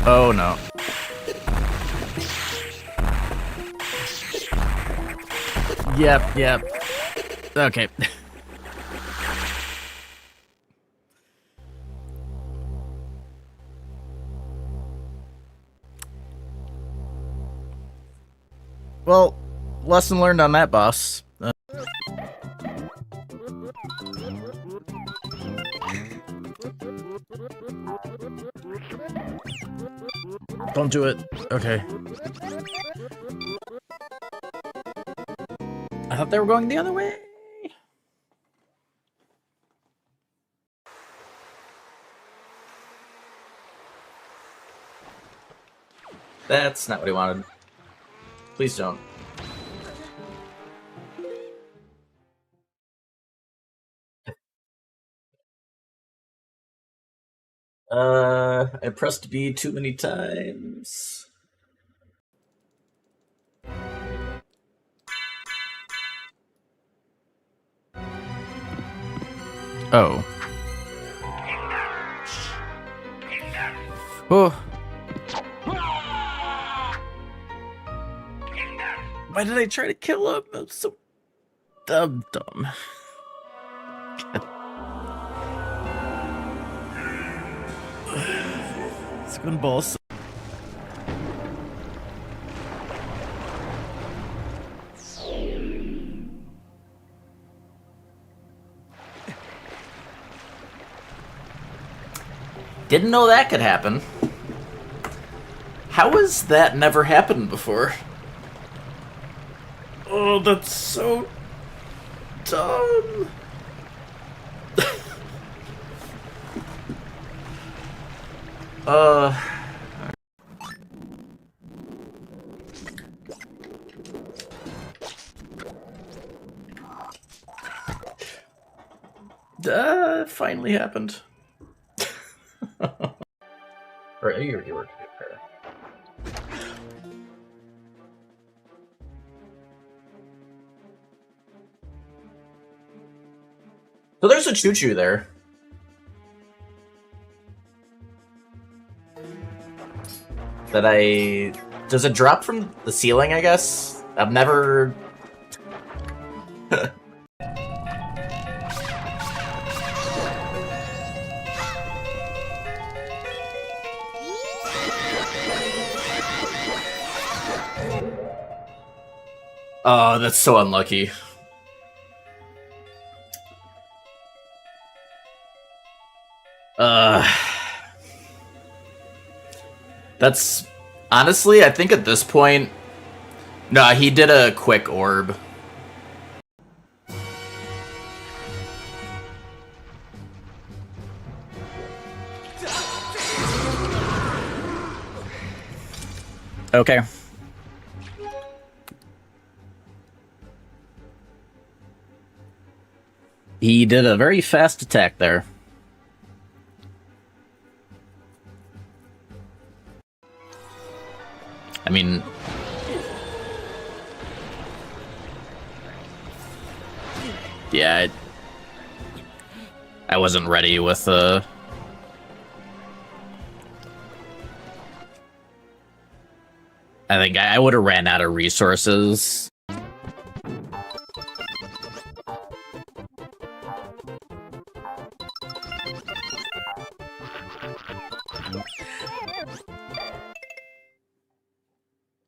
Oh no. Yep. Okay. Well, lesson learned on that boss. Don't do it. Okay. I thought they were going the other way. That's not what he wanted. Please don't. I pressed B too many times. Oh. Oh. Why did I try to kill him? I'm so dumb. Spoon balls. Didn't know that could happen. How has that never happened before? Oh, that's so dumb. Finally happened. Right, you were there. So there's a choo-choo there. Does it drop from the ceiling, I guess? I've never... Oh, that's so unlucky. That's... Honestly, I think at this point... Nah, he did a quick orb. Okay. He did a very fast attack there. I mean... Yeah, I wasn't ready with I think I would have ran out of resources.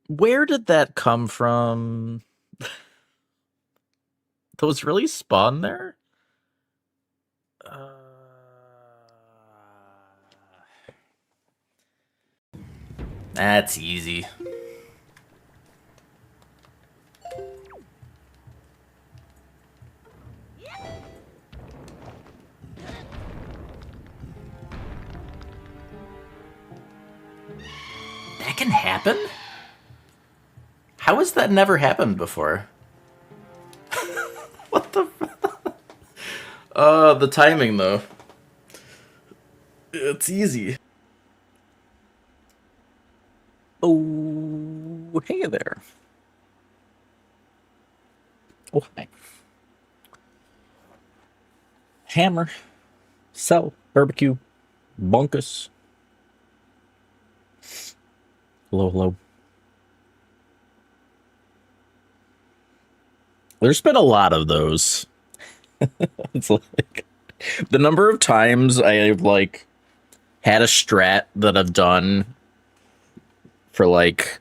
Where did that come from? Those really spawn there? That's easy. That can happen? How has that never happened before? What the... the timing, though. It's easy. Oh... Hey there. Oh, hi. Hammer, Cell, Barbecue, Bunkus. Hello, hello. There's been a lot of those. It's like the number of times I've like had a strat that I've done for like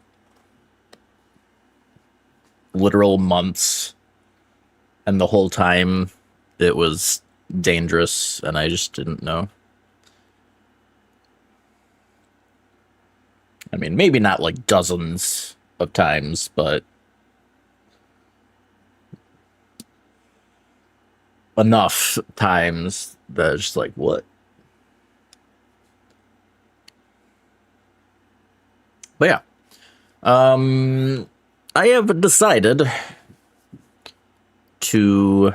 literal months, and the whole time it was dangerous and I just didn't know. I mean, maybe not like dozens of times, but enough times that it's just like, what? But yeah. I have decided to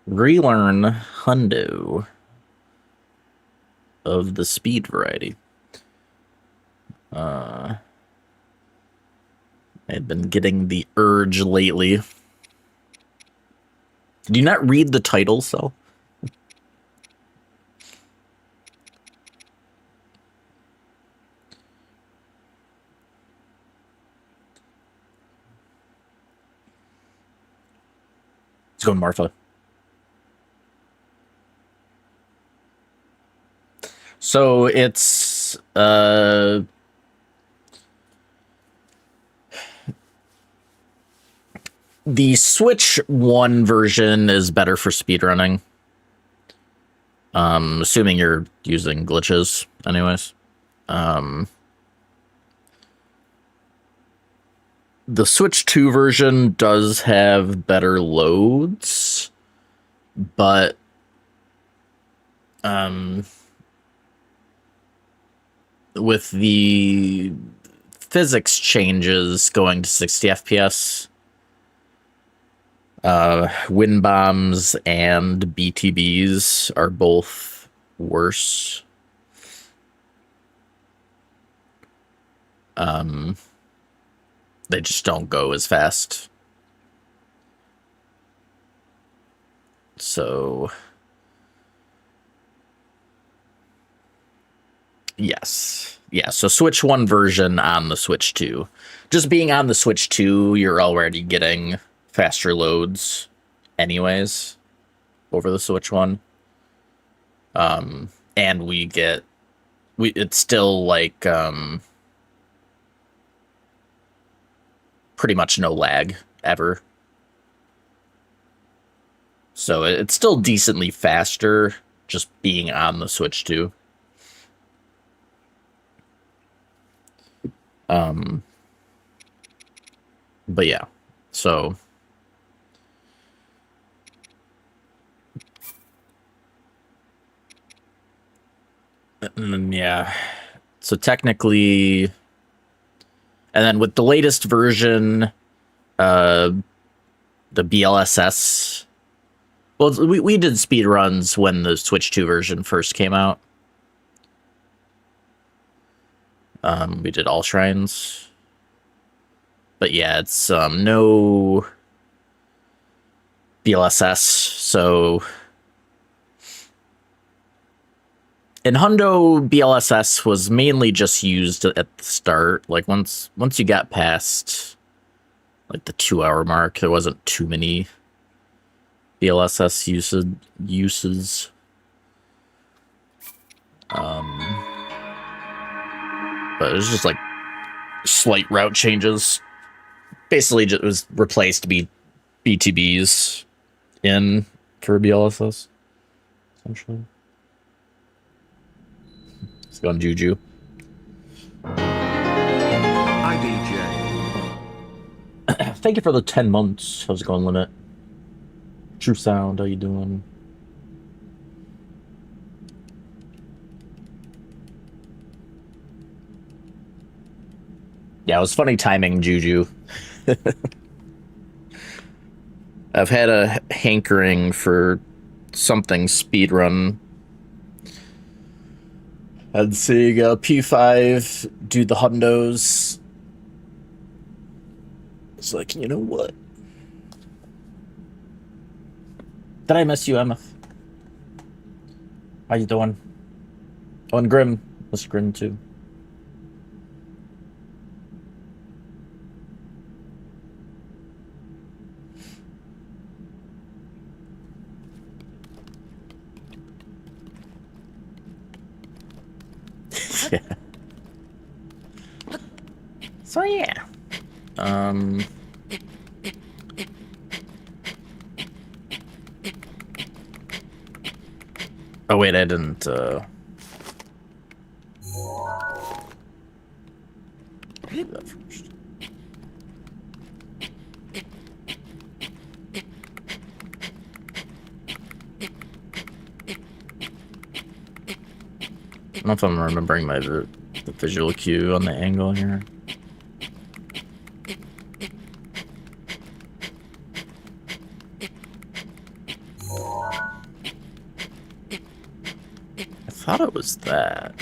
relearn Hundo of the speed variety. I've been getting the urge lately. Did you not read the title, so? Let's go, Martha. So it's the Switch 1 version is better for speedrunning. Assuming you're using glitches, anyways. The Switch 2 version does have better loads, but with the physics changes going to 60 FPS, wind bombs and BTBs are both worse. They just don't go as fast. So yes. Yeah, so Switch 1 version on the Switch 2. Just being on the Switch 2, you're already getting faster loads anyways over the Switch 1. And it's still like pretty much no lag ever. So it's still decently faster just being on the Switch 2. But yeah, so yeah, so technically, and then with the latest version, the BLSS. Well, we did speed runs when the Switch 2 version first came out. We did all shrines. But yeah, it's no BLSS, so in Hundo, BLSS was mainly just used at the start. Like once you got past like the 2-hour mark, there wasn't too many BLSS uses. But it was just like slight route changes. Basically, it was replaced BTBs in for BLSS, essentially. Let's go on Juju. Hi, DJ. Thank you for the 10 months. How's it going, Limit? True Sound, how you doing? Yeah, it was funny timing, Juju. I've had a hankering for something speedrun. I'd seeing P5 do the Hundos It's like, you know what? Did I miss you, Emma? How you doing? Oh, and Grim. Miss Grim, too. Yeah. So, yeah. Oh, wait, I didn't, do that first. I don't know if I'm remembering the visual cue on the angle here. I thought it was that.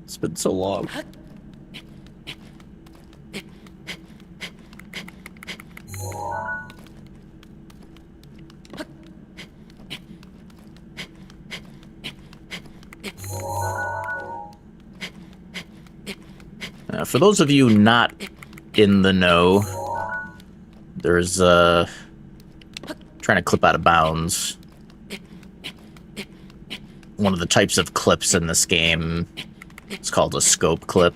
It's been so long. For those of you not in the know, there's trying to clip out of bounds. One of the types of clips in this game, it's called a scope clip.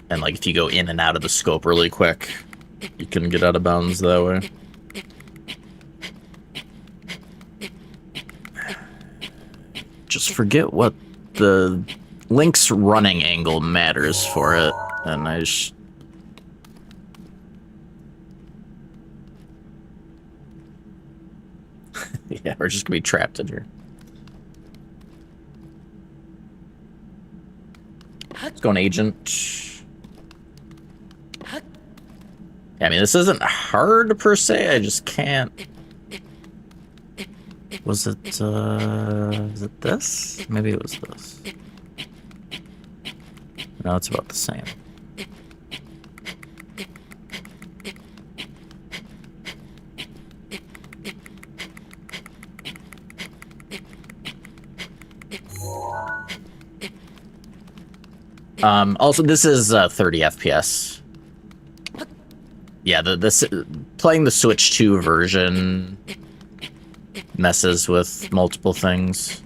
And like if you go in and out of the scope really quick, you can get out of bounds that way. Just forget what the Link's running angle matters for it, and I just... yeah, we're just gonna be trapped in here. Let's go on agent. Yeah, I mean, this isn't hard per se, I just can't... Was it this? Maybe it was this. No, it's about the same. Also, this is 30 FPS. Yeah, playing the Switch 2 version messes with multiple things.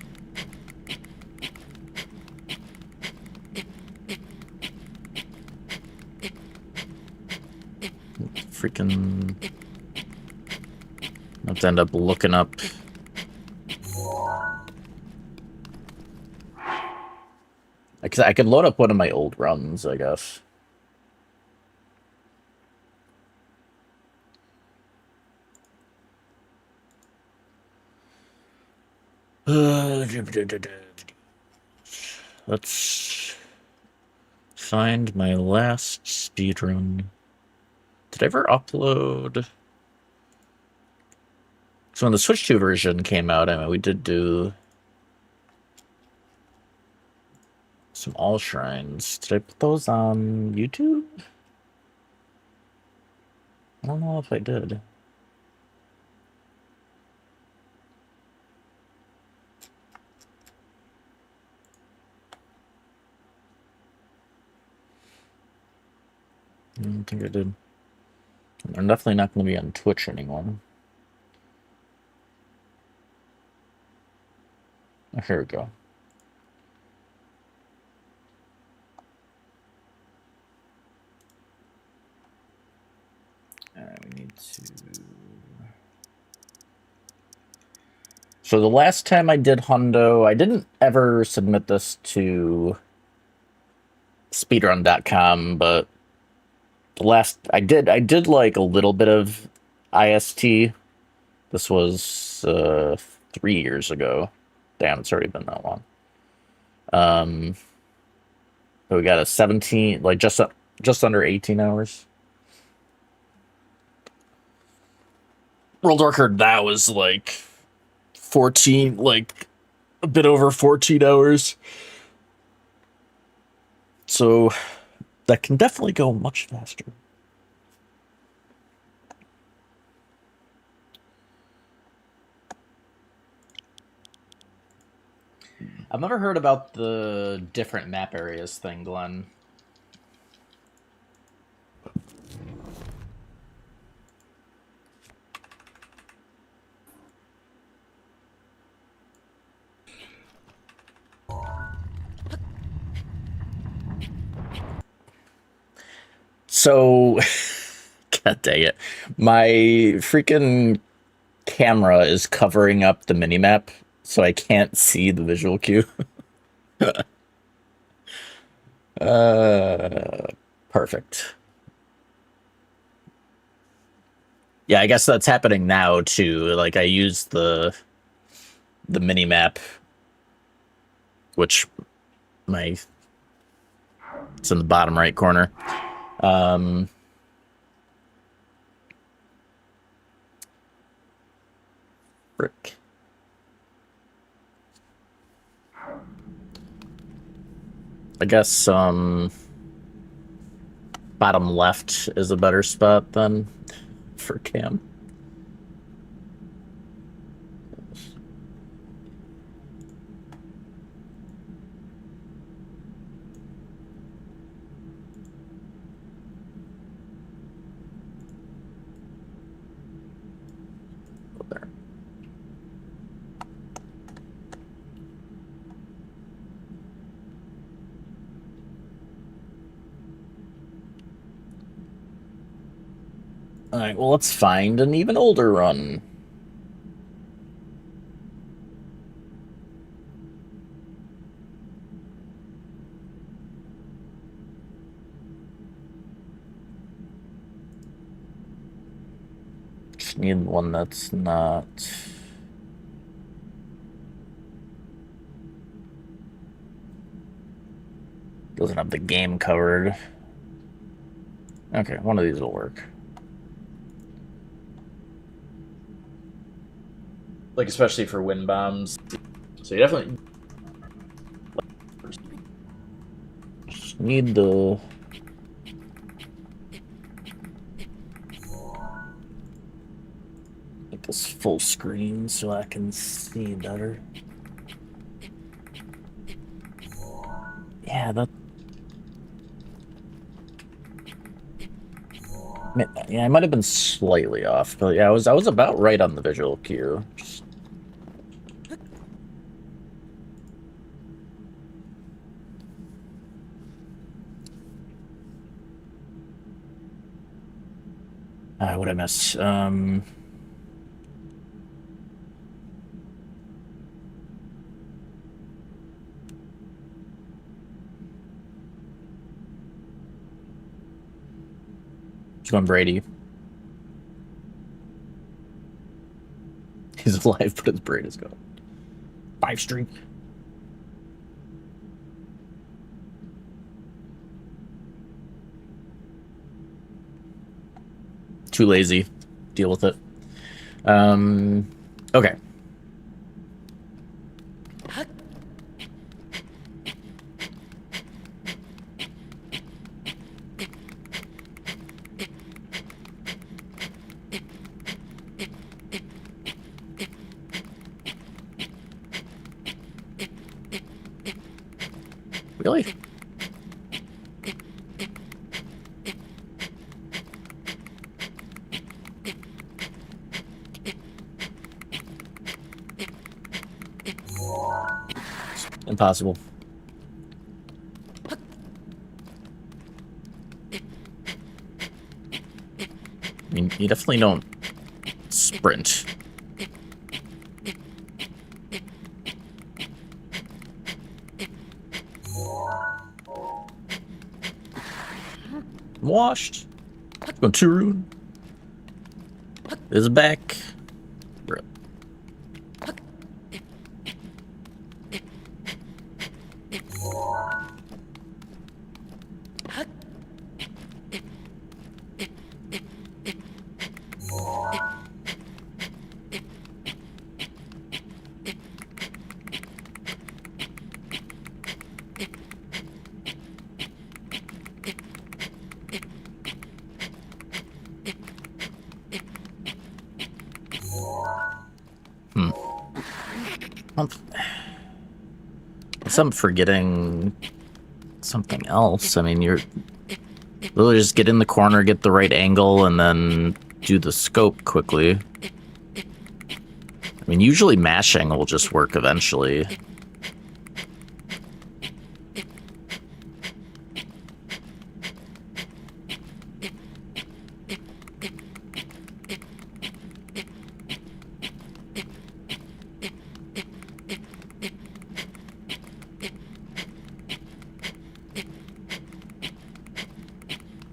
Freaking... I have to end up looking up... I could load up one of my old runs, I guess. Let's find my last speedrun. Did I ever upload? So when the Switch 2 version came out, I mean, we did do some all shrines. Did I put those on YouTube? I don't know if I did. I don't think I did. I'm definitely not going to be on Twitch anymore. Oh, here we go. We need to... So the last time I did Hundo, I didn't ever submit this to Speedrun.com, but the last I did like a little bit of IST. This was 3 years ago. Damn, it's already been that long. So we got a 17, like just under 18 hours. World record that was like 14, like a bit over 14 hours. So that can definitely go much faster. I've never heard about the different map areas thing, Glenn. So, god dang it. My freaking camera is covering up the minimap, so I can't see the visual cue. Perfect. Yeah, I guess that's happening now too. Like I used the minimap, which my it's in the bottom right corner. Frick. I guess bottom left is a better spot then for cam. There. All right, well, let's find an even older run. Just need one that's not... doesn't have the game covered. Okay, one of these will work. Like, especially for wind bombs. So you definitely... Just need the... make this full screen so I can see better. Yeah, that... yeah, I might have been slightly off, but yeah, I was about right on the visual cue. Just... what'd I miss? Just going Brady. He's alive, but his brain is gone. 5 streak. Too lazy. Deal with it. Okay. Really? Impossible. I mean, you definitely don't sprint. I'm washed. Going to ruin. Is back. Rip. Unless I'm forgetting something else. I mean, you're literally just get in the corner, get the right angle, and then do the scope quickly. I mean, usually mashing will just work eventually.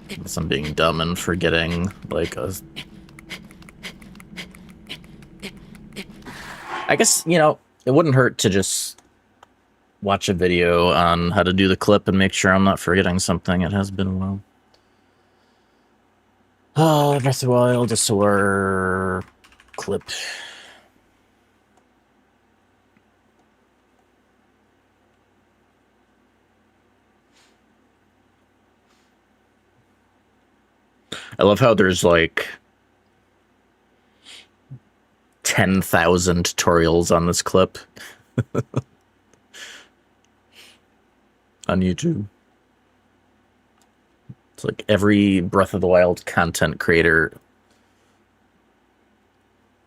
Unless I'm being dumb and forgetting, like, I guess, you know, it wouldn't hurt to just watch a video on how to do the clip and make sure I'm not forgetting something. It has been a while. Oh, Breath of the Wild, Dinosaur clip. I love how there's like 10,000 tutorials on this clip on YouTube. It's like every Breath of the Wild content creator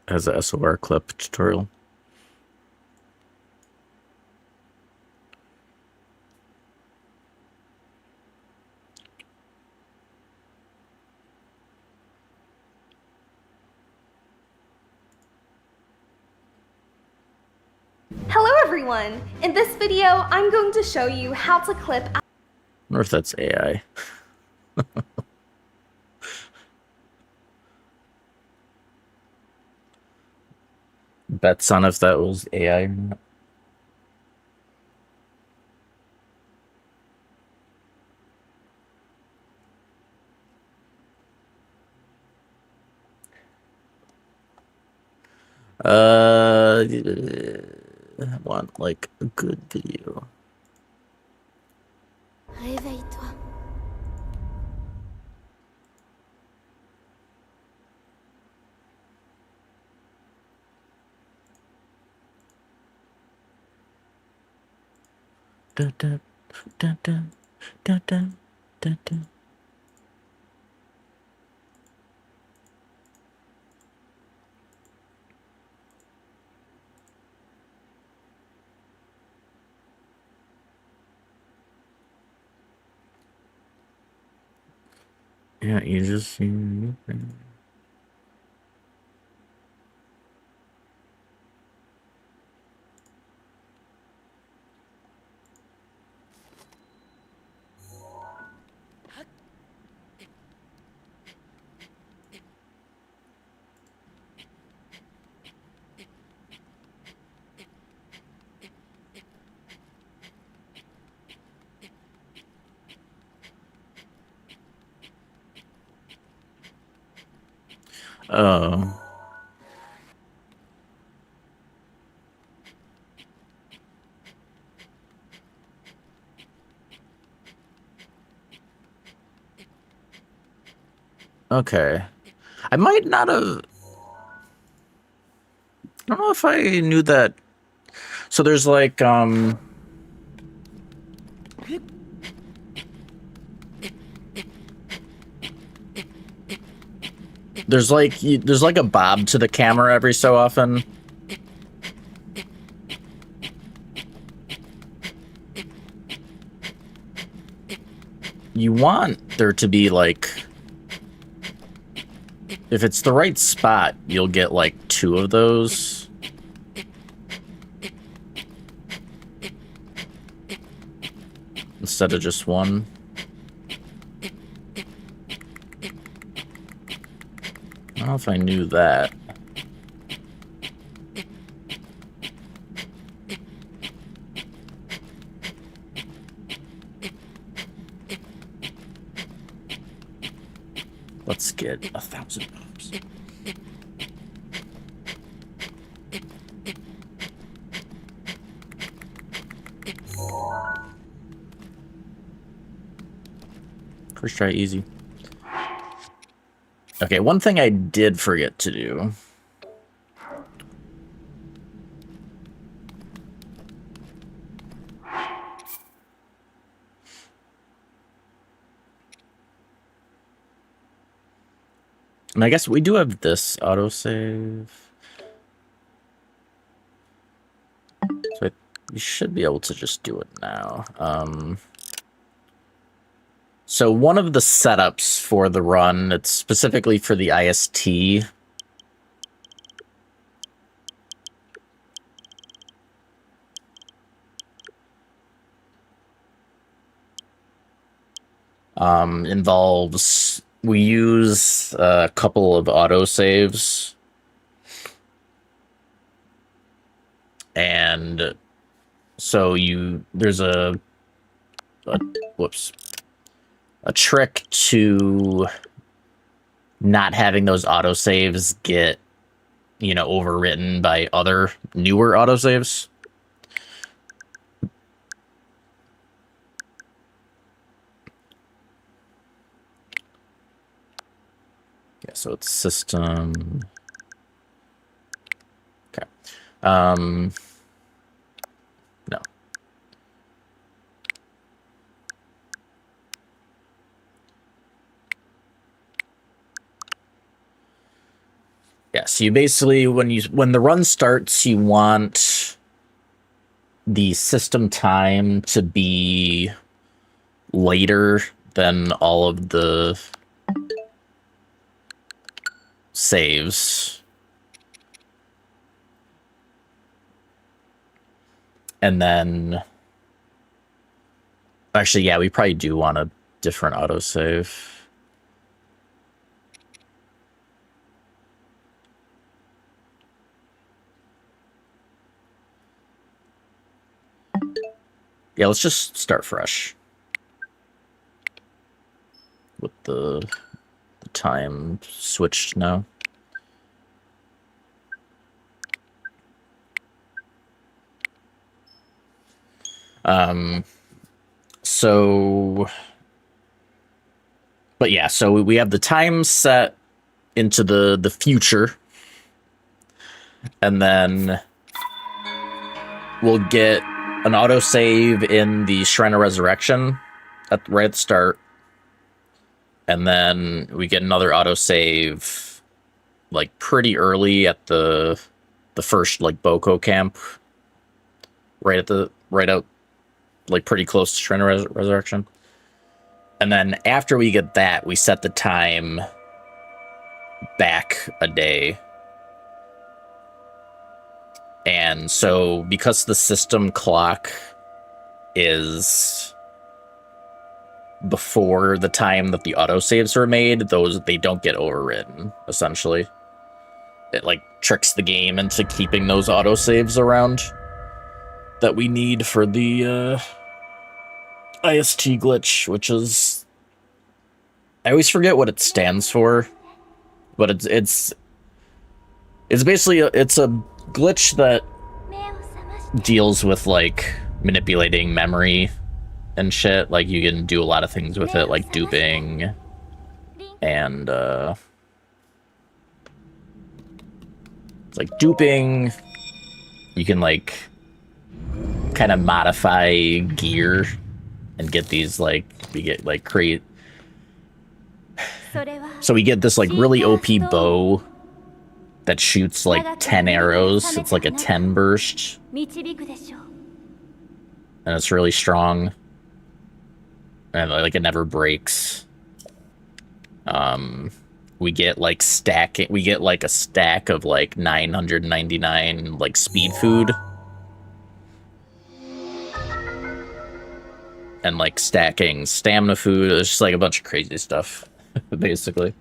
has a SOR clip tutorial. Hello everyone! In this video, I'm going to show you how to clip I wonder if that's AI. Bets on if that was AI or not. I want like a good video. Réveille-toi. Dun, dun, dun, dun, dun, dun, dun, dun. Yeah, you just see. Oh. Okay. I might not have... I don't know if I knew that. So there's like, there's like a bob to the camera every so often. You want there to be like, if it's the right spot, you'll get like 2 of those. Instead of just 1. I don't know if I knew that. Let's get 1,000 pops. First try easy. Okay, one thing I did forget to do. And I guess we do have this autosave. So we should be able to just do it now. So one of the setups for the run, it's specifically for the IST. Involves, we use a couple of autosaves. And so there's a trick to not having those autosaves get, overwritten by other newer autosaves. Yeah, so it's system. Okay. No. Yeah, so you basically, when the run starts, you want the system time to be later than all of the saves. And then, actually, yeah, we probably do want a different autosave. Yeah, let's just start fresh with the time switched now. But yeah, so we have the time set into the future, and then we'll get an autosave in the Shrine of Resurrection right at the start, and then we get another autosave like pretty early at the first like Boko camp, right out like pretty close to Shrine of Resurrection. And then after we get that, we set the time back a day. And so because the system clock is before the time that the autosaves are made, they don't get overridden, essentially. It like tricks the game into keeping those autosaves around that we need for the IST glitch, which is, I always forget what it stands for, but it's basically it's a glitch that deals with like manipulating memory and shit. Like you can do a lot of things with it, like duping and it's like duping. You can like kind of modify gear and get these like create. So we get this like really OP bow that shoots like 10 arrows. It's like a 10 burst. And it's really strong. And like it never breaks. We get like a stack of like 999 like speed food. And like stacking stamina food. It's just like a bunch of crazy stuff, basically.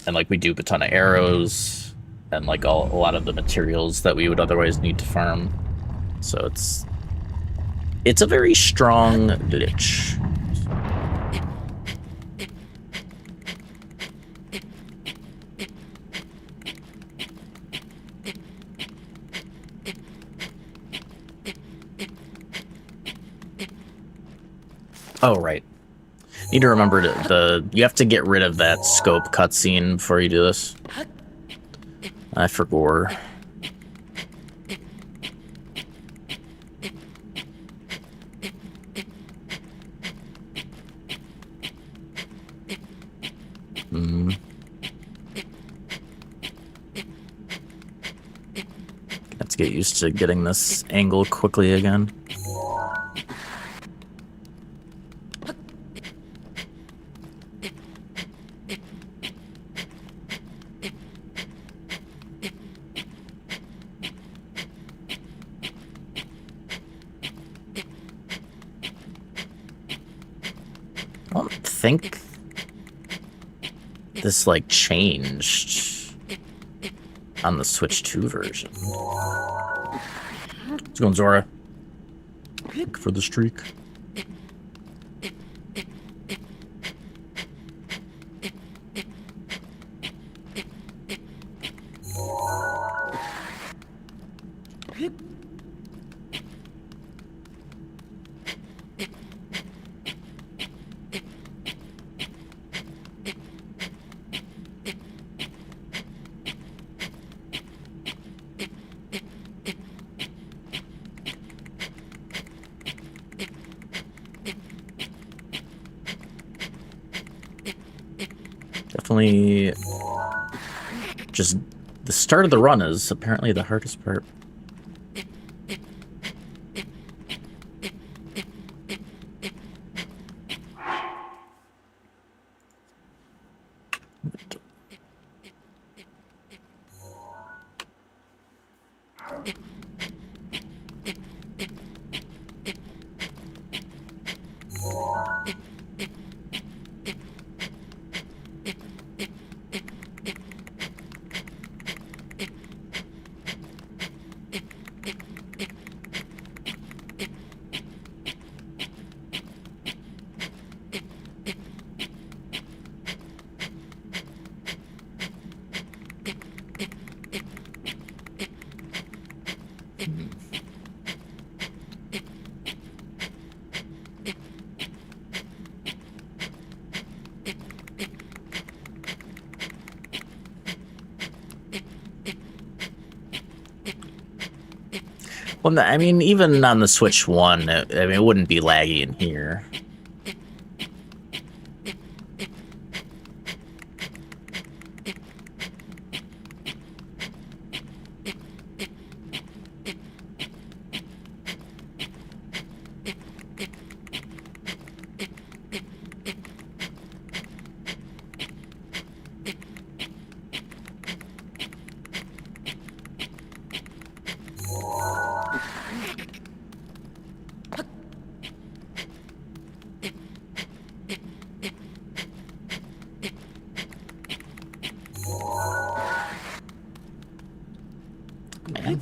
And like we dupe a ton of arrows and like a lot of the materials that we would otherwise need to farm. So it's a very strong glitch. Oh, right. Need to remember you have to get rid of that scope cutscene before you do this. I forgot. get used to getting this angle quickly again. I don't think this like changed on the Switch 2 version. Let's go, Zora. Look for the streak. Definitely just the start of the run is apparently the hardest part. Well, I mean, even on the Switch 1, I mean, it wouldn't be laggy in here. Man.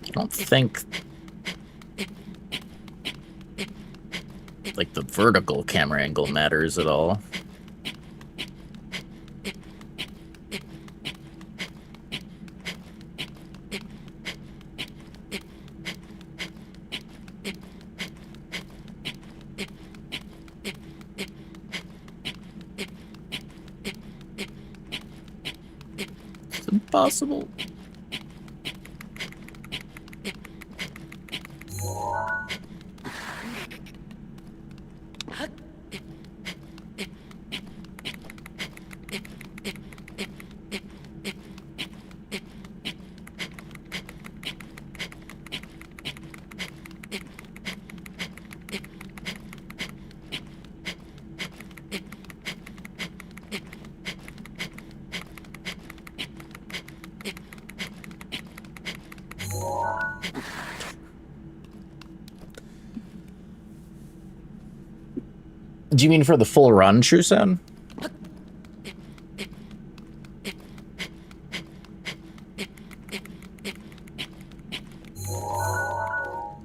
I don't think like the vertical camera angle matters at all. It's impossible. Do you mean for the full run, Trusan?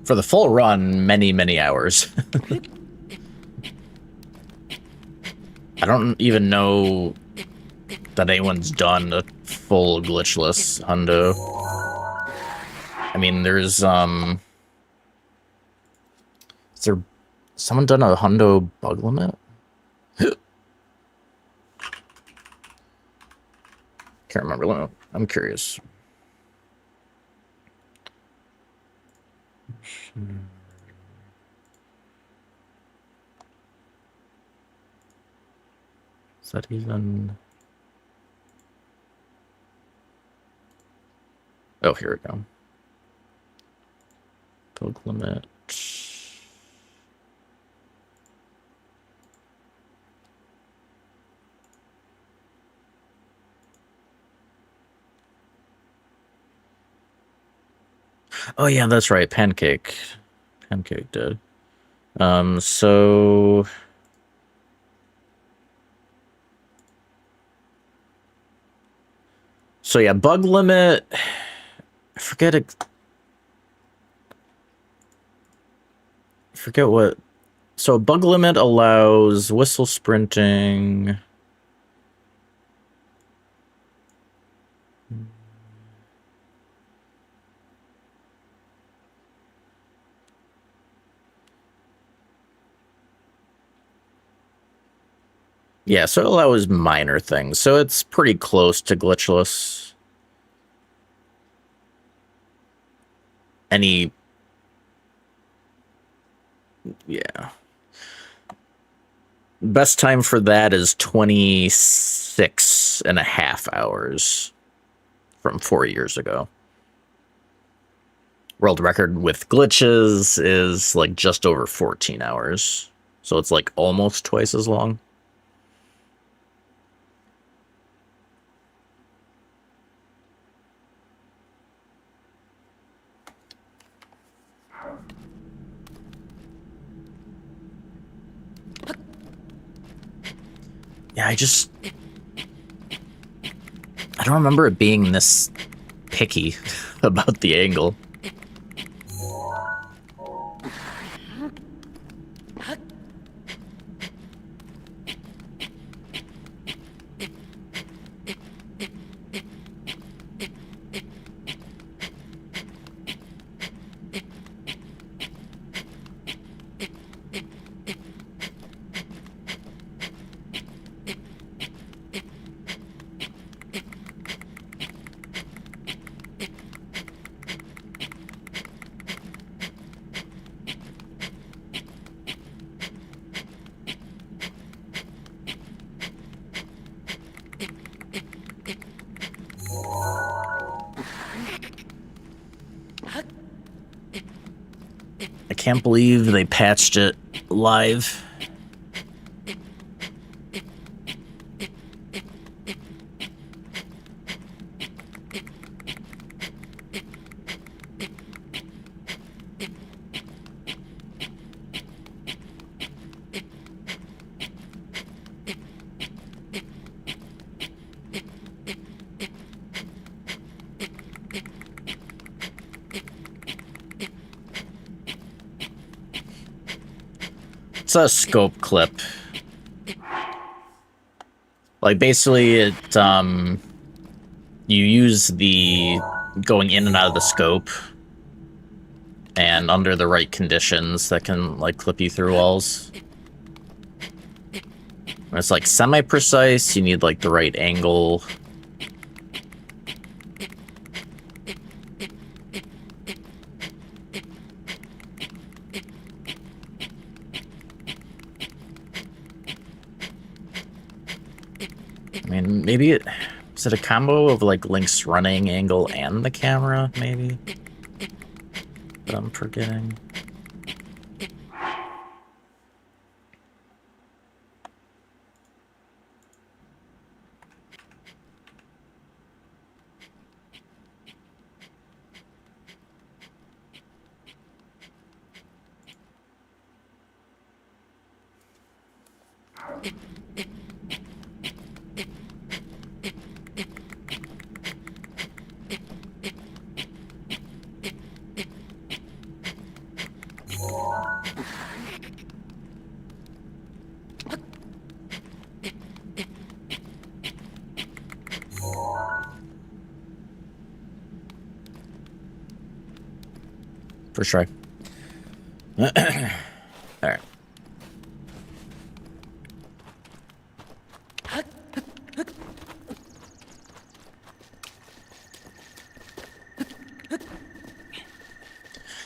For the full run, many, many hours. I don't even know that anyone's done a full glitchless hundo. I mean, there's, is there someone done a hundo bug limit? Can't remember. I'm curious. Is that even... Oh, here we go. Bug limit. Oh yeah, that's right. Pancake did. So yeah, bug limit. I forget it. Forget what. So bug limit allows whistle sprinting. Yeah, so it allows minor things. So it's pretty close to glitchless. Yeah. Best time for that is 26.5 hours from 4 years ago. World record with glitches is like just over 14 hours. So it's like almost twice as long. Yeah, I don't remember it being this picky about the angle. I can't believe they patched it live. It's a scope clip. Like, basically, it, you use the going in and out of the scope, and under the right conditions that can, like, clip you through walls. When it's, like, semi-precise, you need, like, the right angle. I mean, maybe is it a combo of, like, Link's running angle and the camera, maybe? That I'm forgetting. For sure. All right.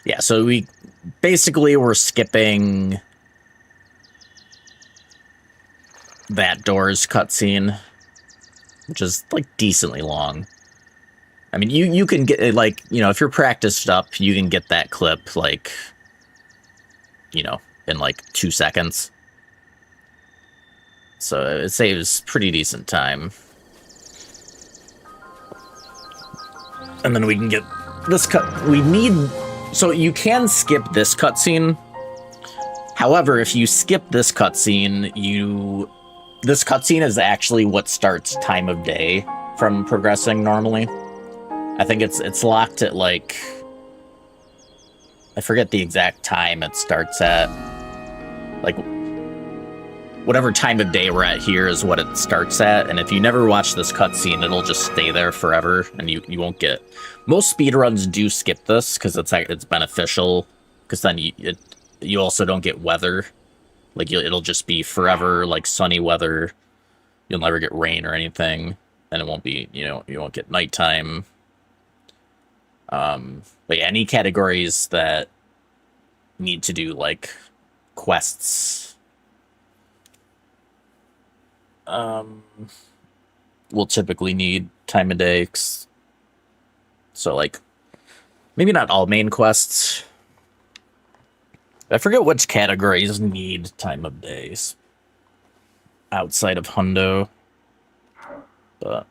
Yeah, so we basically were skipping that doors cutscene, which is like decently long. I mean, you can get, like, you know, if you're practiced up, you can get that clip, like, you know, in like 2 seconds. So it saves pretty decent time. And then we can get this cut. We need, so you can skip this cutscene. However, if you skip this cutscene, this cutscene is actually what starts time of day from progressing normally. I think it's locked at, like, I forget the exact time it starts at. Like, whatever time of day we're at here is what it starts at, and if you never watch this cutscene, it'll just stay there forever, and you won't get... Most speedruns do skip this, because it's beneficial, because then you also don't get weather. Like, it'll just be forever, like, sunny weather. You'll never get rain or anything, and it won't be, you know, you won't get nighttime. But yeah, any categories that need to do, like, quests, will typically need time of day. So, like, maybe not all main quests. I forget which categories need time of days outside of Hundo, but...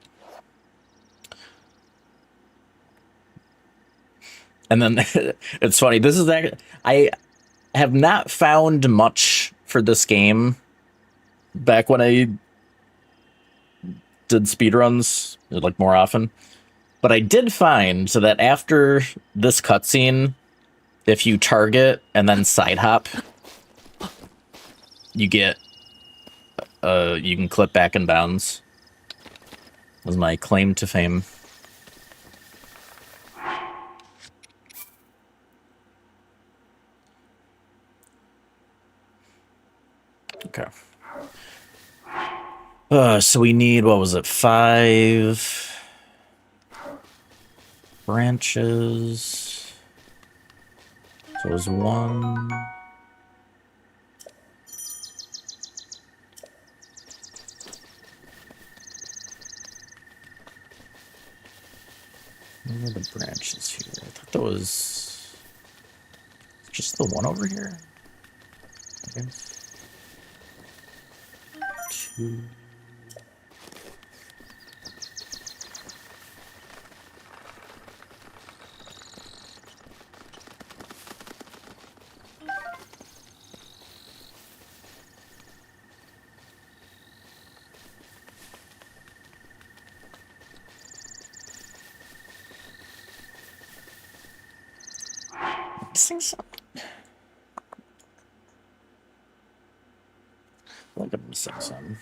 And then, it's funny, this is actually... I have not found much for this game back when I did speedruns, like, more often. But I did find, so that after this cutscene, if you target and then side hop, you get, you can clip back and bounds. Was my claim to fame. Okay. So we need, what was it, 5 branches. So it was 1. Where are the branches here? I thought there was just the one over here. I guess. 2. Missing something. I feel like I'm missing something.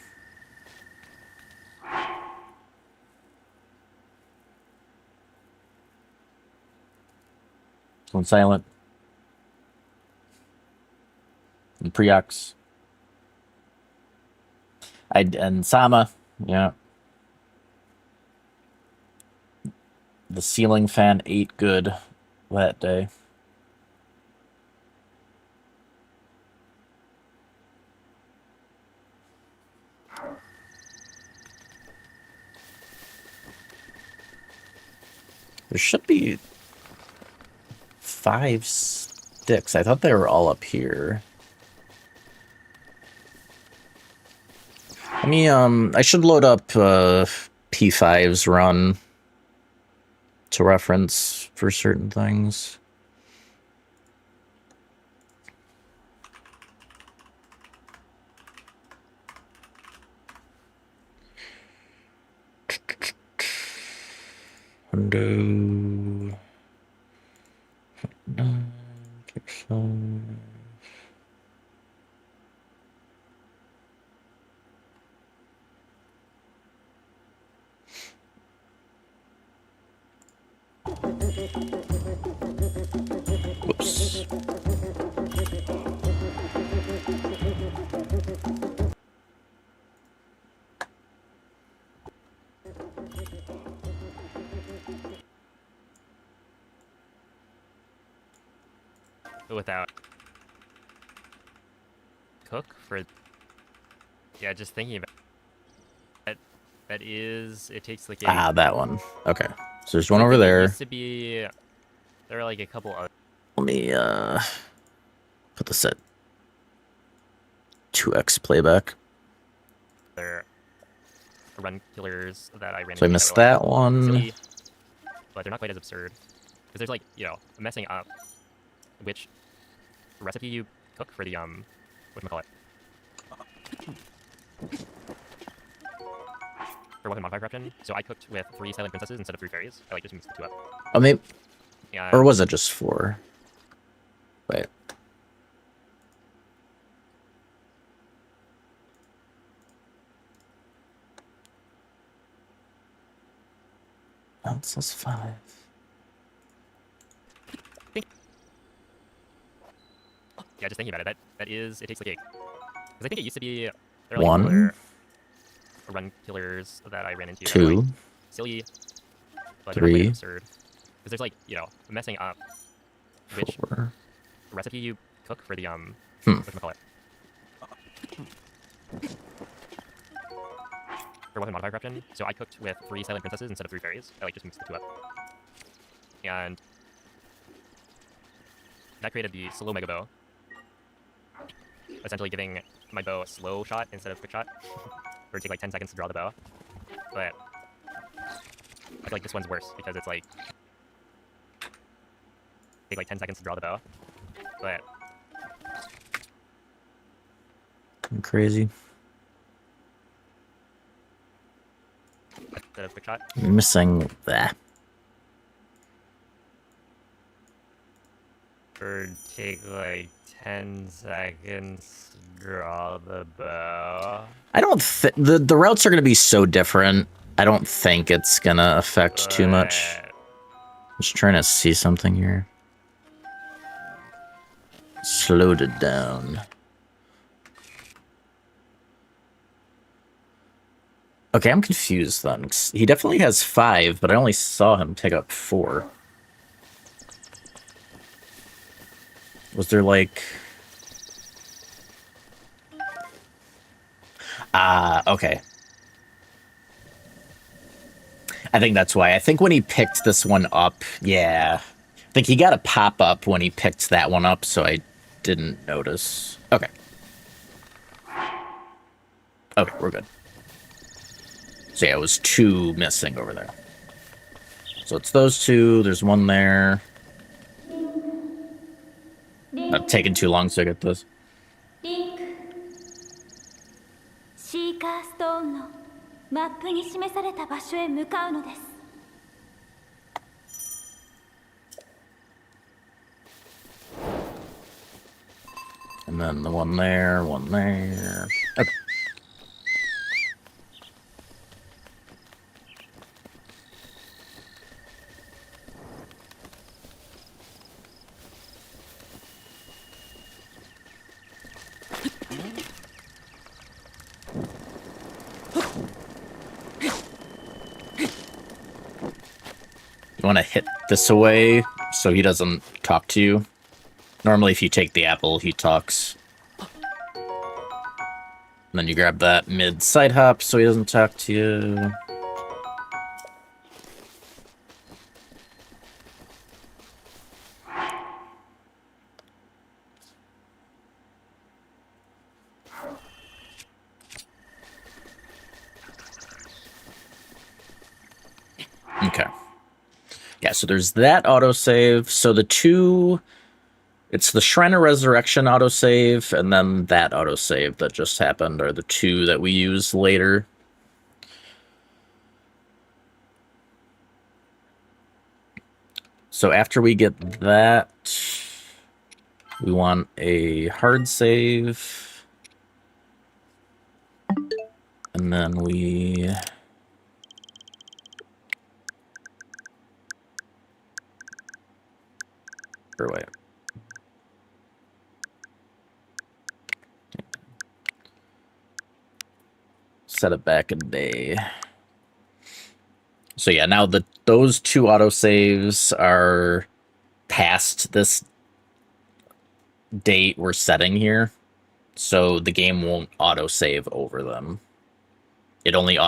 Going silent. And Preox. And Sama, yeah. The ceiling fan ate good that day. There should be 5 sticks. I thought they were all up here. Let me, I should load up P5's run to reference for certain things. Hundo. No, whoops. Without cook for, yeah, just thinking about it, that is, it takes like a, That one. Okay. So there's one I over think it there. used to be, there are like a couple other Let me put this at 2x playback. run killers that I ran So I into missed were, like, that one. silly, but they're not quite as absurd because there's like, you know, messing up which recipe you cook for the whatchamacallit, for weapon modifier corruption. So I cooked with 3 silent princesses instead of 3 fairies. I like just mixed the 2 up. Oh, maybe. And Or was it just 4? Wait. Oh, it says 5. yeah, just thinking about it, that is, it takes like a, because I think it used to be, there are like 1, other run killers that I ran into that 2, were, like, silly, but they're not quite 3, absurd because there's like, you know, messing up which 4. recipe you cook for the whatchamacallit, for weapon modifier corruption. So I cooked with 3 silent princesses instead of 3 fairies. I like just mixed the 2 up, and that created the slow mega bow, essentially giving my bow a slow shot instead of quick shot, where it take like 10 seconds to draw the bow. But I feel like this one's worse because it's like take like 10 seconds to draw the bow, but I'm crazy. instead of quick shot. I'm missing that. Or take like 10 seconds to draw the bow. I don't think the routes are going to be so different. I don't think it's going to affect too much. But I'm just trying to see something here. Slowed it down. Okay, I'm confused then. 'Cause he definitely has 5, but I only saw him pick up 4. Was there like... okay. I think that's why. I think when he picked this one up, yeah. I think he got a pop-up when he picked that one up, so I didn't notice. Okay. Okay, we're good. So yeah, it was 2 missing over there. So it's those 2. There's 1 there. Not taking too long to get this. リンクシーカーストーンのマップに示された場所へ向かうのです。 And then the one there, one there. Okay. You want to hit this away so he doesn't talk to you. Normally, if you take the apple, he talks. And then you grab that mid-side hop so he doesn't talk to you. Okay. Yeah, so there's that autosave. So the 2... It's the Shrine of Resurrection autosave, and then that autosave that just happened are the 2 that we use later. So after we get that, we want a hard save. And then we... Or wait. Set it back a day. So yeah, now those two autosaves are past this date we're setting here. So the game won't autosave over them. It only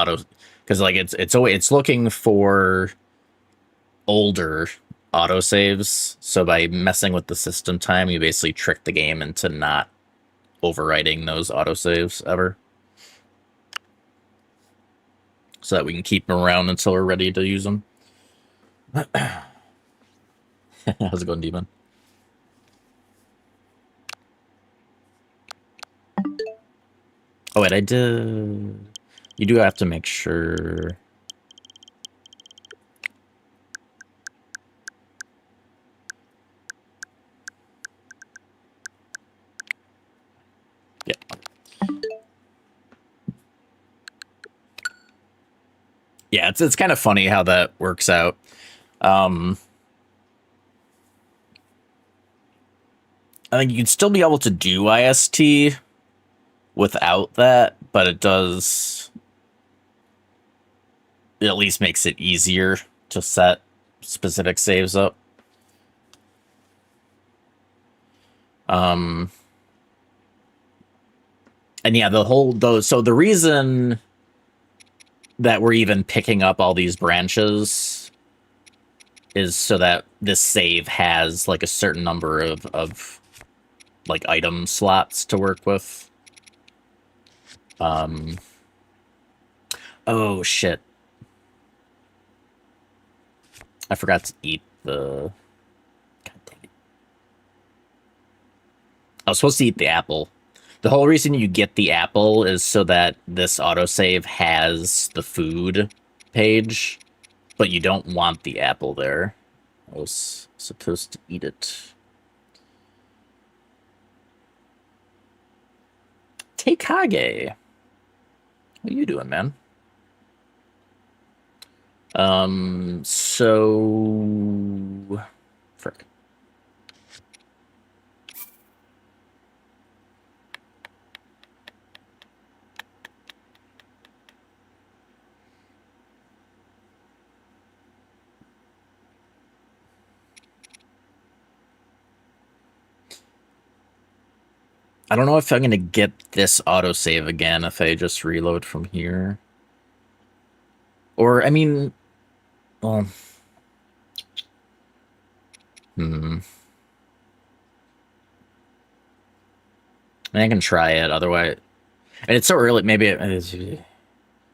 because like it's looking for older autosaves. So by messing with the system time, you basically trick the game into not overwriting those autosaves ever. So that we can keep them around until we're ready to use them. How's it going, Demon? Oh, wait, I did... You do have to make sure... Yeah. Yeah, it's kind of funny how that works out. I think you can still be able to do IST without that, but it does... It at least makes it easier to set specific saves up. And yeah, so the reason that we're even picking up all these branches is so that this save has like a certain number of like item slots to work with. Oh shit. I forgot to eat the... God dang it. I was supposed to eat the apple. The whole reason you get the apple is so that this autosave has the food page, but you don't want the apple there. I was supposed to eat it. Teikage. What are you doing, man? So... Frick. I don't know if I'm going to get this autosave again if I just reload from here. Or, I mean... Well... I mean, I can try it, otherwise... And it's so early, maybe it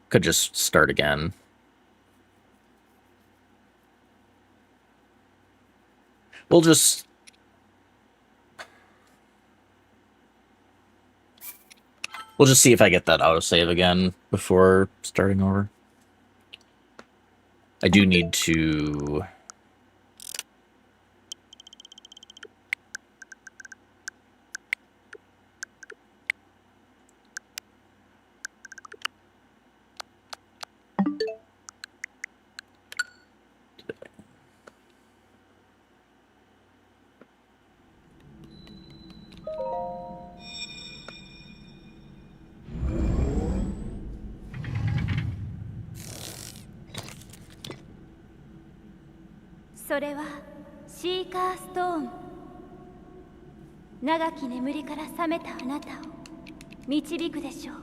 could just start again. We'll just... We'll just see if I get that autosave again before starting over. I do need to...それはシーカーストーン。長き眠りから覚めたあなたを導くでしょう。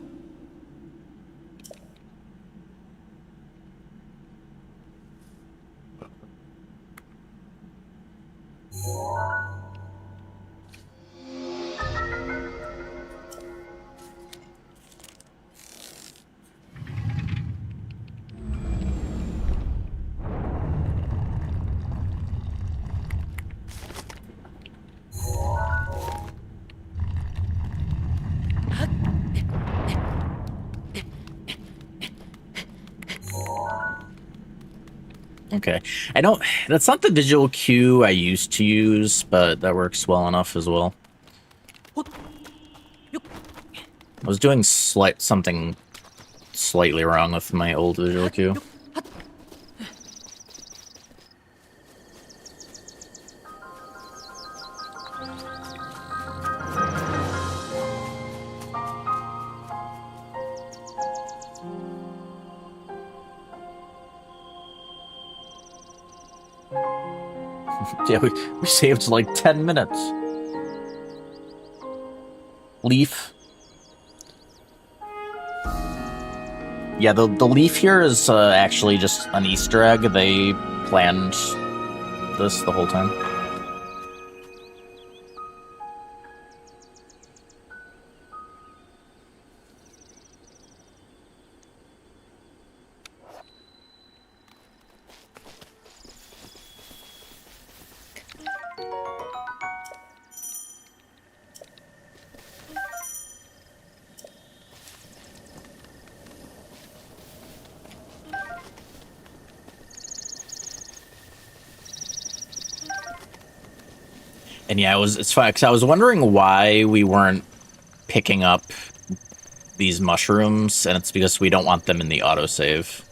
Okay. I don't... That's not the visual cue I used to use, but that works well enough as well. I was doing something slightly wrong with my old visual cue. Yeah, we saved like 10 minutes. Leaf. Yeah, the leaf here is actually just an Easter egg. They planned this the whole time. And yeah, it's fine, because I was wondering why we weren't picking up these mushrooms, and it's because we don't want them in the autosave.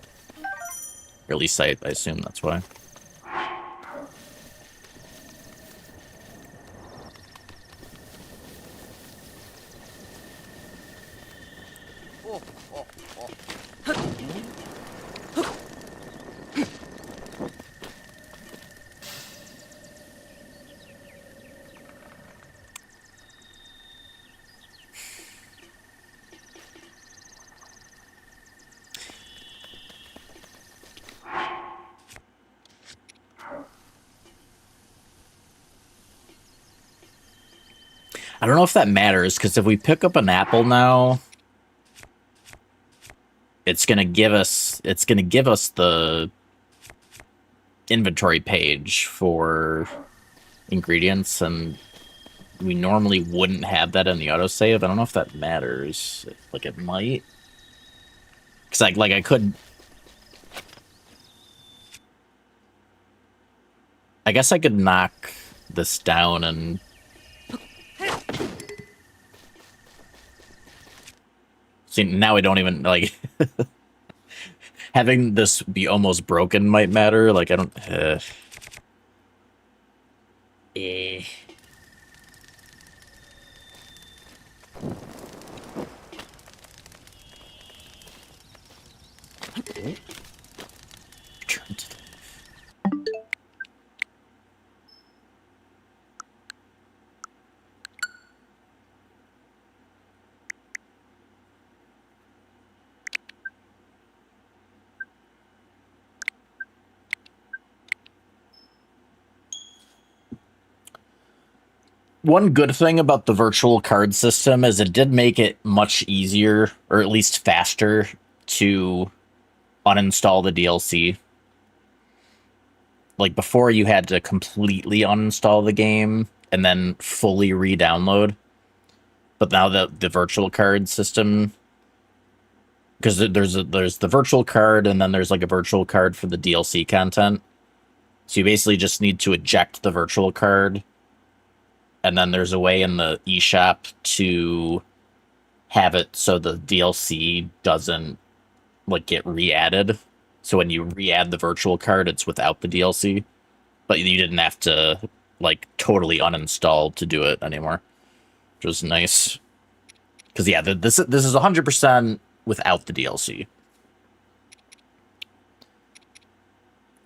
Or at least I assume that's why. I don't know if that matters, because if we pick up an apple now, it's gonna give us the inventory page for ingredients, and we normally wouldn't have that in the autosave. I don't know if that matters. Like, it might. Because I could... I guess I could knock this down and... See, now we don't even, like... Having this be almost broken might matter. Like, I don't... One good thing about the virtual card system is it did make it much easier, or at least faster, to uninstall the DLC. Like, before you had to completely uninstall the game and then fully re-download. But now the virtual card system, because there's the virtual card, and then there's like a virtual card for the DLC content. So you basically just need to eject the virtual card, and then there's a way in the eShop to have it so the DLC doesn't like get re-added. So when you re-add the virtual card, it's without the DLC, but you didn't have to like totally uninstall to do it anymore, which was nice. Because yeah, this is 100% without the DLC.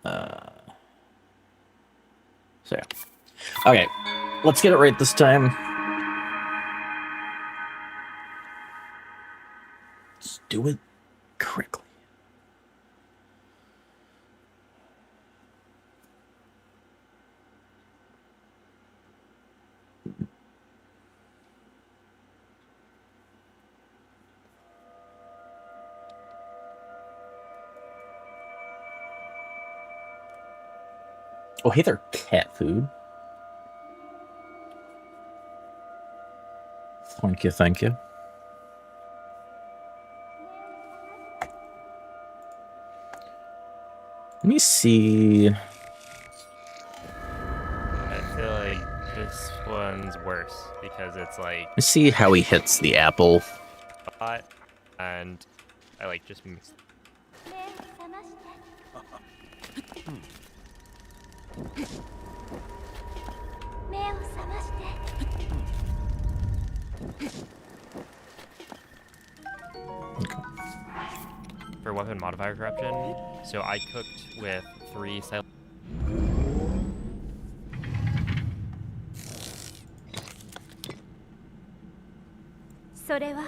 So yeah. Okay, let's get it right this time. Let's do it correctly. Oh, hey there, cat food. Thank you, thank you. me see. I feel like this one's worse because it's like Let's see how he hits the apple. hot, and I like just mix. 目を覚まして For weapon modifier corruption, so I cooked with 3 silent. それは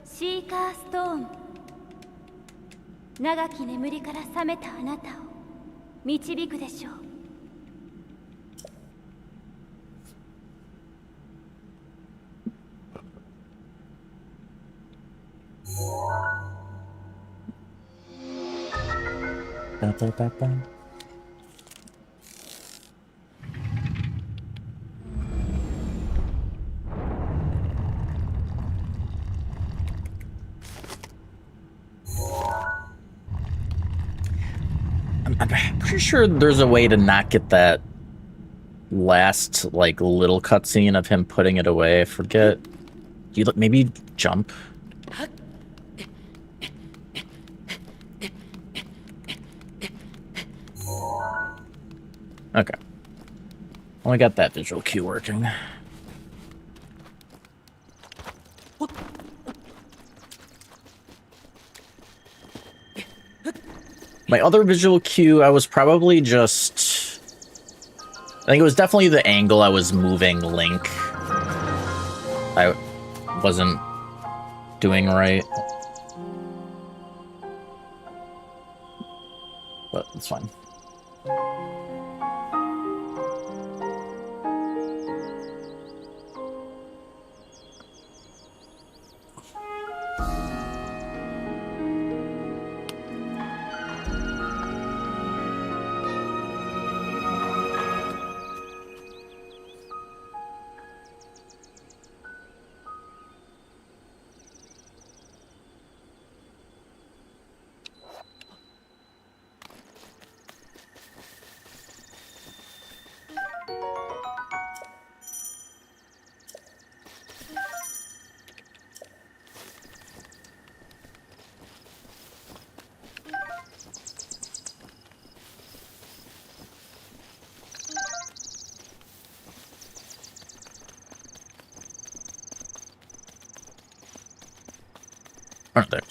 シーカーストーン長き眠りから覚めたあなたを導くでしょう I'm pretty sure there's a way to not get that last, like, little cutscene of him putting it away. I forget. You look, maybe jump. Okay. Only got that visual cue working. My other visual cue, I was probably just... I think it was definitely the angle I was moving Link. I wasn't doing right. But it's fine. Aren't there?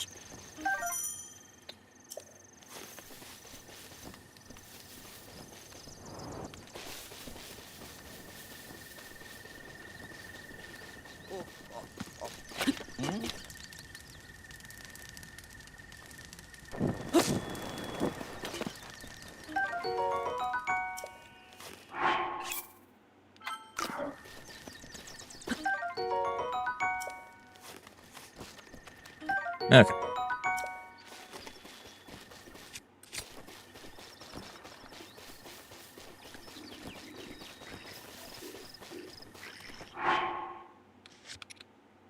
Okay.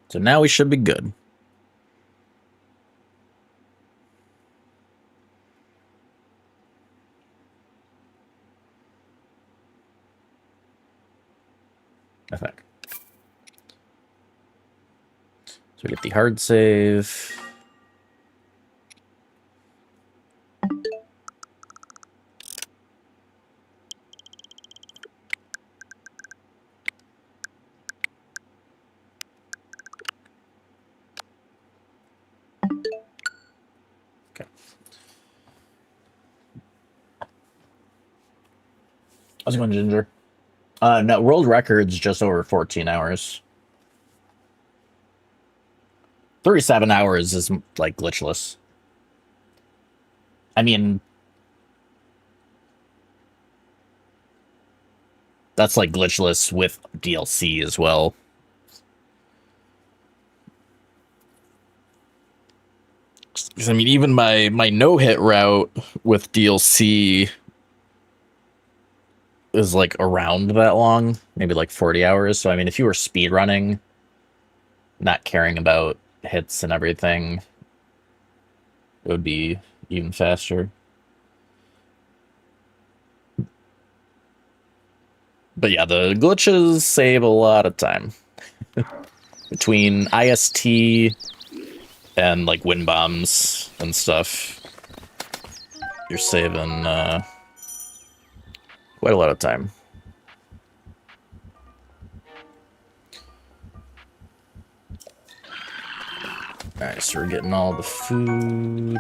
So now we should be good. I think. So we get the hard save. Okay. How's it going, Ginger? No, world record's just over 14 hours. 37 hours is, like, glitchless. I mean... That's, like, glitchless with DLC as well. Because, I mean, even my no-hit route with DLC is, like, around that long. Maybe, like, 40 hours. So, I mean, if you were speedrunning, not caring about hits and everything, it would be even faster. But yeah, the glitches save a lot of time. Between IST and like wind bombs and stuff, you're saving quite a lot of time. Alright, so we're getting all the food.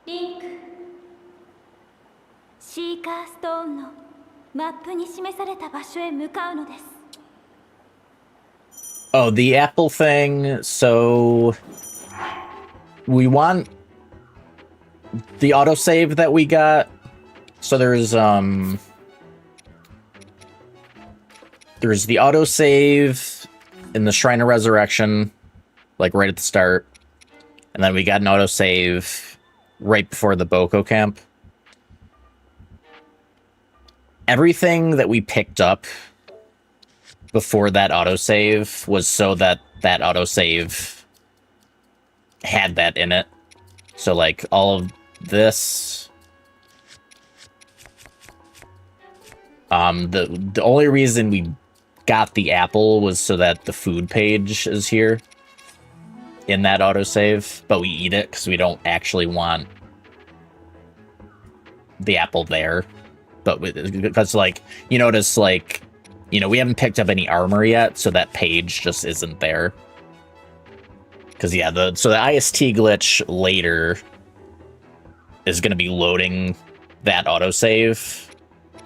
リンクシーカーストーンのマップに示された場所へ向かうのです。 Oh, the apple thing. So we want the autosave that we got. So there's the autosave in the Shrine of Resurrection, like right at the start. And then we got an autosave right before the Boko camp. Everything that we picked up before that autosave was so that that autosave had that in it. So, like, all of this... the only reason we got the apple was so that the food page is here in that autosave, but we eat it because we don't actually want the apple there. But because, like, you notice, like, you know, we haven't picked up any armor yet, so that page just isn't there. Because, yeah, so the IST glitch later is going to be loading that autosave,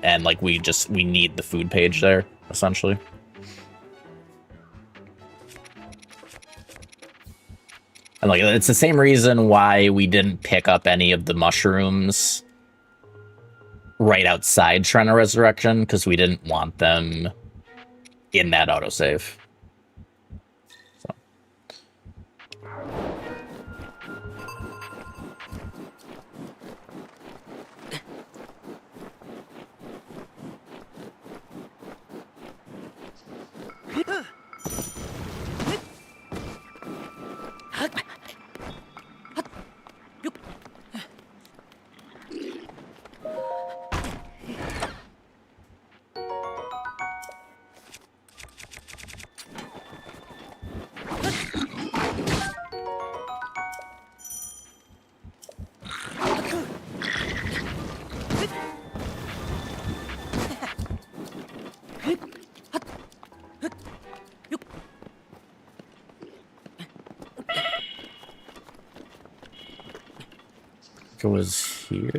and, like, we need the food page there, essentially. And, like, it's the same reason why we didn't pick up any of the mushrooms right outside Shrine of Resurrection, because we didn't want them in that autosave. So. It was here.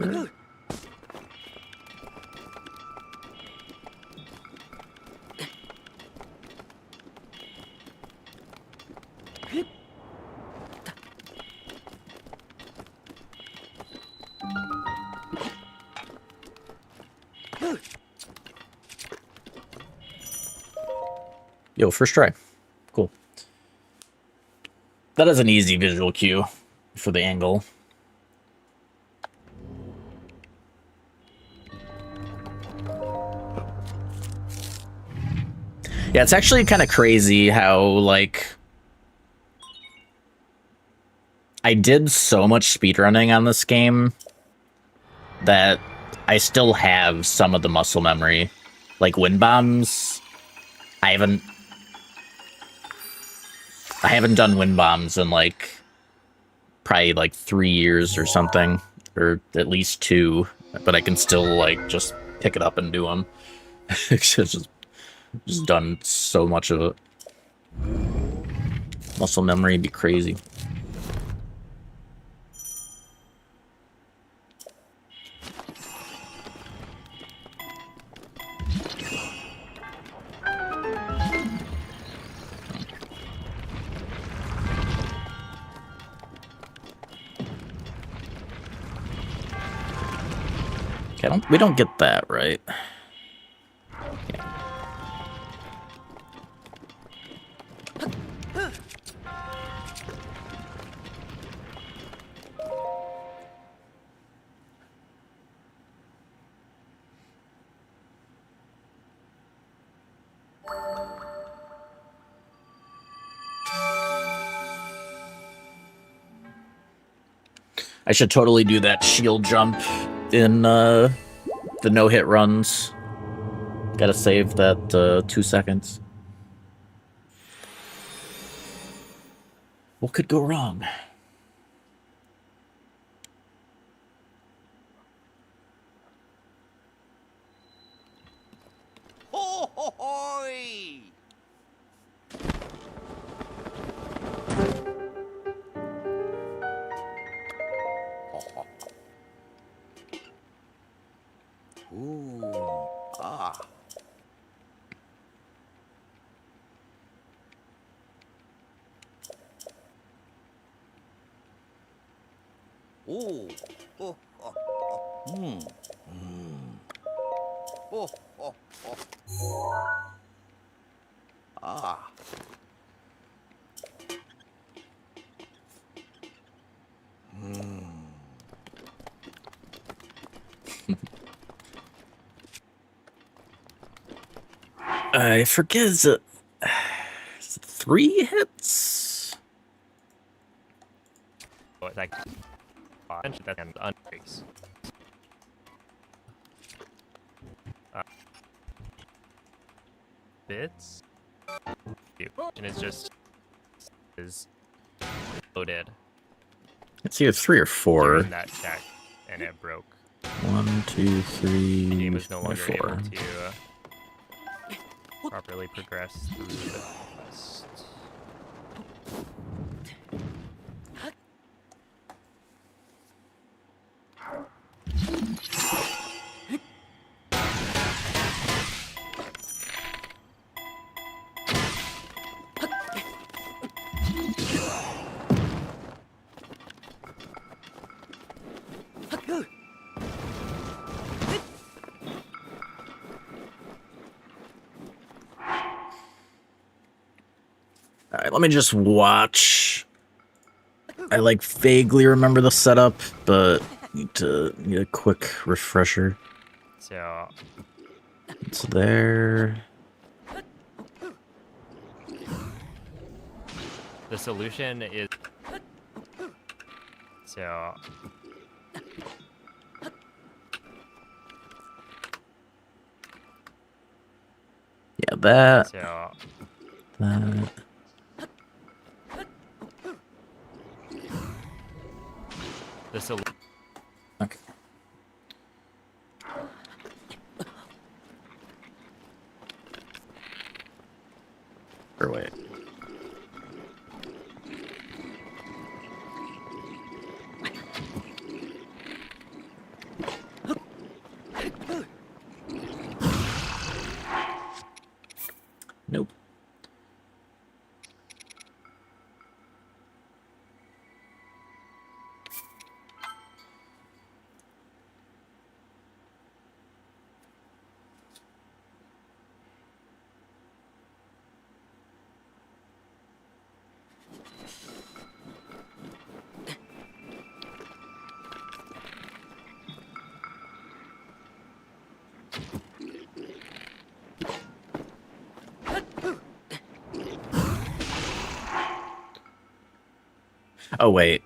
Yo, first try. Cool. That is an easy visual cue for the angle. Yeah, it's actually kind of crazy how, like, I did so much speedrunning on this game that I still have some of the muscle memory. Like, wind bombs, I haven't done wind bombs in, like, probably, like, 3 years or something, or at least 2, but I can still, like, just pick it up and do them. It's just done so much of it. Muscle memory would be crazy. Okay, we don't get that right. Yeah. I should totally do that shield jump in the no-hit runs. Gotta save that 2 seconds. What could go wrong? Ho ho hoy! Ooh, ah. Ooh, oh, oh, oh. Oh, oh, oh. Ah. I forget, is it 3 hits? Oh, it's like that and unbreaks. Bits. And it's just is loaded. It's either 3 or 4. Doing that check, and it broke. 1, 2, 3, The game was no or longer 4. able to properly progress through the quest. Alright, let me just watch. I like vaguely remember the setup, but need a quick refresher. So It's there. the solution is Yeah, that. so That. the solution. Okay. Or wait. Nope. Oh, wait.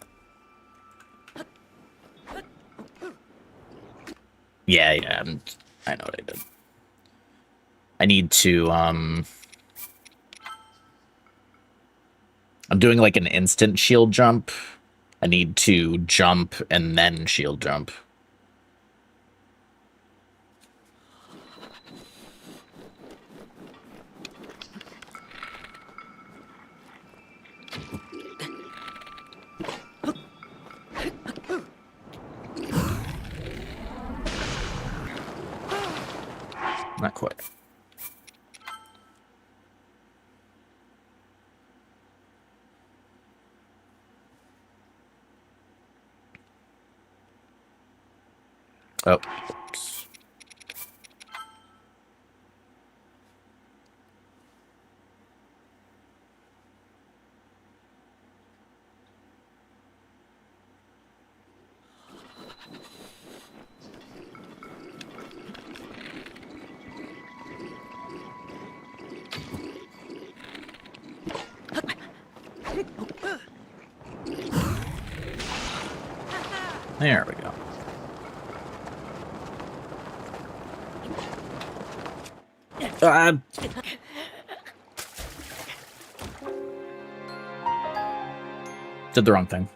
Yeah, I know what I did. I need to, I'm doing like an instant shield jump. I need to jump and then shield jump. Not quite. Oh. Oops. There we go. Did the wrong thing.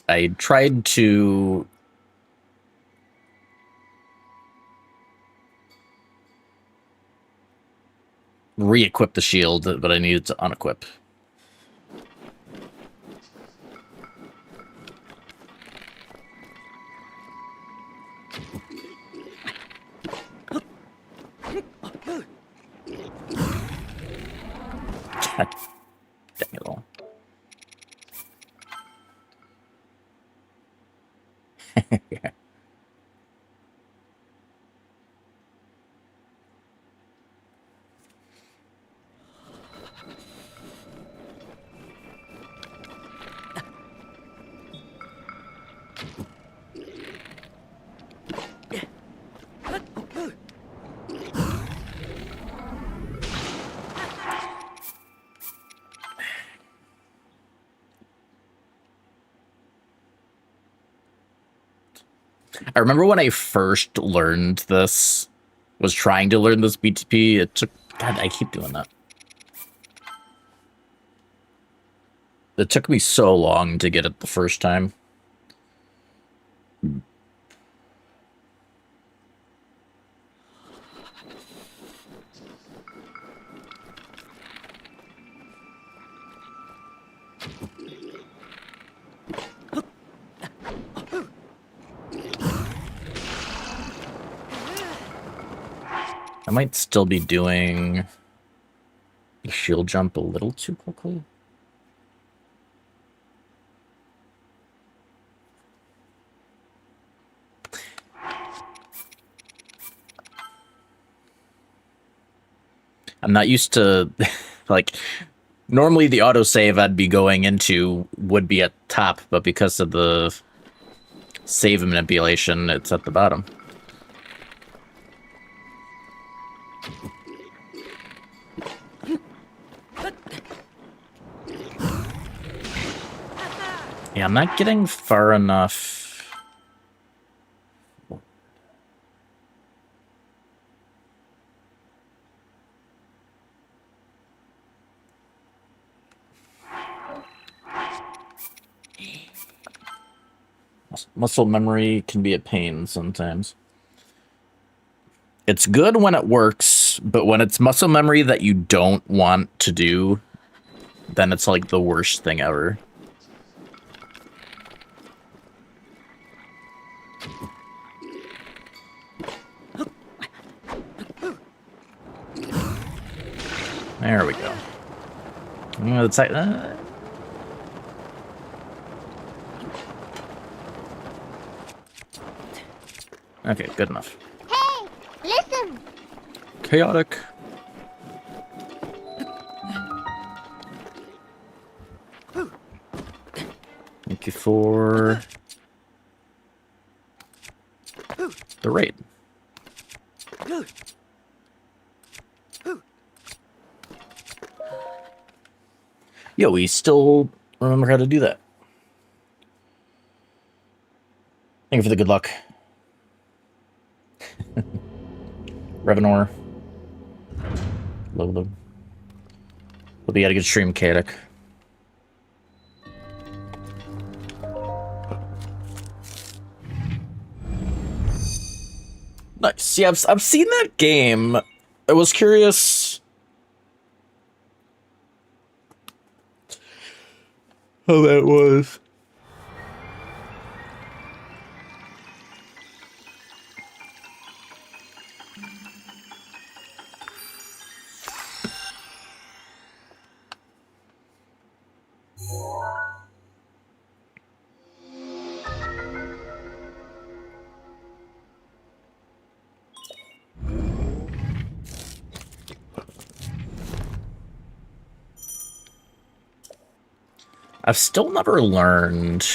I tried to re-equip the shield, but I needed to unequip. God dang it all. Yeah. I remember when I first learned this, was trying to learn this BTP, it took, God, I keep doing that. It took me so long to get it the first time. I might still be doing the shield jump a little too quickly. I'm not used to, like, normally the autosave I'd be going into would be at top, but because of the save manipulation, it's at the bottom. Yeah, I'm not getting far enough. Muscle memory can be a pain sometimes. It's good when it works, but when it's muscle memory that you don't want to do, then it's like the worst thing ever. There we go. It's like, okay, good enough. Hey, listen. Chaotic. Thank you for the raid. Yo, we still remember how to do that. Thank you for the good luck. Revenor. Lolo. Hope you had a good stream, Chaotic. Nice. Yeah, I've seen that game. I was curious how that was. I've still never learned...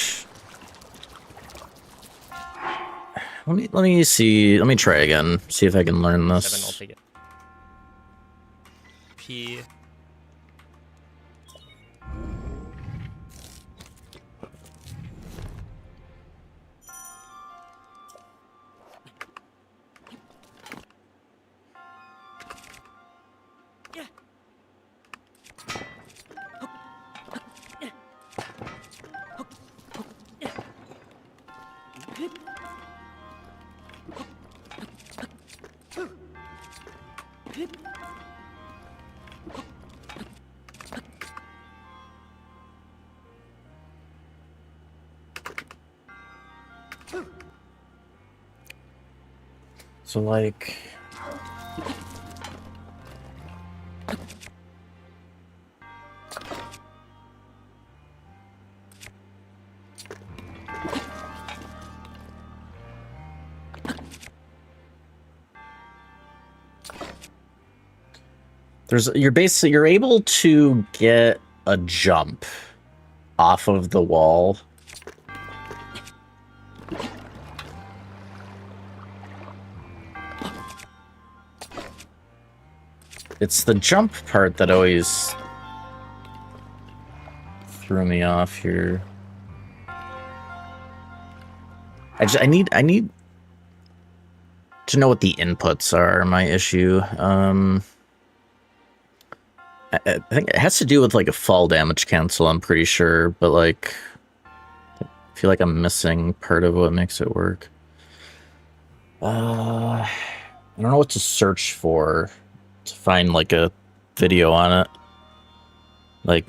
Let me see. Let me try again. See if I can learn 7, I'll this. take it. P. So like. You're able to get a jump off of the wall. It's the jump part that always threw me off here. I need to know what the inputs are. My issue. I think it has to do with like a fall damage cancel. I'm pretty sure, but like, I feel like I'm missing part of what makes it work. I don't know what to search for to find like a video on it. Like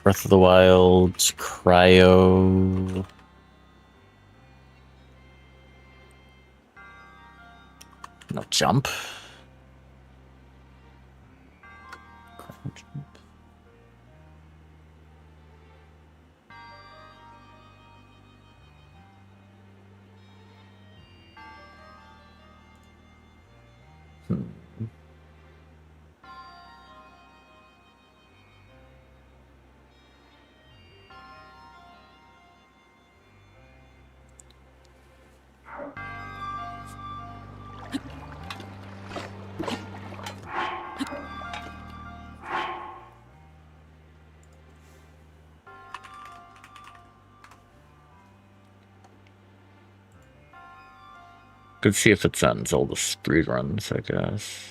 Breath of the Wild, Cryo. No jump. Could see if it's on Zelda Speedruns, I guess.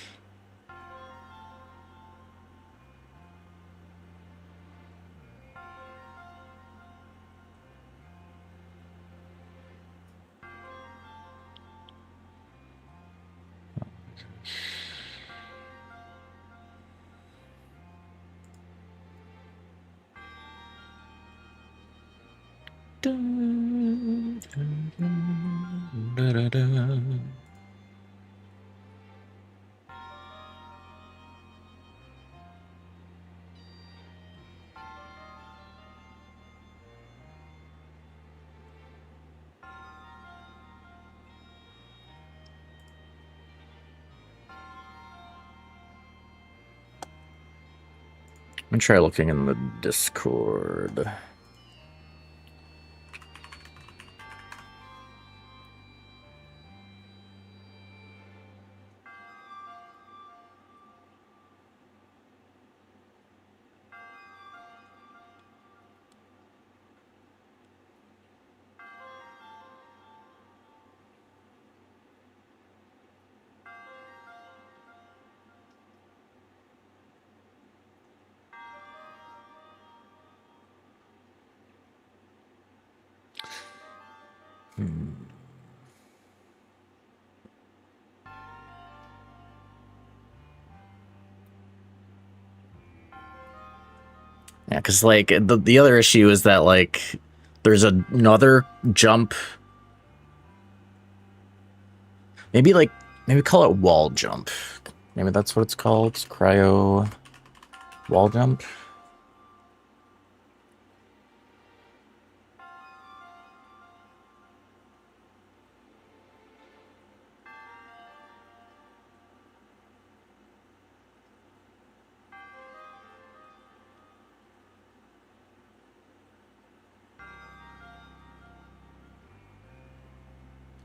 Let me try looking in the Discord. Yeah, because like the other issue is that like there's another jump. Maybe call it wall jump. Maybe that's what it's called. It's cryo wall jump.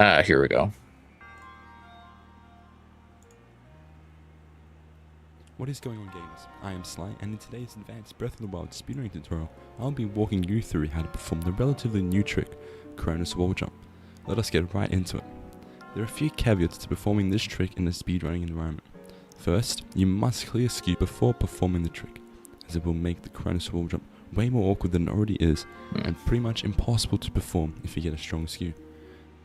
Here we go. What is going on, gamers? I am Sly, and in today's advanced Breath of the Wild speedrunning tutorial, I'll be walking you through how to perform the relatively new trick, Cronus Wall Jump. Let us get right into it. There are a few caveats to performing this trick in a speedrunning environment. First, you must clear skew before performing the trick, as it will make the Cronus Wall Jump way more awkward than it already is, and pretty much impossible to perform if you get a strong skew.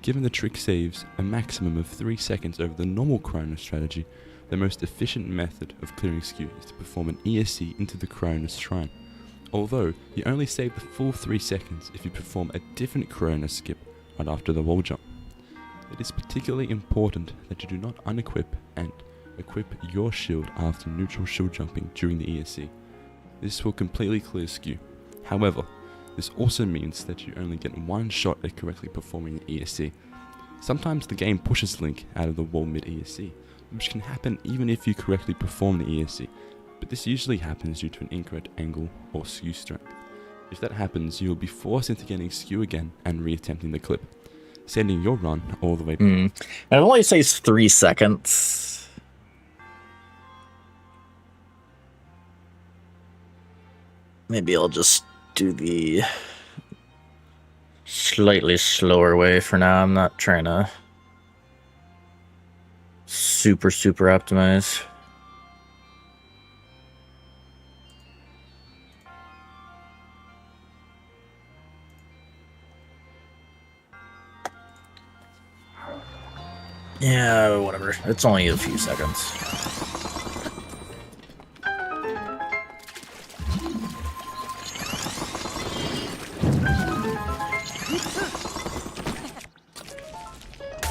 Given the trick saves a maximum of 3 seconds over the normal Cronus strategy, the most efficient method of clearing skew is to perform an ESC into the Cronus shrine, although you only save the full 3 seconds if you perform a different Cronus skip right after the wall jump. It is particularly important that you do not unequip and equip your shield after neutral shield jumping during the ESC. This will completely clear skew. However, this also means that you only get one shot at correctly performing an ESC. Sometimes the game pushes Link out of the wall mid-ESC, which can happen even if you correctly perform the ESC, but this usually happens due to an incorrect angle or skew strength. If that happens, you will be forced into getting skew again and re-attempting the clip, sending your run all the way back. It only says 3 seconds. Maybe I'll just do the slightly slower way for now. I'm not trying to super optimize. Yeah, whatever. It's only a few seconds.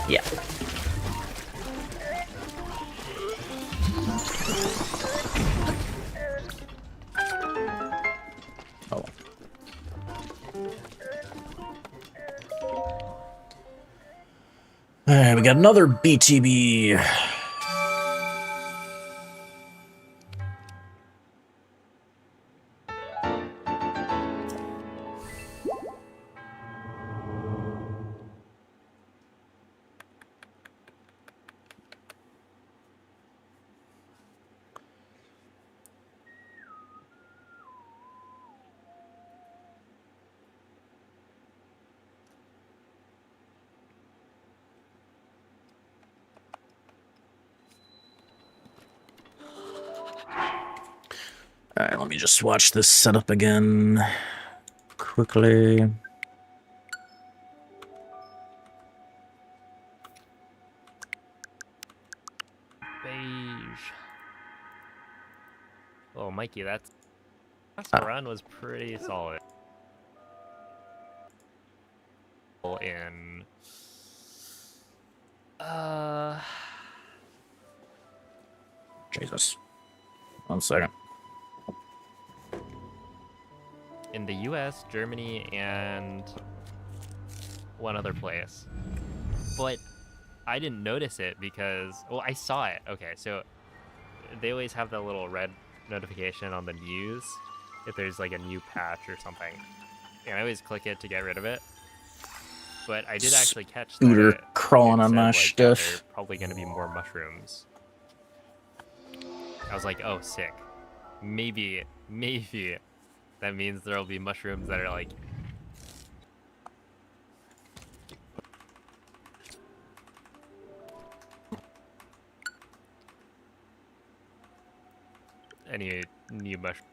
Yeah. Oh. Alright, we got another BTB. Alright, let me just watch this setup again quickly. Beige. Oh, Mikey, that's last run was pretty solid. In Jesus. 1 second. in the US, Germany, and one other place. But I didn't notice it because, well, I saw it. Okay, so they always have that little red notification on the news if there's like a new patch or something. And I always click it to get rid of it. But I did actually catch that Scooter crawling on my like, yeah, stuff. there are probably going to be more mushrooms. I was like, oh, sick. Maybe that means there'll be mushrooms that are like any new mushroom.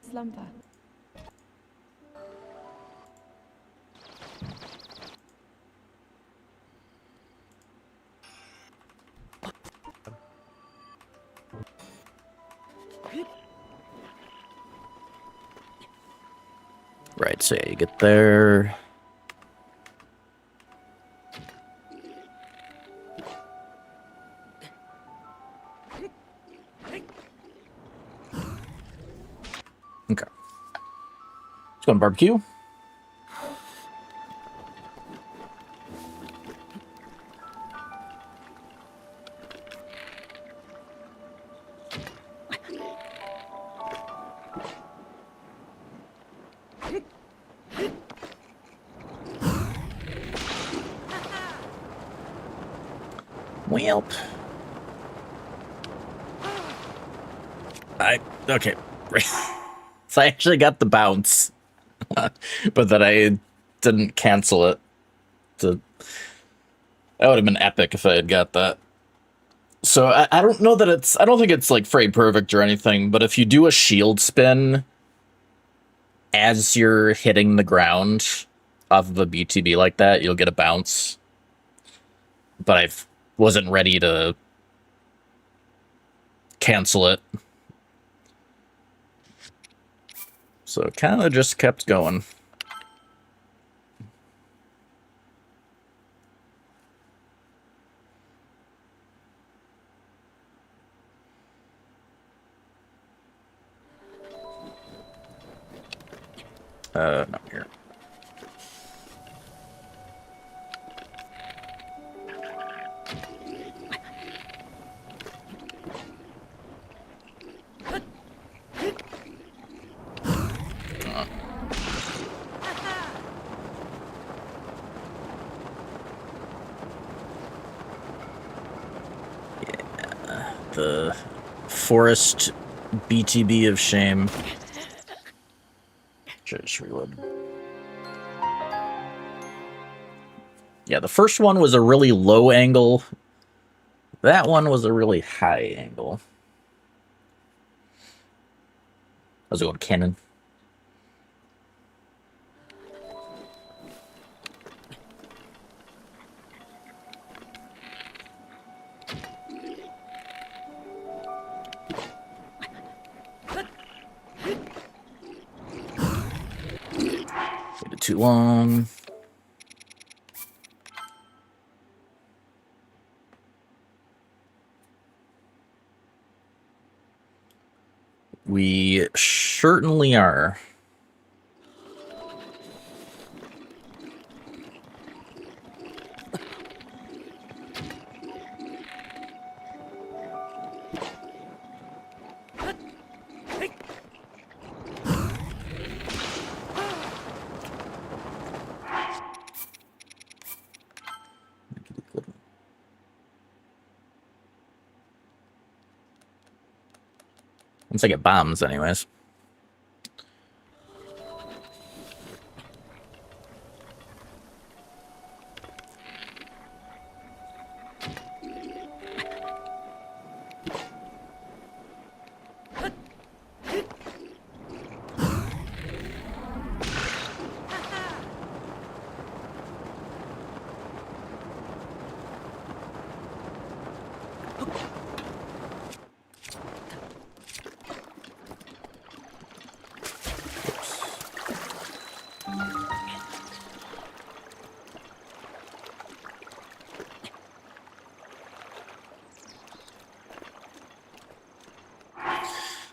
Slumber. Right, so yeah, you get there. Okay. Let's go to barbecue. Welp. Okay. So I actually got the bounce, but then I didn't cancel it. That would have been epic if I had got that. So I don't know that I don't think it's like frame perfect or anything, but if you do a shield spin as you're hitting the ground off of a BTB like that, you'll get a bounce. But I wasn't ready to cancel it. So it kind of just kept going. Not here. The forest BTB of shame. Just reload. Yeah, the first one was a really low angle. That one was a really high angle. How's it going, Cannon? Waited too long. We certainly are. Once I get bombs, anyways.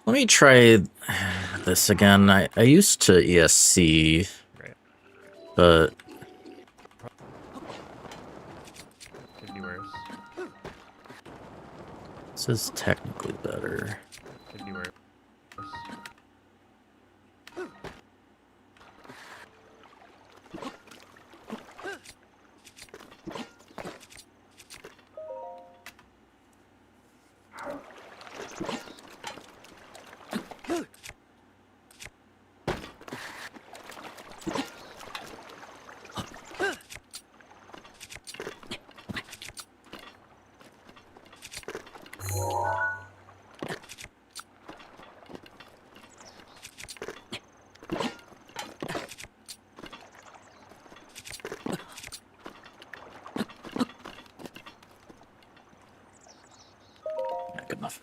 Let me try this again. I used to ESC, Right. but Could be worse. this is technically better. Could be worse. Not good enough.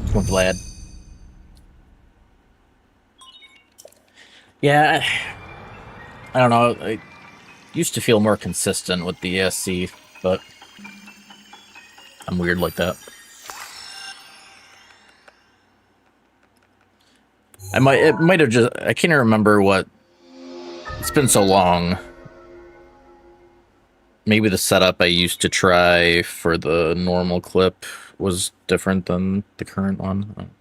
Come on, Vlad. Yeah, I don't know. I used to feel more consistent with the ESC, but I'm weird like that. It might have just, I can't remember what, it's been so long. maybe the setup I used to try for the normal clip was different than the current one.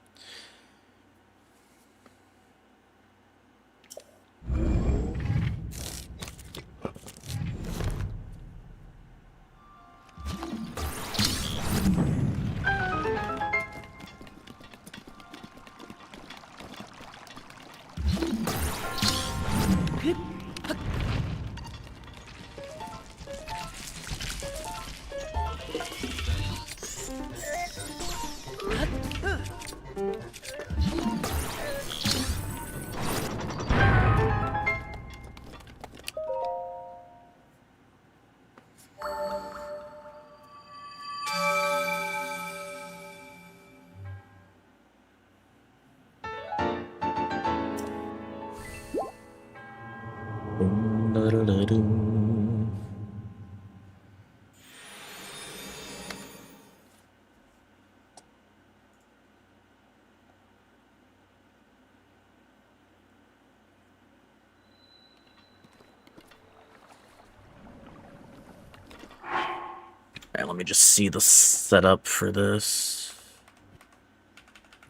Alright, let me just see the setup for this.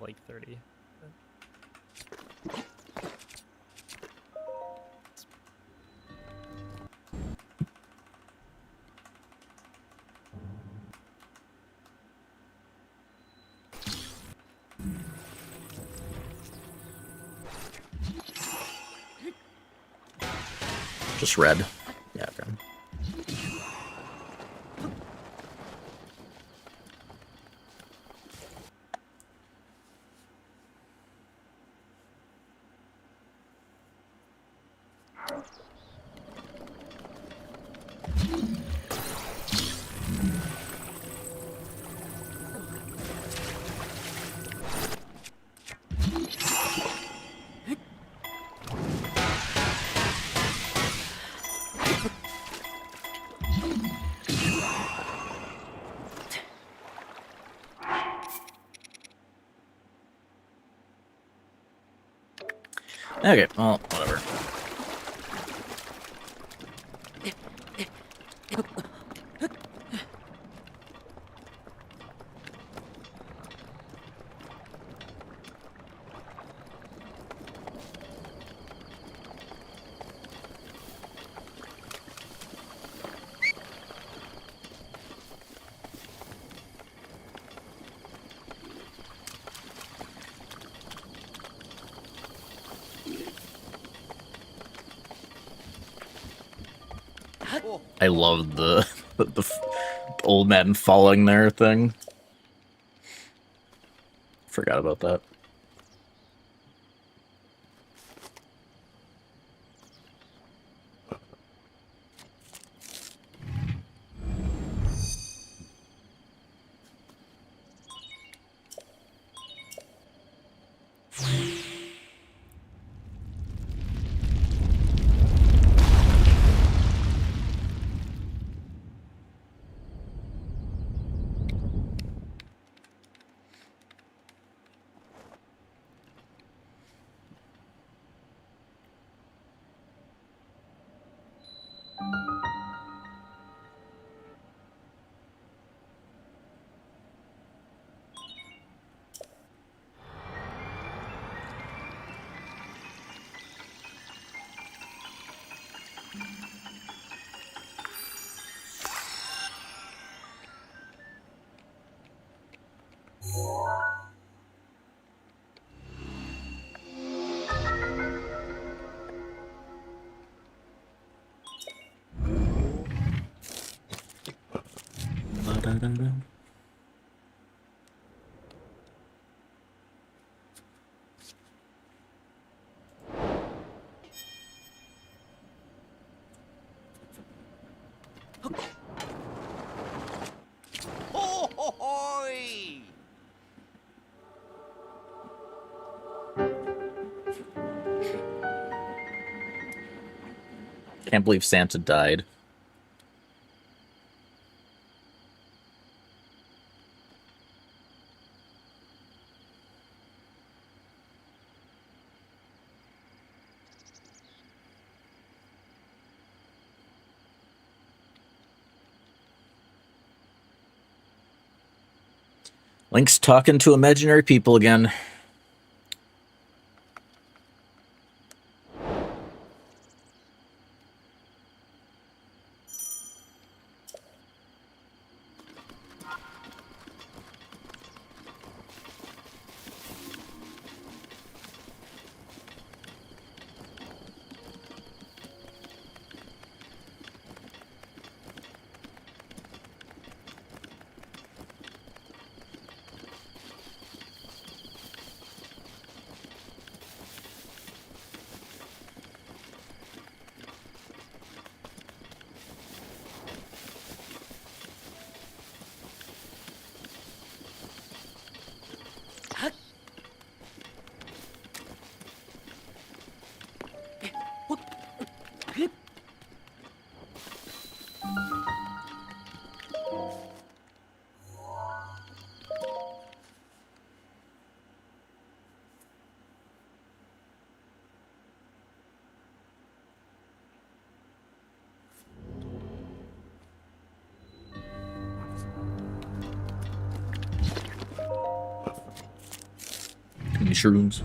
Like 30. Just red. Yeah, okay. Okay, well, whatever. I love the old man following their thing. Forgot about that. Ho ho hoy! Can't believe Santa died. Link's talking to imaginary people again. Shrooms.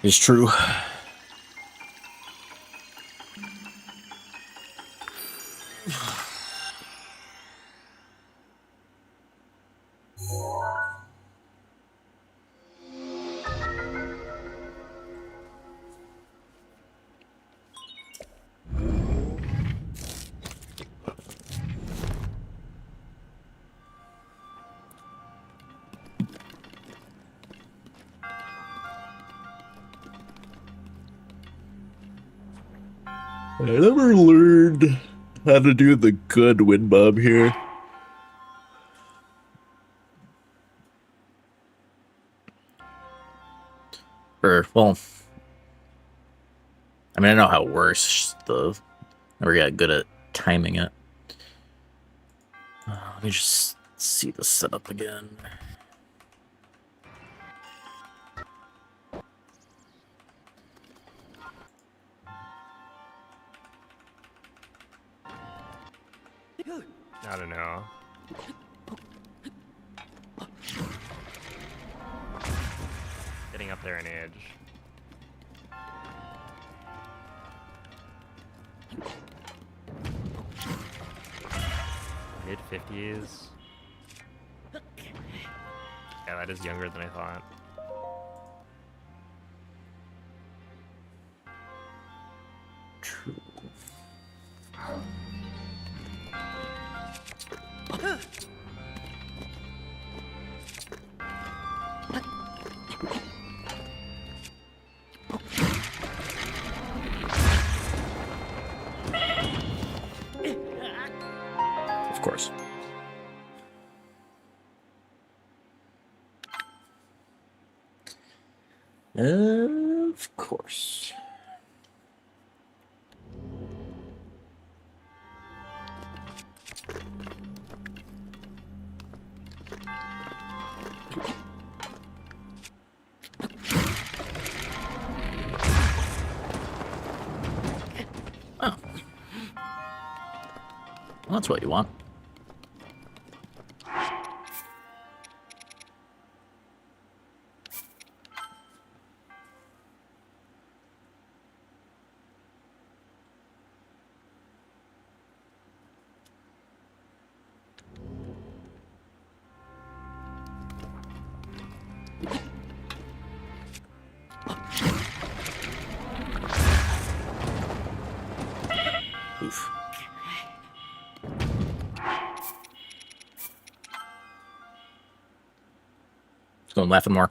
It's true. I never learned how to do the good wind bob here. Or, well, I mean, I know how it works. Never got good at timing it. Let me just see the setup again. I don't know. Getting up there in age. Mid-50s. Yeah, that is younger than I thought. True. Of course. Of course. Oh. Well, that's what you want. Oof. Let's go and laughing more.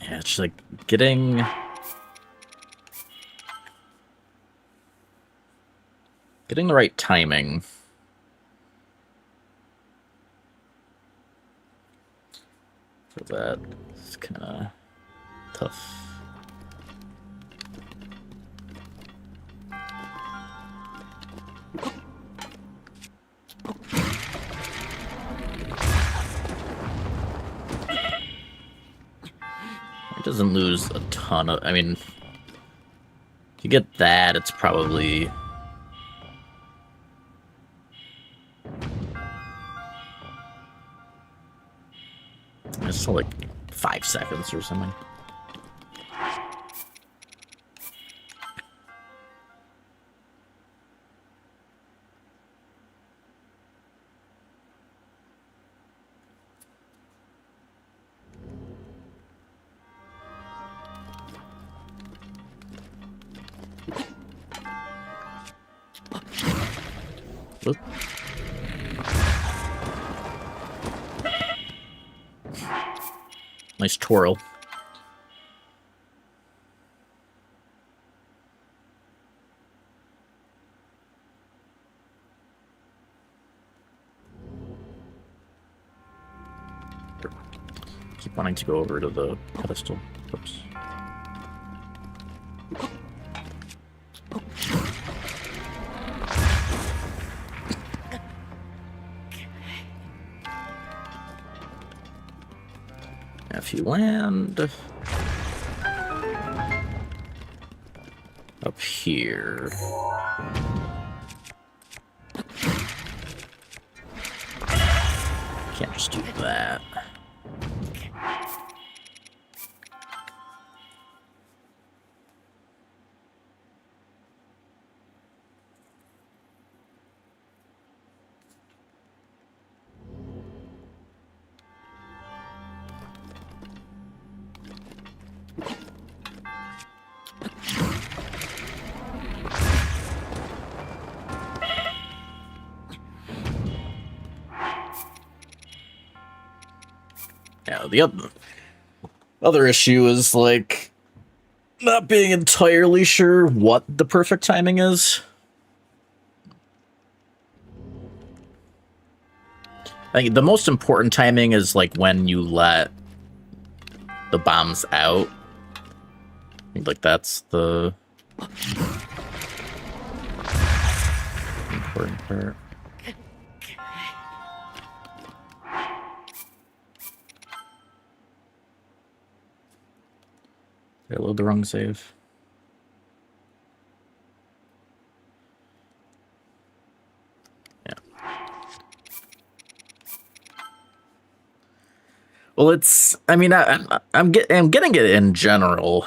Yeah, it's just like getting the right timing. For that, it's kind of Tough. It doesn't lose a ton of... I mean, if you get that, it's probably... It's like 5 seconds or something. Oop. Nice twirl. Keep wanting to go over to the pedestal. Oops. If you land up here, can't just do that. Yeah, the other issue is, like, not being entirely sure what the perfect timing is. I think the most important timing is, like, when you let the bombs out. I think, like, that's the important part. Did I load the wrong save? Yeah. Well, it's... I mean, I'm getting it in general.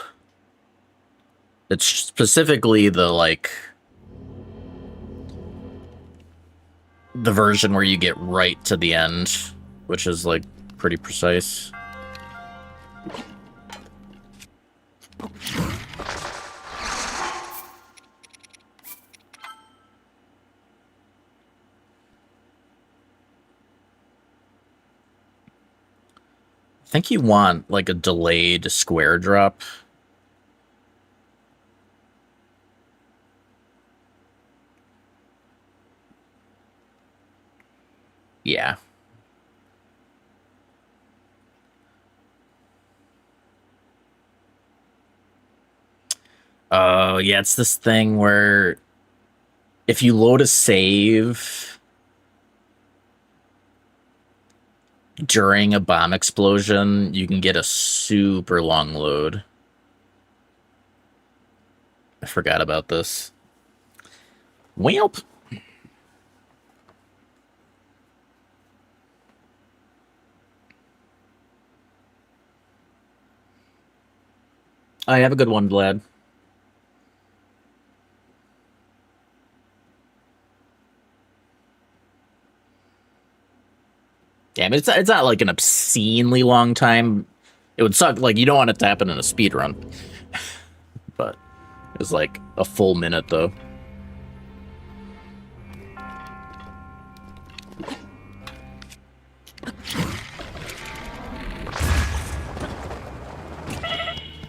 It's specifically the, like... the version where you get right to the end, which is, like, pretty precise. I think you want, like, a delayed square drop. Yeah. Oh, yeah, it's this thing where if you load a save during a bomb explosion, you can get a super long load. I forgot about this. Welp. I have a good one, Vlad. Yeah, but it's not like an obscenely long time. It would suck. Like, you don't want it to happen in a speed run. But it was like a full minute, though.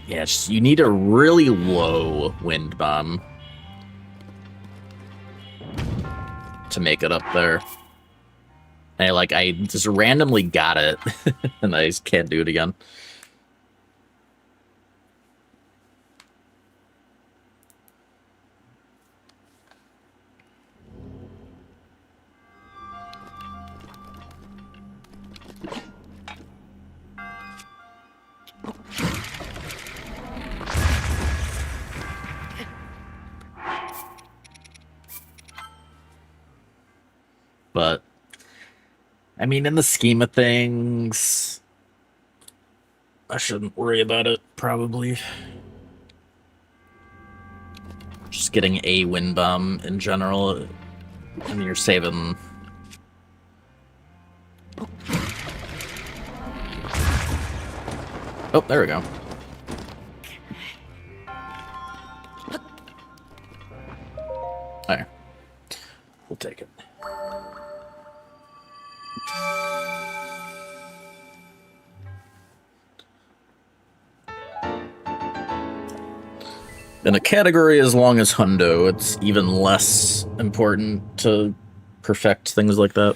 Yeah, you need a really low wind bomb to make it up there. And I just randomly got it, and I just can't do it again. I mean, in the scheme of things, I shouldn't worry about it, probably. Just getting a wind bomb in general, I mean, you're saving... Oh, there we go. There. We'll take it. In a category as long as Hundo, it's even less important to perfect things like that.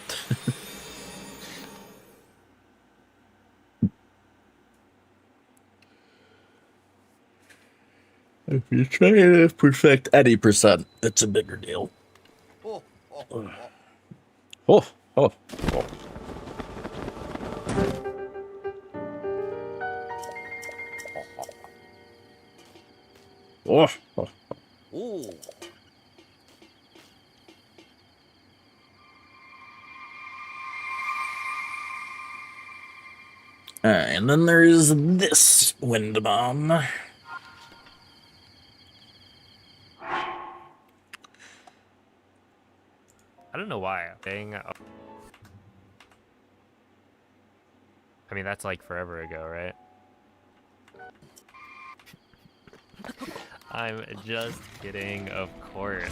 If you try to perfect any percent, it's a bigger deal. Oh, oh, oh. Oh, oh, oh. Oh, oh. Ooh. And then there's this wind bomb. I don't know why. Dang. I mean, that's like forever ago, right? I'm just kidding, of course.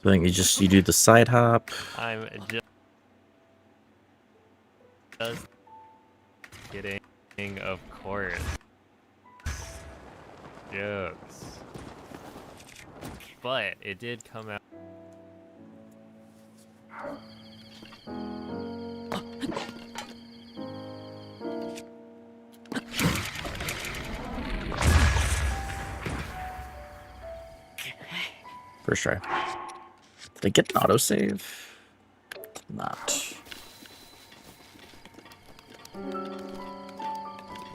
I think you do the side hop. I'm just kidding, of course. Jokes. But it did come out. First try. Did I get an autosave? Not.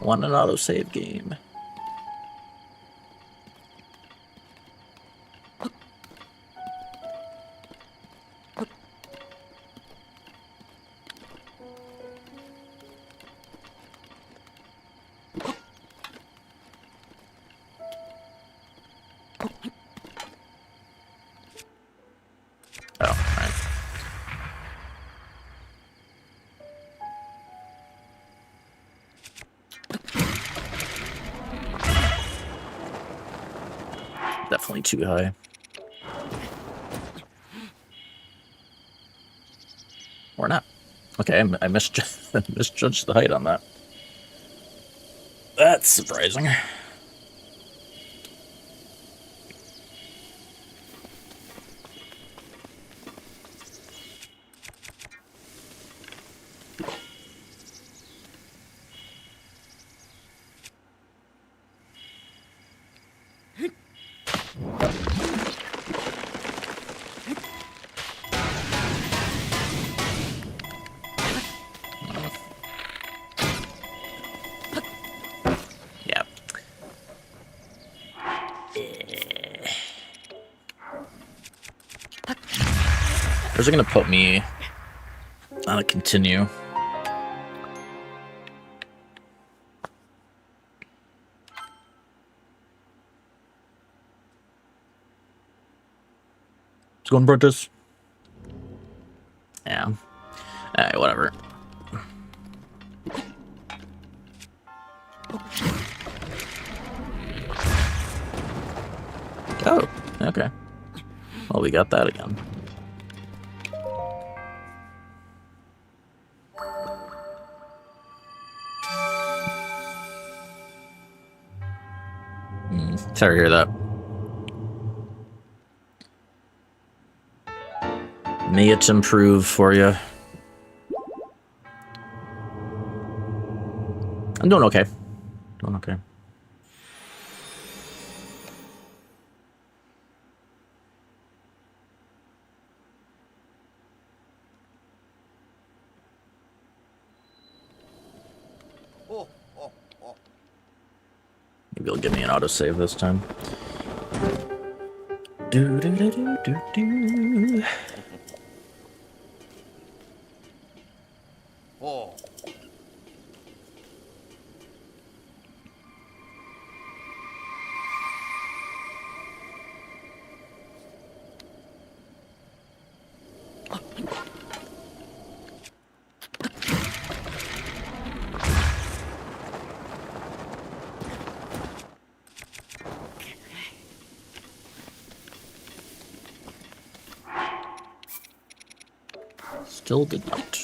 Want an autosave game. Oh, right. Definitely too high. Or not. Okay, I misjudged the height on that. That's surprising. Yeah. Where's it gonna put me on a continue? It's going Brutus. Yeah. Alright, whatever. Oh, okay. Well, we got that again. Sorry to hear that. May it improve for you. I'm doing okay. Doing okay. Oh, oh, oh. Maybe he'll give me an autosave this time. Do do do do do do. ほ Still did not.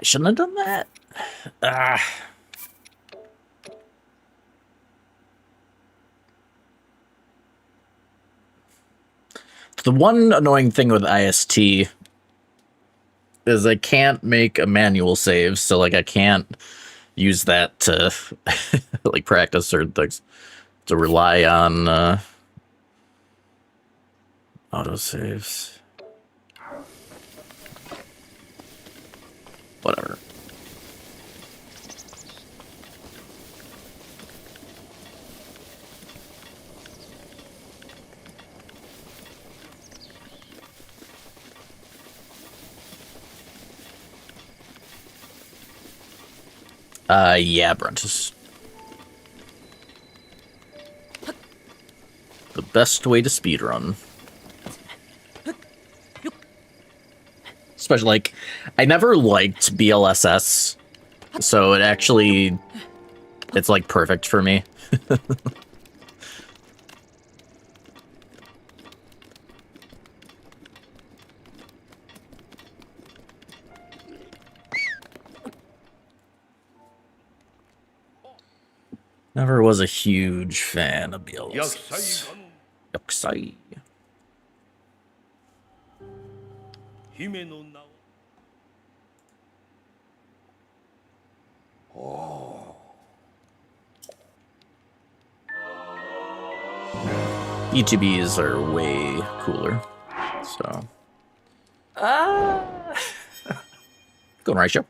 I shouldn't have done that. Ah. The one annoying thing with IST is I can't make a manual save, so like I can't use that to like practice certain things. To rely on autosaves. Whatever. Yeah, Brentus. The best way to speedrun. Especially, like, I never liked BLSS, so it actually, it's, like, perfect for me. Never was a huge fan of BLSS. Yokusai. 姫の名を ETBs are way cooler, so. Going right, show.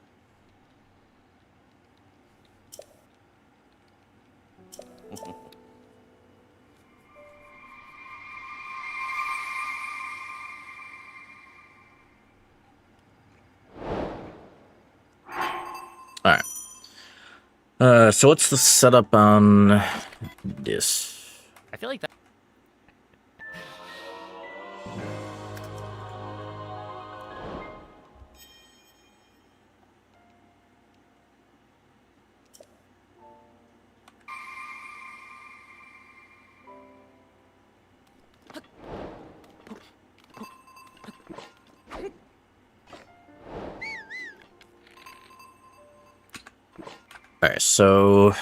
Alright. So what's the setup on this? I feel like that. Alright, so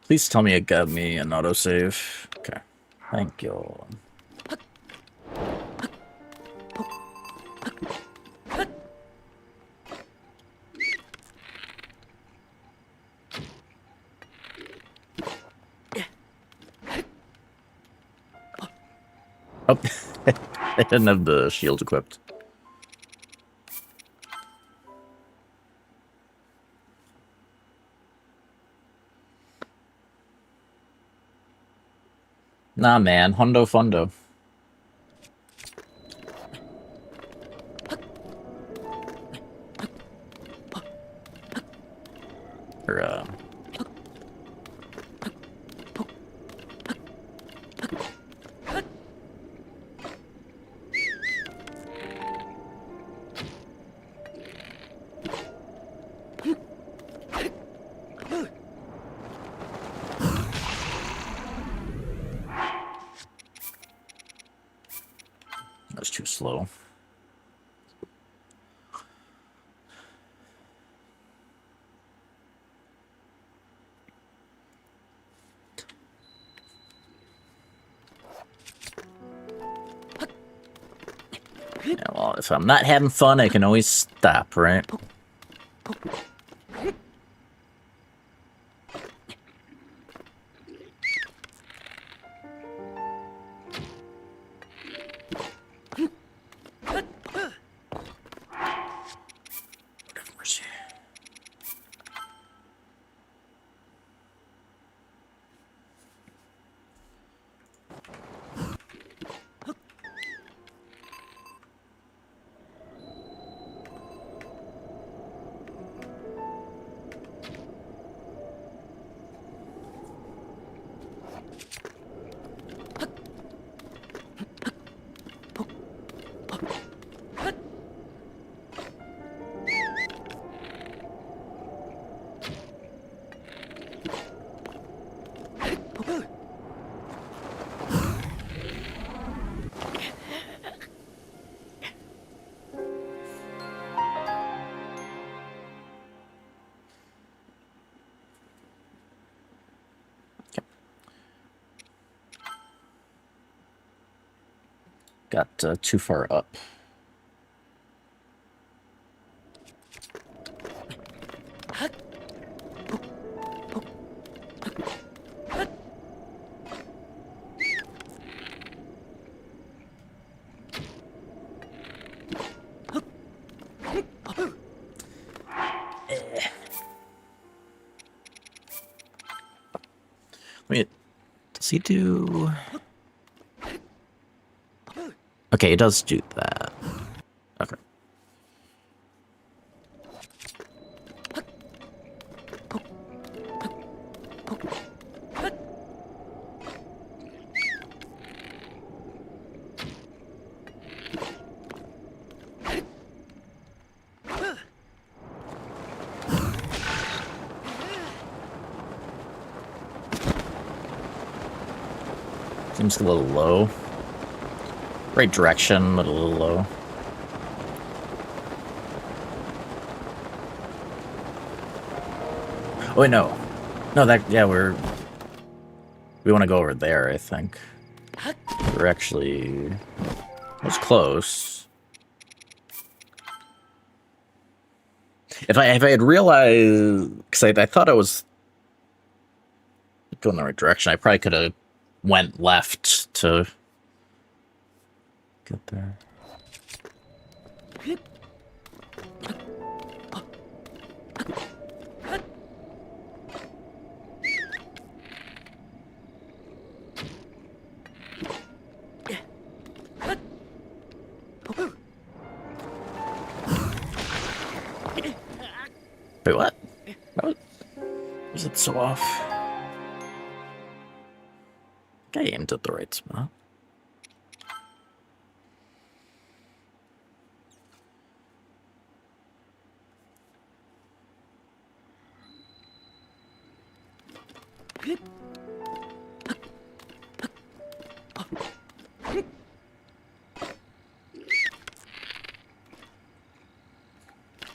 please tell me it got me an autosave. Okay. Thank you. Oh, I didn't have the shield equipped. Nah, man. Hundo fundo. Or, that's too slow. Yeah, well, if I'm not having fun, I can always stop, right? Got too far up. Wait, does he do... Okay, he does do that. Okay. Seems a little low. Right direction, but a little low. Oh wait, no. No, that, yeah, we want to go over there, I think. We're actually... That was close. If I had realized... Because I thought I was going the right direction, I probably could have went left to get there. Wait, what? Why was it so off? I aimed at the right spot.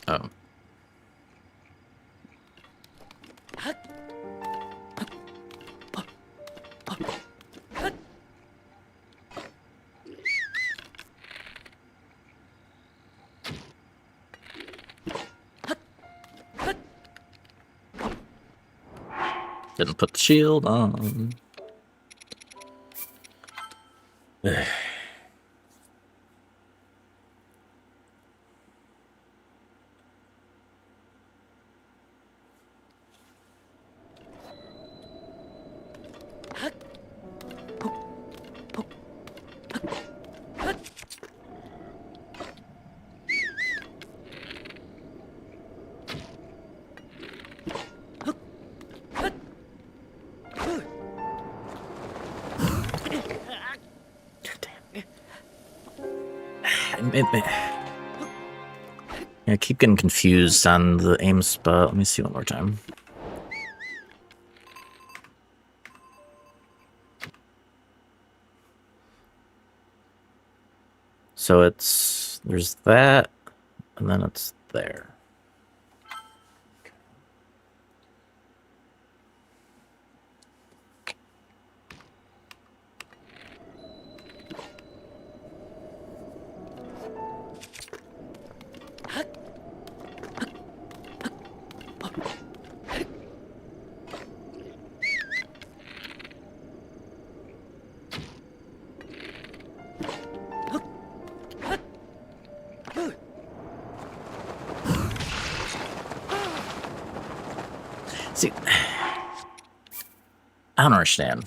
Oh. Didn't put the shield on. I keep getting confused on the aim spot. Let me see one more time. So there's that, and then it's there. See, I don't understand.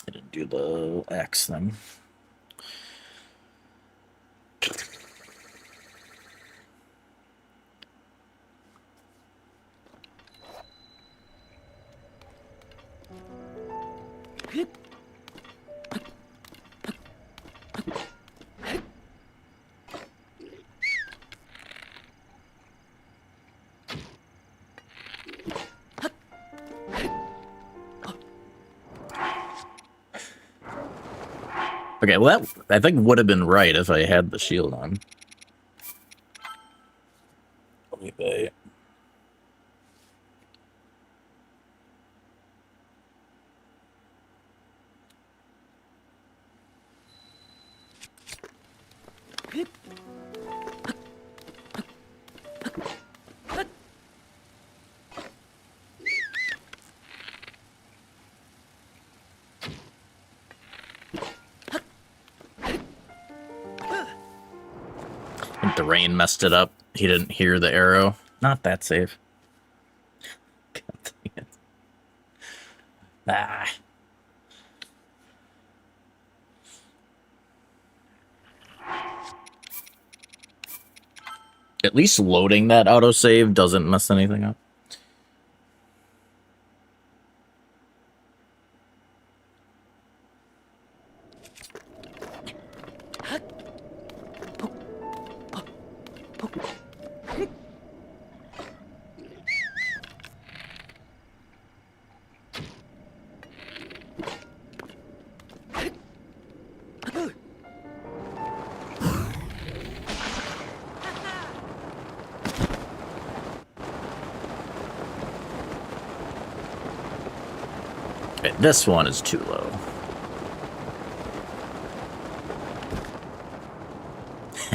I didn't do the X thing. Okay, well, that I think would have been right if I had the shield on. Anyway. I think the rain messed it up. He didn't hear the arrow. Not that safe. God dang it. Ah. At least loading that autosave doesn't mess anything up. Okay, this one is too low.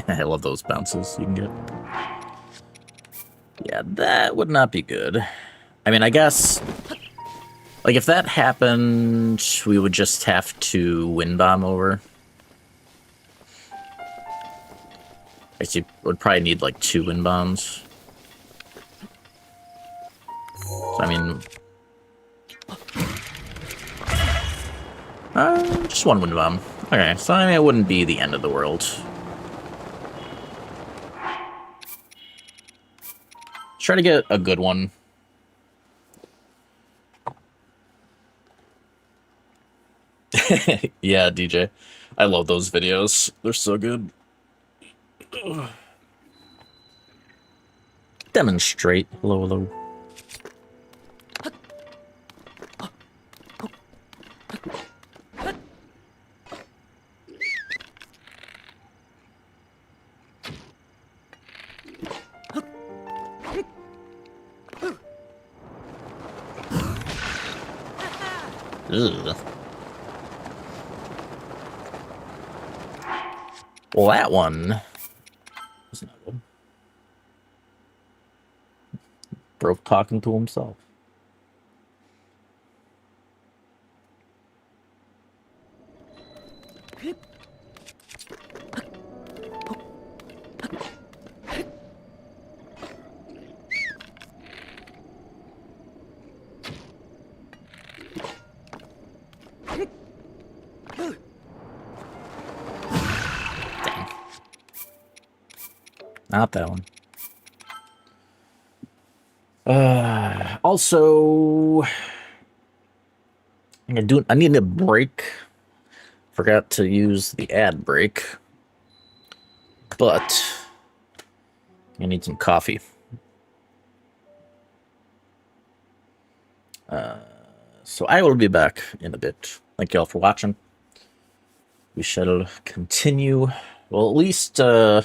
I love those bounces you can get. Yeah, that would not be good. I mean, I guess, like, if that happened, we would just have to wind bomb over. Actually, would probably need, like, 2 wind bombs. So, I mean... just 1 wind bomb. Okay, so I mean, it wouldn't be the end of the world. Try to get a good one. Yeah, DJ. I love those videos. They're so good. Ugh. Demonstrate. Hello, hello. Ugh. Well, that one was not good. Broke talking to himself. Not that one. Also, I need a break. Forgot to use the ad break, but I need some coffee. So I will be back in a bit. Thank you all for watching. We shall continue. Well, at least, I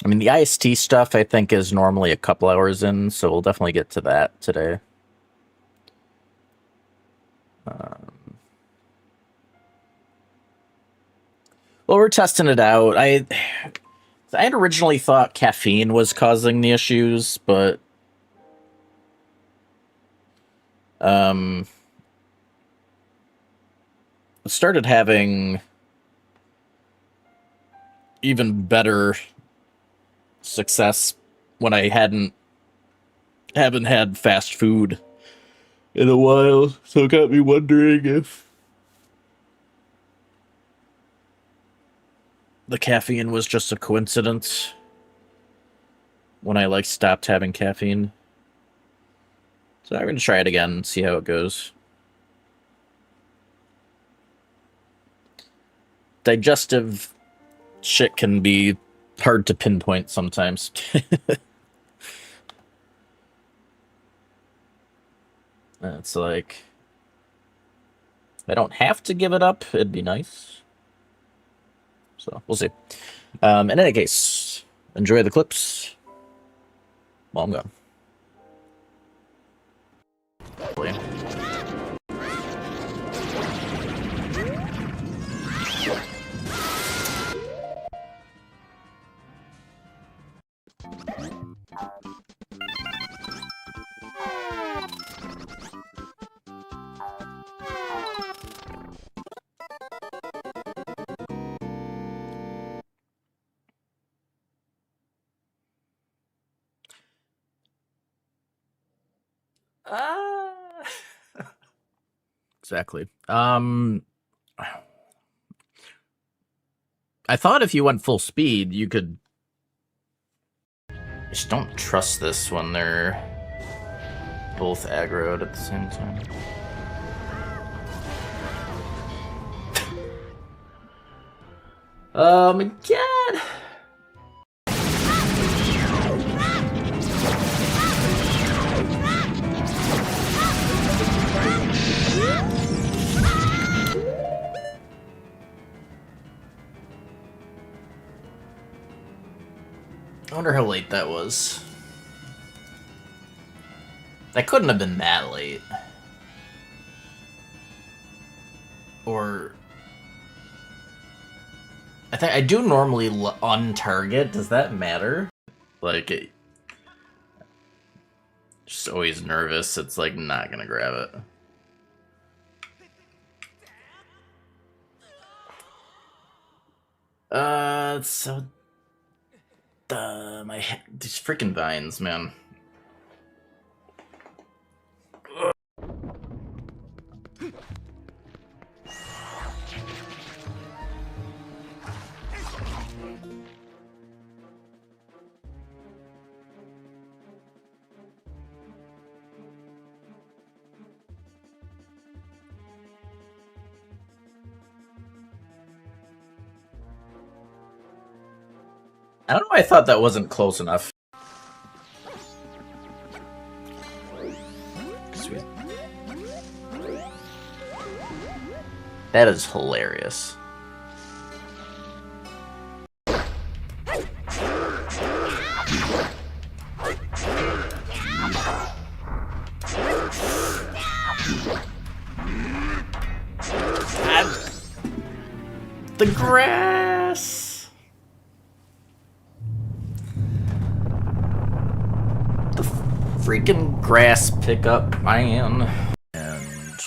mean, the IST stuff, I think, is normally a couple hours in, so we'll definitely get to that today. Well, we're testing it out. I had originally thought caffeine was causing the issues, but started having even better success when I haven't had fast food in a while, so it got me wondering if the caffeine was just a coincidence when I like stopped having caffeine. So I'm gonna try it again and see how it goes. Digestive shit can be hard to pinpoint sometimes. It's like, I don't have to give it up. It'd be nice. So we'll see. In any case, enjoy the clips while I'm gone. Exactly. I thought if you went full speed, you could. I just don't trust this when they're both aggroed at the same time. Again. I wonder how late that was. That couldn't have been that late. Or... I think I do normally untarget. Does that matter? Like, just always nervous. It's like not gonna grab it. So these freaking vines, man. I don't know why I thought that wasn't close enough. Sweet. That is hilarious. The grass! Freaking grass pickup, man. And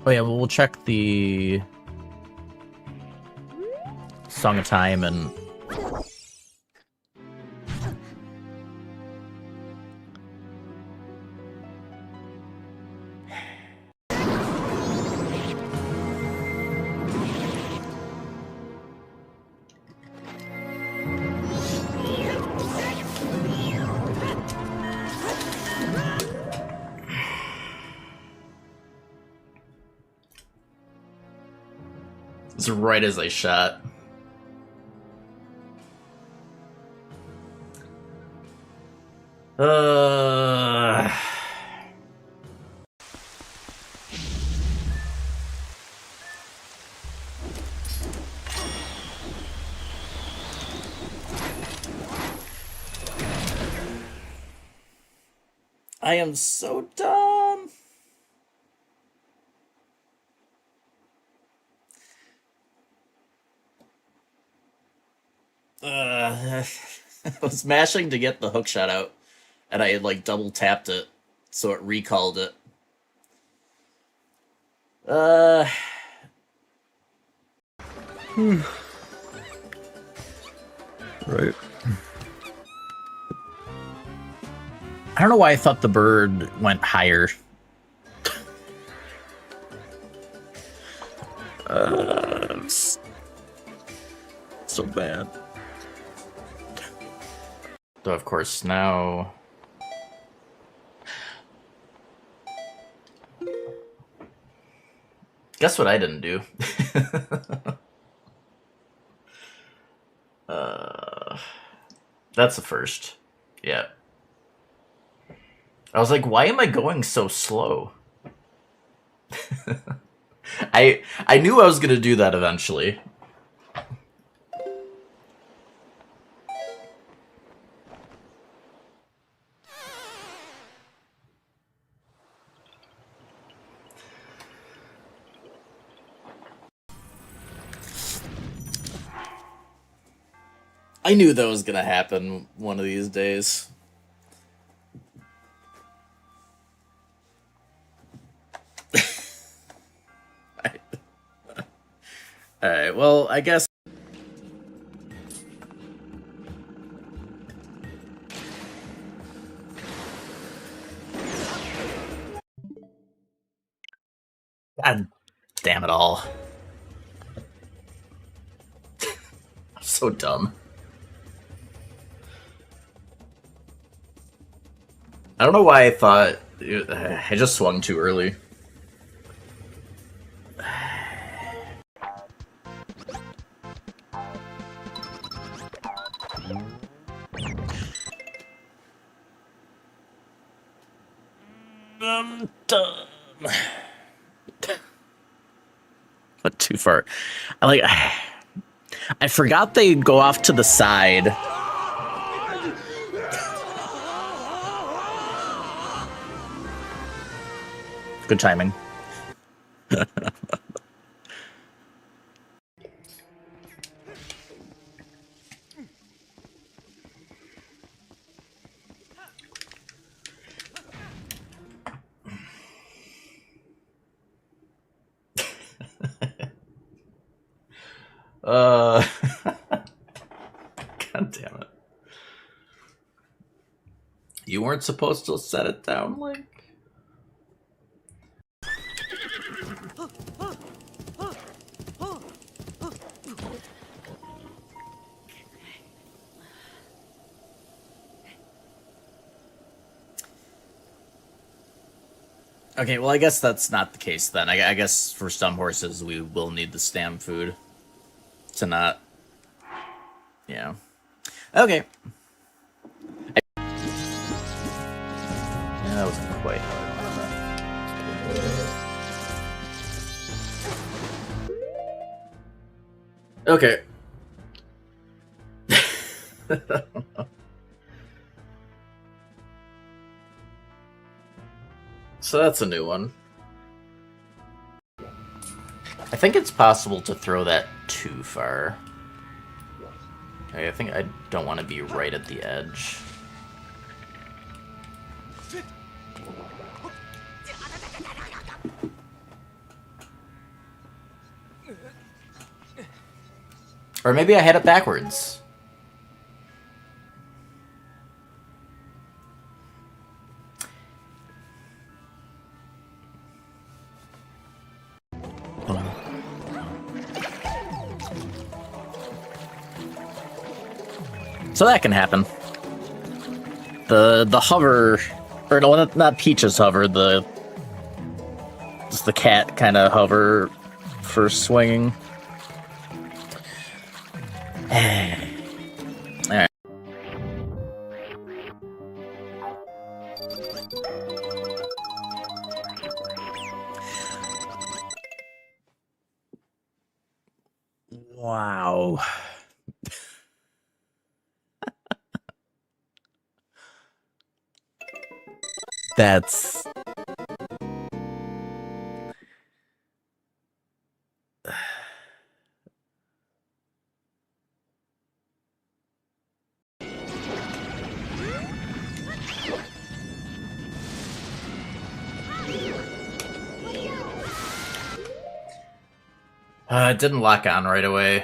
oh yeah, well, we'll check the Song of Time and it's right as I shot. I am so dumb. I was mashing to get the hook shot out, and I like double tapped it, so it recalled it. Right. I don't know why I thought the bird went higher. So bad. So of course now. Guess what I didn't do? That's the first. Yeah. I was like, why am I going so slow? I knew I was gonna do that eventually. I knew that was gonna happen one of these days. Alright, well, I guess... God damn it all. I'm so dumb. I don't know why I thought... I just swung too early. I'm dumb. But too far. I forgot they'd go off to the side. Good timing. God damn it. You weren't supposed to set it down, like... Okay, well, I guess that's not the case then. I guess for some horses we will need the stam food to not... Yeah. Okay. Yeah, that wasn't quite hard. Okay. So that's a new one. I think it's possible to throw that too far. Okay, I think I don't want to be right at the edge. Or maybe I had it backwards. So that can happen. The hover, or no, not Peach's hover. Just the cat kind of hover for swinging. All right. Wow. That's... It didn't lock on right away.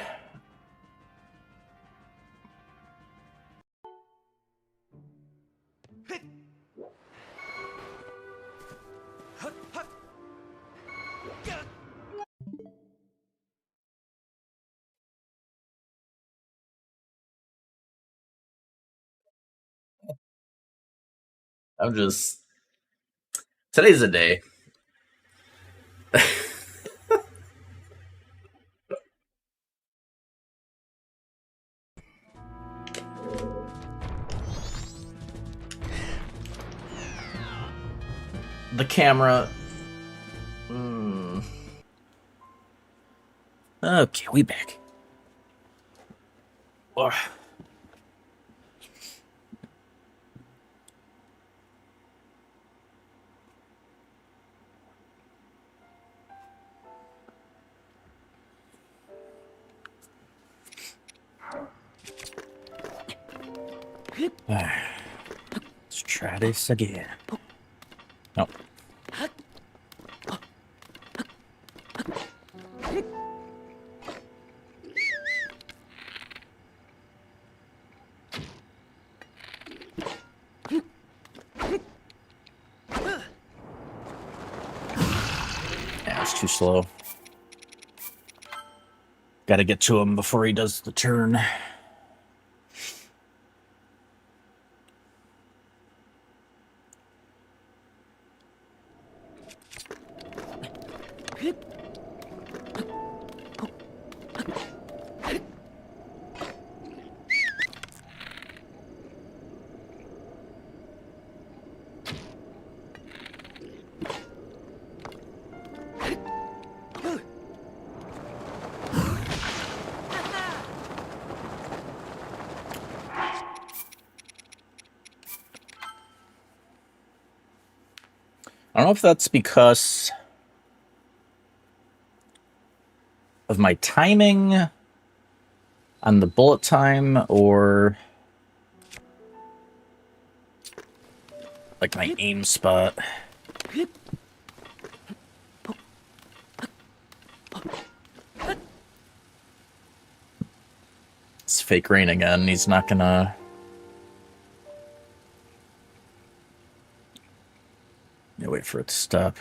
I'm just... Today's a day. The camera... Okay, we back. Oh. Let's try this again. Nope. Yeah, it's too slow. Gotta get to him before he does the turn. I don't know if that's because of my timing on the bullet time or like my aim spot. It's fake rain again. He's not gonna... Yeah, wait for it to stop.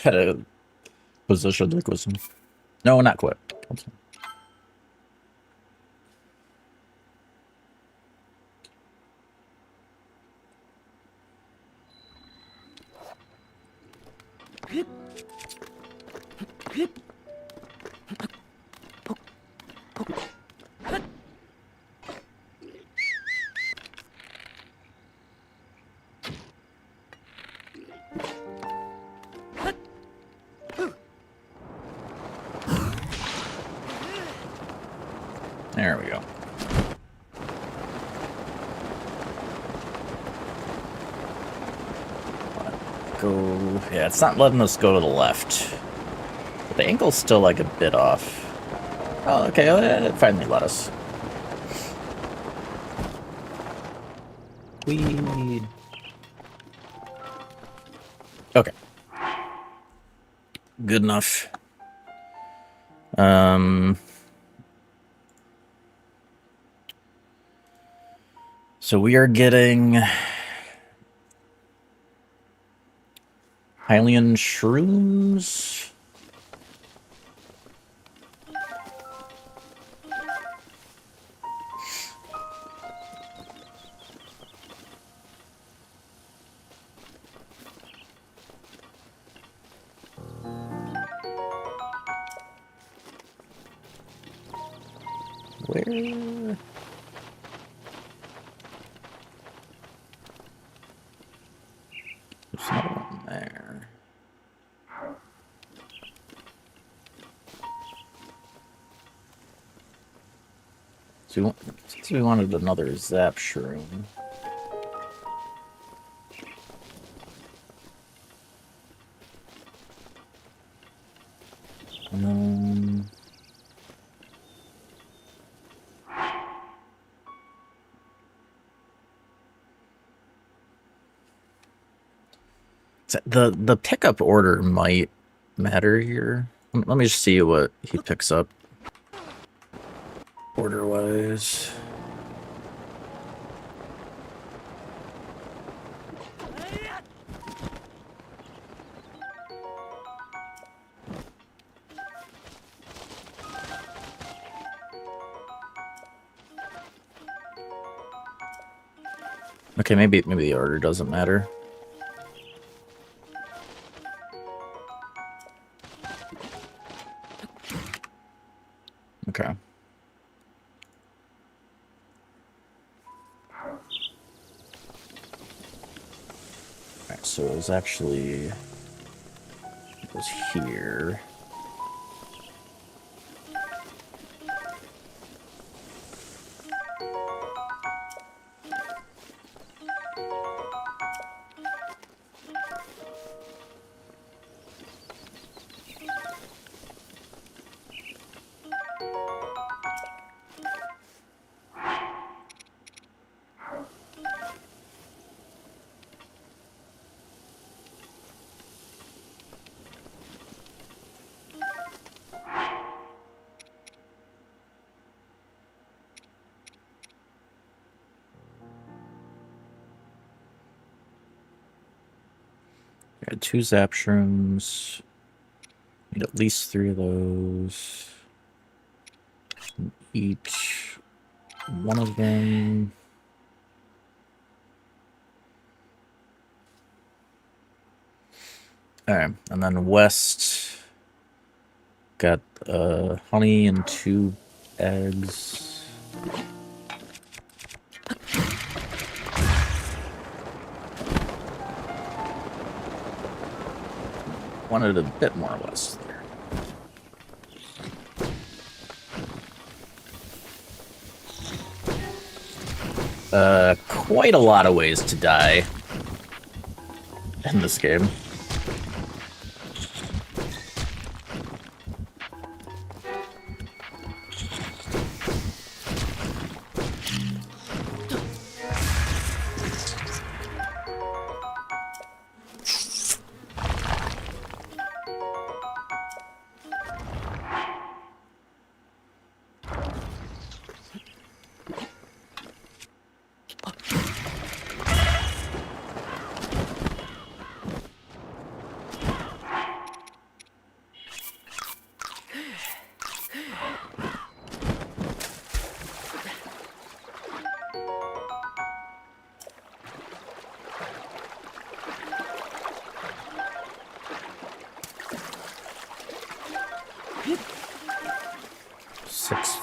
that position like was... No, not quite. There we go. Go... Yeah, it's not letting us go to the left. But the angle's still like a bit off. Oh, okay, it finally let us. We... Okay. Good enough. So we are getting Hylian shrooms. Where? There's another one there. So since we wanted another zap shroom. The pickup order might matter here. Let me just see what he picks up order wise. Okay, maybe the order doesn't matter. Okay. Alright, so it was actually... It was here. Got 2 zap shrooms. Need at least 3 of those. Each one of them. Alright, and then west got honey and 2 eggs. Wanted a bit more west there. Quite a lot of ways to die in this game.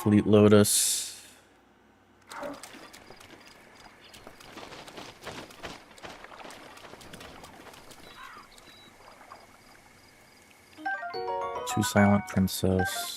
Fleet Lotus. Two Silent Princess.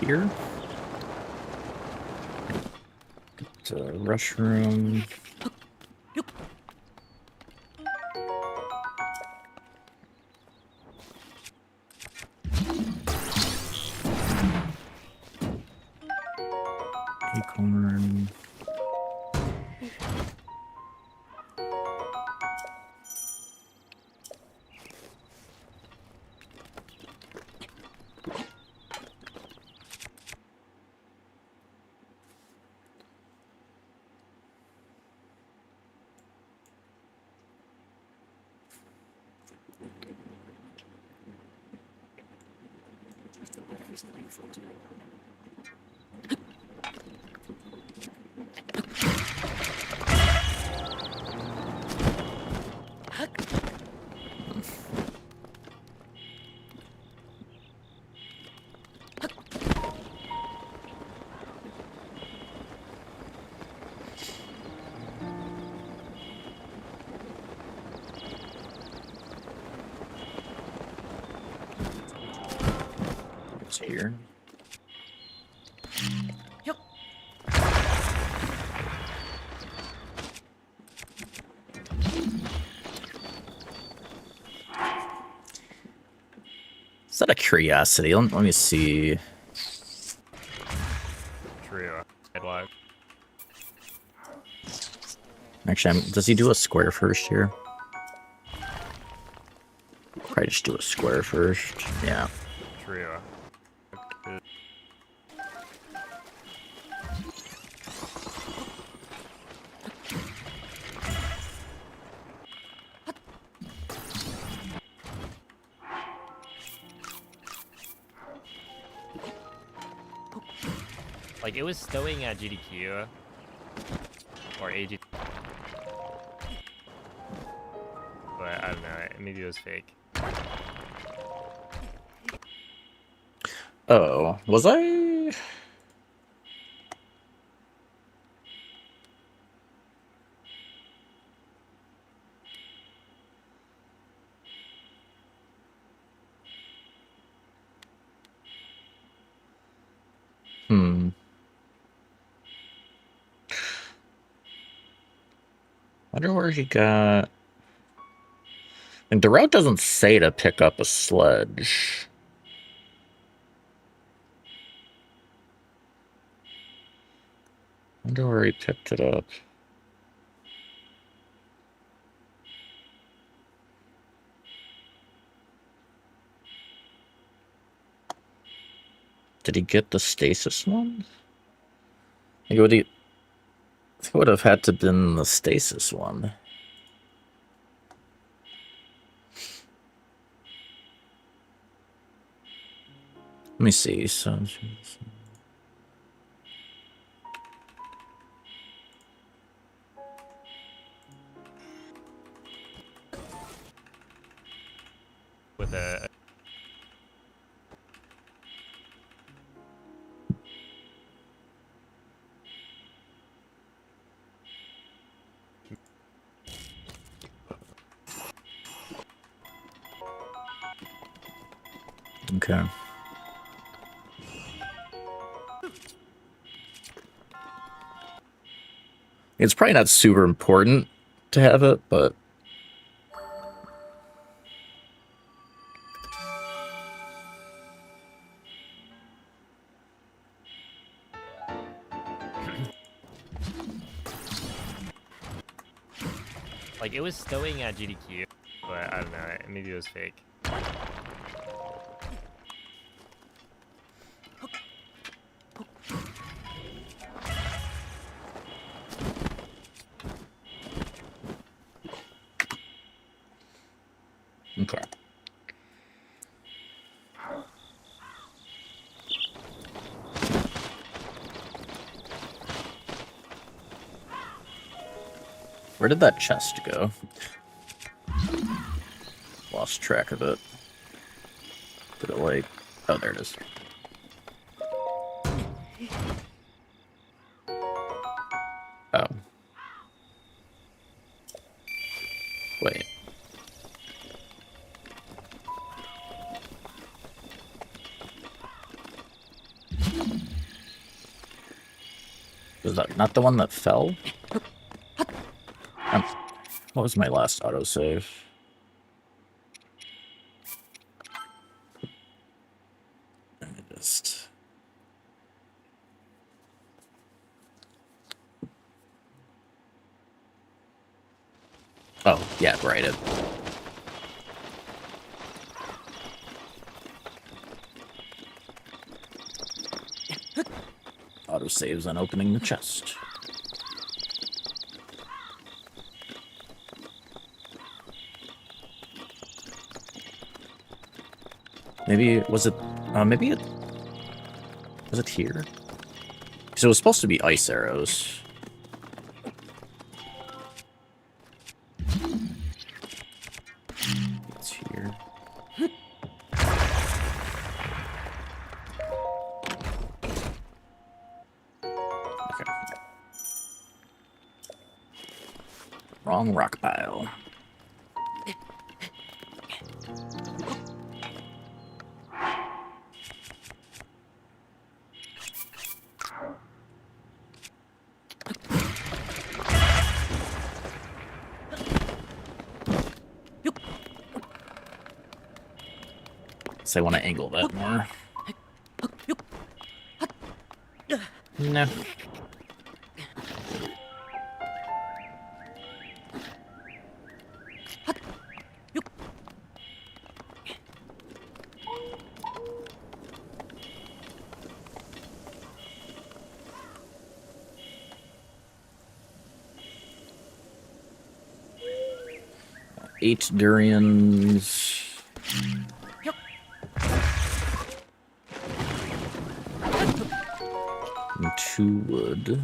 Here. Get a rush room. Acorn. It's here. Is that a curiosity? Let me see. True. Headlock. Actually, does he do a square first here? Probably just do a square first. Yeah. True. Like, it was stowing at GDQ. Or AG. But I don't know, maybe it was fake. Oh, was I? Hmm. Wonder where he got. And the route doesn't say to pick up a sledge. Wonder where he picked it up. Did he get the stasis one? I think it would have had to been the stasis one. Let me see. So, With a... okay. It's probably not super important to have it, but Like, it was stowing at GDQ. But I don't know, maybe it was fake. okay. Where did that chest go? Lost track of it. Did it like... Oh, there it is. Oh. Wait. Was that not the one that fell? What was my last autosave? Let me just... Oh, yeah, right. Autosaves on opening the chest. Maybe, was it... maybe it Was it here? So it was supposed to be ice arrows. It's here. Okay. Wrong rock pile. So I want to angle that more. No. Eight durians. And 2 wood.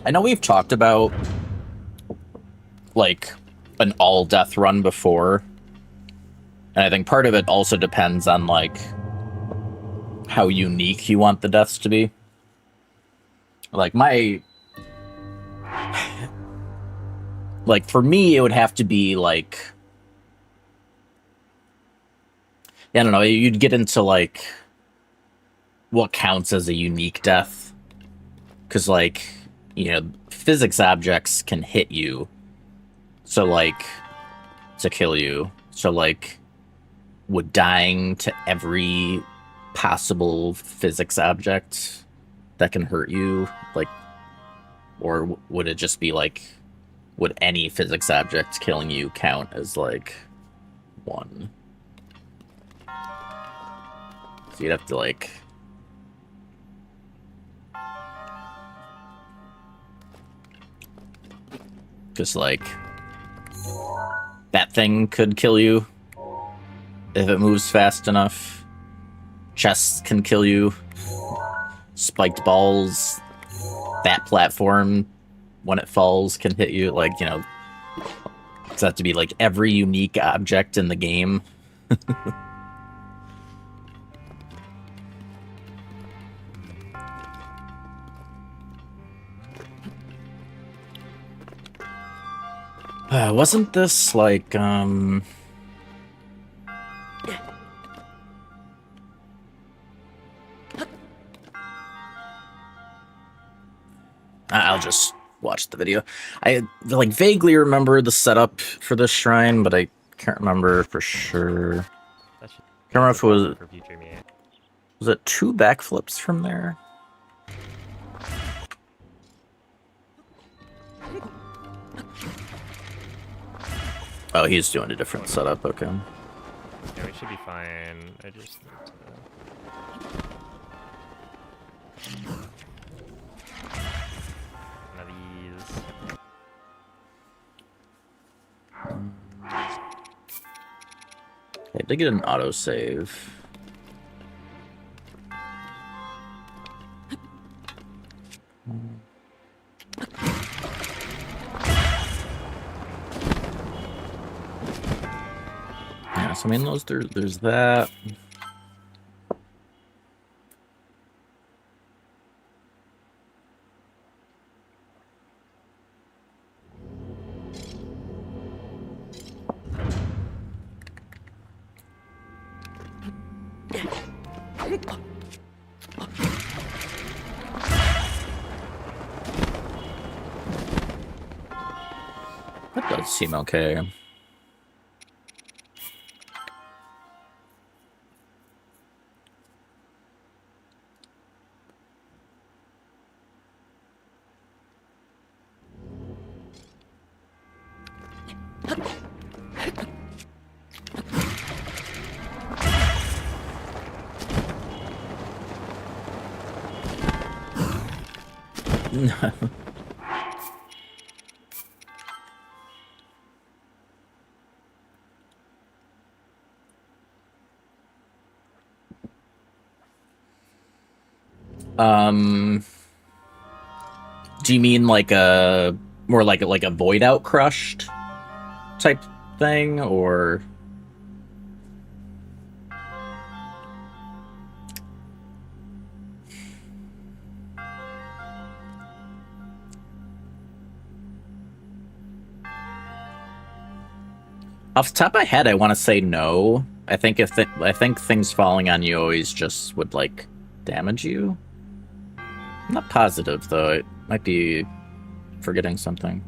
I know we've talked about, like, an all-death run before. And I think part of it also depends on, like, how unique you want the deaths to be. Like, like, for me, it would have to be, like... I don't know, you'd get into, like, what counts as a unique death. Because, like, you know, physics objects can hit you. So, like, to kill you. So, like, would dying to every possible physics object that can hurt you, like, or would it just be, like, would any physics object killing you count as, like, 1? So you'd have to, like... Because, like, that thing could kill you if it moves fast enough. Chests can kill you. Spiked balls, that platform, when it falls, can hit you. Like, you know, it's have to be, like, every unique object in the game. Wasn't this, like, I'll just watch the video. I, like, vaguely remember the setup for this shrine, but I can't remember for sure. That should Can't remember if it was... for future me. Was it 2 backflips from there? Oh, he's doing a different setup, okay. Yeah, we should be fine. I just need to... One of these. Okay, did get an autosave. Yeah, so I mean, there's that. That does seem okay. Do you mean like a more like a void out crushed type thing, or? Off the top of my head, I want to say no. I think I think things falling on you always just would like damage you. I'm not positive though. It might be forgetting something.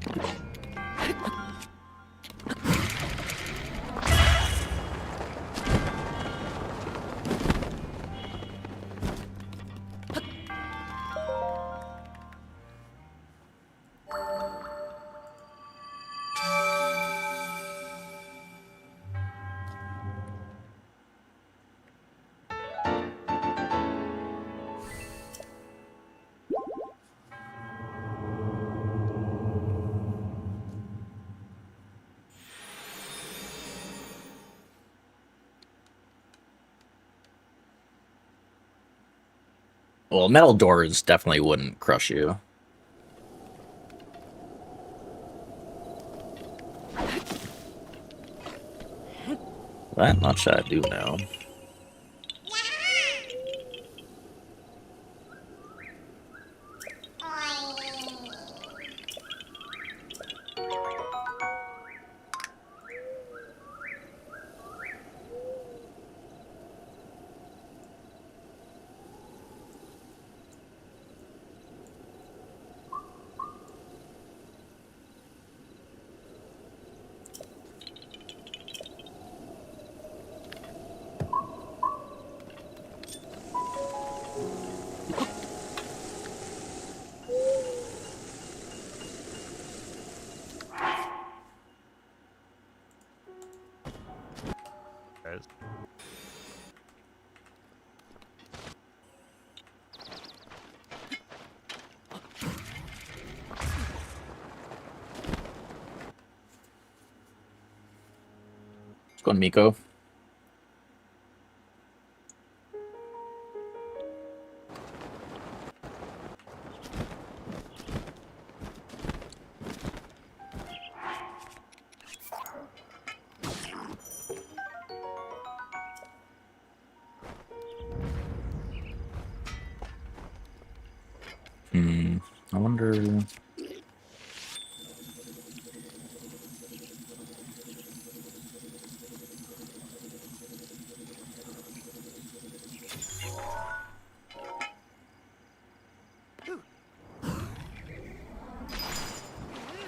Well, metal doors definitely wouldn't crush you. That much I do know. Let's go on Miko. I wonder.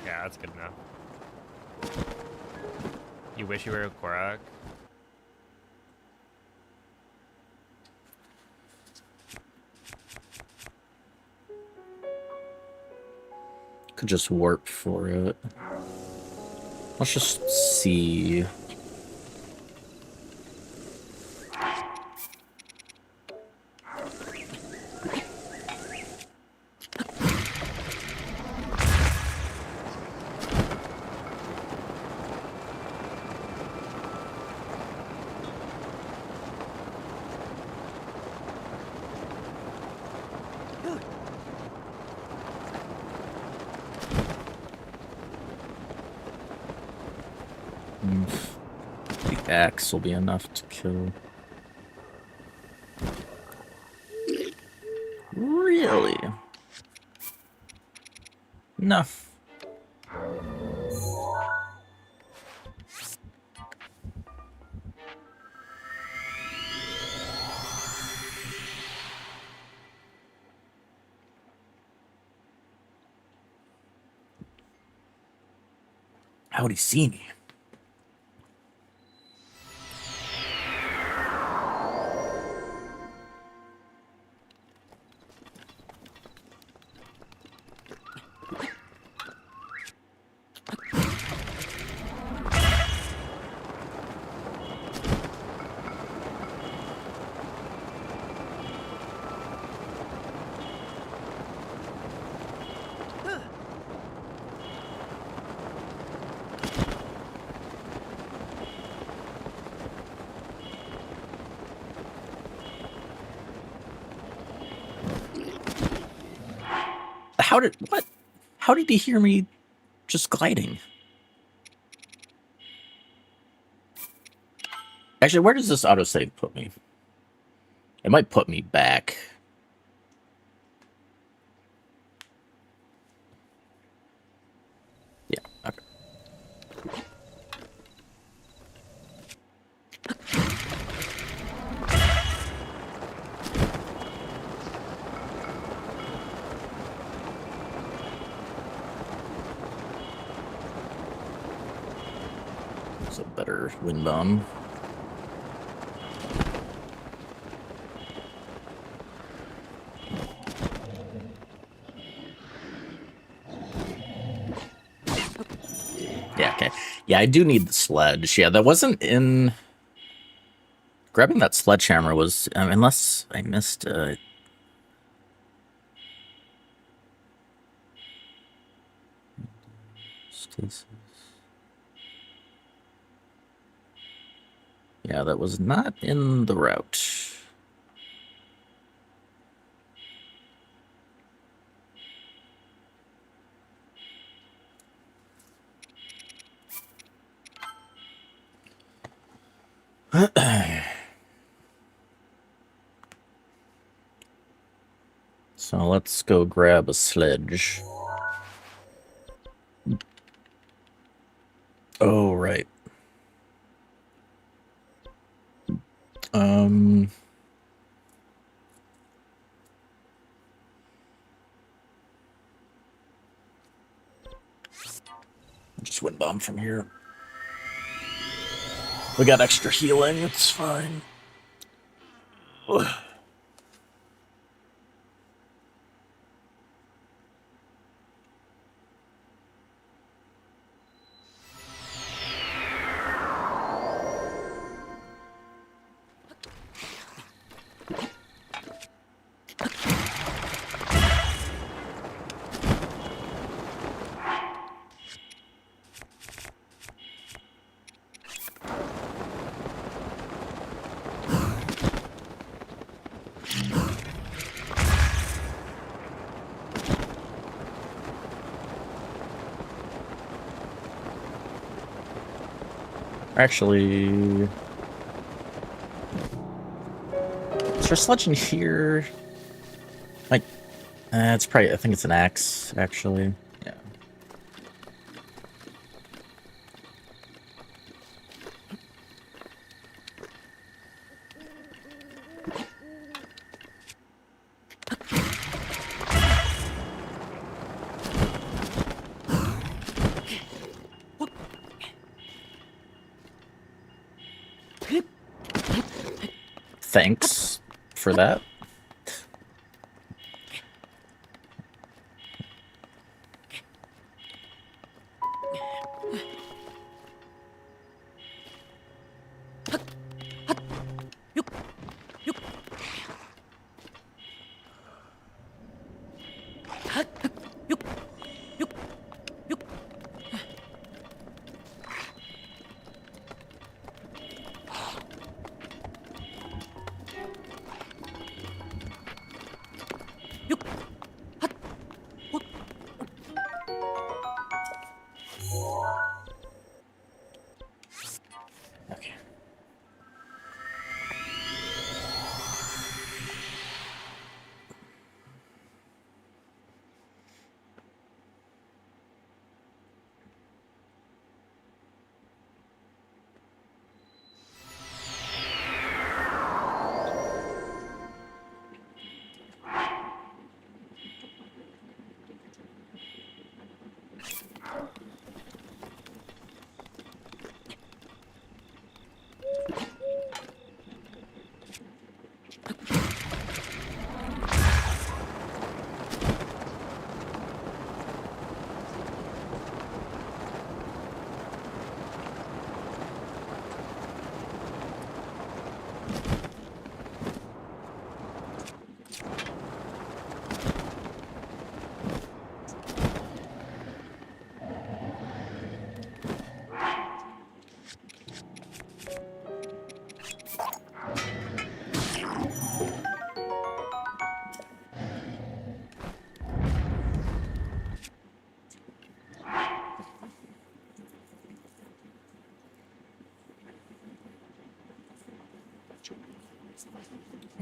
Yeah, that's good enough. You wish you were a Korok? Could just warp for it. Let's just see. axe will be enough to kill. Really? No. How'd he see me? What? How did he hear me just gliding? Actually, where does this autosave put me? It might put me back. Yeah, okay. It's a better wind bomb. Yeah, okay. Yeah, I do need the sledge. Yeah, that wasn't in... Grabbing that sledgehammer was... unless I missed... Stasis. Yeah, that was not in the route. So let's go grab a sledge. Oh, right. Just wind bomb from here. We got extra healing, it's fine. Ugh. Actually, is there a sledge in here? Like, it's probably, I think it's an axe, actually. Yeah. Thanks for that. Okay.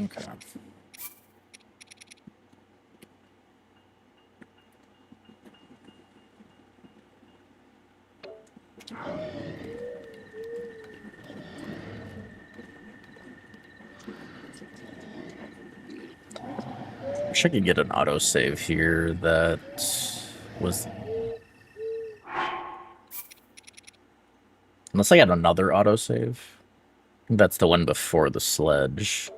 Okay. Wish I could get an autosave here that was... Unless I got another autosave. I think that's the one before the sledge.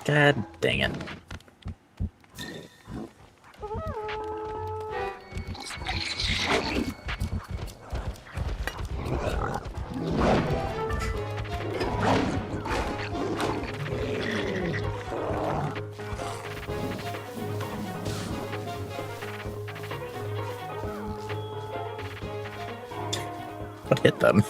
God dang it. What hit them?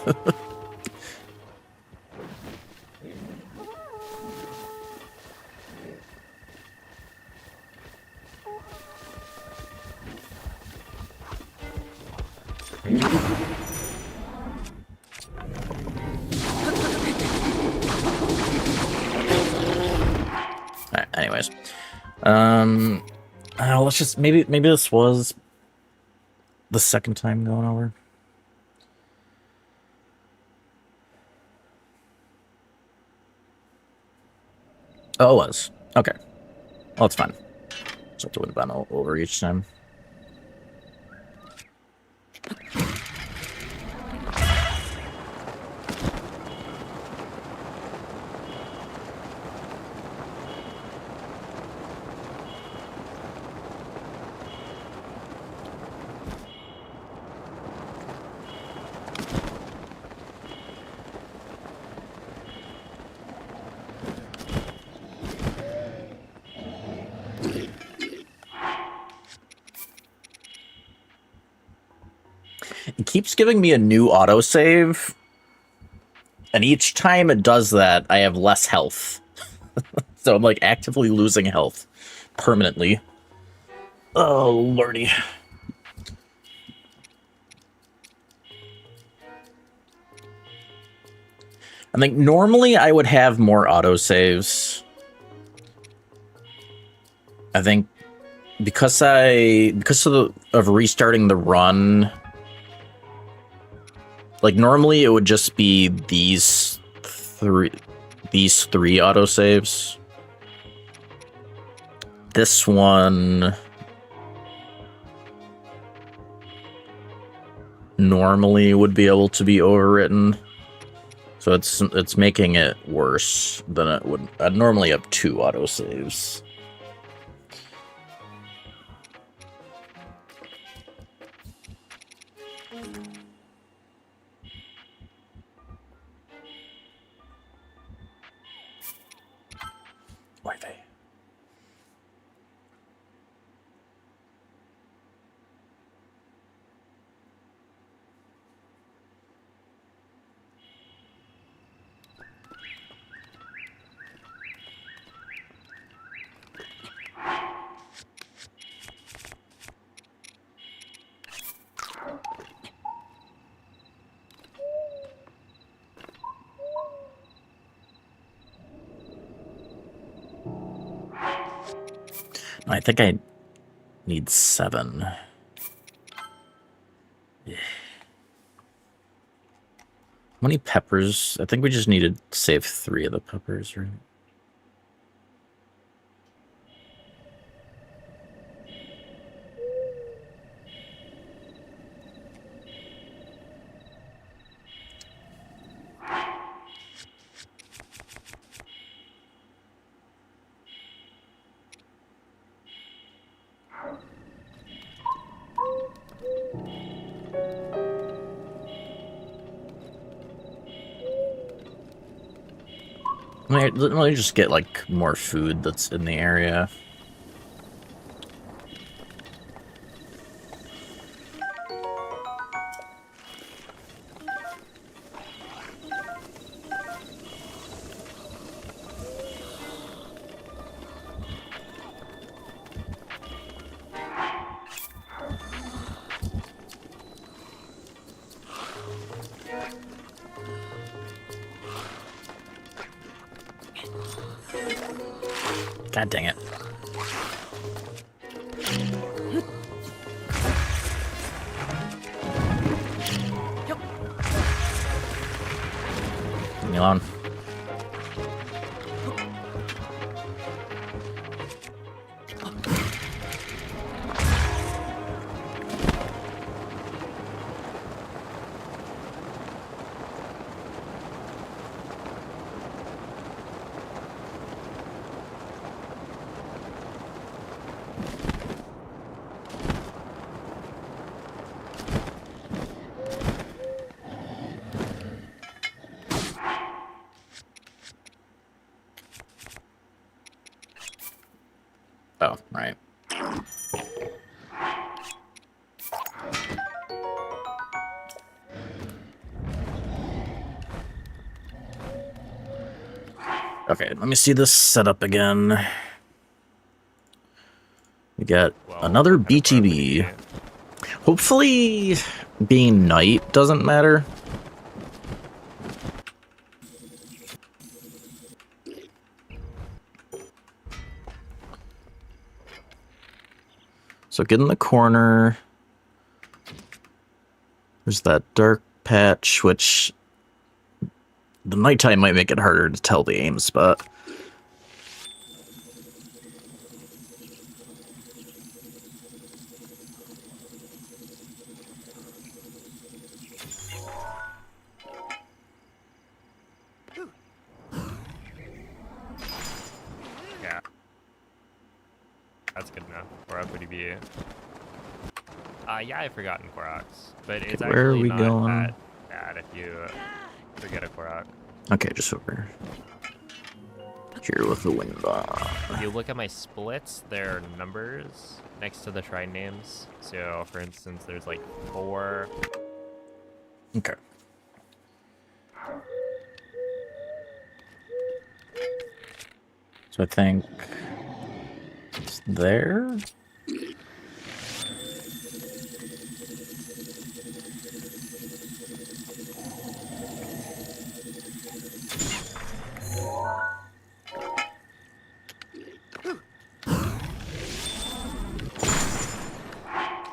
Alright, anyways. Let's just maybe this was the second time going over. Oh, it was. Okay. Well, it's fine. Just have to would have been over each time. It keeps giving me a new autosave, and each time it does that, I have less health. So I'm like actively losing health permanently. Oh, lordy. I think normally I would have more autosaves. I think because of restarting the run, like normally it would just be these three autosaves. This one normally would be able to be overwritten. So it's making it worse than it would. I'd normally have 2 autosaves. Wi-Fi. I think I need 7. Yeah. How many peppers? I think we just needed to save 3 of the peppers, right? Let me just get, like, more food that's in the area. God dang it. Leave me alone. Oh, right. Okay, let me see this setup again. We got Well, another what kind of quirk would BTB. you get? Hopefully being night doesn't matter. So get in the corner. There's that dark patch, which the nighttime might make it harder to tell the aim spot. Yeah. That's good enough. Or up would he be? Yeah, I've forgotten Koroks, but it's Okay, where are actually we not going? that bad if you forget a Korok. Okay, just over here with the wind bomb. If you look at my splits, there are numbers next to the shrine names. So, for instance, there's like 4. Okay. So I think it's there.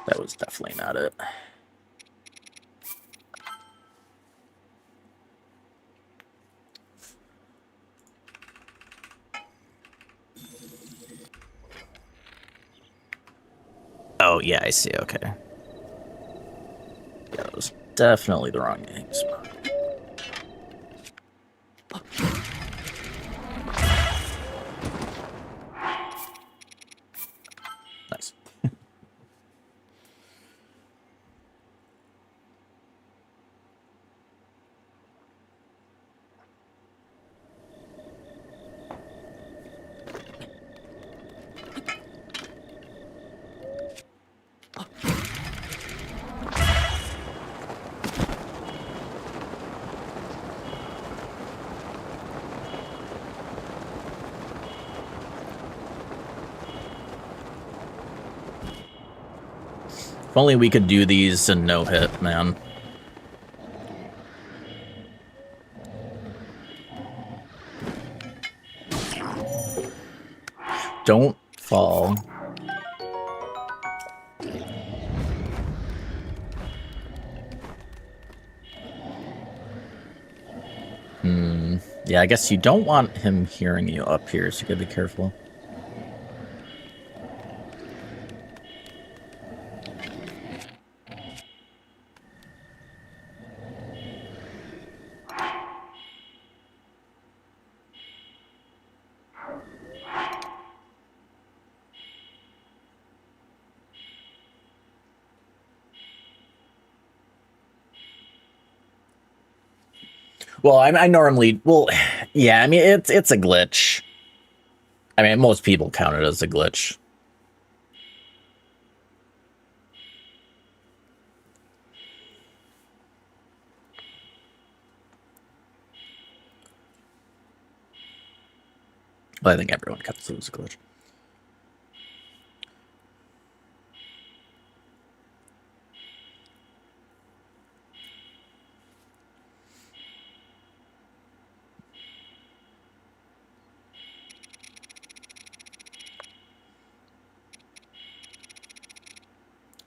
That was definitely not it. Oh, yeah, I see. Okay. Yeah, that was definitely the wrong aim spot. Nice. If only we could do these and no hit, man. Don't fall. Yeah, I guess you don't want him hearing you up here, so you gotta be careful. Well, I normally, well, yeah, I mean, it's a glitch. I mean, most people count it as a glitch. Well, I think everyone counts it as a glitch.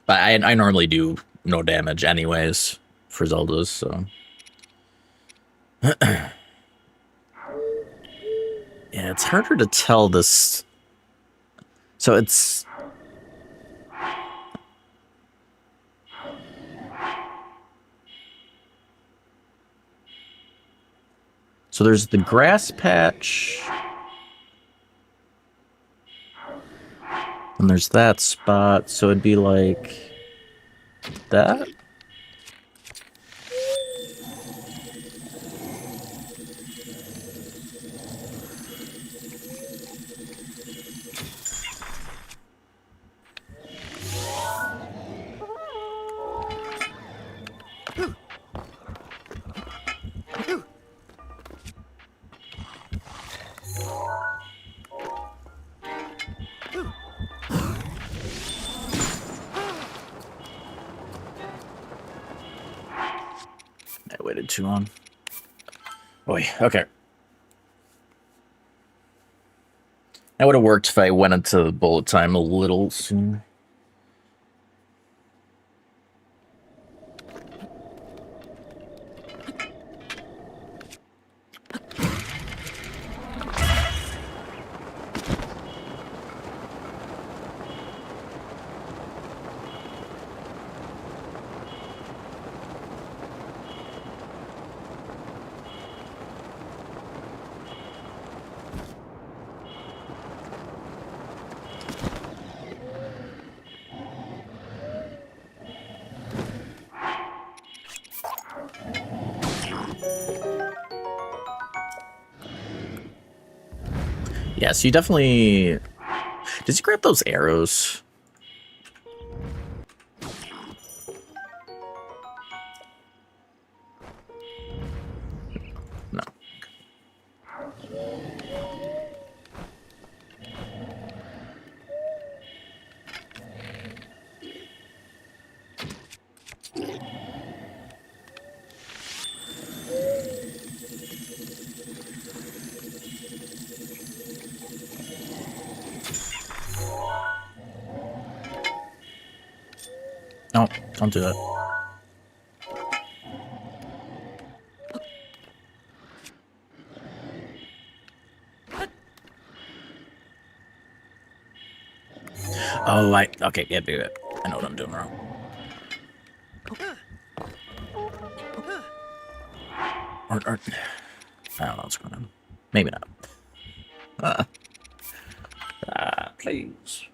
But I normally do no damage anyways for Zeldas, so. Yeah, it's harder to tell this. So it's. So there's the grass patch. And there's that spot, so it'd be like that. I waited too long. Boy, okay. That would have worked if I went into bullet time a little sooner. Yeah, so you definitely... Did you grab those arrows? No. No, don't do that. Oh, okay, yeah, do it. I know what I'm doing wrong. Or I don't know what's going on. Maybe not. Please.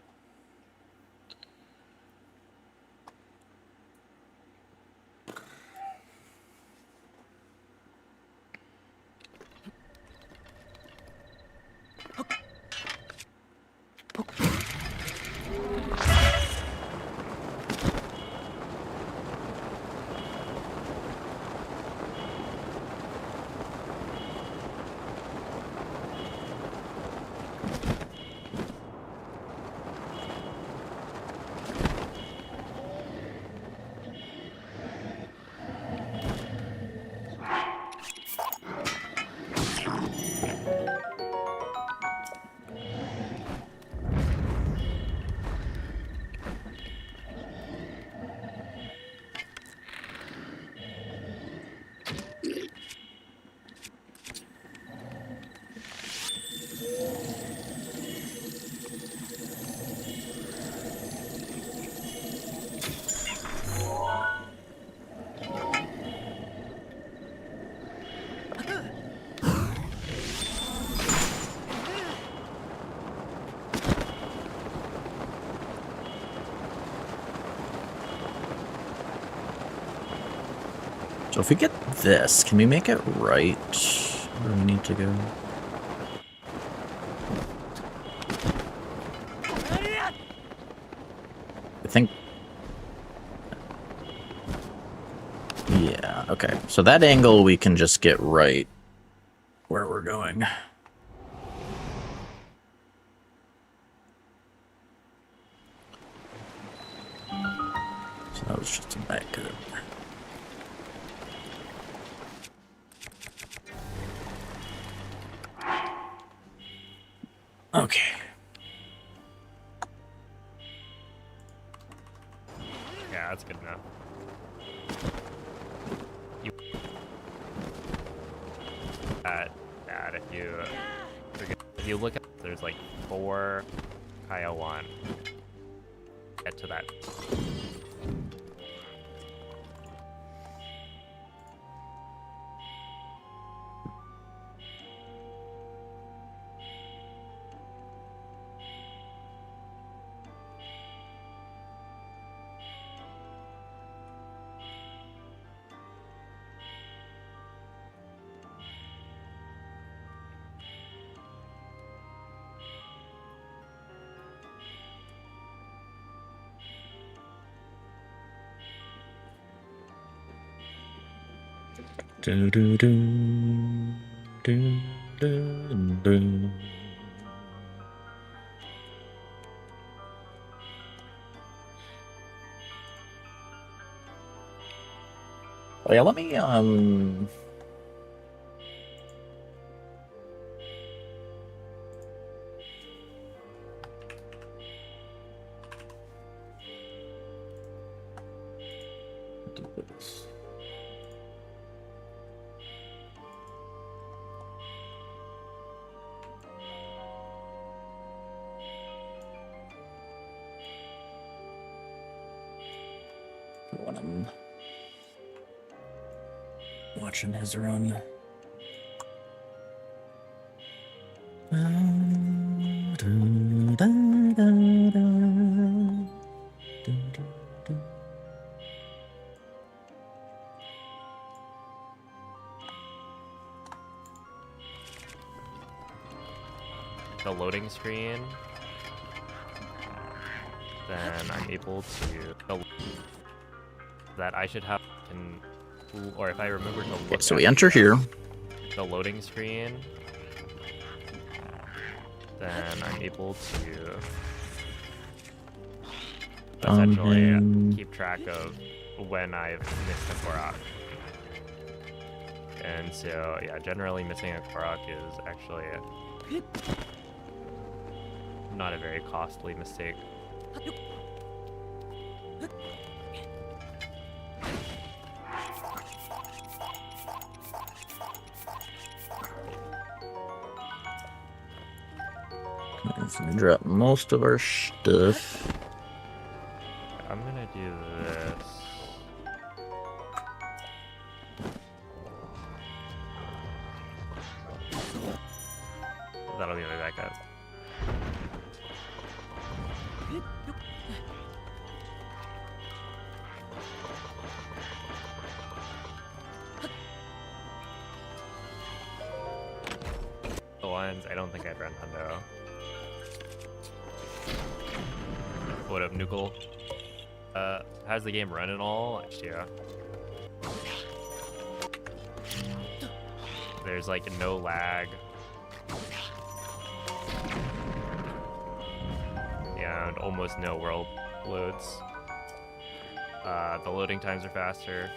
So if we get this, can we make it right where we need to go? I think... Yeah, okay. So that angle we can just get right where we're going. So that was just a back to it. Okay. that's good enough. You that bad if you look at there's like 4 Kaya 1. Get to that. Do, do, do, do, do, do. Oh yeah, let me do this. When I'm watching his run. The loading screen, then I'm able to that I should have or if I remember to look Okay, so at we enter here. the loading screen, then I'm able to essentially keep track of when I've missed a Korok. And so yeah, generally missing a Korok is actually not a very costly mistake. So we drop most of our stuff. I'm gonna do this. That'll be my backup. The ones I don't think I'd run Hundo. What up, Nukel? How's the game run and all? Yeah. There's like no lag. Yeah, and almost no world loads. The loading times are faster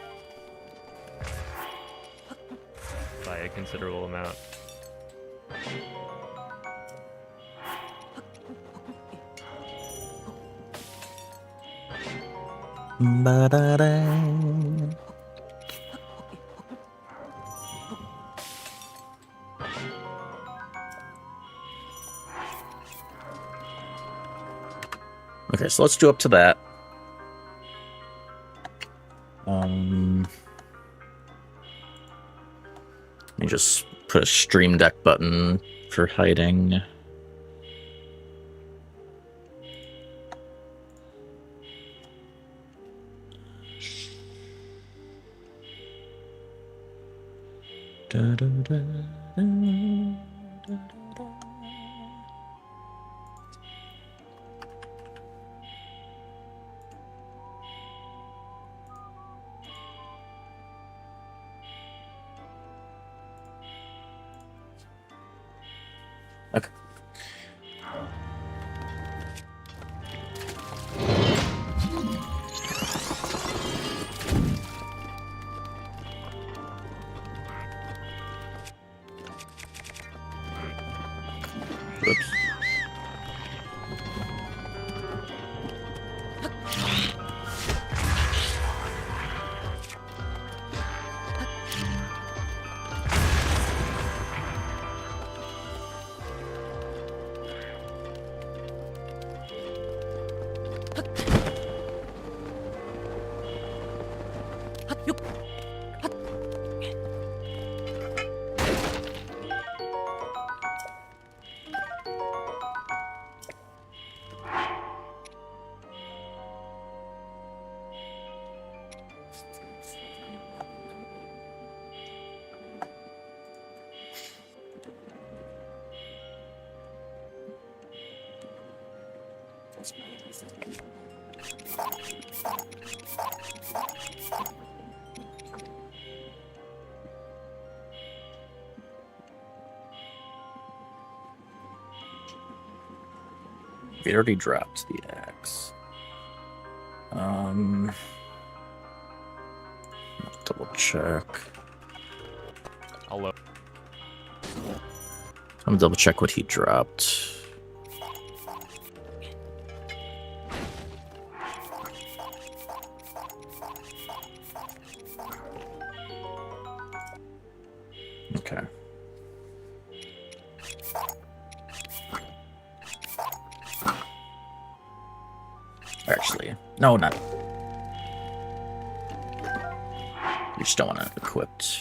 by a considerable amount. Ba-da-da. Okay, so let's do up to that. Let me just put a Stream Deck button for hiding. Okay. Whoops. We already dropped the axe. Double check. I'll look. I'm gonna double check what he dropped. Okay. Actually, no, not. We just don't want it equipped.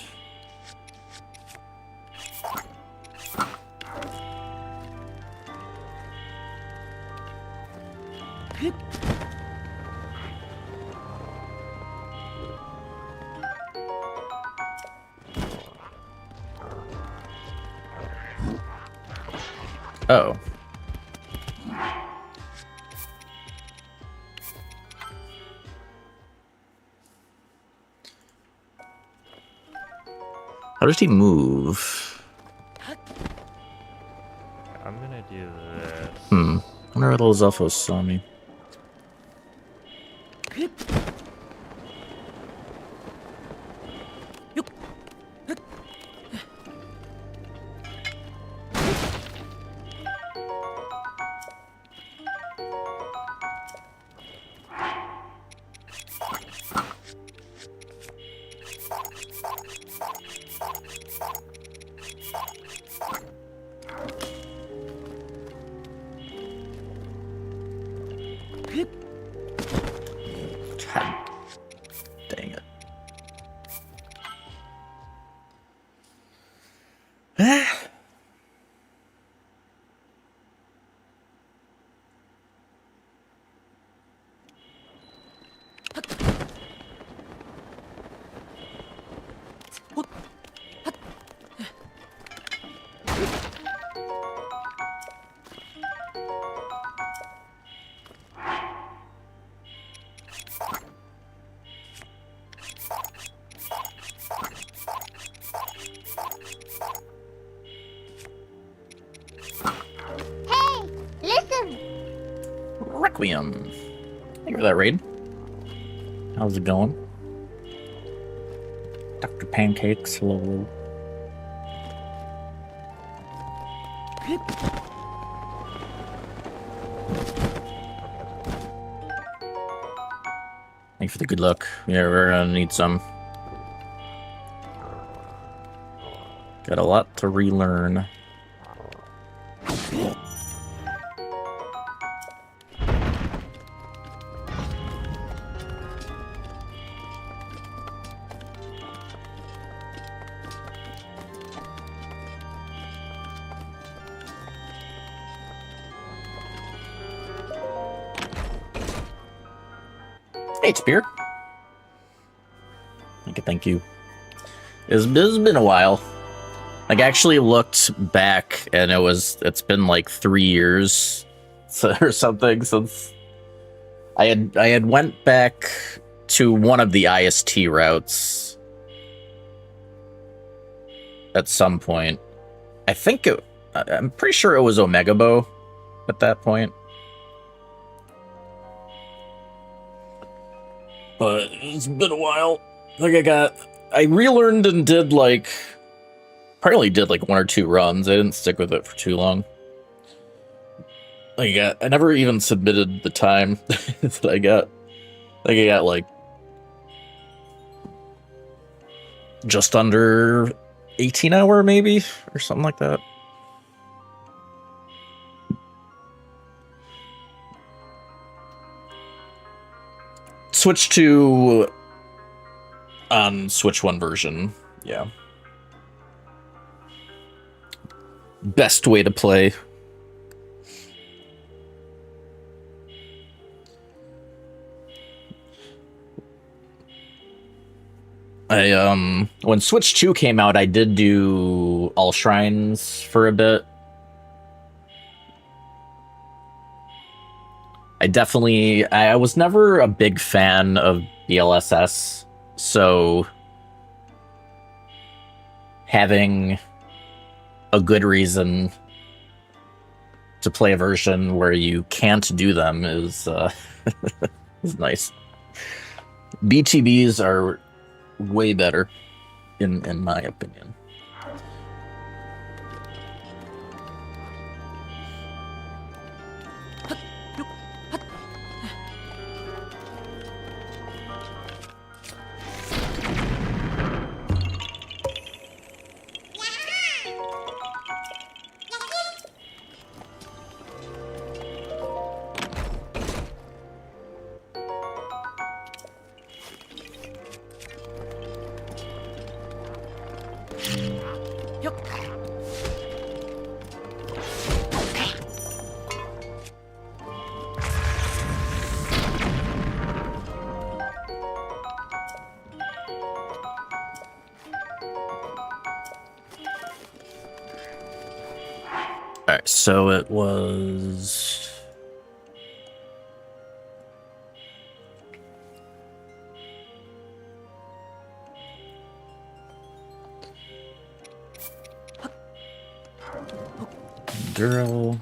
Oh. How does he move? I'm gonna do this. I wonder where those Elfos saw me. God dang it. Hey, listen. Requiem. Thank you for that raid. How's it going? Dr. Pancakes, hello. Thank you for the good luck. Yeah, we're gonna need some. Got a lot to relearn. Hey, Spear. Thank you. It's been a while. Like, I actually looked back, and it's been like 3 years or something since I had went back to one of the IST routes at some point. I'm pretty sure it was Omega Bow at that point. But it's been a while. Like, I relearned and probably did like 1 or 2 runs. I didn't stick with it for too long. Like, I never even submitted the time that I got. Like, I got like just under 18 hour maybe, or something like that. Switched to On Switch 1 version, yeah. Best way to play. When Switch 2 came out, I did do all shrines for a bit. I was never a big fan of BLSS, so having a good reason to play a version where you can't do them is is nice. BTBs are way better, in my opinion. Alright, so it was... Enduro...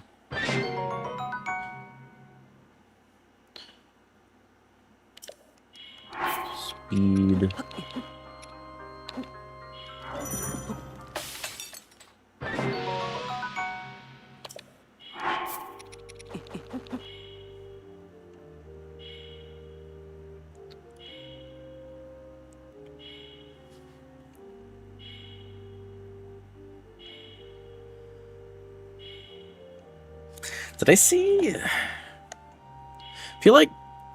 Speed... Did I see? I feel like,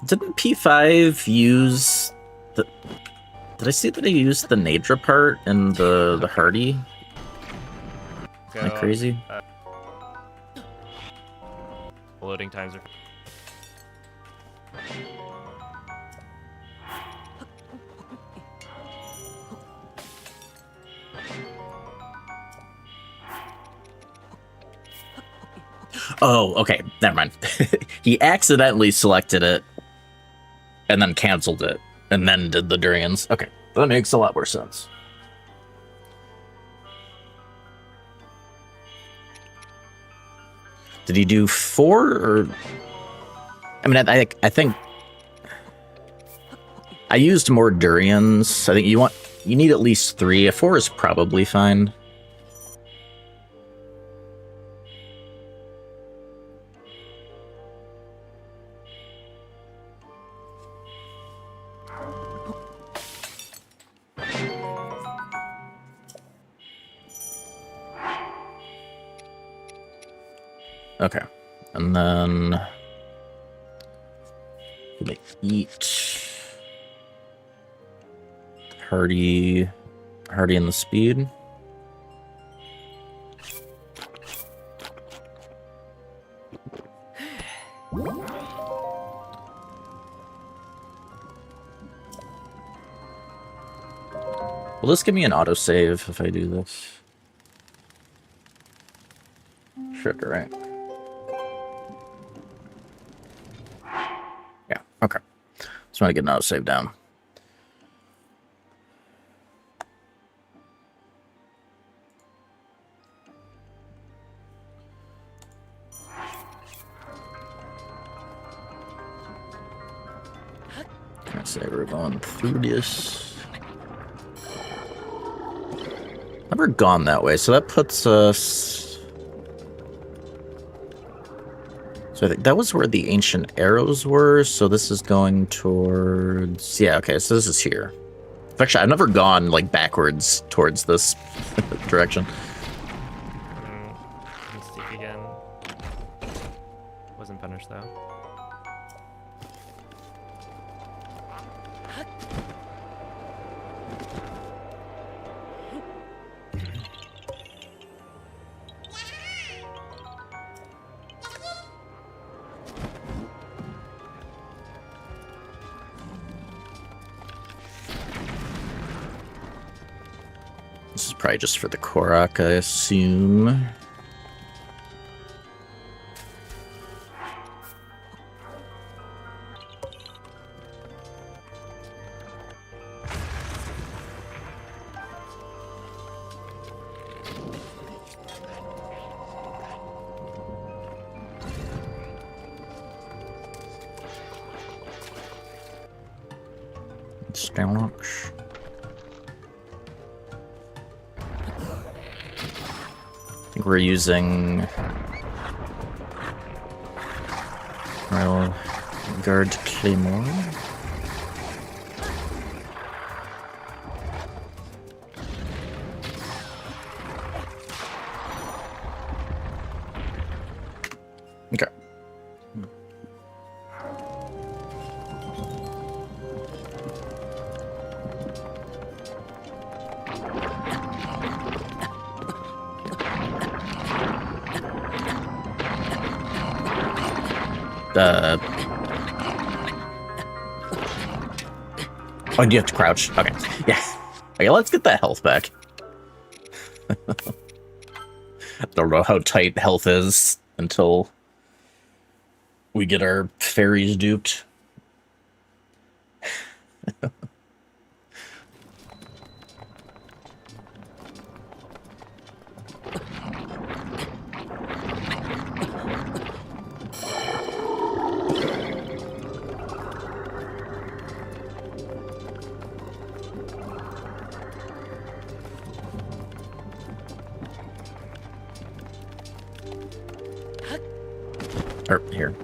didn't P5 use the? Did I see that he used the Nadra part in the Hardy? Am I crazy? Loading times are. Oh, okay. Never mind. He accidentally selected it and then canceled it and then did the durians. Okay, that makes a lot more sense. Did he do 4 or? I mean, I think I used more durians. I think you need at least 3. A 4 is probably fine. Okay, and then gonna eat Hardy and the speed. Will this give me an autosave if I do this? Should, right? Yeah, okay. Just want to get an autosave down. Can I say we're going through this? Never gone that way, so that puts us... So I think that was where the ancient arrows were, so this is going towards... Yeah, okay, so this is here. Actually, I've never gone, like, backwards towards this direction. Mistake again. Wasn't punished, though. probably just for the Korok, I assume. Stalnox. I think we're using Royal Guard Claymore. Okay. Oh, you have to crouch. Okay. Yeah. Okay, let's get that health back. Don't know how tight health is until we get our fairies duped. Or here.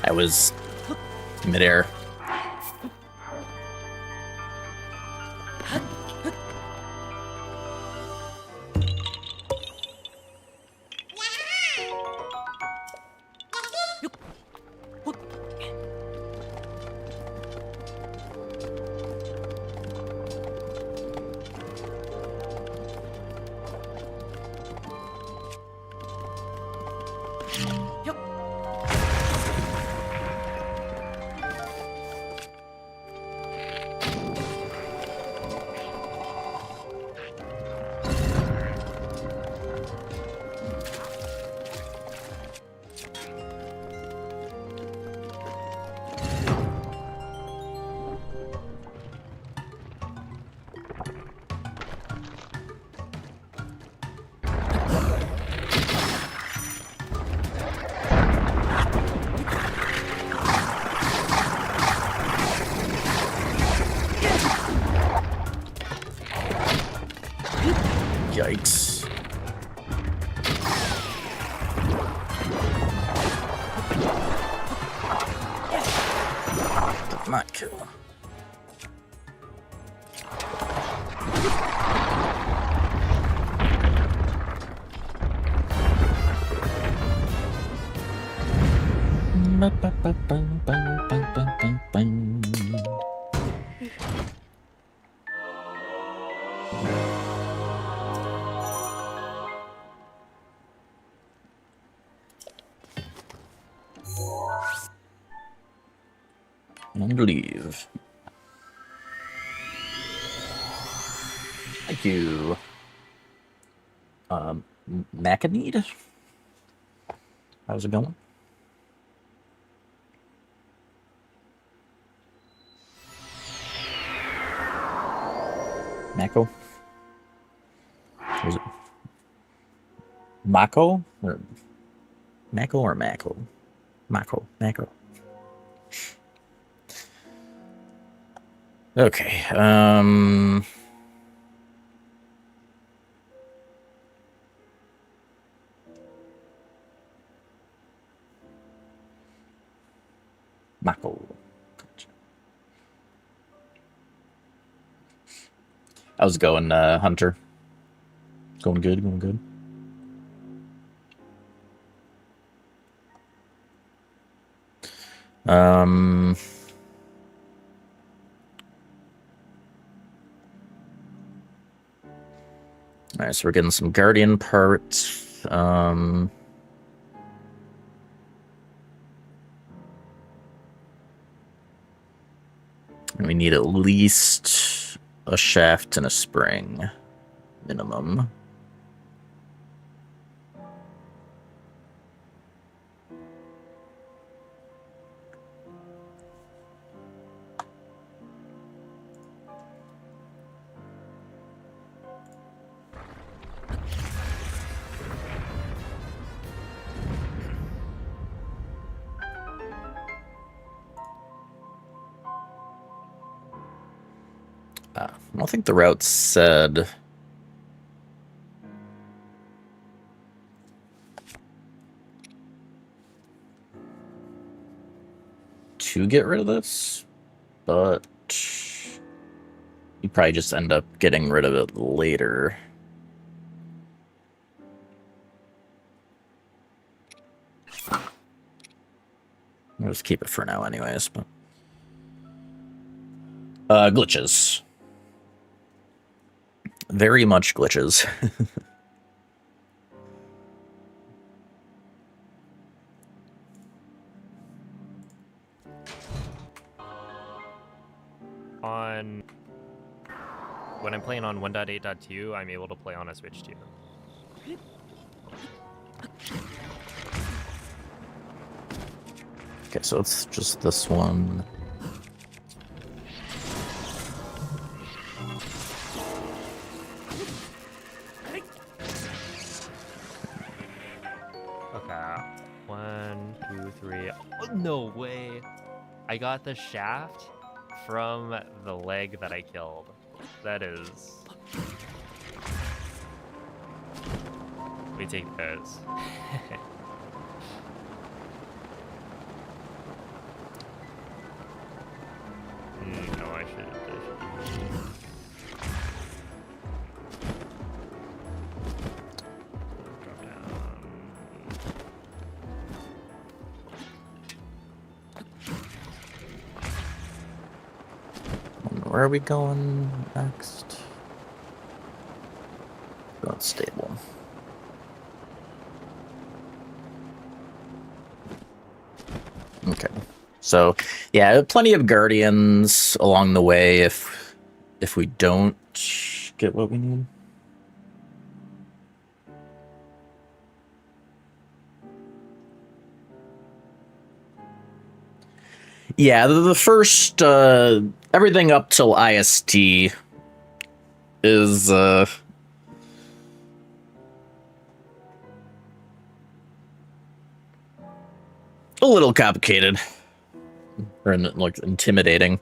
I was midair. Yikes. Did not kill. And leave. Thank you. Macaneed? How's it going? Mako? Was it Mako? Or Mako or Mako? Mako. Mako. Okay. Mako. How's it going, Hunter? Going good, going good. Alright, so we're getting some Guardian parts. We need at least a shaft and a spring, minimum. I don't think the route said to get rid of this, but you probably just end up getting rid of it later. I'll just keep it for now anyways, but glitches. Very much glitches. When I'm playing on 1.8.2, I'm able to play on a Switch too. Okay, so it's just this one. Okay. 1, 2, 3. Oh, no way. I got the shaft from the leg that I killed. That is... We take those. No, I should. Drop down. Where are we going next? Going stable. Okay. So, yeah, plenty of guardians along the way if we don't get what we need. Yeah, the first everything up till IST is a little complicated. Or like intimidating.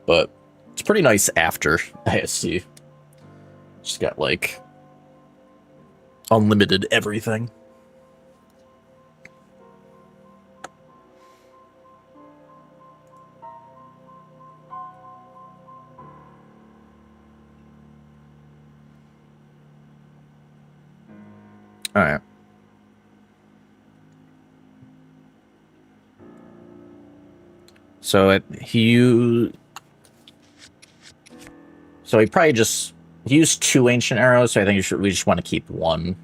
But it's pretty nice after IST. Just got like unlimited everything. All right. So he probably just used 2 ancient arrows. So I think we just want to keep 1.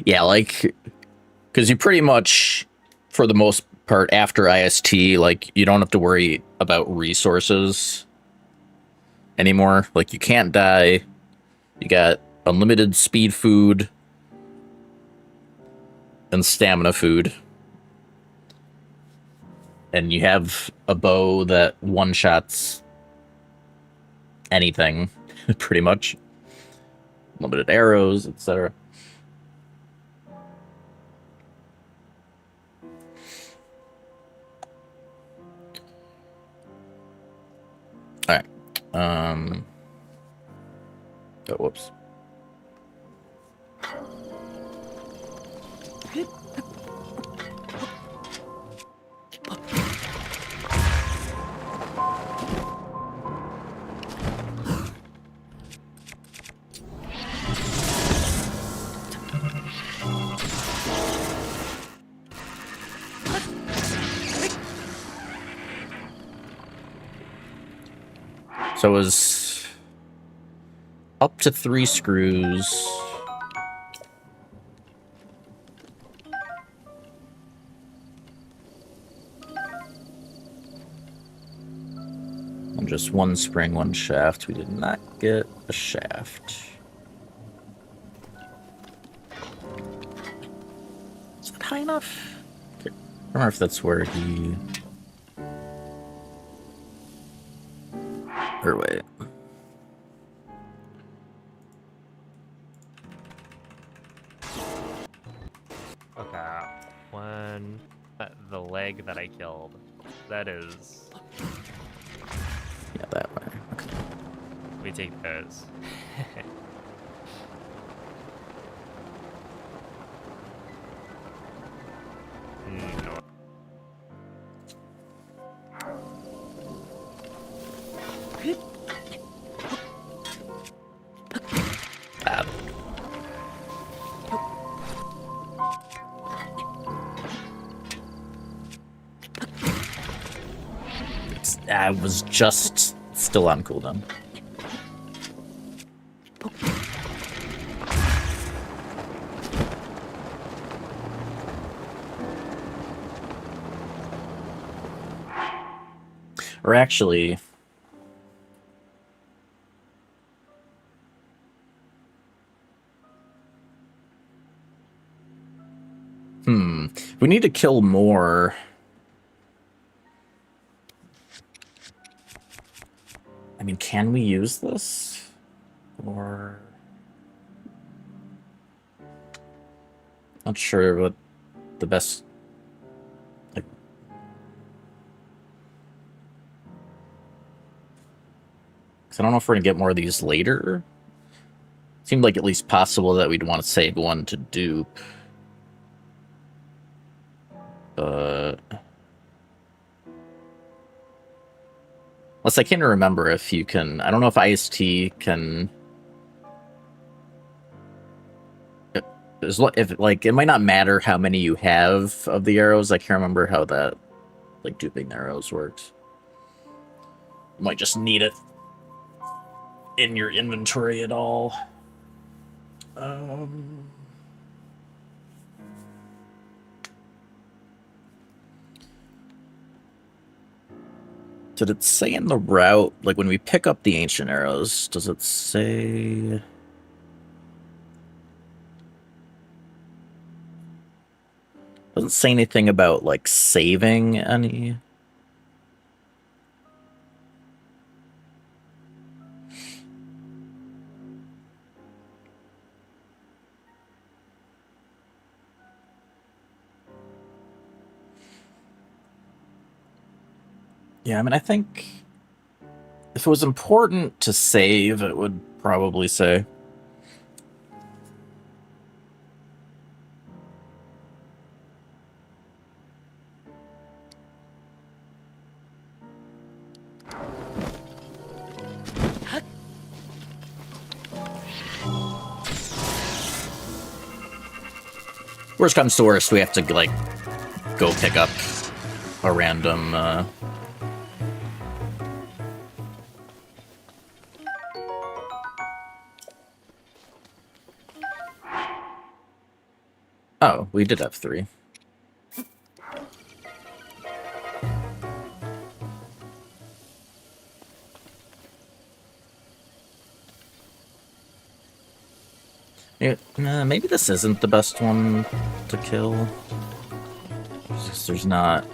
Yeah, like because you pretty much, for the most part, after IST, like you don't have to worry about resources anymore. Like you can't die. You got unlimited speed food and stamina food. And you have a bow that one-shots anything, pretty much. limited arrows, etc. All right. Oh, whoops. So it was up to 3 screws. And just 1 spring, 1 shaft. We did not get a shaft. Is that high enough? I don't remember if that's where he... Or wait. Okay. One. The leg that I killed. That is. Yeah, that way. Okay. We take those. No. Ah. I was just still on cooldown. Or actually... We need to kill more. I mean, can we use this? Or... Not sure what the best... Like... Because I don't know if we're going to get more of these later. Seemed like at least possible that we'd want to save one to dupe. Unless I can't remember if you can... I don't know if IST can... If, like, it might not matter how many you have of the arrows. I can't remember how that, like, duping the arrows works. You might just need it in your inventory at all. Did it say in the route, like when we pick up the ancient arrows, does it say... Doesn't say anything about, like, saving any... Yeah, I mean, I think if it was important to save, it would probably say. Worst comes to worst, we have to, like, go pick up a random, Oh, we did have 3. Yeah, maybe this isn't the best one to kill. There's not...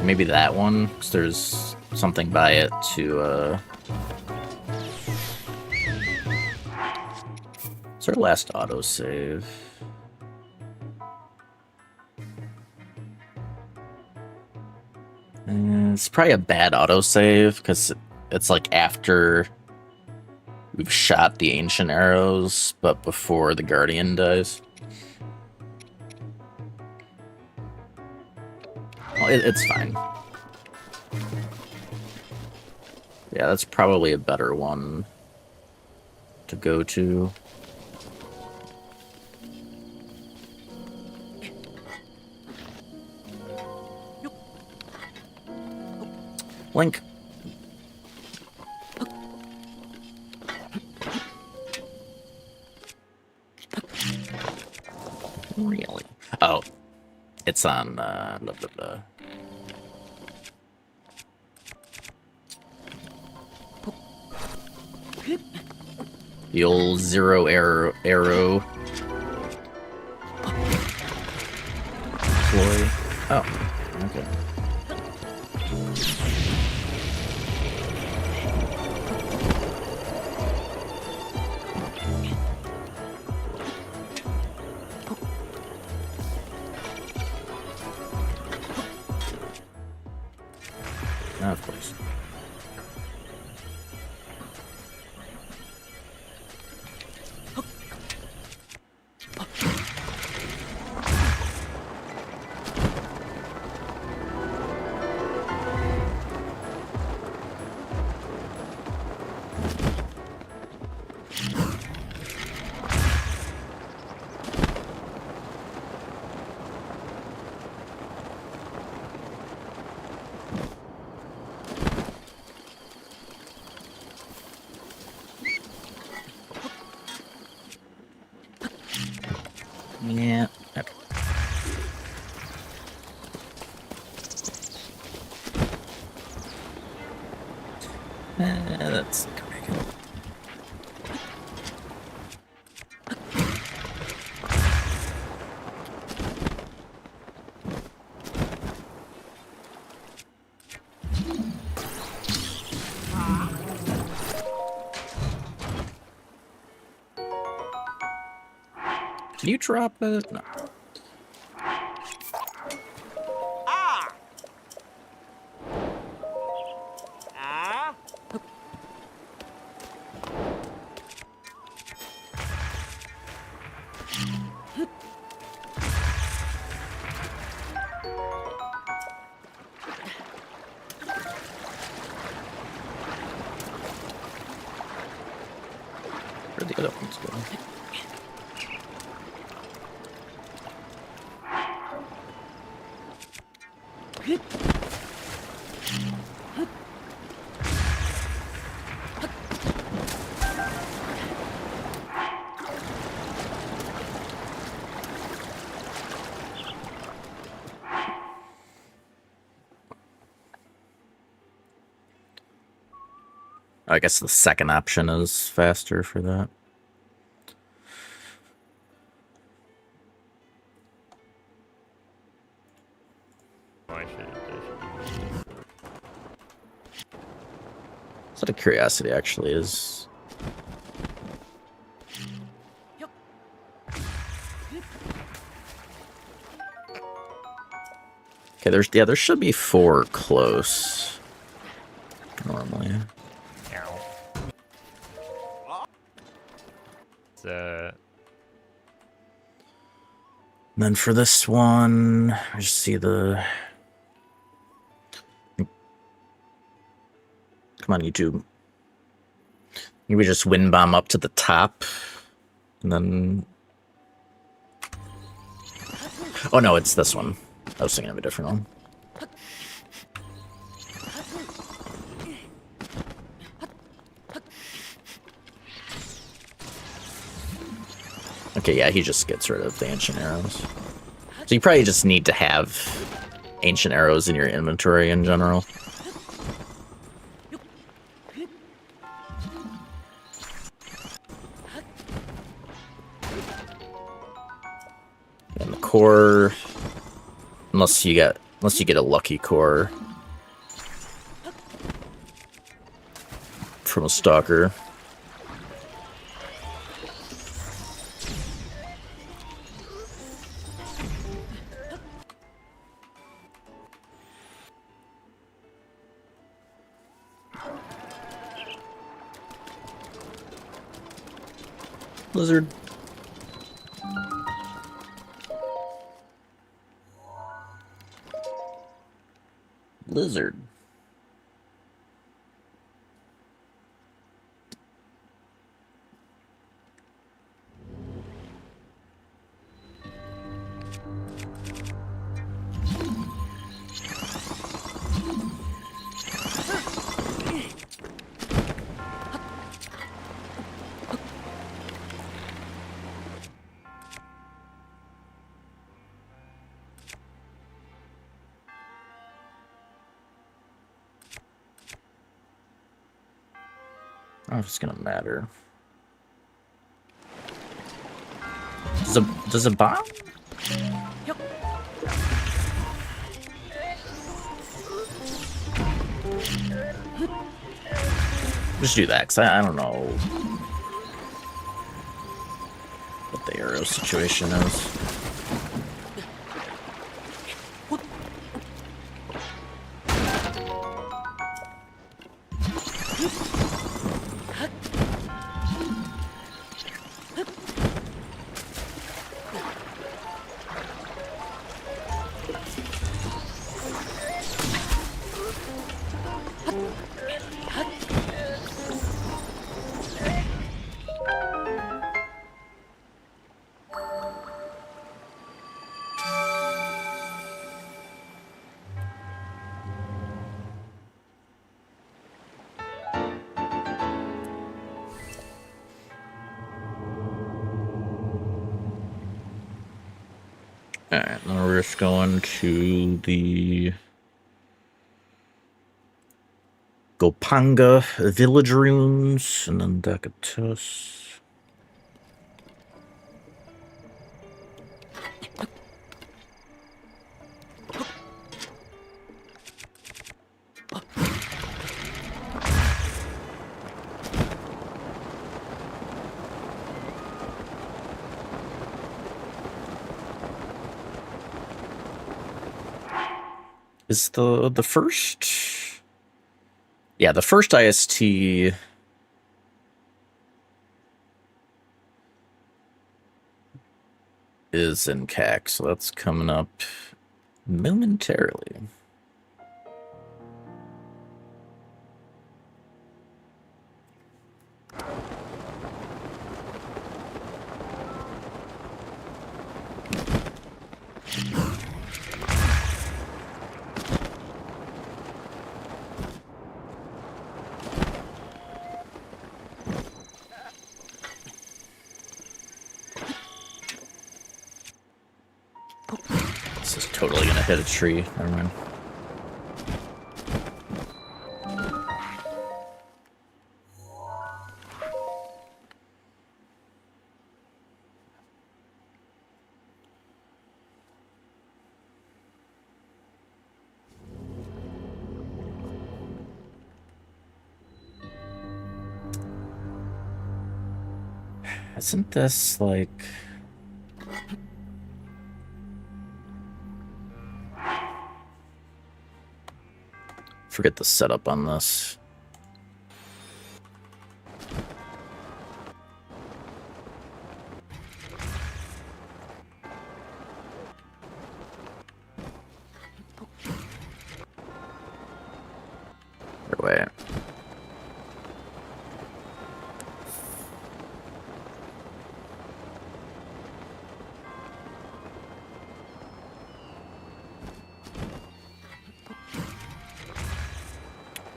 Maybe that one, because there's something by it to, It's our last autosave. It's probably a bad autosave because it's like after we've shot the ancient arrows, but before the guardian dies. Well, it's fine. Yeah, that's probably a better one to go to. Link. Really? Oh, it's on. Blah, blah, blah. The old zero arrow. Ploy. Oh, okay. Of course. Yeah. Okay. That's Can you drop it? No. Where'd the other ones go? I guess the second option is faster for that. Just out of curiosity, actually, is... Okay, there should be 4 close. Normally. And then for this one, I just see the... Come on, YouTube. Maybe just wind bomb up to the top, and then... Oh no, it's this one. I was thinking of a different one. Okay, yeah, he just gets rid of the ancient arrows. So you probably just need to have ancient arrows in your inventory in general. And the core, unless you get a lucky core from a stalker. Lizard. Lizard. Oh, it's gonna matter. Does a bomb? Just do that, because I don't know what the arrow situation is. Alright, now we're just going to the Gopanga village ruins, and then Dakatus. Is the first? Yeah, the first IST is in CAC, so that's coming up momentarily. This is totally gonna hit a tree. Never mind. Isn't this like... Forget the setup on this. Wait.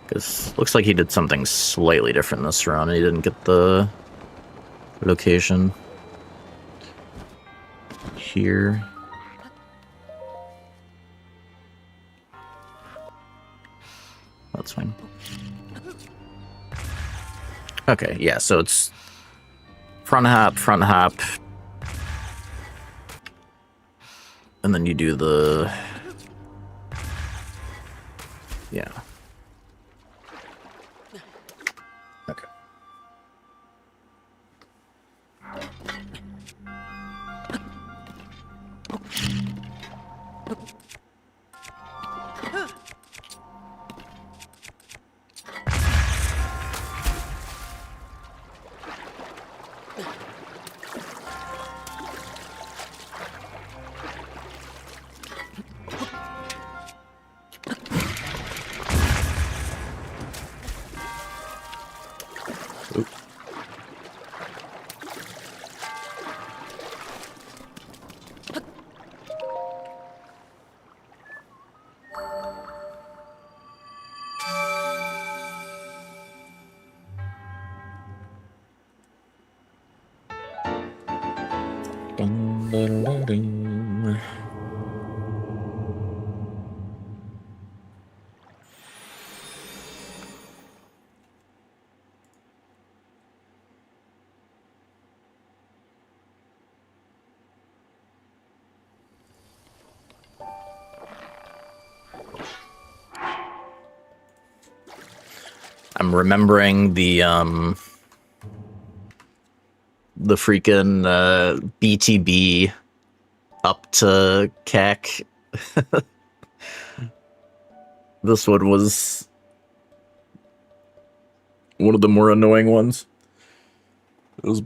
Because looks like he did something slightly different this round. He didn't get the location here. That's fine. Okay, yeah, so it's front hop, and then you do the... Yeah. Okay. I'm remembering the freaking BTB up to CAC. This one was one of the more annoying ones. It was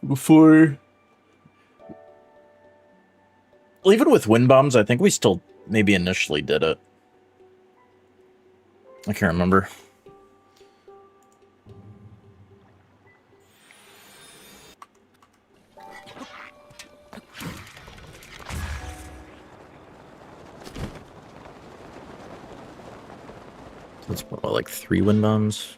before. Well, even with wind bombs, I think we still maybe initially did it. I can't remember. It's what, like 3 wind bombs.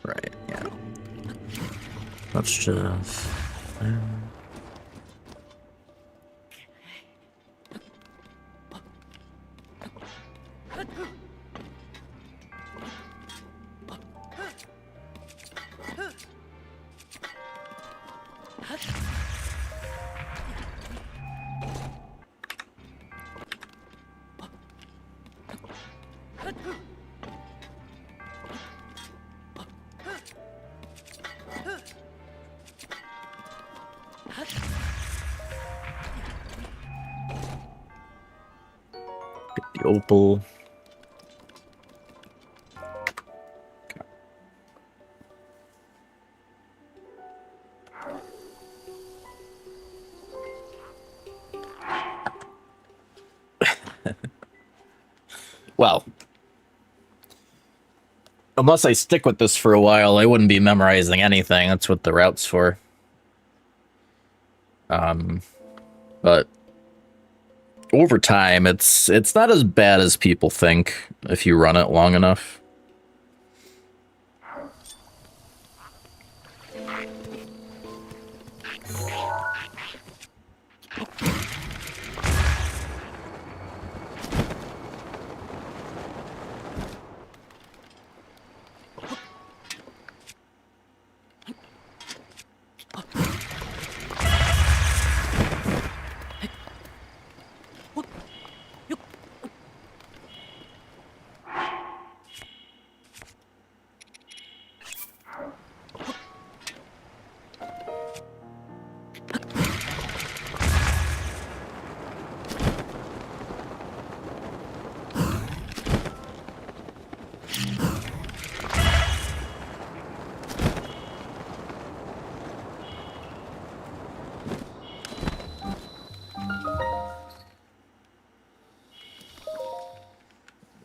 Right, yeah. Let's just... Get the opal. Well, unless I stick with this for a while, I wouldn't be memorizing anything. That's what the route's for. But over time, it's not as bad as people think if you run it long enough.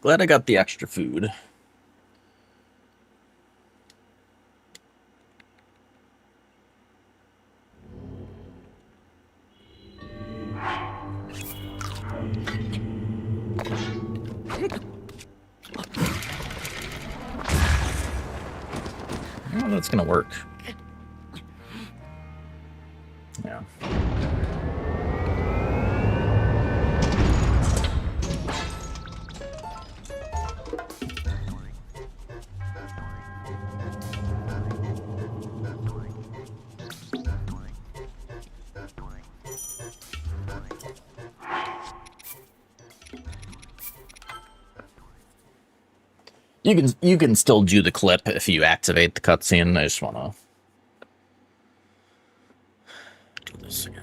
Glad I got the extra food. Oh, that's gonna work. Yeah. You can still do the clip if you activate the cutscene. I just wanna do this again.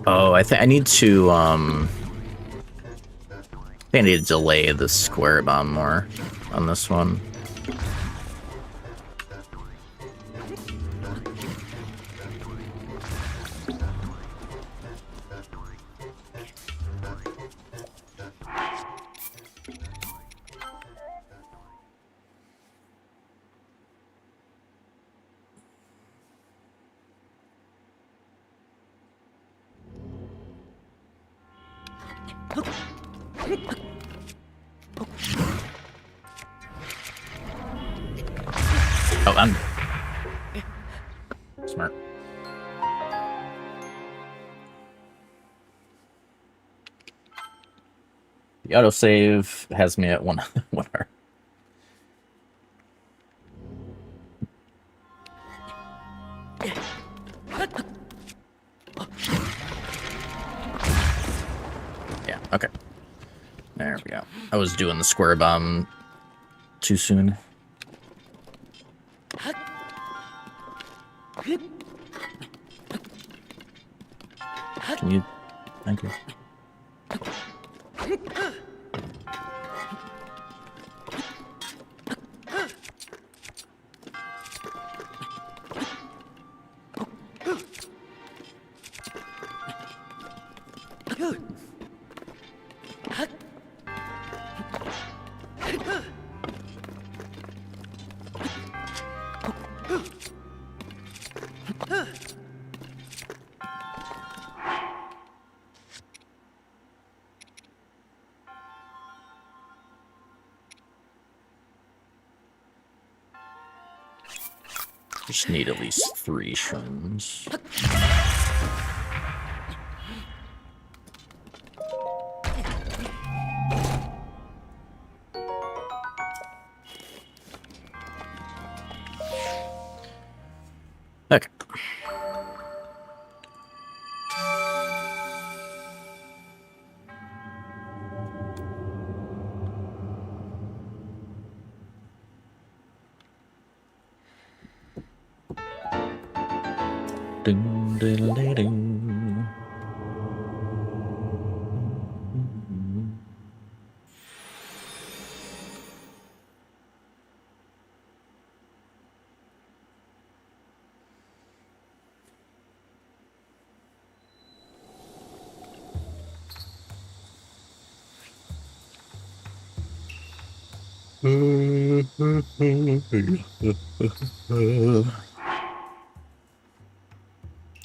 Oh, I think I need to I think I need to delay the square bomb more on this one. Oh, I'm smart. The autosave has me at one hour. Yeah, okay. There we go. I was doing the square bomb too soon. Can you... Thank you. Just need at least 3 shrooms. Okay. Ding, ding, ding, ding.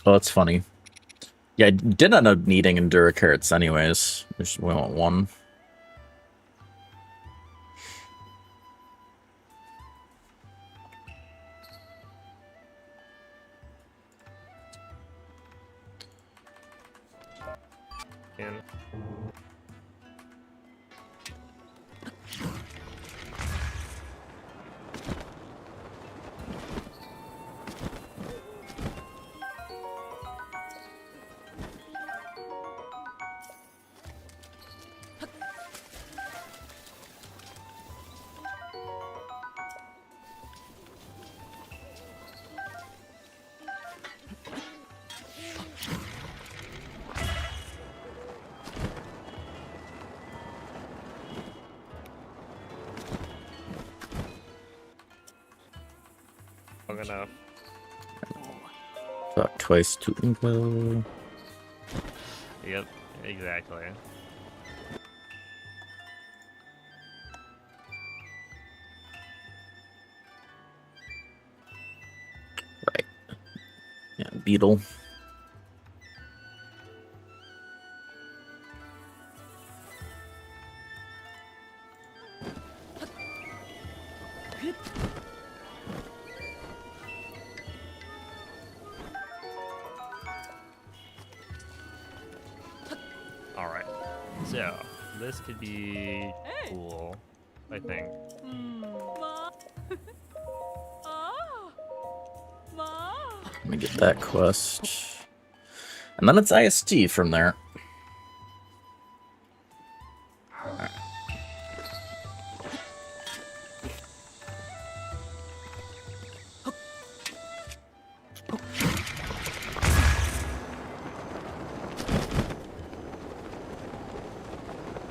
Oh, that's funny. Yeah, I did end up needing Endura carrots anyways. We want 1. In. Long enough. Fuck, twice to Inkwell. Yep, exactly. Right. Yeah, Beetle. Alright. So, this could be cool, I think. Let me get that quest. And then it's IST from there.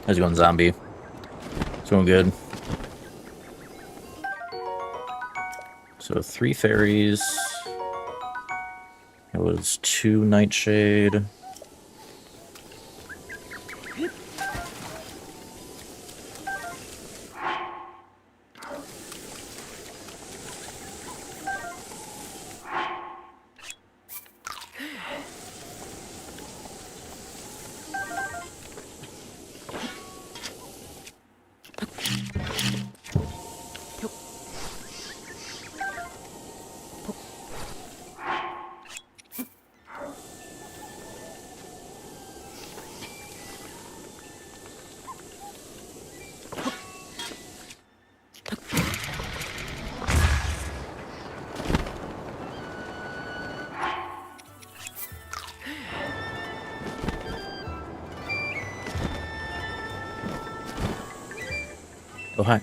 How's it going, zombie? It's going good. So 3 fairies. It was 2 nightshade. Oh, hi.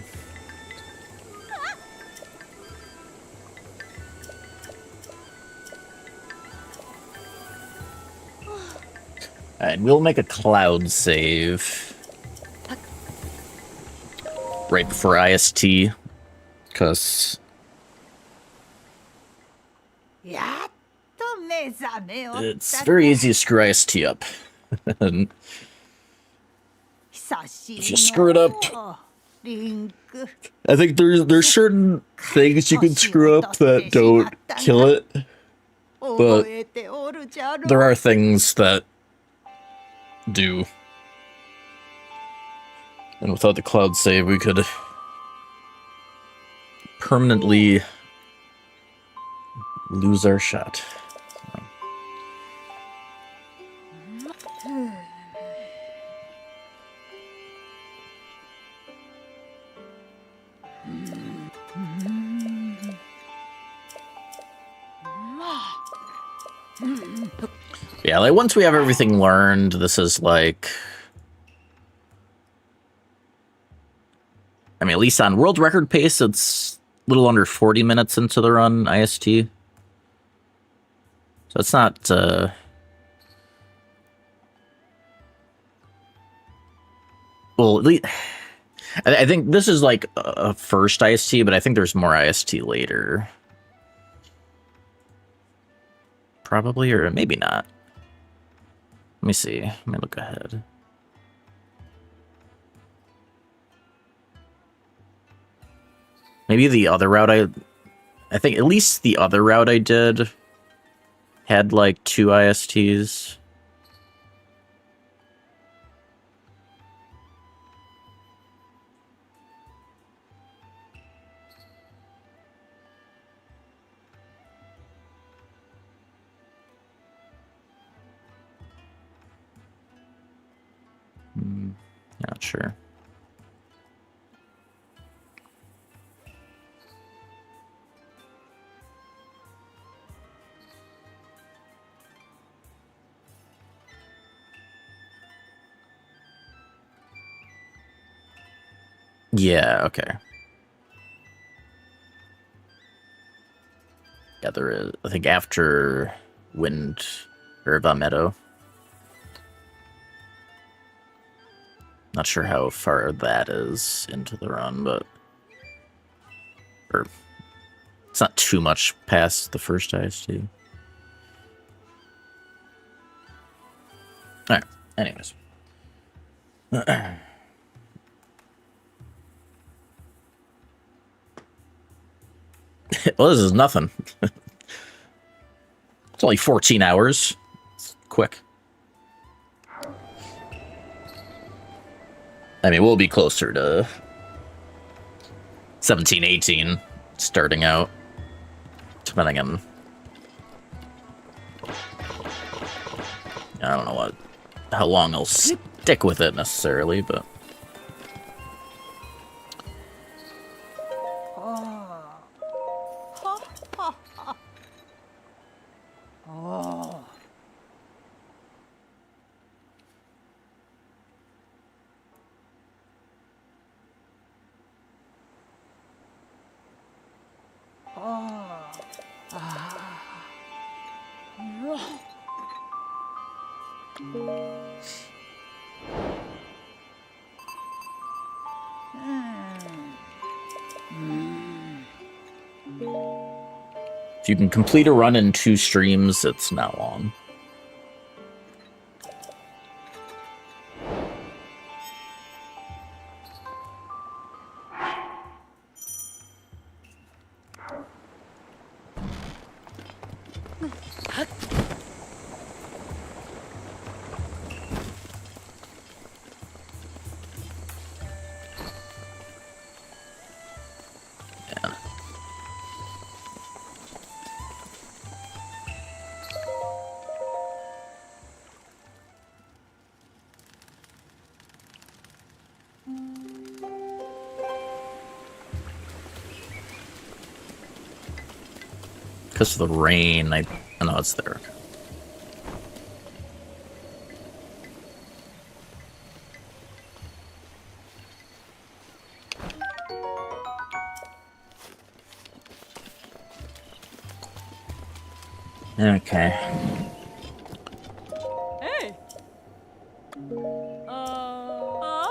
Alright, we'll make a cloud save right before IST, because it's very easy to screw IST up. And if you screw it up, I think there's certain things you can screw up that don't kill it, but there are things that do. And without the cloud save, we could permanently lose our shot. Yeah, like once we have everything learned, this is like, I mean, at least on world record pace, it's a little under 40 minutes into the run, IST. So it's not, well, at least, I think this is like a first IST, but I think there's more IST later. Probably, or maybe not. Let me see. Let me look ahead. Maybe the other route I think at least the other route I did had like 2 ISTs. Not sure. Yeah, okay. Yeah, there is. I think after Wind or Meadow. Not sure how far that is into the run, but or it's not too much past the first IST. Alright, anyways. Well, this is nothing. It's only 14 hours. It's quick. I mean, we'll be closer to 17, 18 starting out, depending on, I don't know how long I'll stick with it necessarily, but if you can complete a run in 2 streams, it's not long. Because of the rain, I know it's there. Okay. Hey. Ma.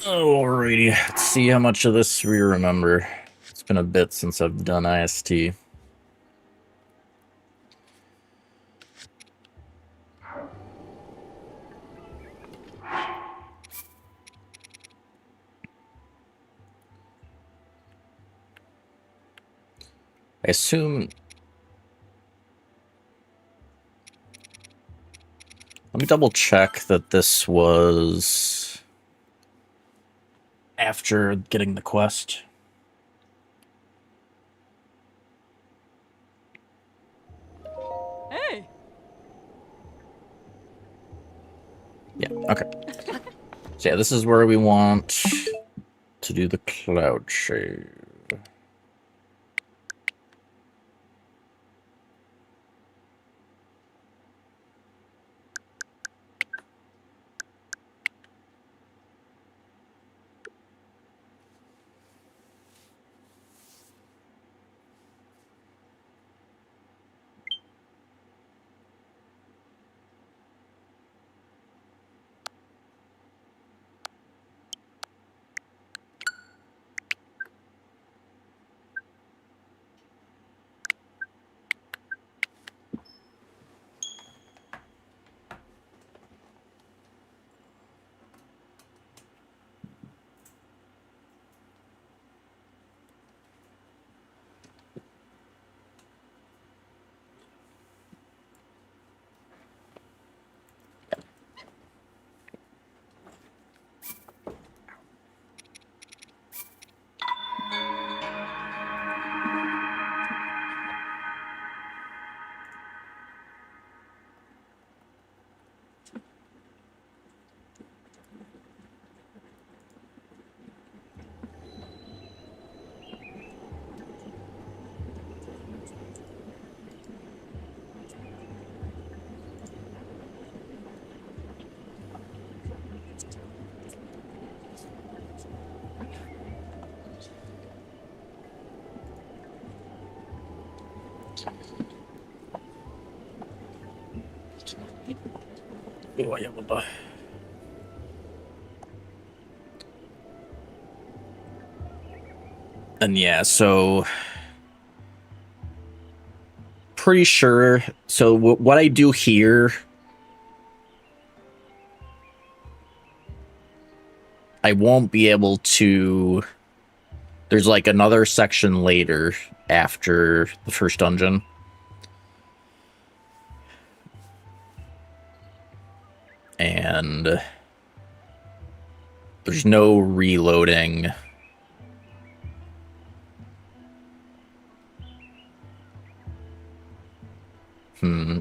Alrighty. Let's see how much of this we remember. It's been a bit since I've done IST. I assume... Let me double check that this was after getting the quest. Hey. Yeah, okay. So yeah, this is where we want to do the cloud shave. Oh, yeah, what the... And yeah, so pretty sure. So what I do here, I won't be able to. There's like another section later after the first dungeon. And there's no reloading.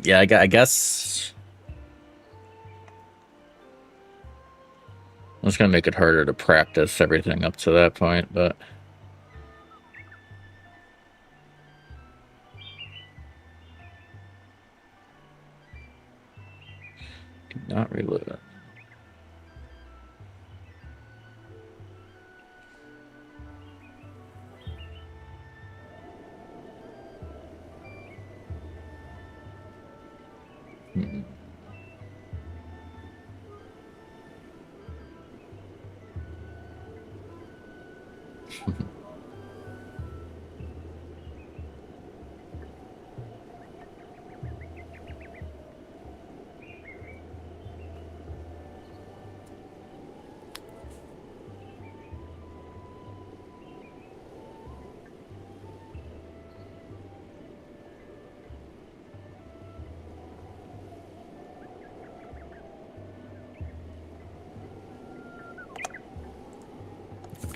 Yeah, I guess I'm just gonna make it harder to practice everything up to that point, but not reload it.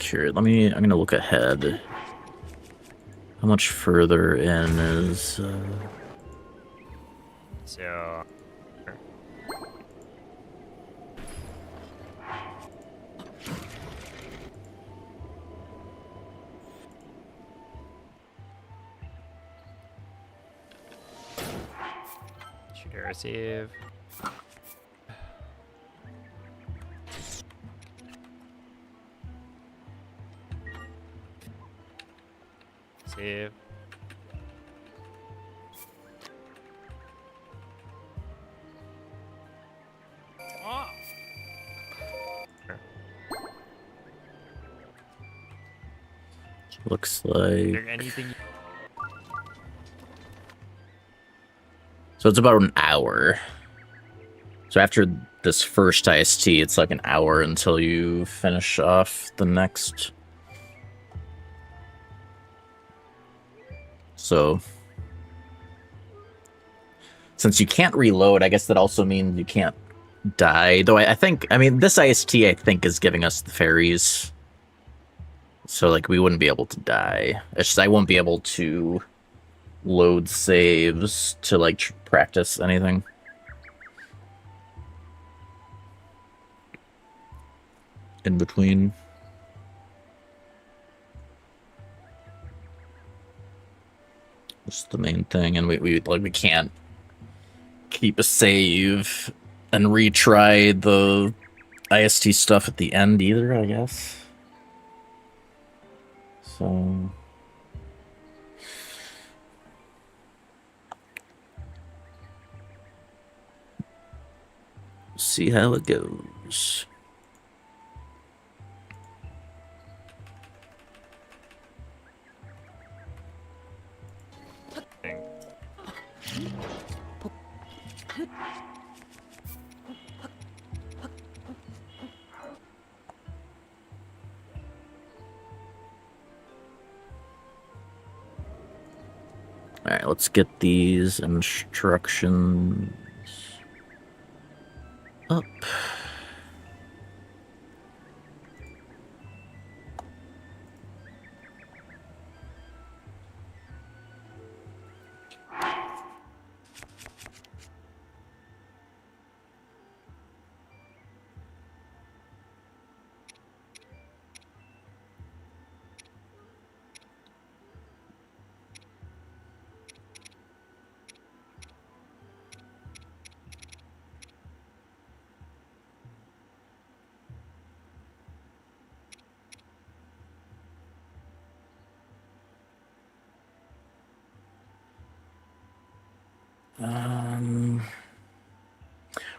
Sure, I'm gonna look ahead. How much further in is So. Should I receive? Save. Looks Is like there anything? so. It's about an hour. So after this first IST, it's like an hour until you finish off the next. So since you can't reload, I guess that also means you can't die. Though I think, I mean, this IST I think is giving us the fairies. So like we wouldn't be able to die. It's just I won't be able to load saves to like practice anything. In between. That's the main thing, and we can't keep a save and retry the IST stuff at the end either, I guess. So see how it goes. Thing. Alright, let's get these instructions up.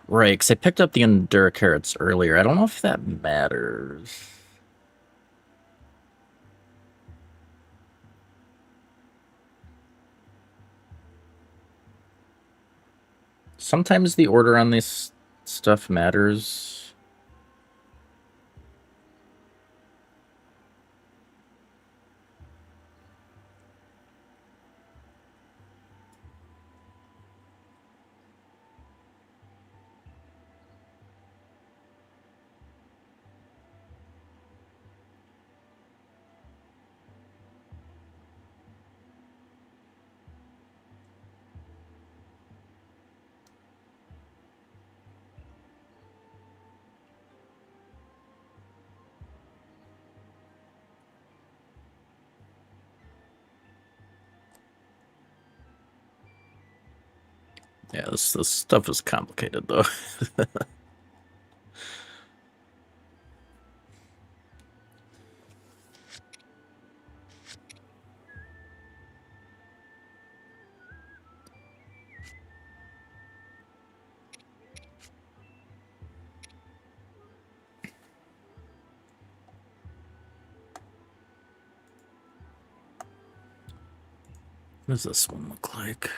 Right, because I picked up the Endura carrots earlier. I don't know if that matters. Sometimes the order on this stuff matters. Yeah, this stuff is complicated though. What does this one look like?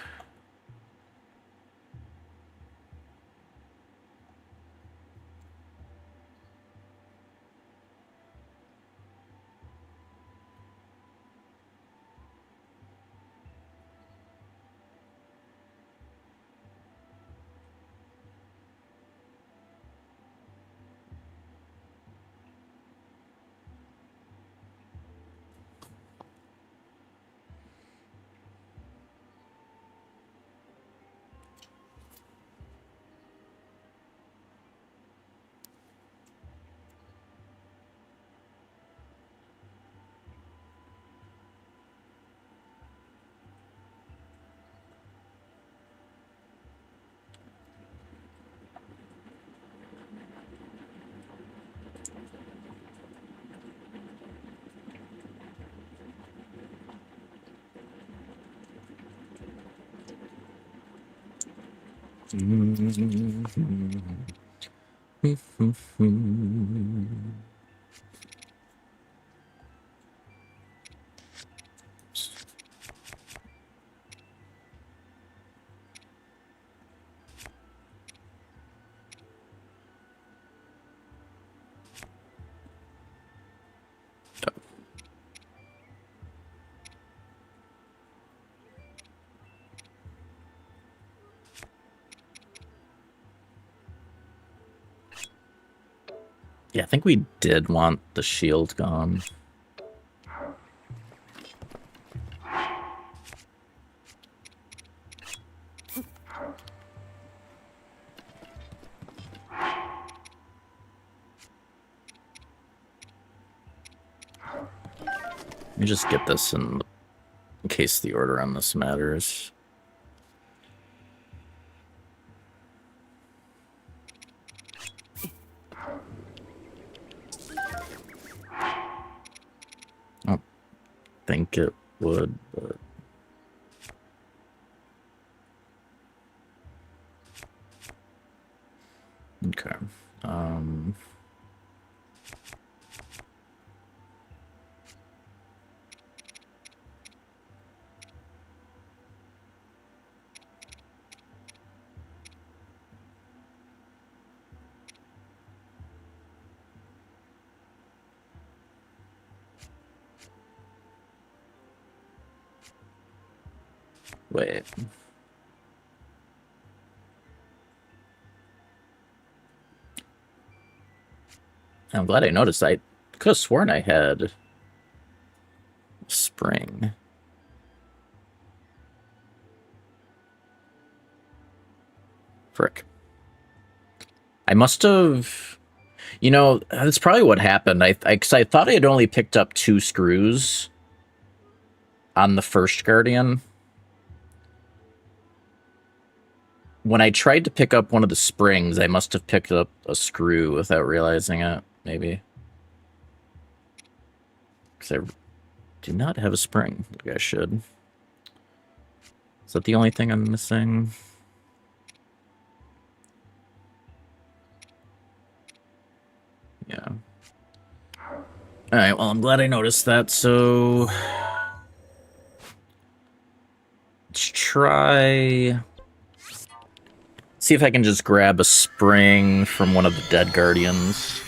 Yeah, I think we did want the shield gone. Let me just get this in case the order on this matters. I don't think it would, but... Okay. Wait. I'm glad I noticed. I could have sworn I had spring. Frick. I must have... You know, that's probably what happened. Because I thought I had only picked up 2 screws on the first Guardian. When I tried to pick up one of the springs, I must have picked up a screw without realizing it, maybe. Because I do not have a spring, like I should. Is that the only thing I'm missing? Yeah. Alright, well, I'm glad I noticed that, so... Let's try... See if I can just grab a spring from one of the dead Guardians.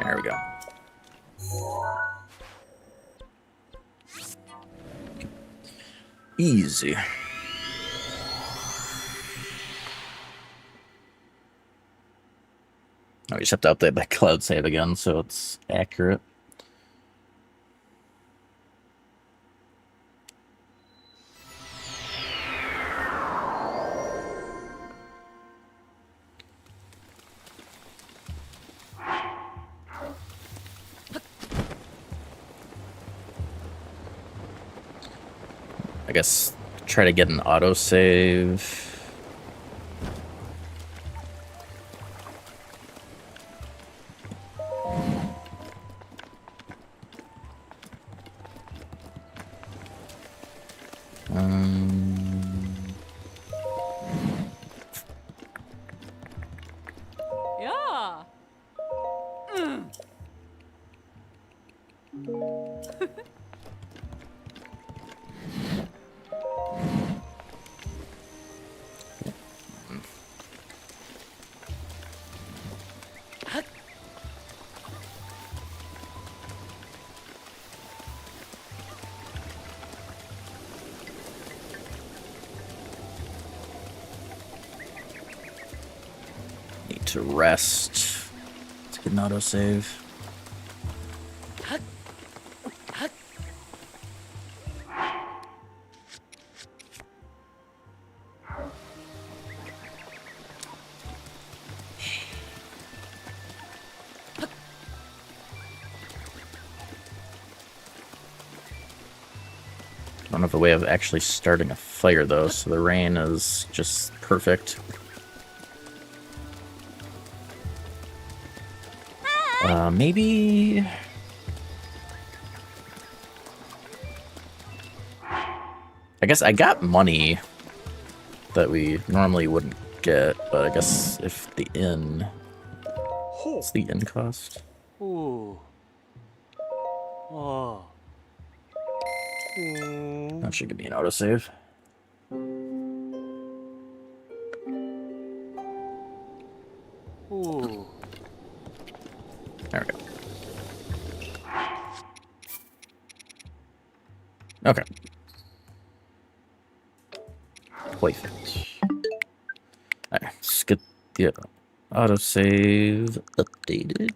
There we go. Easy. Oh, you just have to update that cloud save again so it's accurate. I guess try to get an autosave. Yeah. Need to rest. Let's get an autosave. I don't have a way of actually starting a fire though, so the rain is just perfect. Maybe... I guess I got money that we normally wouldn't get, but I guess if the inn... What's the inn cost? That should give me an autosave. There we go. Okay. Perfect. Alright, let's get the autosave updated.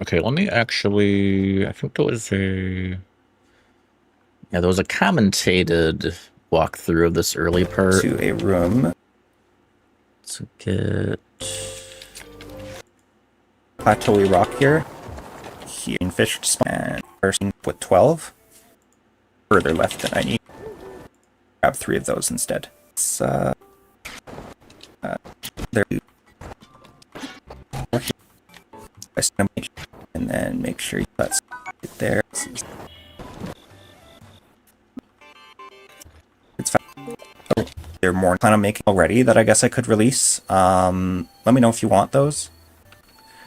Okay, let me actually... I think there was a... Yeah, there was a commentated walkthrough of this early part. To a room. Let's get... Plateauy rock here. Here in fish spawn. Person with 12. Further left than I need. Grab 3 of those instead. It's, there. And then make sure that's there. It's fine. Oh, there are more plan on making already that I guess I could release. Let me know if you want those.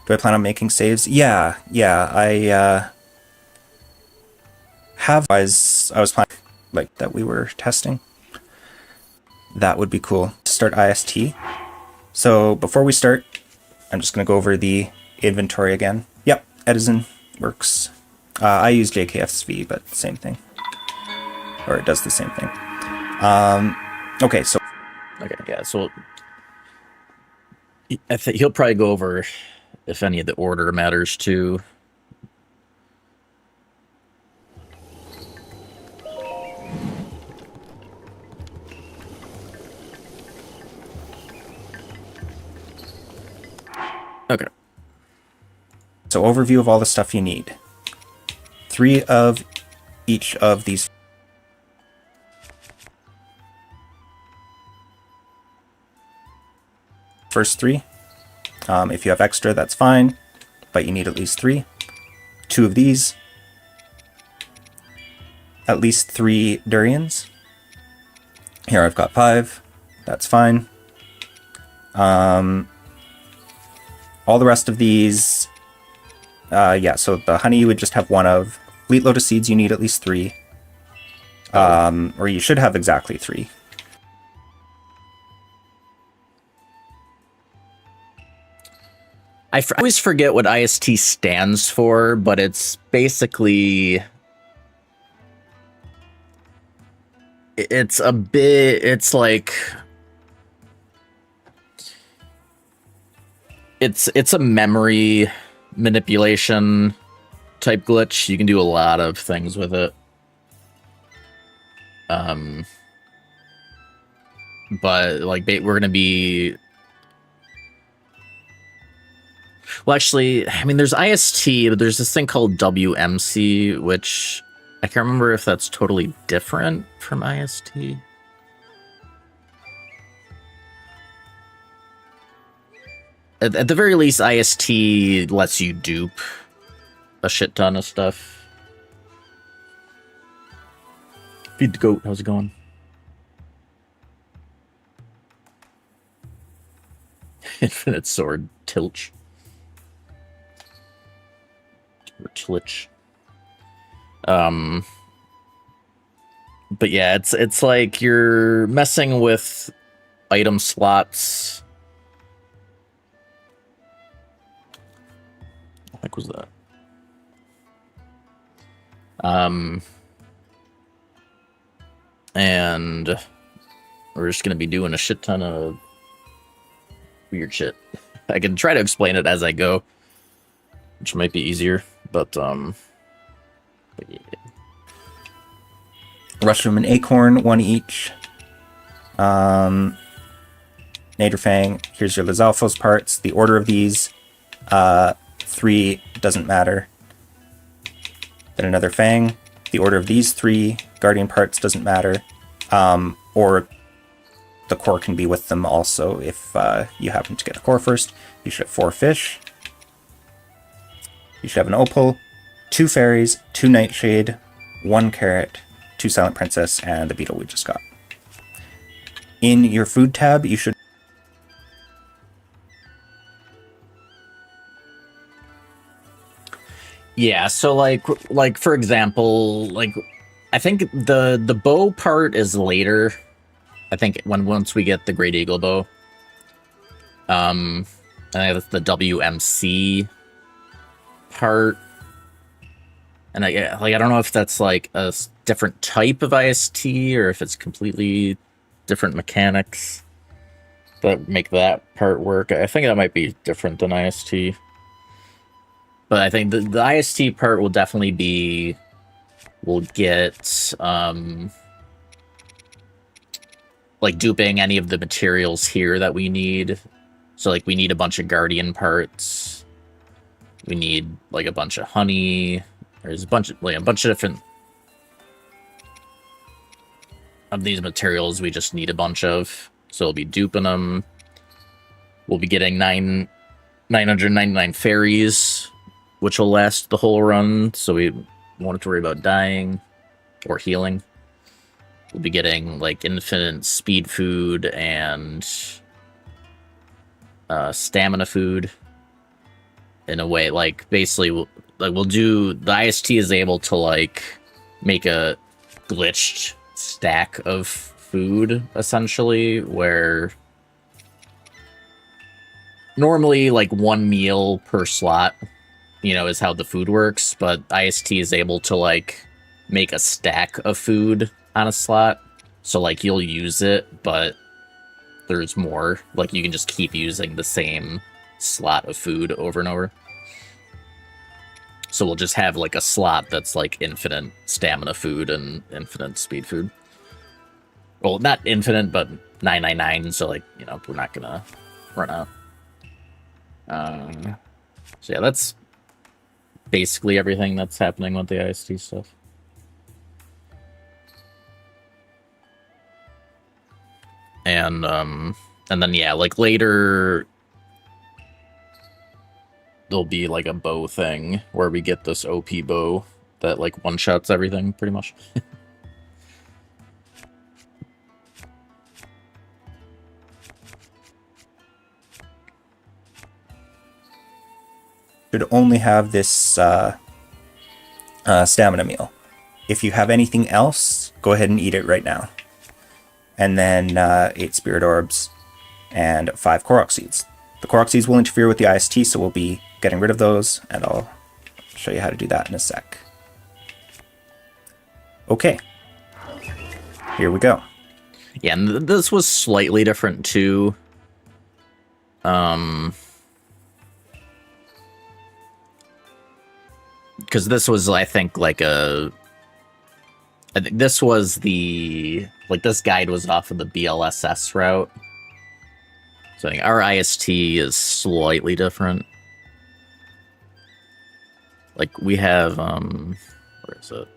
Do I plan on making saves? Yeah, I have. I was planning like that we were testing. That would be cool. Start IST. So before we start, I'm just gonna go over the inventory again. Yep, Edison works. I use JKFSV, but same thing. Or it does the same thing. Okay, so... Okay, yeah, so... I think he'll probably go over if any of the order matters too. Okay. So overview of all the stuff you need. 3 of each of these. First 3. If you have extra, that's fine, but you need at least 3. 2 of these. At least 3 durians. Here I've got 5. That's fine. All the rest of these, yeah, so the honey you would just have 1 of. Fleet lotus seeds you need at least 3. Or you should have exactly 3. I always forget what IST stands for, but it's basically... It's a bit... It's like... It's a memory manipulation type glitch. You can do a lot of things with it. But like we're gonna be. Well, actually, I mean, there's IST, but there's this thing called WMC, which I can't remember if that's totally different from IST. At the very least, IST lets you dupe a shit ton of stuff. Feed the goat, how's it going? Infinite sword, Tilch. Or Tlich. But yeah, it's like you're messing with item slots. What the heck was that? And we're just gonna be doing a shit ton of weird shit. I can try to explain it as I go, which might be easier, but yeah. Rushroom and Acorn, 1 each. Naderfang, here's your Lizalfos parts. The order of these, 3 doesn't matter. Then another Fang. The order of these 3 Guardian parts doesn't matter. Or the core can be with them also if you happen to get the core first. You should have 4 fish. You should have an Opal, 2 fairies, 2 Nightshade, 1 carrot, 2 Silent Princess, and the beetle we just got. In your food tab, you should... Yeah, so like for example, like I think the bow part is later. I think once we get the Great Eagle bow. I think that's the WMC part. And I don't know if that's like a different type of IST or if it's completely different mechanics that make that part work. I think that might be different than IST. But I think the IST part will definitely be, we'll get like duping any of the materials here that we need. So like we need a bunch of Guardian parts. We need like a bunch of honey. There's a bunch of different of these materials we just need a bunch of. So we'll be duping them. We'll be getting 999 fairies, which will last the whole run, so we won't have to worry about dying or healing. We'll be getting like infinite speed food and stamina food. In a way, like basically, we'll do, the IST is able to like make a glitched stack of food essentially, where normally like 1 meal per slot, you know, is how the food works, but IST is able to like make a stack of food on a slot. So like you'll use it, but there's more. Like you can just keep using the same slot of food over and over. So we'll just have like a slot that's like infinite stamina food and infinite speed food. Well, not infinite, but 999, so like, you know, we're not gonna run out. So yeah, that's basically everything that's happening with the IST stuff. And then yeah, like later there'll be like a bow thing where we get this OP bow that like one-shots everything pretty much. Should only have this stamina meal. If you have anything else, go ahead and eat it right now. And then 8 spirit orbs and 5 Korok seeds. The Korok seeds will interfere with the IST, so we'll be getting rid of those, and I'll show you how to do that in a sec. Okay. Here we go. Yeah, and this was slightly different too. because this was, I think, like I think this was the, like, this guide was off of the BLSS route. So I think our IST is slightly different. Like, we have, where is it?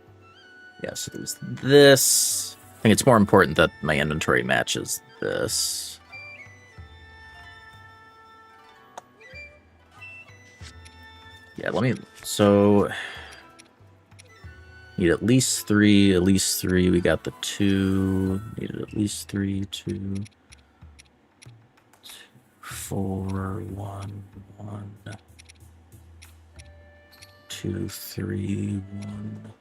Yeah, so there's this. I think it's more important that my inventory matches this. Yeah, let me, so, need at least three, we got the 2, needed at least 3, 2, 4, 1, 2, 3, 1,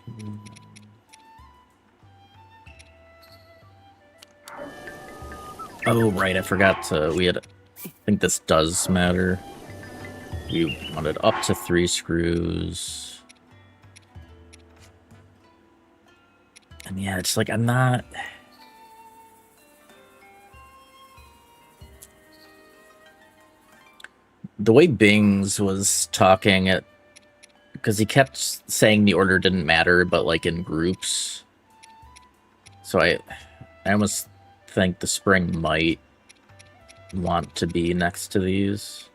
2. Oh, right, I forgot to, I think this does matter. We wanted up to 3 screws. And yeah, it's like, I'm not... The way Bings was talking, because he kept saying the order didn't matter, but like in groups. So I almost think the spring might want to be next to these.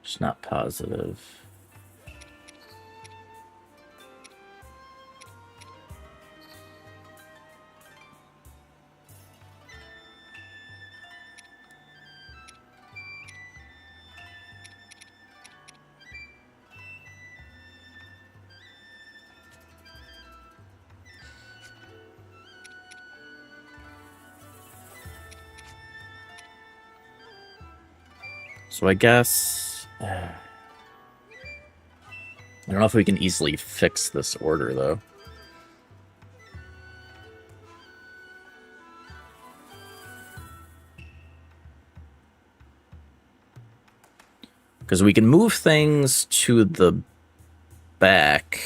Just not positive. So I guess... I don't know if we can easily fix this order, though. Because we can move things to the back.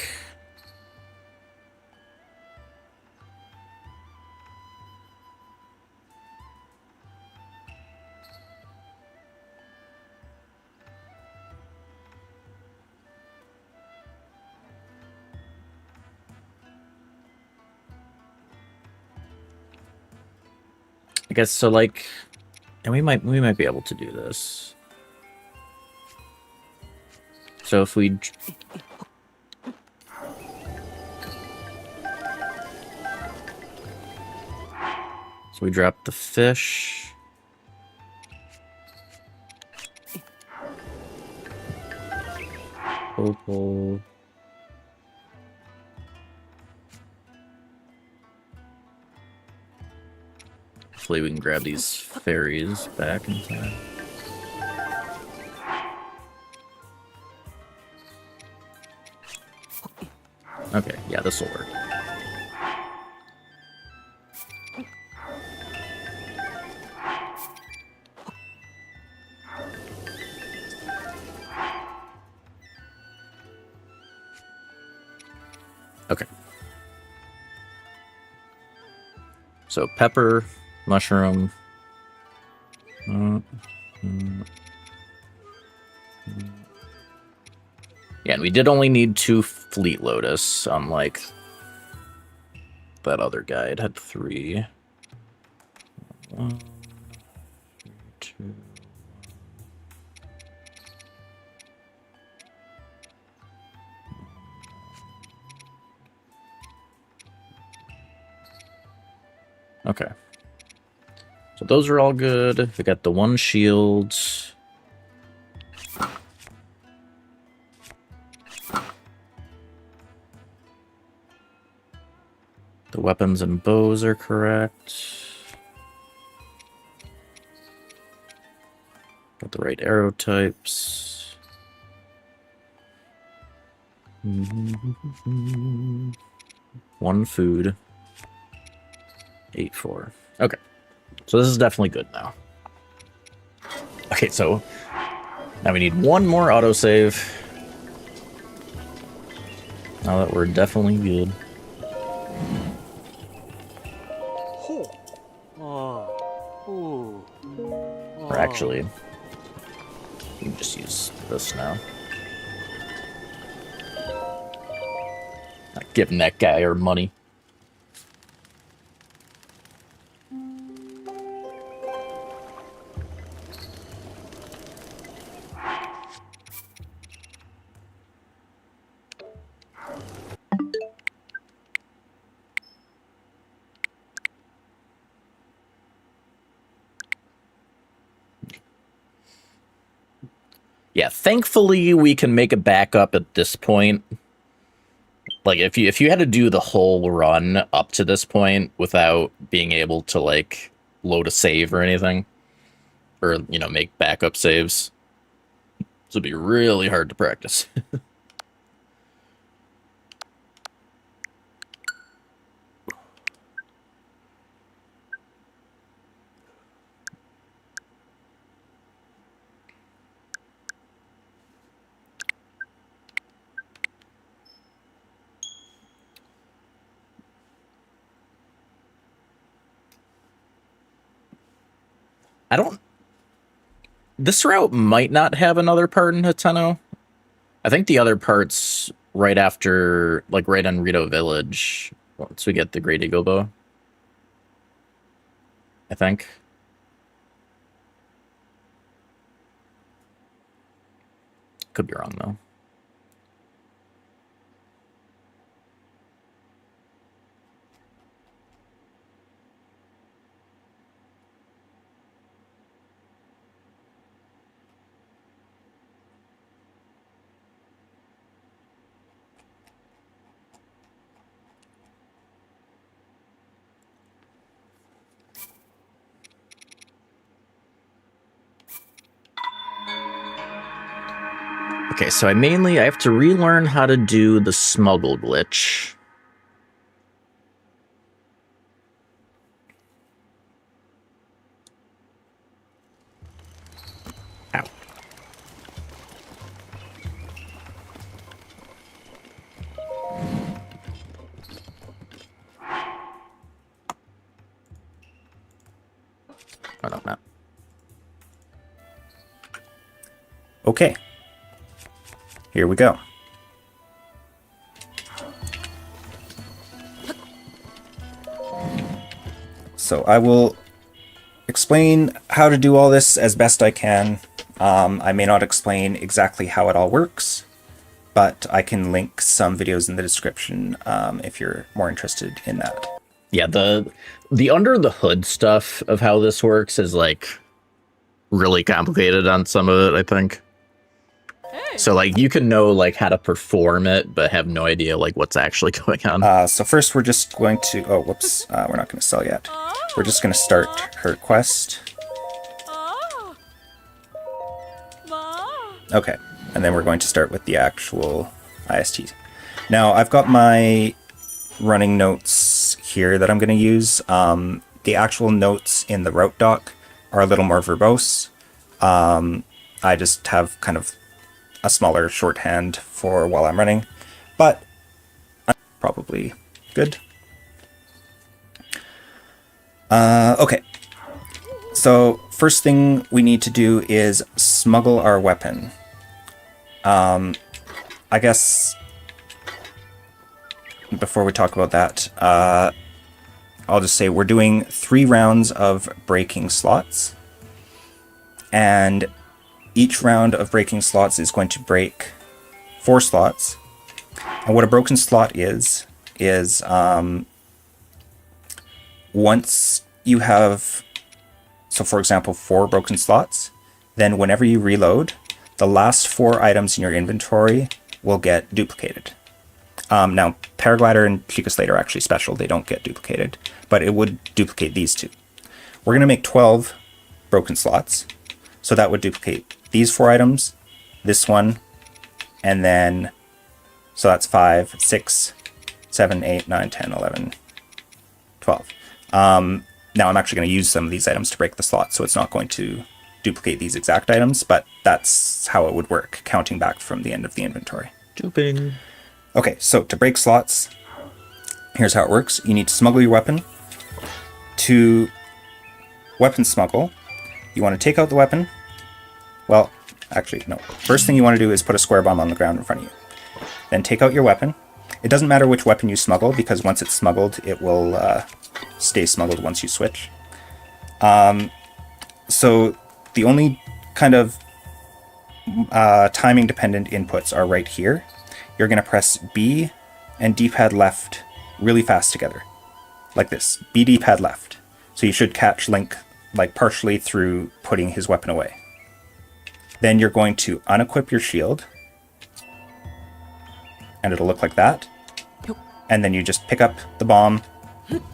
I guess so, like, and we might be able to do this. So if we drop the fish. Opal. Hopefully we can grab these fairies back in time. Okay, yeah, this will work. Okay. So pepper, mushroom. Yeah, and we did only need 2 Fleet Lotus, unlike that other guide had 3. 1, 2. Okay. So those are all good. We got the 1 shield. The weapons and bows are correct. Got the right arrow types. 1 food. 8-4. Okay. So this is definitely good now. Okay, so now we need 1 more autosave. Now that we're definitely good. actually, you can just use this now. Not giving that guy our money. Yeah, thankfully we can make a backup at this point. Like if you had to do the whole run up to this point without being able to like load a save or anything, or you know, make backup saves, this would be really hard to practice. I don't. This route might not have another part in Hateno. I think the other part's right after, like right on Rito Village, once we get the Great Eagle Bow. I think. Could be wrong, though. Okay, so I have to relearn how to do the smuggle glitch. Ow. Oh, no, not. Okay. Here we go. So I will explain how to do all this as best I can. I may not explain exactly how it all works, but I can link some videos in the description if you're more interested in that. Yeah, the under the hood stuff of how this works is like really complicated on some of it, I think. So like you can know like how to perform it, but have no idea like what's actually going on. So first we're just going to, oh, whoops, we're not going to sell yet. We're just going to start her quest. Okay, and then we're going to start with the actual IST. Now I've got my running notes here that I'm going to use. The actual notes in the route doc are a little more verbose. I just have kind of a smaller shorthand for while I'm running, but I'm probably good. Okay, so first thing we need to do is smuggle our weapon. I guess before we talk about that, I'll just say we're doing 3 rounds of breaking slots, and each round of breaking slots is going to break 4 slots. And what a broken slot is once you have, so for example, 4 broken slots, then whenever you reload, the last 4 items in your inventory will get duplicated. Now, Paraglider and Chica Slate are actually special. They don't get duplicated, but it would duplicate these 2. We're going to make 12 broken slots. So that would duplicate these 4 items, this one, and then, so that's 5, 6, 7, 8, 9, 10, 11, 12. Now I'm actually going to use some of these items to break the slot, so it's not going to duplicate these exact items, but that's how it would work, counting back from the end of the inventory. Duping. Okay, so to break slots, here's how it works. You need to smuggle your weapon. To weapon smuggle, You want to take out the weapon. Well, actually, no. First thing you want to do is put a square bomb on the ground in front of you. Then take out your weapon. It doesn't matter which weapon you smuggle, because once it's smuggled, it will stay smuggled once you switch. So the only kind of timing dependent inputs are right here. You're going to press B and D-pad left really fast together. Like this. B, D-pad left. So you should catch Link like partially through putting his weapon away. Then you're going to unequip your shield. And it'll look like that. And then you just pick up the bomb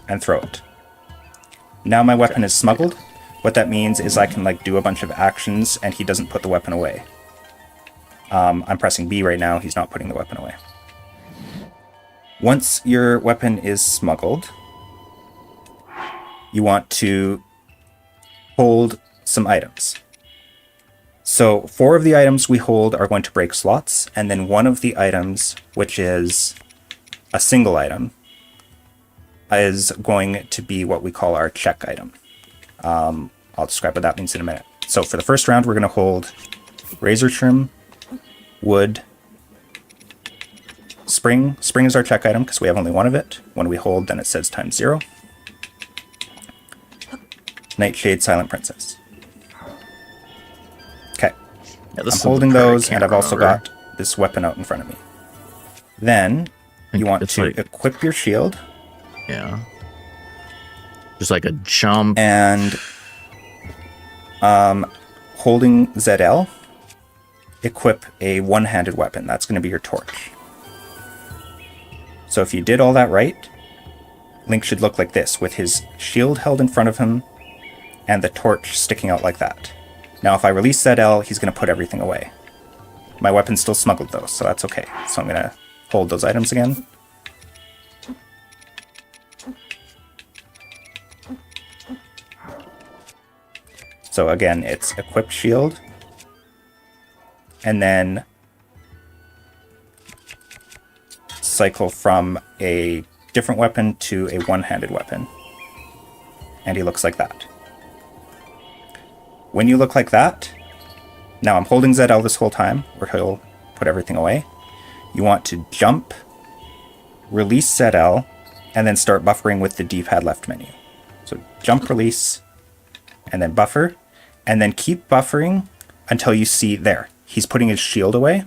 and throw it. Now my weapon is smuggled. What that means is I can like do a bunch of actions and he doesn't put the weapon away. I'm pressing B right now, he's not putting the weapon away. Once your weapon is smuggled, you want to hold some items. So 4 of the items we hold are going to break slots, and then one of the items, which is a single item, is going to be what we call our check item. I'll describe what that means in a minute. So for the first round, we're going to hold razor trim, wood, spring. Spring is our check item because we have only one of it. When we hold, then it says ×0. Nightshade, Silent Princess. Okay. Yeah, I'm holding those, and I've also got this weapon out in front of me. Then you want to equip your shield. Yeah. Just like a jump. And holding ZL, equip a one-handed weapon. That's going to be your torch. So if you did all that right, Link should look like this, with his shield held in front of him and the torch sticking out like that. Now if I release ZL, he's going to put everything away. My weapon's still smuggled though, so that's okay. So I'm going to hold those items again. So again, it's equip shield, and then cycle from a different weapon to a one-handed weapon. And he looks like that. When you look like that, now I'm holding ZL this whole time, where he'll put everything away. You want to jump, release ZL, and then start buffering with the D-pad left menu. So jump, release, and then buffer. And then keep buffering until you see there. He's putting his shield away.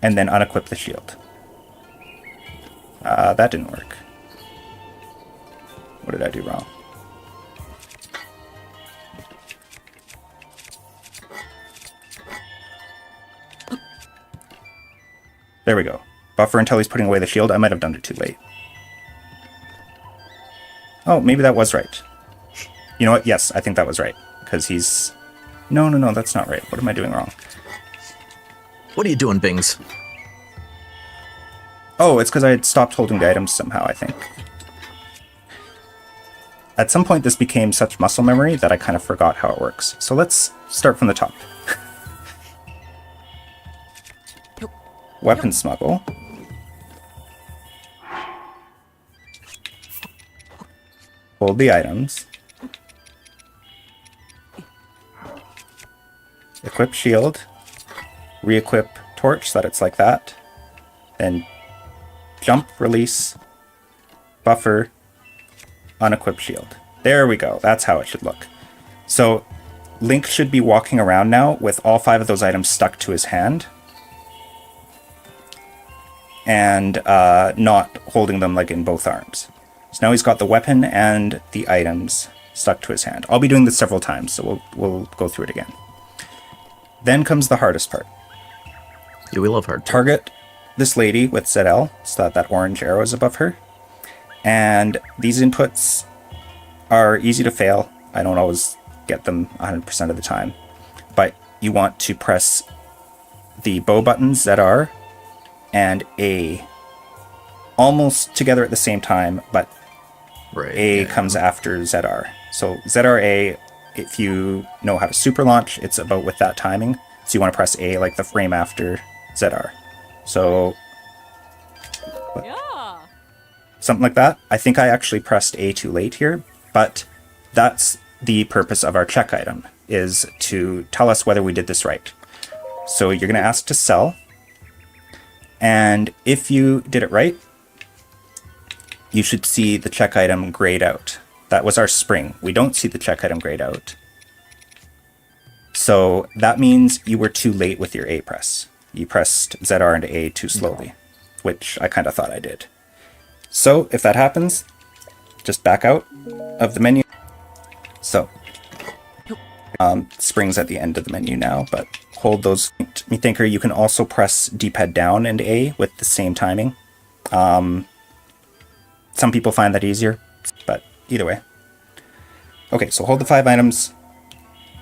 And then unequip the shield. That didn't work. What did I do wrong? There we go. Buffer until he's putting away the shield. I might have done it too late. Oh, maybe that was right. You know what? Yes, I think that was right. Because he's... No, that's not right. What am I doing wrong? What are you doing, Bings? Oh, it's because I had stopped holding the items somehow, I think. At some point, this became such muscle memory that I kind of forgot how it works. So let's start from the top. Weapon smuggle. Hold the items. Equip shield. Re-equip torch so that it's like that. Then jump, release, buffer, unequip shield. There we go. That's how it should look. So Link should be walking around now with all 5 of those items stuck to his hand. And not holding them like in both arms. So now he's got the weapon and the items stuck to his hand. I'll be doing this several times, so we'll go through it again. Then comes the hardest part. Yeah, we love hard. Target this lady with ZL, so that orange arrow is above her. And these inputs are easy to fail. I don't always get them 100% of the time. But you want to press the bow buttons ZR and A almost together at the same time, but Right, A comes after ZR. So ZRA, if you know how to super launch, it's about with that timing. So you want to press A like the frame after ZR. So something like that. I think I actually pressed A too late here, but that's the purpose of our check item, is to tell us whether we did this right. So you're going to ask to sell, and if you did it right, you should see the check item grayed out. That was our spring. We don't see the check item grayed out. So that means you were too late with your A press. You pressed ZR into A too slowly, which I kind of thought I did. So if that happens, just back out of the menu. So spring's at the end of the menu now, but hold those. Me thinker, you can also press D-pad down into A with the same timing. Some people find that easier, but either way. Okay, so hold the 5 items.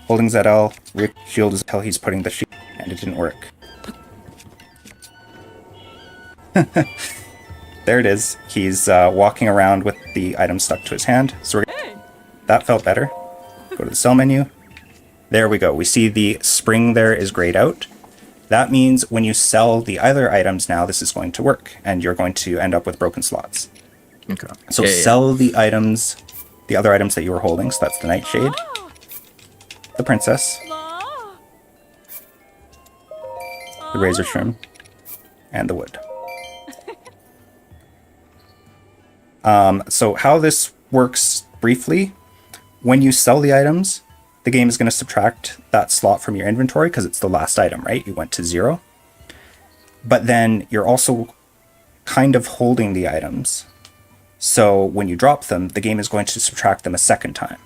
Holding ZL, Rick shield is until he's putting the shield, and it didn't work. There it is. He's walking around with the item stuck to his hand. So that felt better. Go to the sell menu. There we go. We see the spring there is grayed out. That means when you sell the other items now, this is going to work, and you're going to end up with broken slots. Okay. So sell the items, the other items that you were holding. So that's the Nightshade, the Princess, the Razor Shroom, and the Wood. So how this works briefly, when you sell the items, the game is going to subtract that slot from your inventory because it's the last item, right? You went to 0. But then you're also kind of holding the items. So when you drop them, the game is going to subtract them a second time.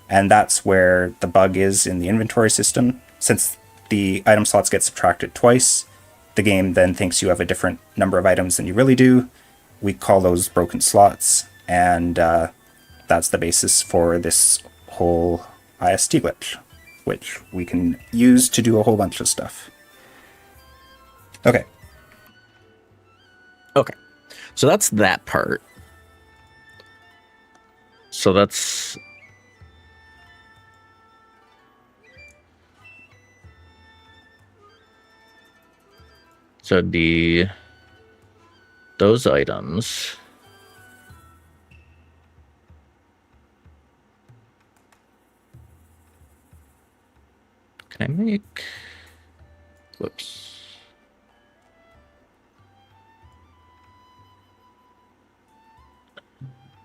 And that's where the bug is in the inventory system. Since the item slots get subtracted twice, the game then thinks you have a different number of items than you really do. We call those broken slots, and that's the basis for this whole IST glitch, which we can use to do a whole bunch of stuff. Okay. Okay. So that's that part. So that's... So it'd be those items. Can I make... Whoops.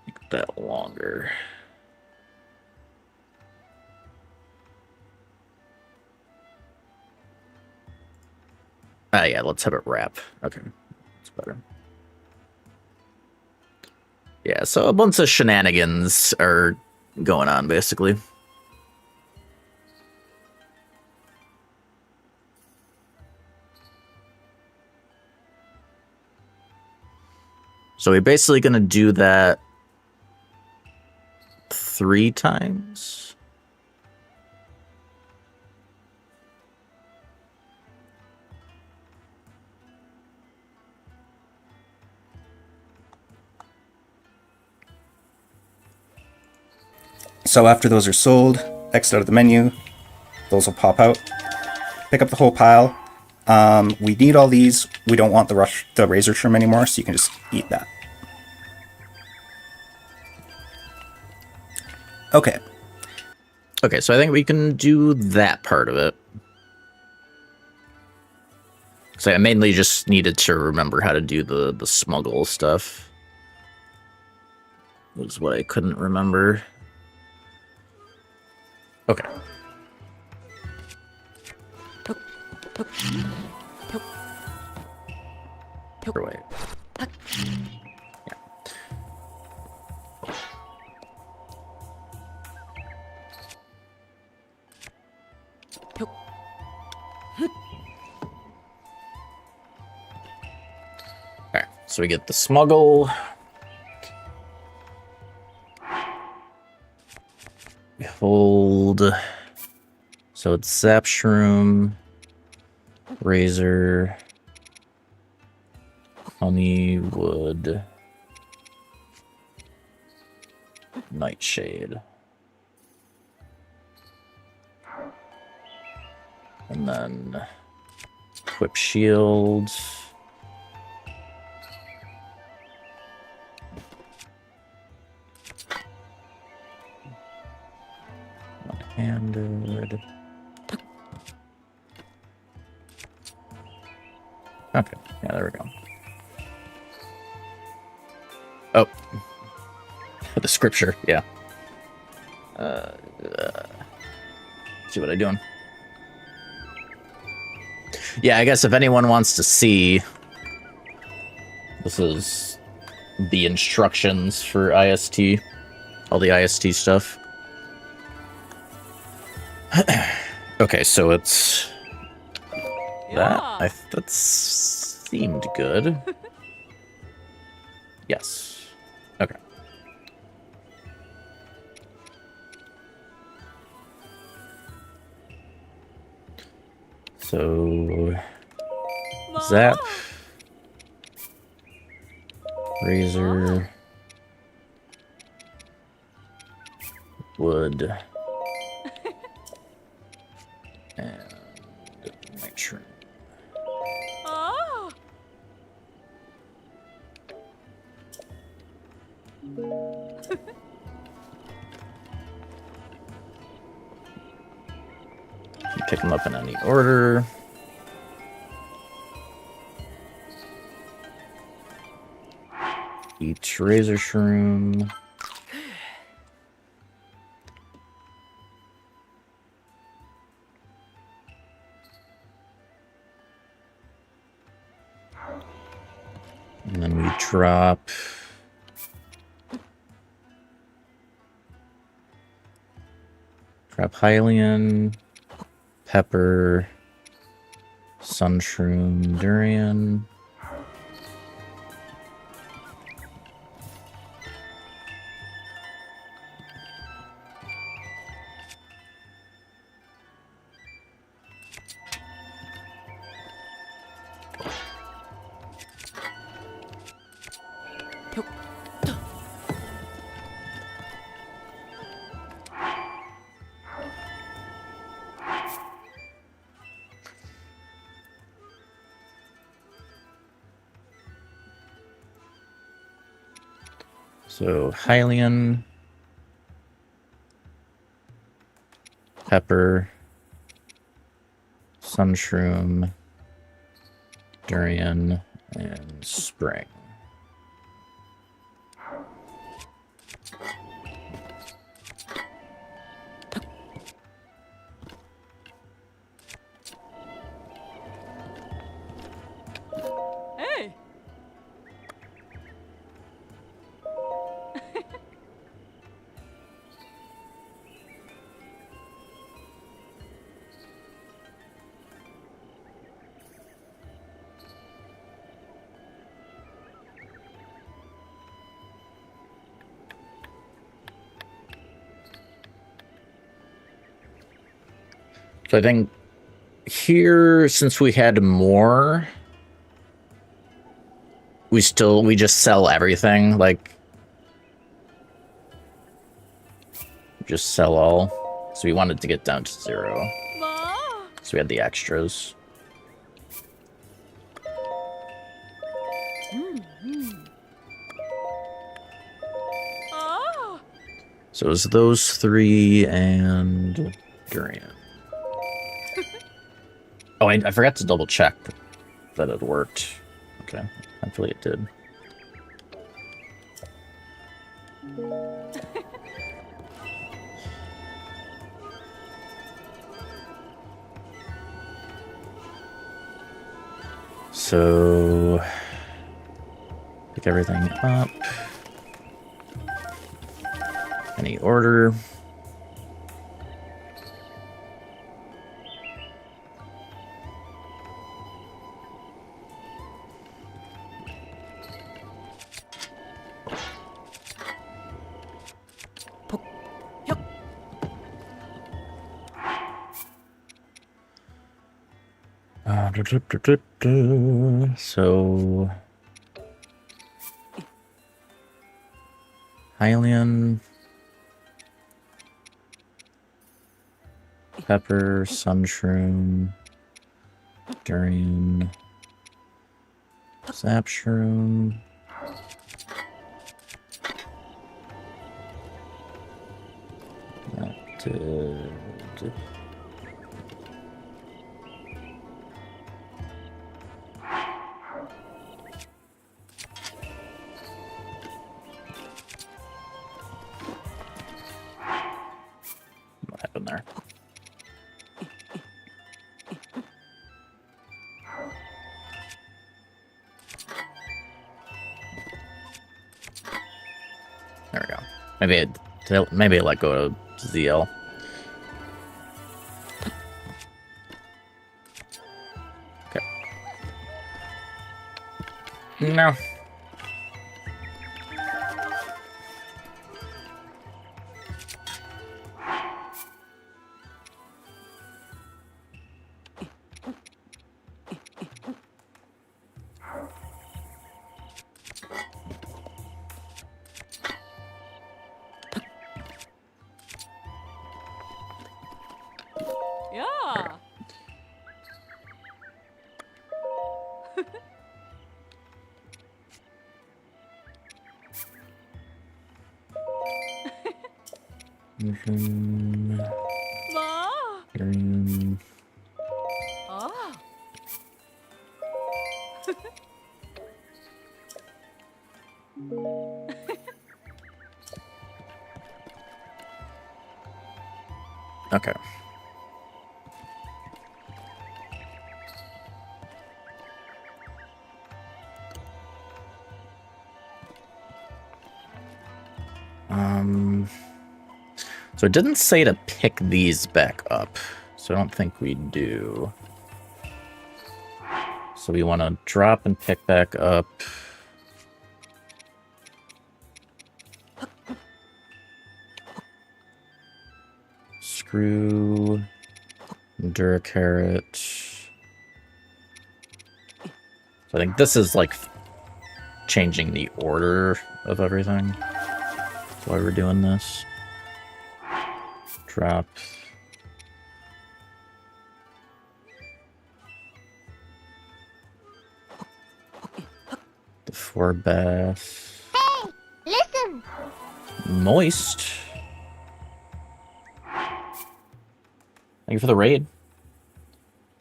Make that longer. Ah, yeah, let's have it wrap. Okay, that's better. Yeah, so a bunch of shenanigans are going on, basically. So we're basically going to do that 3 times. So after those are sold, exit out of the menu, those will pop out. Pick up the whole pile. We need all these. We don't want the Razor Shroom anymore, so you can just eat that. Okay. Okay, so I think we can do that part of it. So I mainly just needed to remember how to do the smuggle stuff. Was what I couldn't remember. Okay. Or wait. Yeah. Alright, so we get the smuggle. We hold. So it's Zap Shroom, Razor, Honey, Wood, Nightshade. And then Equip Shield. Standard. Okay, yeah, there we go. Oh, the scripture, yeah. See what I'm doing. Yeah, I guess if anyone wants to see, this is the instructions for IST, all the IST stuff. Okay, so it's that. That seemed good. Yes. Okay. So Zap, Razor, Wood, and Nitro. Pick them up in any order. Each Razor Shroom. And then we drop Hylian, Pepper, Sunshroom, Durian. So Hylian, Pepper, Sunshroom, Durian, and Spring. So I think here, since we had more, we just sell everything, like, just sell all. So we wanted to get down to 0. So we had the extras. So it was those 3 and Durian. Oh, I forgot to double check that it worked. Okay, hopefully it did. So pick everything up. Any order. So Hylian, Pepper, Sunshroom, Durian, Zapshroom. That did to. What happened there? There we go. Maybe I let go of ZL. Okay. No. Yeah. Ma. Ah. Okay. So it didn't say to pick these back up, so I don't think we do. So we want to drop and pick back up. Screw, Duracarrot. So I think this is like changing the order of everything. That's why we're doing this. Drop. The 4 bath. Hey, listen. Moist. Thank you for the raid.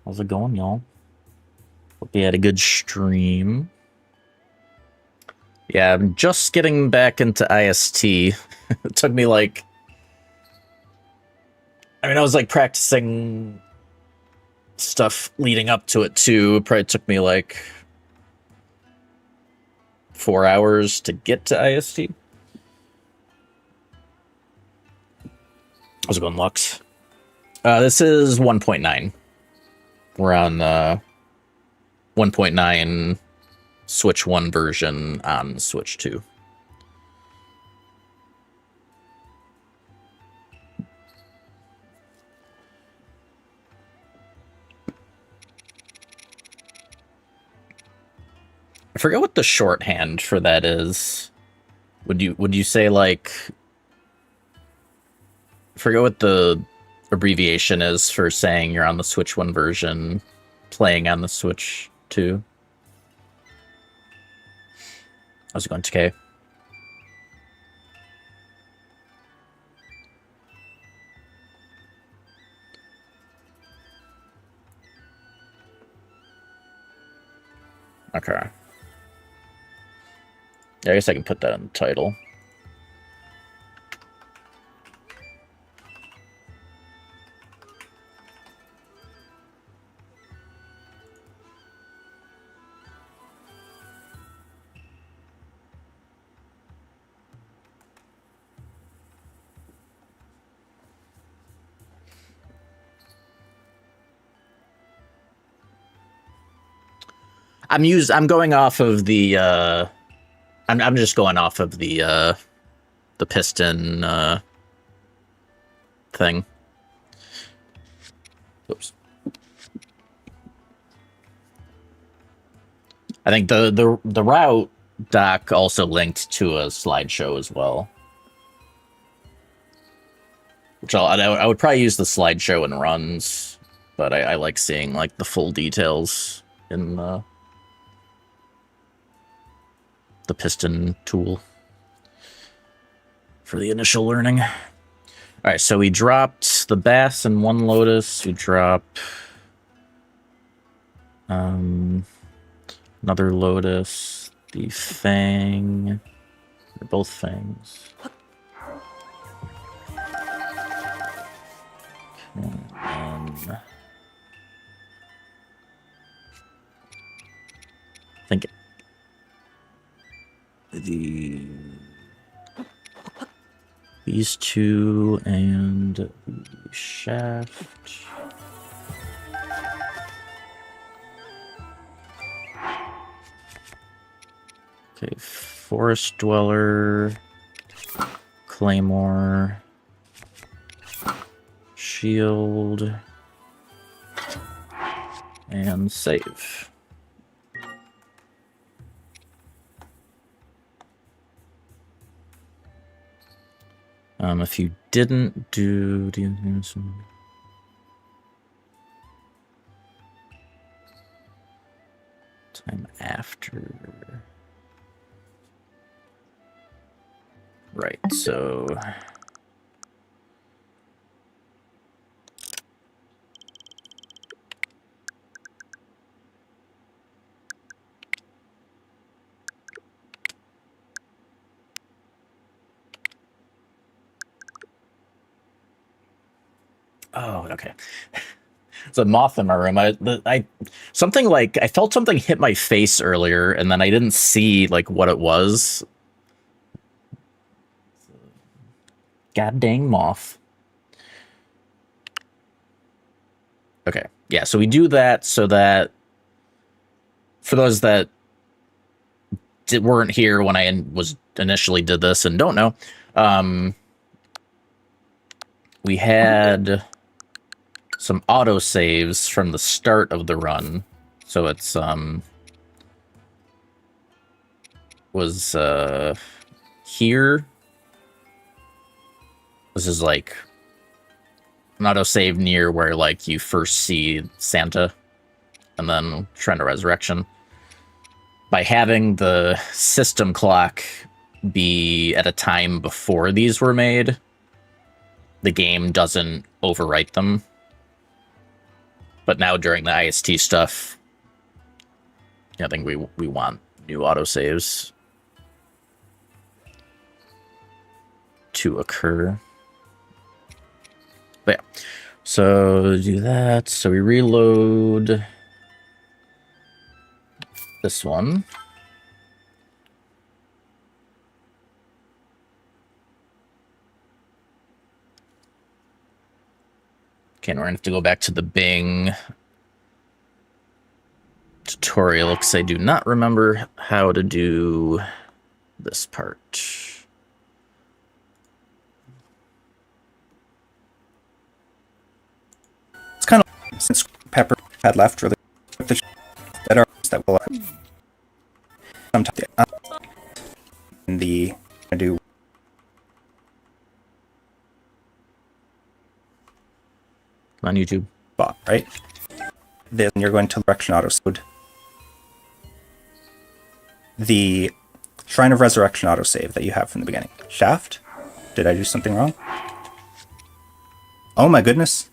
How's it going, y'all? Hope you had a good stream. Yeah, I'm just getting back into IST. It took me like... I was like practicing stuff leading up to it too. It probably took me like 4 hours to get to IST. How's it going, Lux? This is 1.9. We're on 1.9 Switch 1 version on Switch 2. I forget what the shorthand for that is. Would you say like... I forget what the abbreviation is for saying you're on the Switch 1 version, playing on the Switch 2. How's it going, TK? Okay. Yeah, I guess I can put that in the title. I'm going off of the I'm just going off of the piston thing. Oops. I think the route doc also linked to a slideshow as well. Which I would probably use the slideshow in runs, but I like seeing like the full details in the piston tool for the initial learning. All right, so we dropped the bass and 1 lotus. You drop another lotus, the fang. They're both fangs. Okay, I think these 2 and the shaft. Okay, Forest Dweller, Claymore, Shield, and save. If you didn't do time after, right? So oh, okay. It's a moth in my room. I something like I felt something hit my face earlier, and then I didn't see like what it was. God dang moth. Okay, yeah. So we do that so that for those that weren't here when I was initially did this and don't know, we had some auto saves from the start of the run. So it's was here. This is like an auto save near where like you first see Santa, and then Shrine of Resurrection. By having the system clock be at a time before these were made, the game doesn't overwrite them. But now during the IST stuff, I think we want new autosaves to occur. But yeah, so do that. So we reload this one. Okay, and we're gonna have to go back to the Bing tutorial because I do not remember how to do this part. It's kind of since Pepper had left really the that are that will sometimes in the do On YouTube. bot, right? Then you're going to Resurrection Autosave. The Shrine of Resurrection autosave that you have from the beginning. Shaft? Did I do something wrong? Oh my goodness.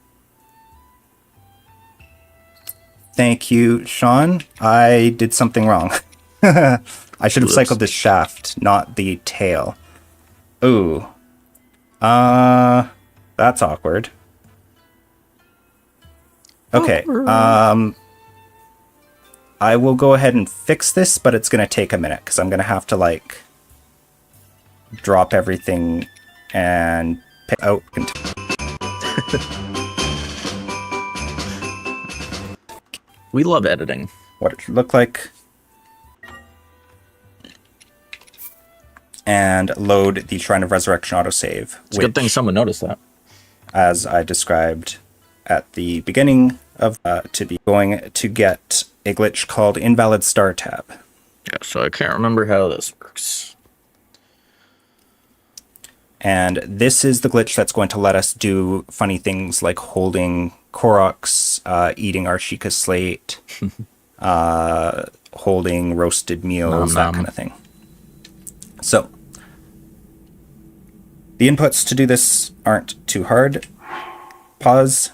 Thank you, Sean. I did something wrong. I should have cycled the shaft, not the tail. Ooh. That's awkward. Okay, I will go ahead and fix this, but it's going to take a minute, because I'm going to have to, like, drop everything and pick out. We love editing. What it should look like. And load the Shrine of Resurrection autosave. It's a good thing someone noticed that. As I described at the beginning of to be going to get a glitch called Invalid Star Tab. Yeah, so I can't remember how this works. And this is the glitch that's going to let us do funny things like holding Koroks, eating Arshika's slate, holding roasted meals, that kind of thing. So, the inputs to do this aren't too hard. pause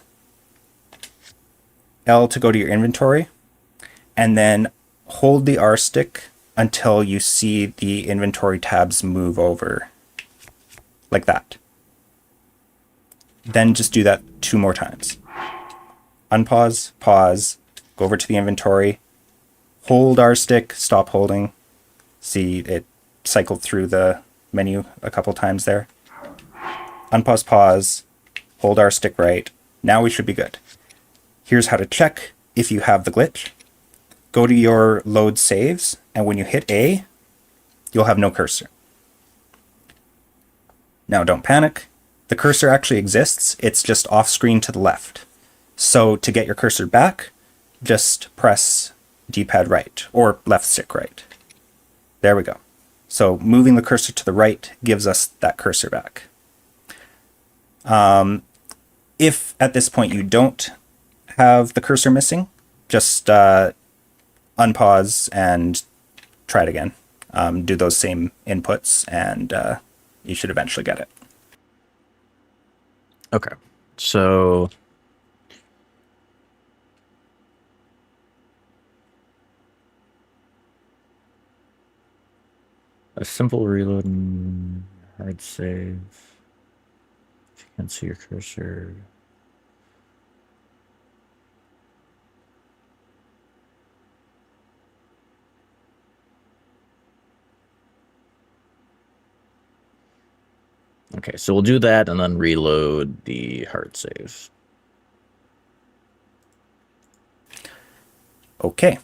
L to go to your inventory, and then hold the R stick until you see the inventory tabs move over like that. Then just do that 2 more times. Unpause, pause, go over to the inventory, hold R stick, stop holding. See, it cycled through the menu a couple times there. Unpause, pause, hold R stick right. Now we should be good. Here's how to check if you have the glitch. Go to your load saves, and when you hit A, you'll have no cursor. Now don't panic. The cursor actually exists, it's just off screen to the left. So to get your cursor back, just press D-pad right, or left stick right. There we go. So moving the cursor to the right gives us that cursor back. If at this point you don't have the cursor missing, just unpause and try it again. Do those same inputs, and you should eventually get it. Okay, so a simple reload and hard save. If you can't see your cursor. Okay, so we'll do that and then reload the hard save. Okay,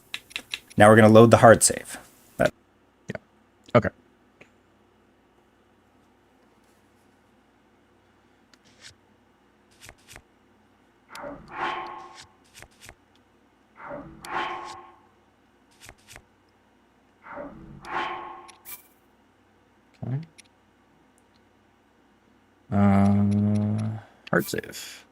now we're going to load the hard save. Yeah. Okay. Okay. Hard save.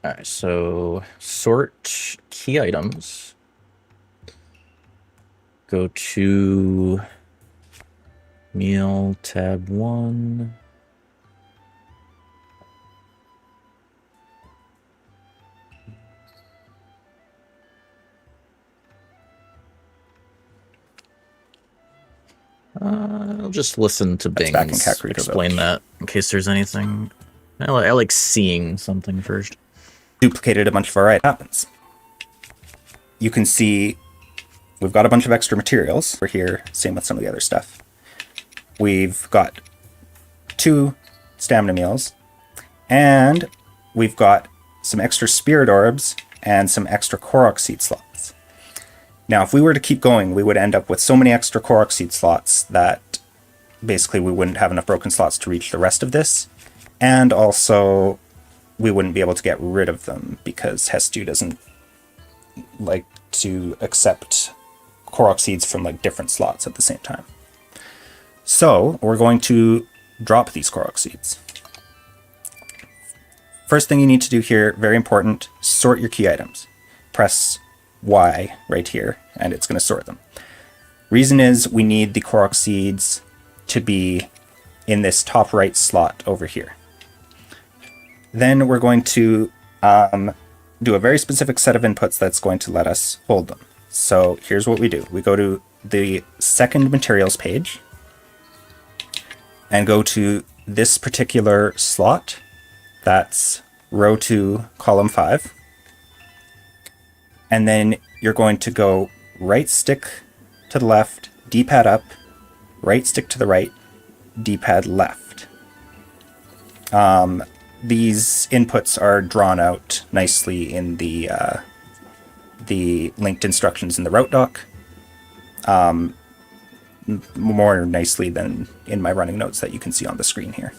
All right, so sort key items. Go to meal tab 1. I'll just listen to Bing explain that in case there's anything. I like seeing something first. Duplicated a bunch of our items. Happens. You can see we've got a bunch of extra materials. We're here, same with some of the other stuff. We've got 2 stamina meals, and we've got some extra spirit orbs and some extra Korok seed slots. Now, if we were to keep going, we would end up with so many extra Korok seed slots that basically we wouldn't have enough broken slots to reach the rest of this, and also we wouldn't be able to get rid of them because Hestu doesn't like to accept Korok seeds from like different slots at the same time. So we're going to drop these Korok seeds. First thing you need to do here, very important, sort your key items. Press Y right here and it's going to sort them. Reason is we need the Korok seeds to be in this top right slot over here. Then we're going to do a very specific set of inputs that's going to let us hold them. So here's what we do. We go to the second materials page and go to this particular slot. That's row 2, column 5. And then you're going to go right stick to the left, D-pad up, right stick to the right, D-pad left. These inputs are drawn out nicely in the linked instructions in the route doc, more nicely than in my running notes that you can see on the screen here.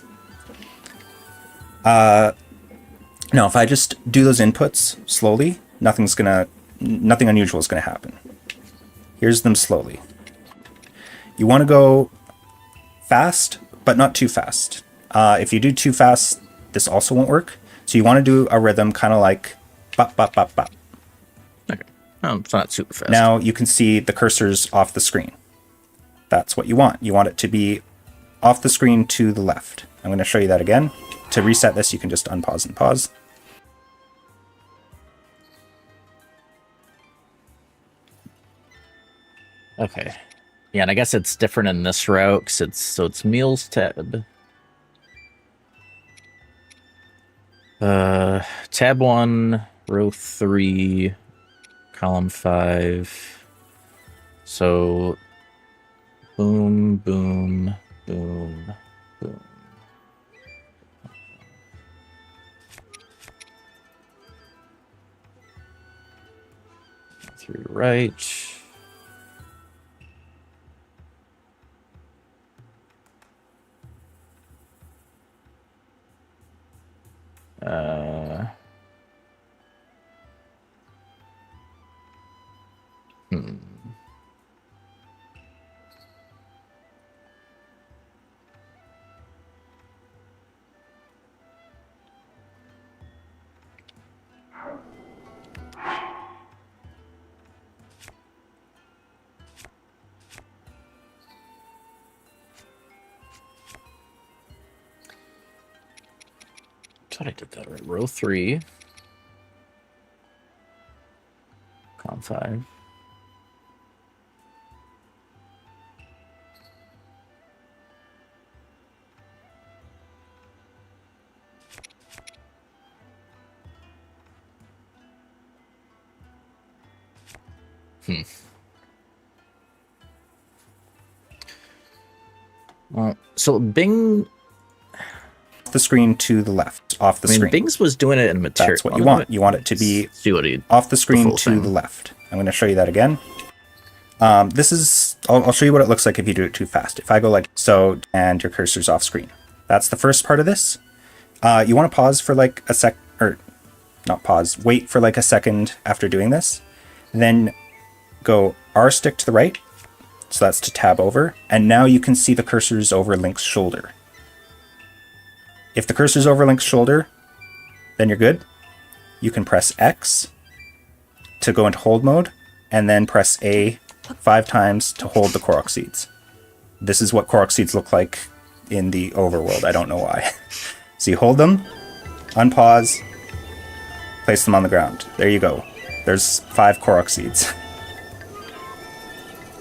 Now, if I just do those inputs slowly, nothing unusual is gonna happen. Here's them slowly. You want to go fast, but not too fast. If you do too fast, this also won't work. So you want to do a rhythm kind of like bop, bop, bop, bop. Okay. Oh, it's not super fast. Now you can see the cursors off the screen. That's what you want. You want it to be off the screen to the left. I'm going to show you that again. To reset this, you can just unpause and pause. Okay. Yeah, and I guess it's different in this route because it's meals tab. Tab 1, row 3, column 5. So boom, boom, boom, boom. Through right. Hmm. Thought I did that right. Row 3. Column 5. Well, so Bing, The screen to the left, off the screen. Bing's was doing it in material. That's what you want. You want it to be See what he, off the screen full to thing. the left. I'm going to show you that again. This is, I'll show you what it looks like if you do it too fast. If I go like so, and your cursor's off screen. That's the first part of this. You want to pause for like a sec, or not pause, wait for like a second after doing this. Then go R stick to the right. So that's to tab over. And now you can see the cursor's over Link's shoulder. If the cursor's over Link's shoulder, then you're good. You can press X to go into hold mode, and then press A 5 times to hold the Korok seeds. This is what Korok seeds look like in the overworld. I don't know why. So you hold them, unpause, place them on the ground. There you go. There's 5 Korok seeds.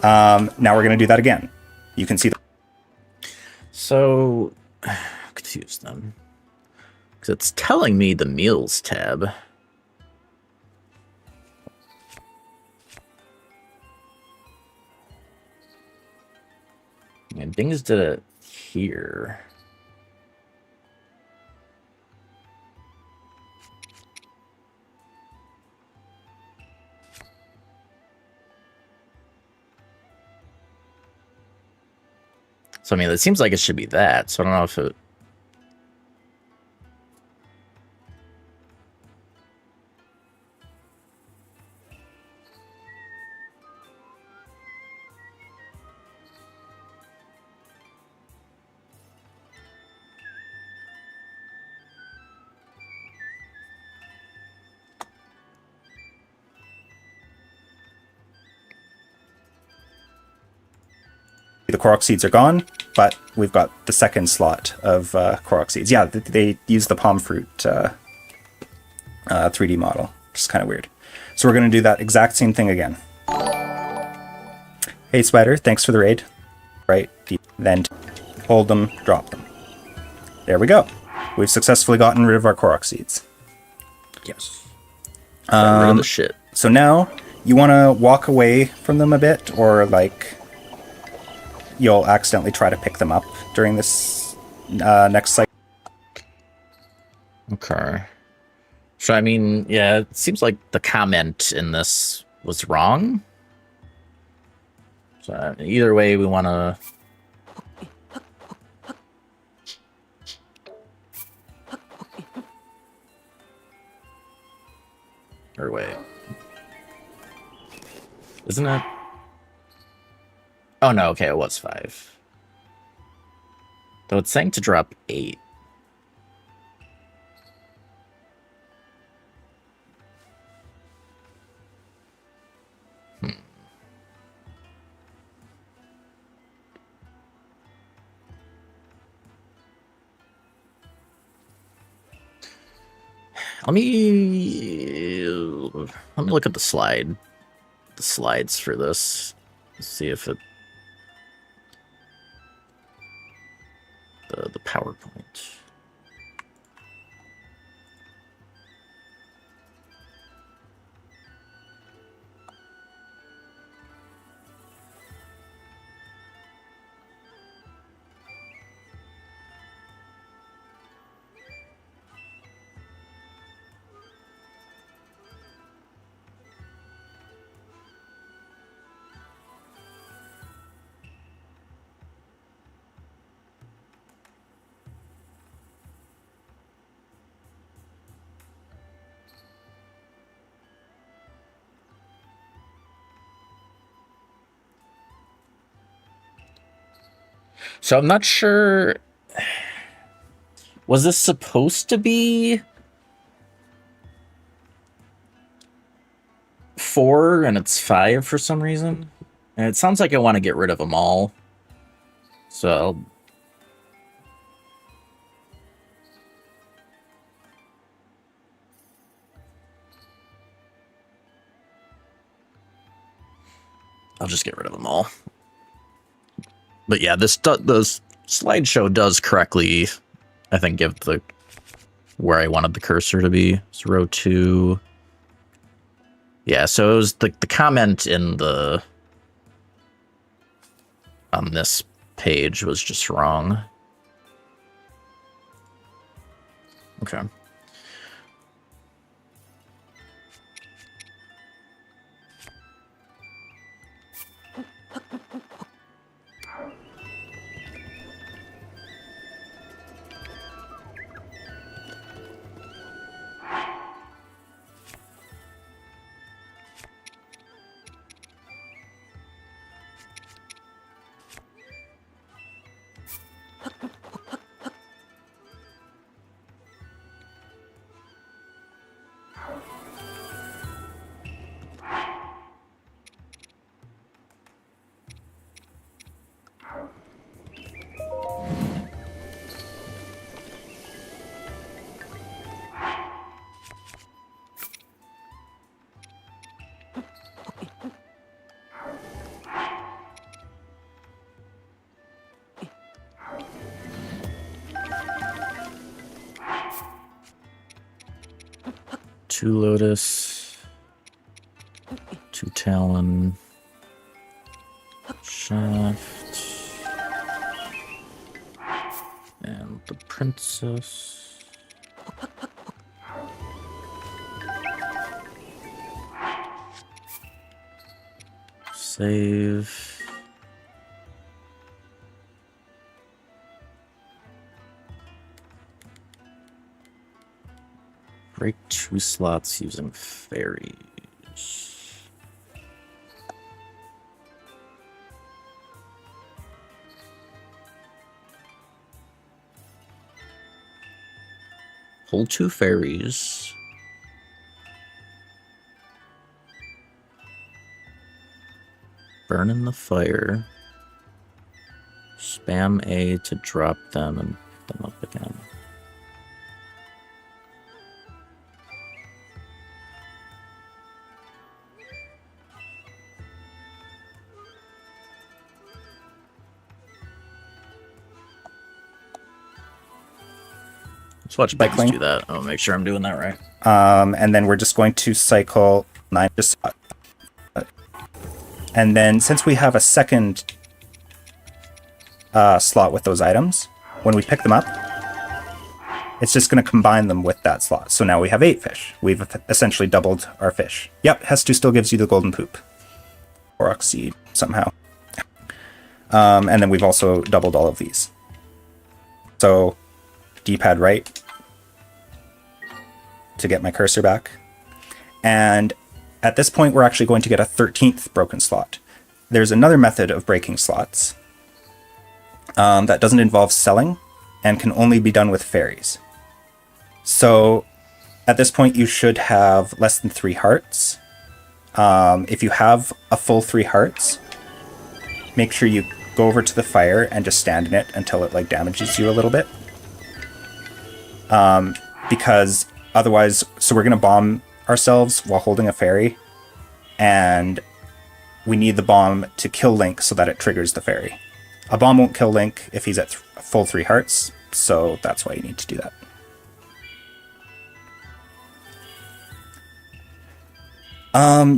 Now we're going to do that again. You can see the... So, I'm confused then. Because it's telling me the meals tab. And Bing's did it here. So, I mean, it seems like it should be that. So, I don't know if it... The Korok seeds are gone, but we've got the second slot of Korok seeds. Yeah, they use the palm fruit 3D model, which is kind of weird. So we're going to do that exact same thing again. Hey Spider, thanks for the raid. Right, then hold them, drop them. There we go. We've successfully gotten rid of our Korok seeds. Yes. Got rid of the shit. So now you want to walk away from them a bit, or like you'll accidentally try to pick them up during this next cycle. Okay. So, I mean, yeah, it seems like the comment in this was wrong. So, either way, we want to... Or wait. Isn't it? Oh no, okay, it was 5. Though it's saying to drop 8. Let me look at the slides for this. See if it the PowerPoint. So I'm not sure. Was this supposed to be 4 and it's 5 for some reason? And it sounds like I want to get rid of them all. So I'll just get rid of them all. But yeah, the slideshow does correctly, I think, give the where I wanted the cursor to be. So row 2. Yeah, so it was the comment in the on this page was just wrong. Okay. Two Lotus, 2 Talon, Shaft, and the Princess. Save. Break 2 slots using fairies. Pull 2 fairies. Burn in the fire. Spam A to drop them and pick them up again. Let's watch Bex do that. I'll make sure I'm doing that right. And then we're just going to cycle 9. And then since we have a second slot with those items, when we pick them up, it's just going to combine them with that slot. So now we have 8 fish. We've essentially doubled our fish. Yep, Hestu still gives you the golden poop. Or Seed, somehow. And then we've also doubled all of these. So D-pad right to get my cursor back. And at this point, we're actually going to get a 13th broken slot. there's another method of breaking slots that doesn't involve selling and can only be done with fairies. So at this point, you should have less than 3 hearts. If you have a full 3 hearts, make sure you go over to the fire and just stand in it until it like damages you a little bit. Because otherwise, so we're going to bomb ourselves while holding a fairy, and we need the bomb to kill Link so that it triggers the fairy. A bomb won't kill Link if he's at full 3 hearts, so that's why you need to do that.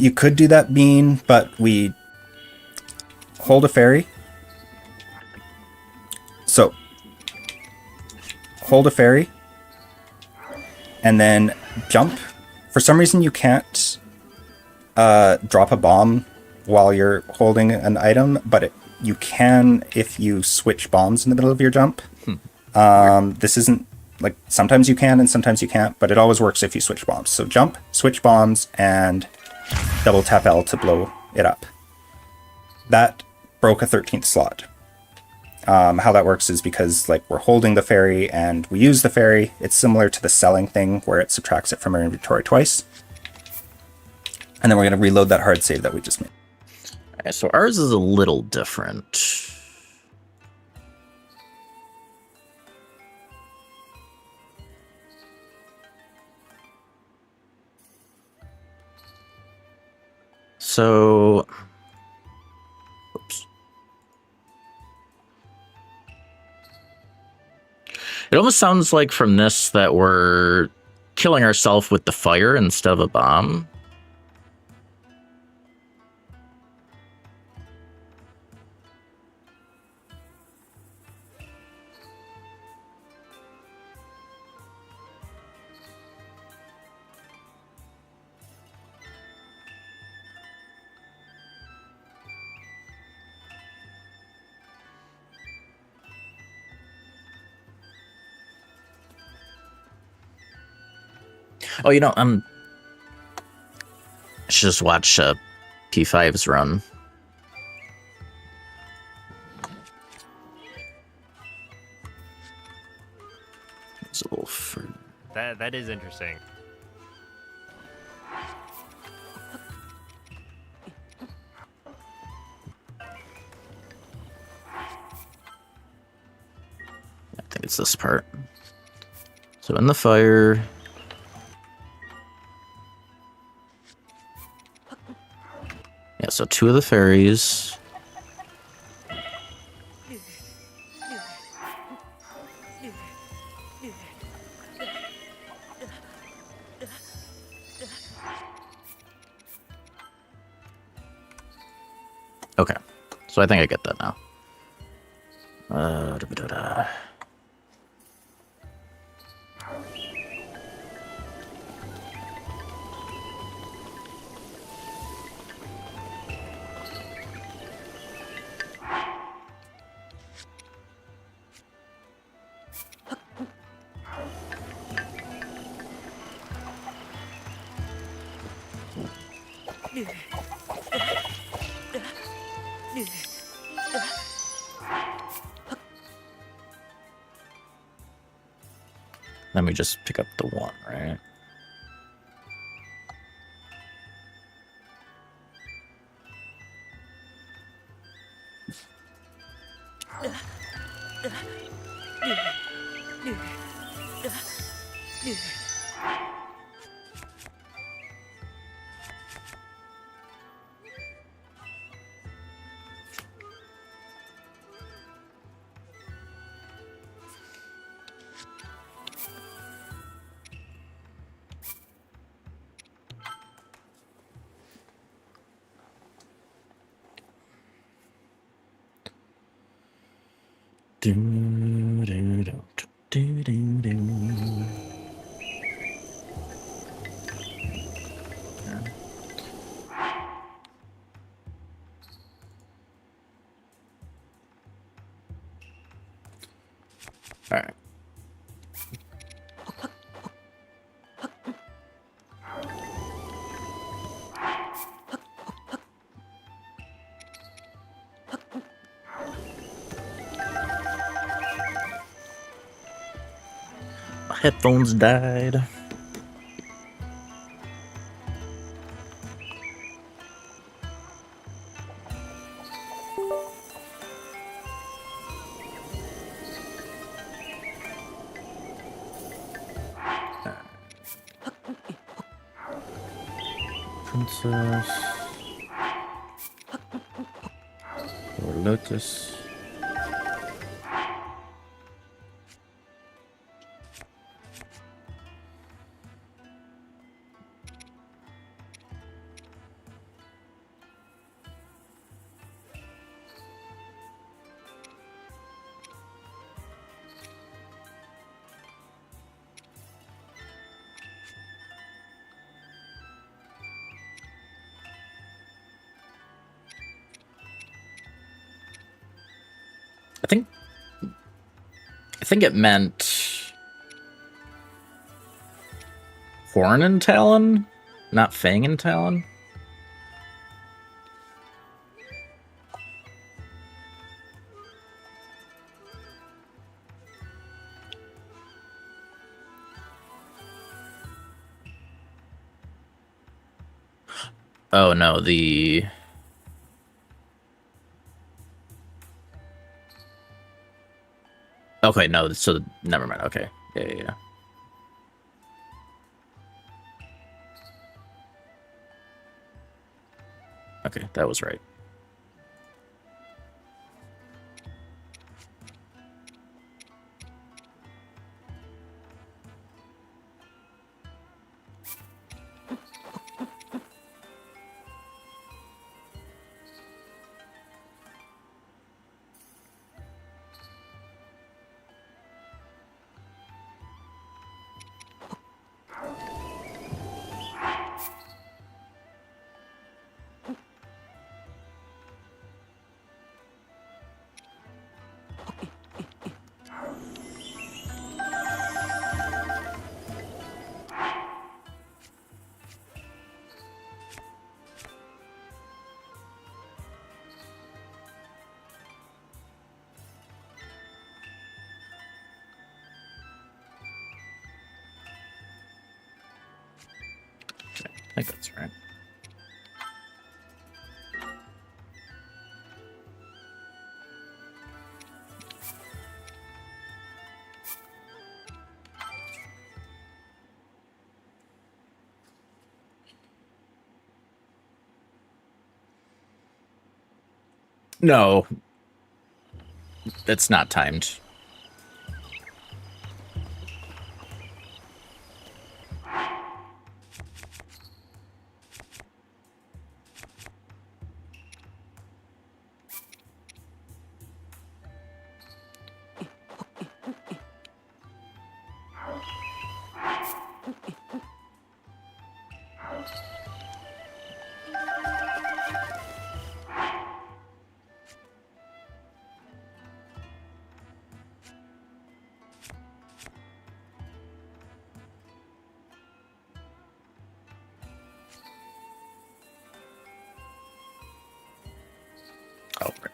You could do that bean, but we hold a fairy. So, hold a fairy, and then jump. For some reason, you can't drop a bomb while you're holding an item, but you can if you switch bombs in the middle of your jump. This isn't, like, sometimes you can and sometimes you can't, but it always works if you switch bombs. So jump, switch bombs, and double tap L to blow it up. That broke a 13th slot. How that works is because, like, we're holding the fairy and we use the fairy. It's similar to the selling thing where it subtracts it from our inventory twice. And then we're going to reload that hard save that we just made. Okay, so ours is a little different. So, oops. It almost sounds like from this that we're killing ourselves with the fire instead of a bomb. Oh, you know, I should just watch P5's run. It's a little further. That is interesting. I think it's this part. So in the fire. Yeah, so 2 of the fairies. Okay, so I think I get that now. Let me just pick up the 1, right? All right. headphones died. Princess. Or Lotus. I think it meant Horn and Talon, not Fang and Talon. Oh no, the okay, no, so never mind. Okay, yeah. Okay, that was right. I think that's right. No, it's not timed. Oh, right.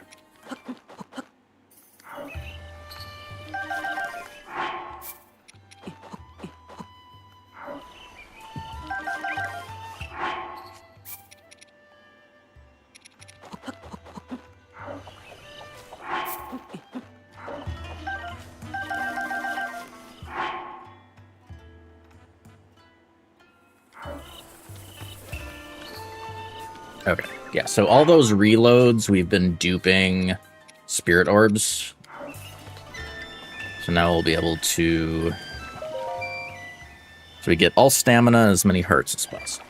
Okay, yeah, so all those reloads, we've been duping spirit orbs. So now we'll be able to... So we get all stamina and as many hearts as possible.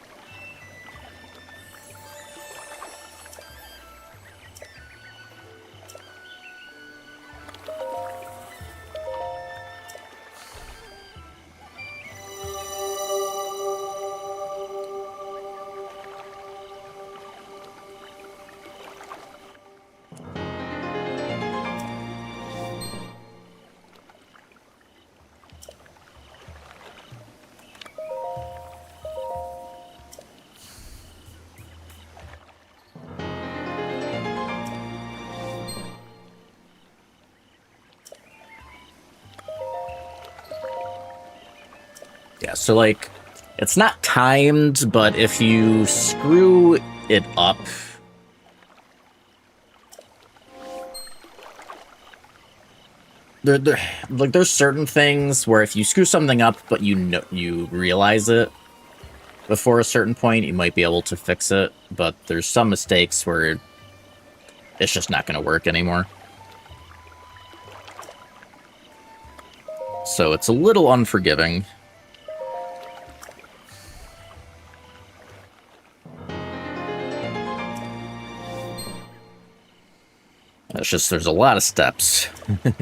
Yeah, so like, it's not timed, but if you screw it up, like there's certain things where if you screw something up, but you realize it before a certain point, you might be able to fix it. But there's some mistakes where it's just not going to work anymore. So it's a little unforgiving. It's just there's a lot of steps to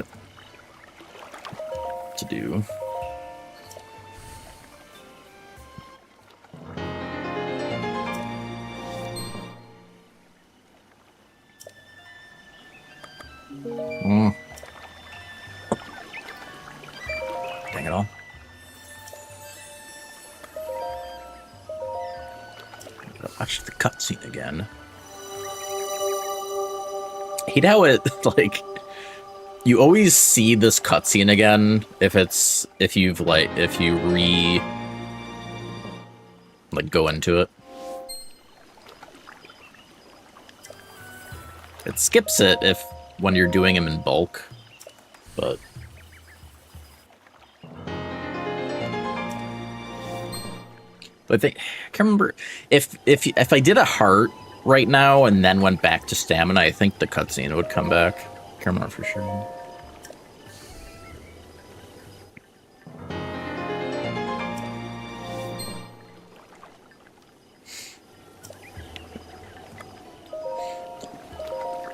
do. Dang it all. Gotta watch the cutscene again. I hate how it, like, you always see this cutscene again if you go into it. It skips it when you're doing them in bulk, but I think I can't remember if I did a heart right now and then went back to stamina, I think the cutscene would come back. Can't remember for sure.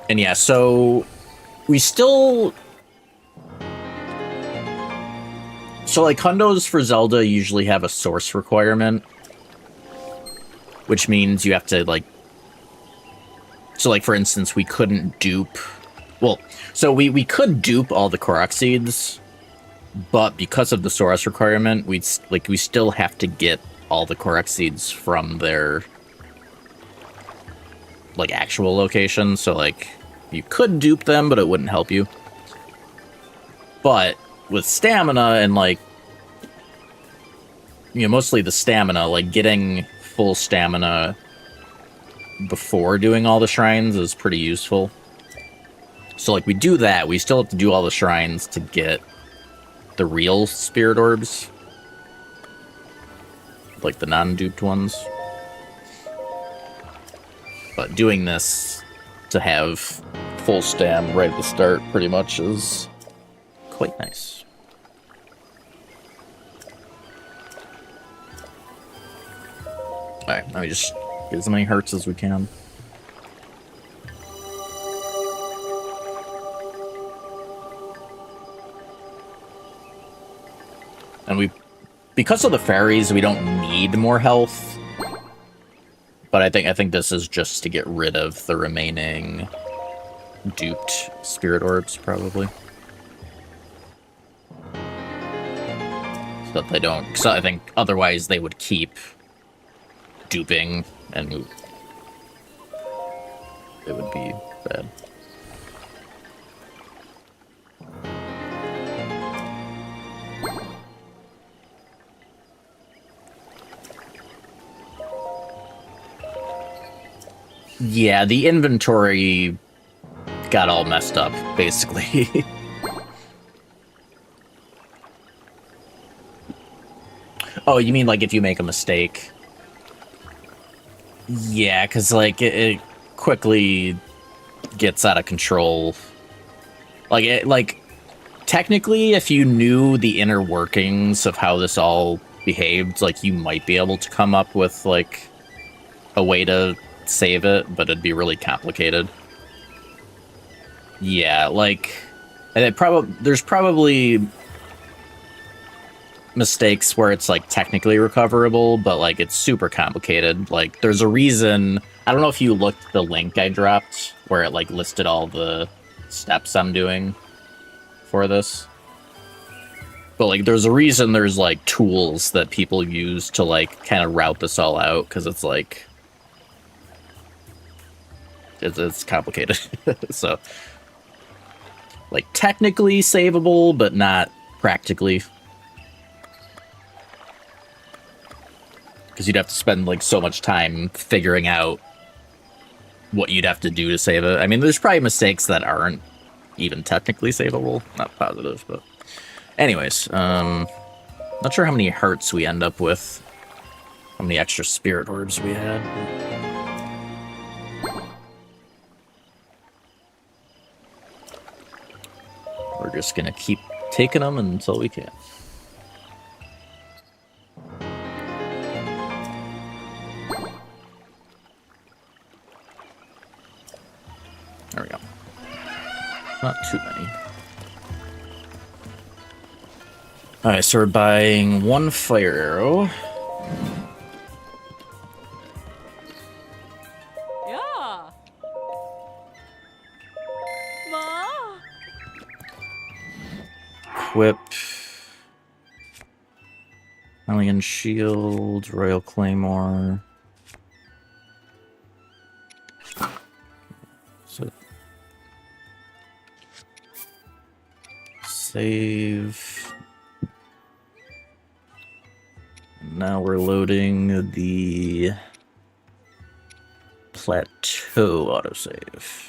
And yeah, so we still... So, like, hundos for Zelda usually have a source requirement, which means you have to, like... So, like, for instance, we couldn't dupe... Well, so we could dupe all the Korok seeds, but because of the source requirement, we still have to get all the Korok seeds from their, like, actual location. So, like, you could dupe them, but it wouldn't help you. But with stamina and, like, you know, mostly the stamina, like, getting full stamina before doing all the shrines is pretty useful. So, like, we do that. We still have to do all the shrines to get the real spirit orbs. Like, the non-duped ones. But doing this to have full stam right at the start pretty much is quite nice. Alright, let me just get as many hearts as we can. And because of the fairies, we don't need more health. But I think this is just to get rid of the remaining duped spirit orbs, probably. So that they don't... Because I think otherwise they would keep duping, and it would be bad. Yeah, the inventory got all messed up, basically. Oh, you mean like if you make a mistake? Yeah, because like it quickly gets out of control. Like technically, if you knew the inner workings of how this all behaved, like you might be able to come up with like a way to save it, but it'd be really complicated. Yeah, like there's probably mistakes where it's like technically recoverable, but like it's super complicated. Like there's a reason. I don't know if you looked at the link I dropped where it like listed all the steps I'm doing for this. But like there's a reason there's like tools that people use to like kind of route this all out, because it's like it's complicated. So like technically savable, but not practically. because you'd have to spend like so much time figuring out what you'd have to do to save it. I mean, there's probably mistakes that aren't even technically savable. Not positive, but anyways, not sure how many hearts we end up with, how many extra spirit orbs we had. We're just gonna keep taking them until we can. There we go. Not too many. Alright, so we're buying 1 fire arrow. Yeah. Ma. Equip. Alien Shield, Royal Claymore. So save. Now we're loading the plateau autosave.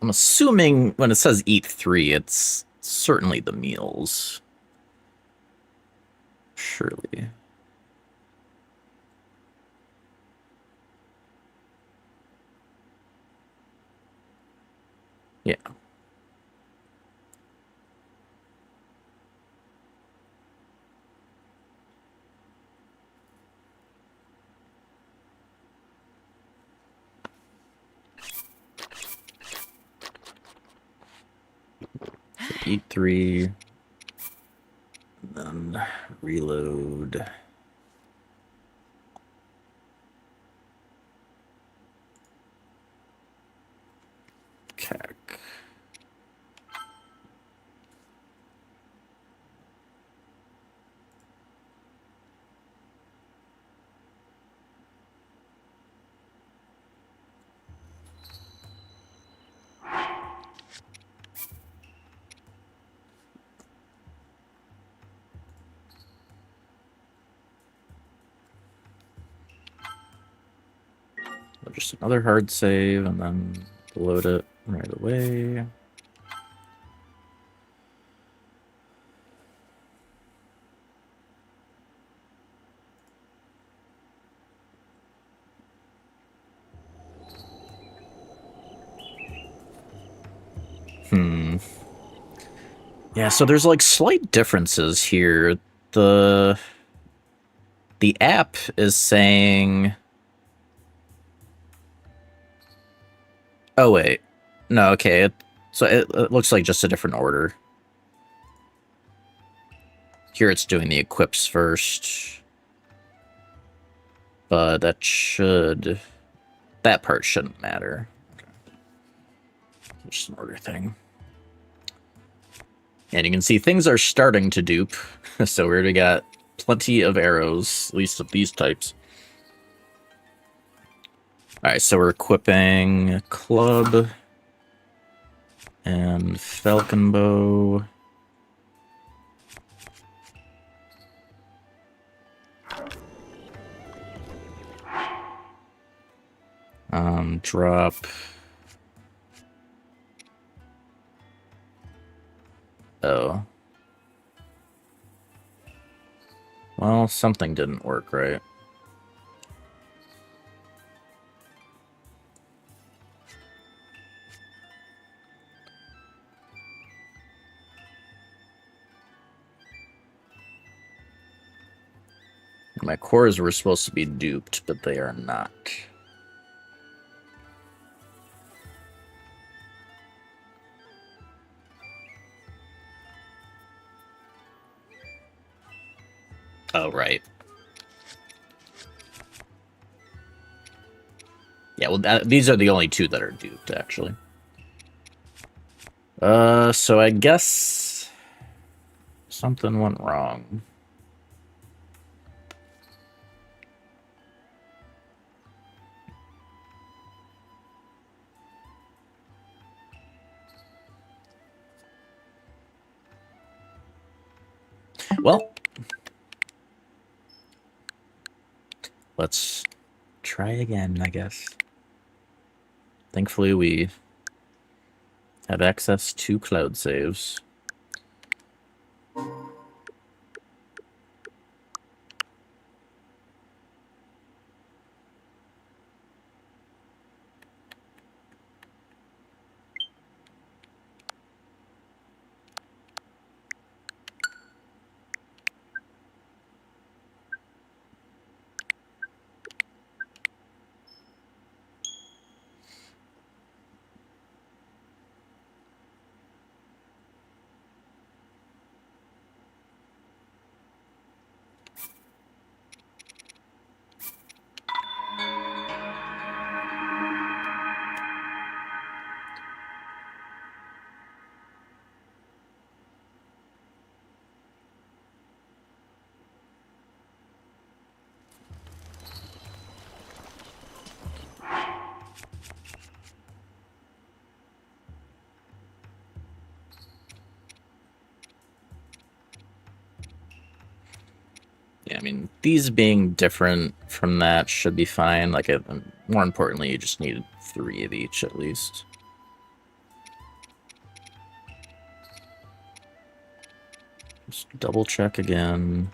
I'm assuming when it says eat 3, it's certainly the meals. Surely. Yeah. So eat 3. Then reload. CAC. Just another hard save and then load it right away. Yeah, so there's like slight differences here. The app is saying... Oh, wait. No, okay. So it looks like just a different order. Here it's doing the equips first. But that part shouldn't matter. Okay. Just an order thing. And you can see things are starting to dupe. So we already got plenty of arrows, at least of these types. Alright, so we're equipping club and falcon bow. Drop. Oh. Well, something didn't work right. My cores were supposed to be duped, but they are not. Oh, right. Yeah, well, these are the only two that are duped, actually. So I guess something went wrong. Well, let's try again, I guess. Thankfully, we have access to cloud saves. Yeah, I mean, these being different from that should be fine. Like, more importantly, you just need 3 of each at least. Just double check again.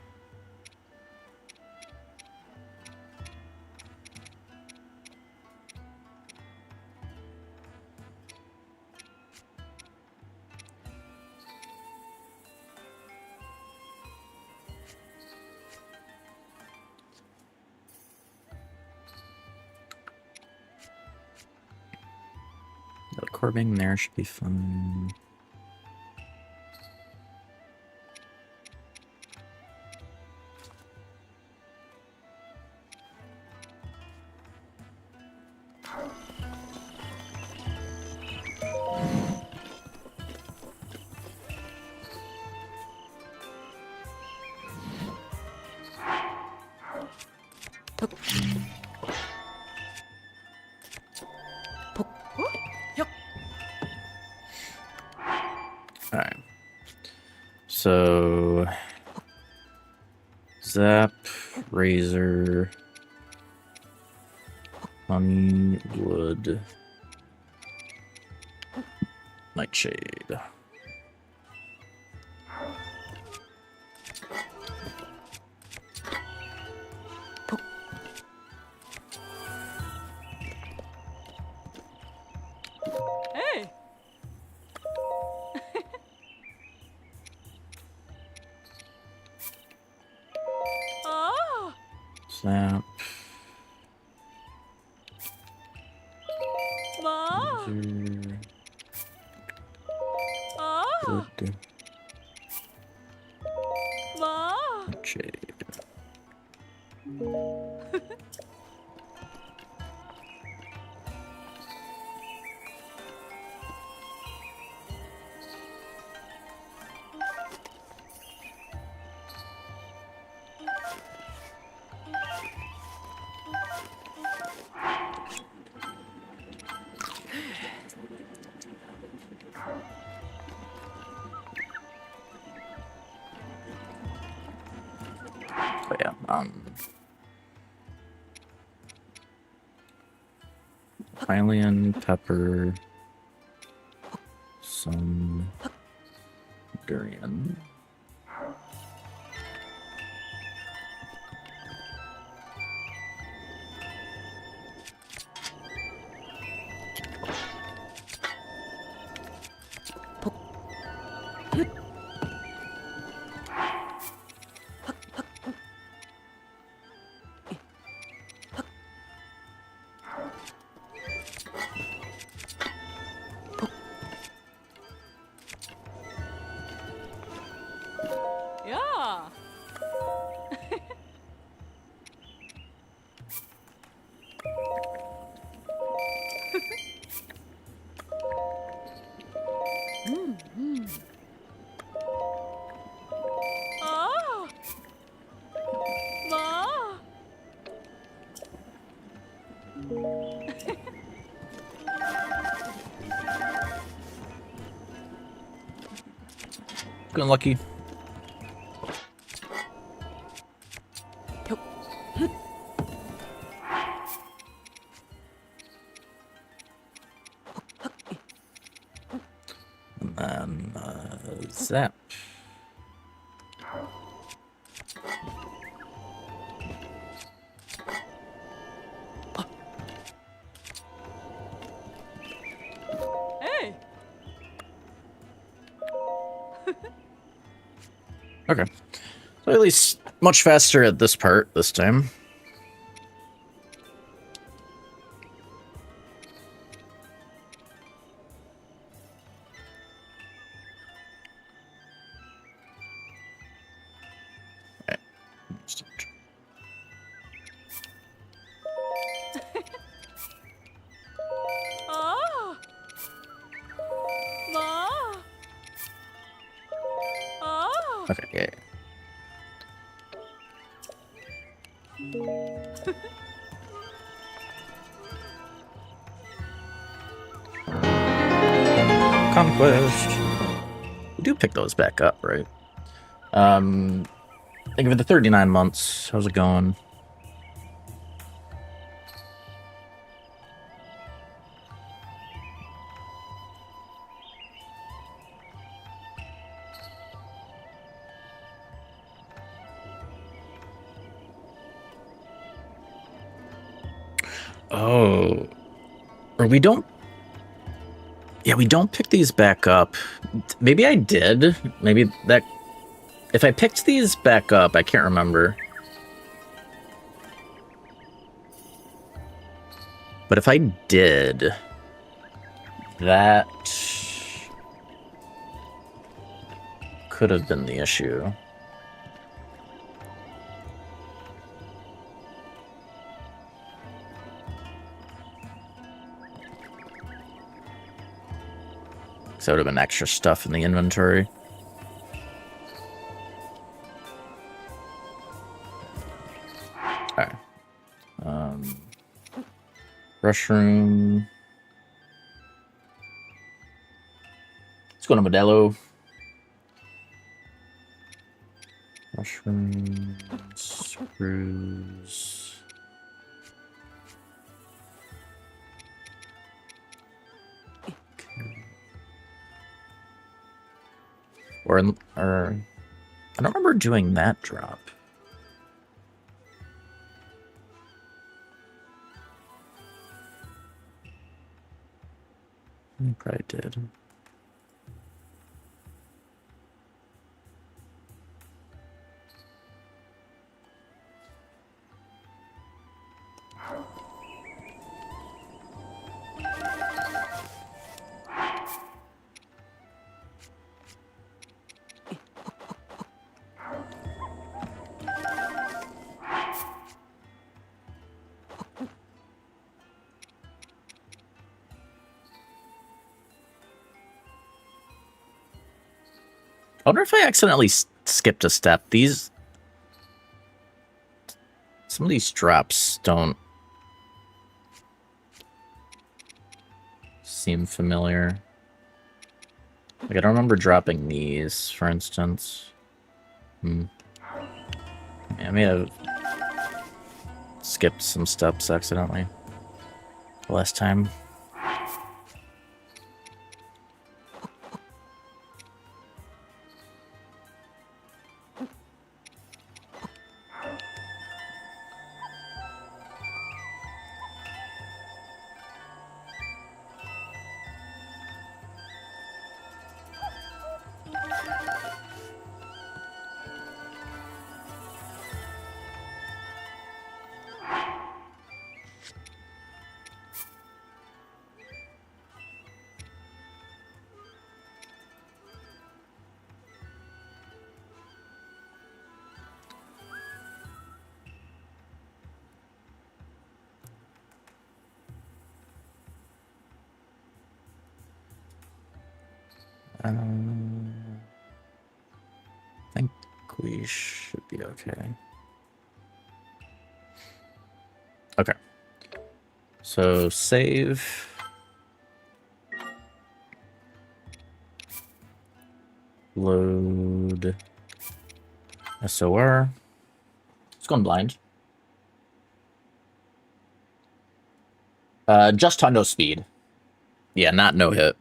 The corbing there should be fine. Alright. So... Zap, Razor, Honey, Wood, Nightshade. Hey! Oh! Zap. Ma! Razor, Oh! Wood, Ma! Nightshade. But yeah, Hylian, Pepper, some Durian. Good lucky. And then zap. Okay. So at least much faster at this part this time. Okay. Oh. Ma. Oh. Okay, yeah. Conquest. We do pick those back up, right? Think of it, the 39 months. How's it going? Oh. Or we don't... Yeah, we don't pick these back up. Maybe I did. Maybe that... If I picked these back up, I can't remember. But if I did... That... could have been the issue. So it would have been extra stuff in the inventory. Alright. Rush room. Let's go to Modelo. Mushroom. Screws. Or I don't remember doing that drop. I probably did. I wonder if I accidentally skipped a step. Some of these drops don't seem familiar. Like, I don't remember dropping these, for instance. Yeah, I may have skipped some steps accidentally last time. I think we should be okay. Okay. So save. Load. SOR. It's going blind. Just hundo speed. Yeah, not no hit.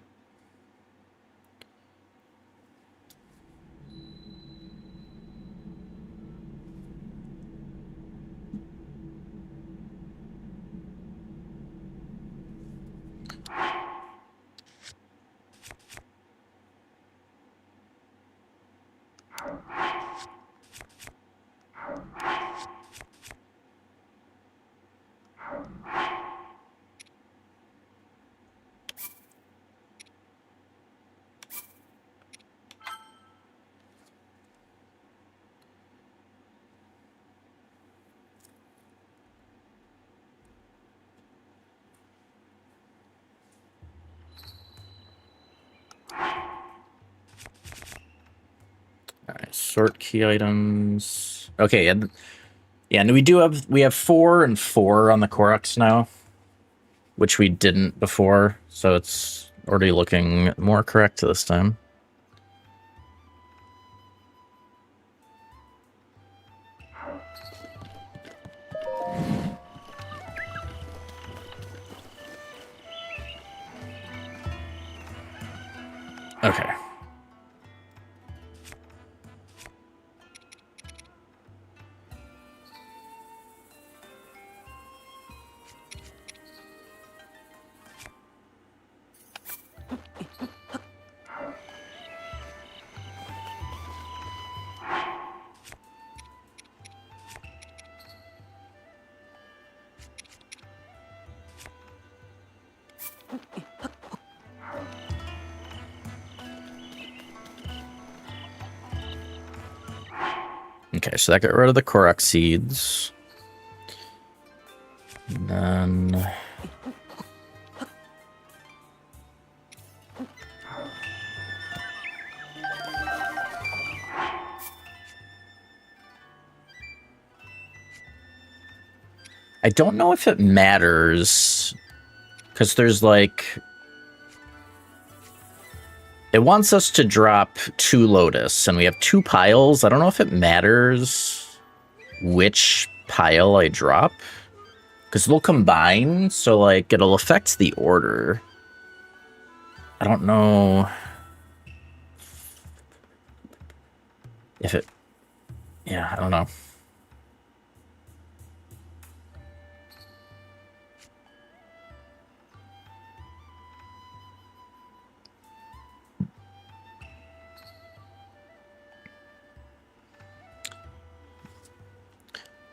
Alright, sort key items. Okay, and yeah, and we have 4 and 4 on the Korux now, which we didn't before, so it's already looking more correct this time. Okay. Okay, so that got rid of the Korok seeds. And then... I don't know if it matters, because there's like... It wants us to drop 2 Lotus, and we have 2 piles. I don't know if it matters which pile I drop, because they'll combine, so like it'll affect the order. I don't know if it... Yeah, I don't know.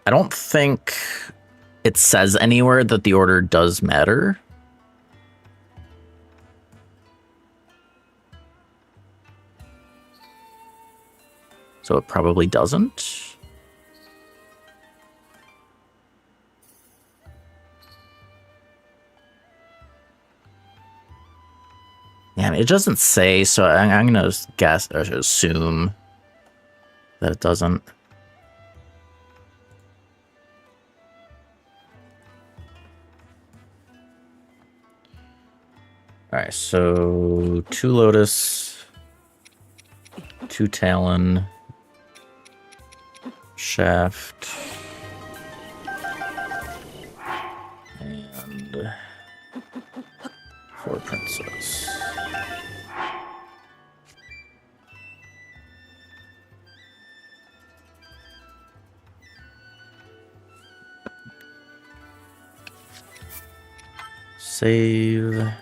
I don't think it says anywhere that the order does matter. So it probably doesn't. Yeah, it doesn't say, so I'm gonna guess or assume that it doesn't. Alright, so 2 Lotus, 2 Talon, Shaft, and 4 Princess. Save.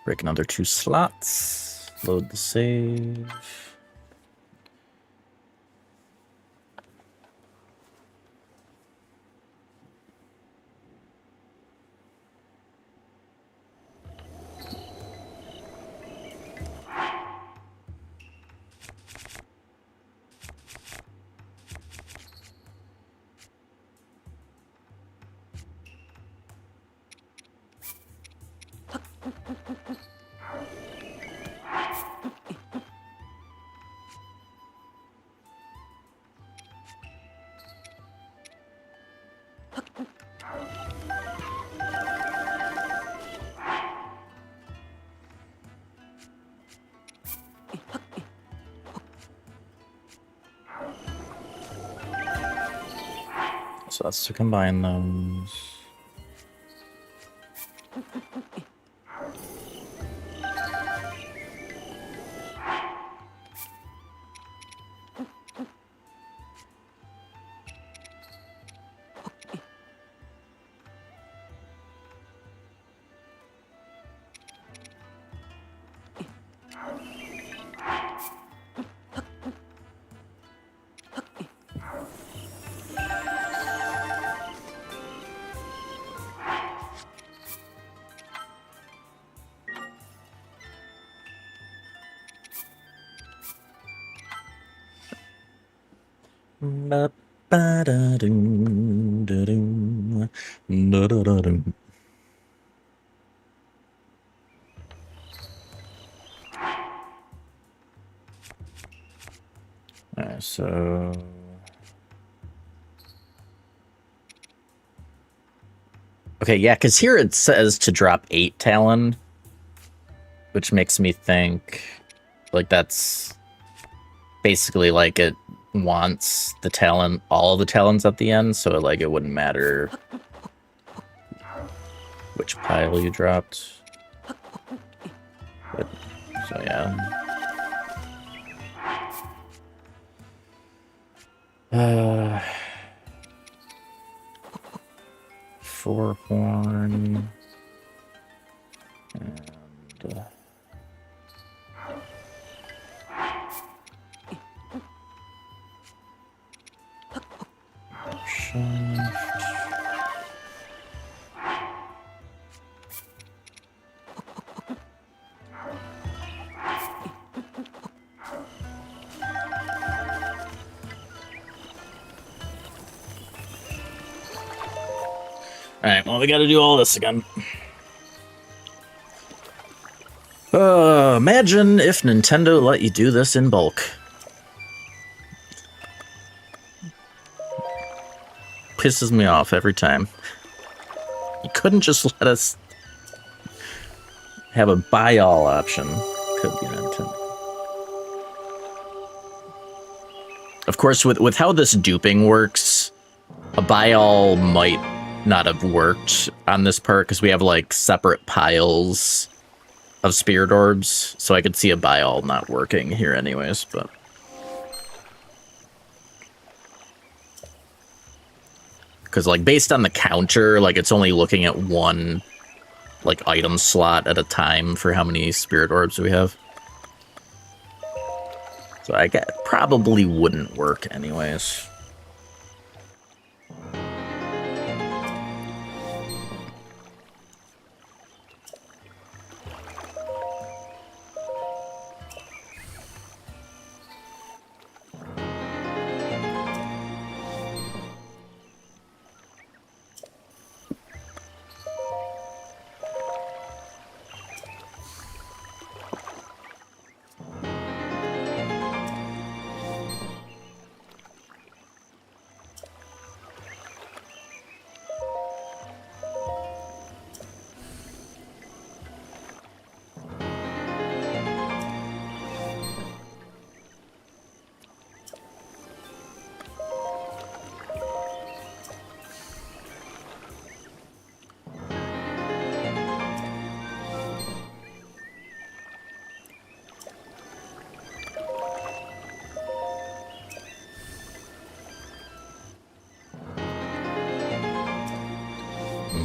Break another 2 slots. Load the save. So that's to combine those. Alright, so okay, yeah, because here it says to drop 8 Talon, which makes me think like that's basically like it wants the Talon, all the Talons at the end, so like it wouldn't matter which pile you dropped. But, so yeah. Four horn and shaft. Alright, well, we gotta do all this again. Imagine if Nintendo let you do this in bulk. Pisses me off every time. You couldn't just let us have a buy all option. Could be Nintendo. Of course, with how this duping works, a buy all might not have worked on this part because we have like separate piles of spirit orbs, so I could see a buy all not working here anyways, but because like based on the counter, like it's only looking at one like item slot at a time for how many spirit orbs we have, so I guess probably wouldn't work anyways.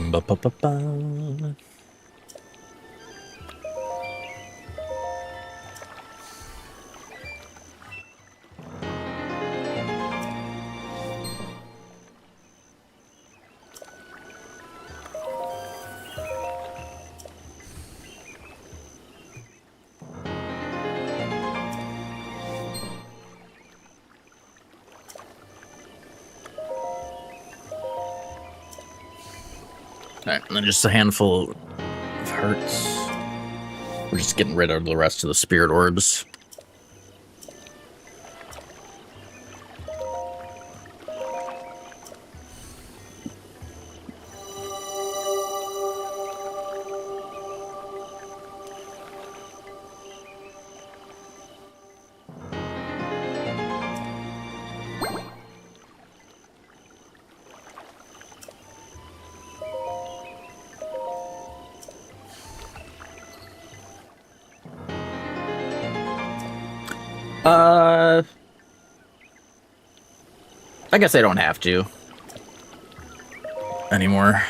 Ba-ba-ba-ba. Alright, and then just a handful of hearts. We're just getting rid of the rest of the spirit orbs. I guess I don't have to anymore.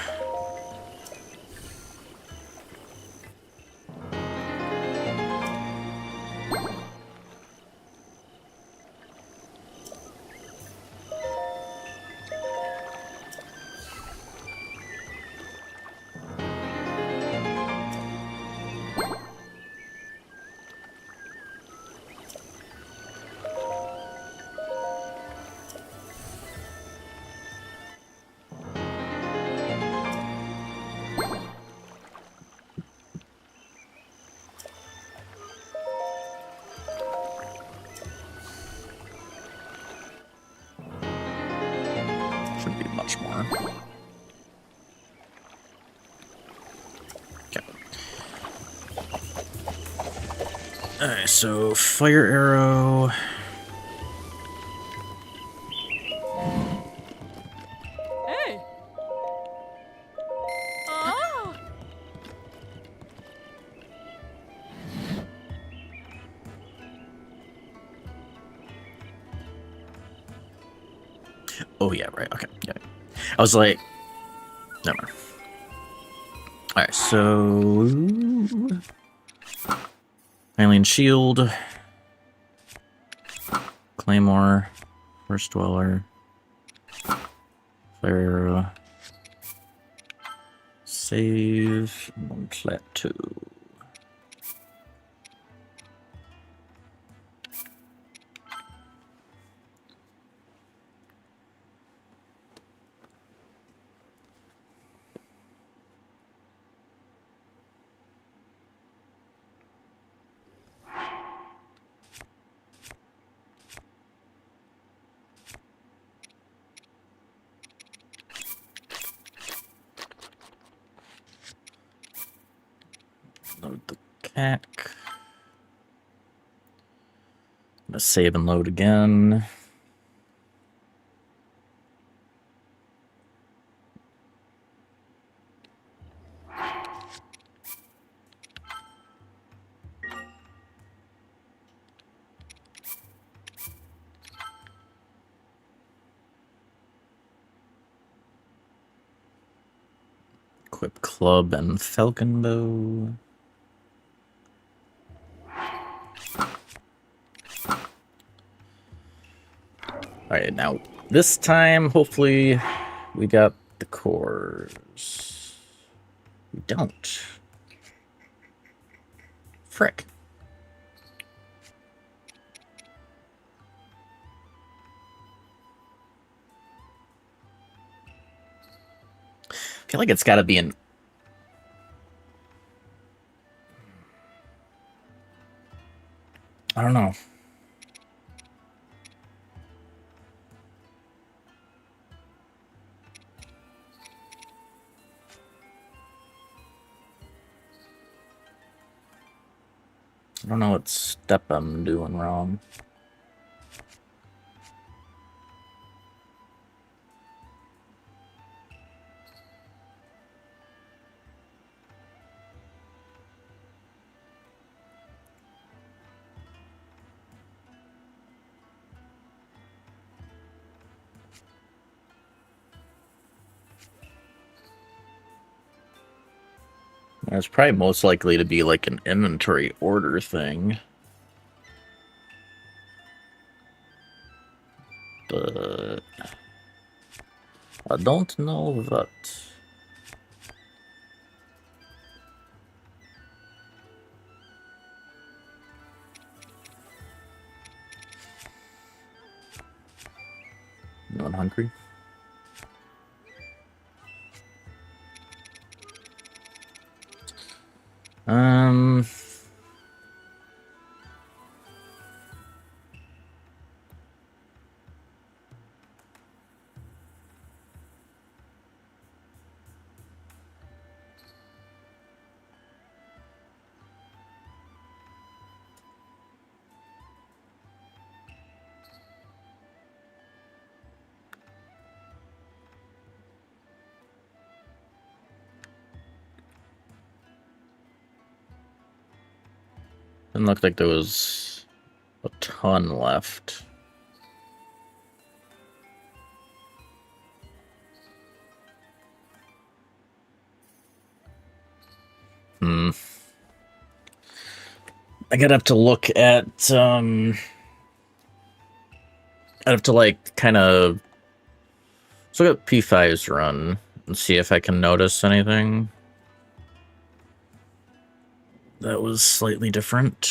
Shouldn't be much more. Okay. Alright, so fire arrow. Hey. Oh. Oh yeah, right. Okay. Yeah. I was like, never mind. All right, so alien shield, claymore, first dweller, fire arrow, save, one plateau. Load the cack. Gonna save and load again. Equip club and falcon bow. Alright, now this time, hopefully, we got the cores. We don't. Frick. I feel like it's gotta be an... I don't know. I don't know what step I'm doing wrong. It's probably most likely to be like an inventory order thing. But I don't know that. Not hungry. Didn't look like there was a ton left. I gotta have to look at, I'd have to, like, kind of... Let's look at P5's run and see if I can notice anything that was slightly different.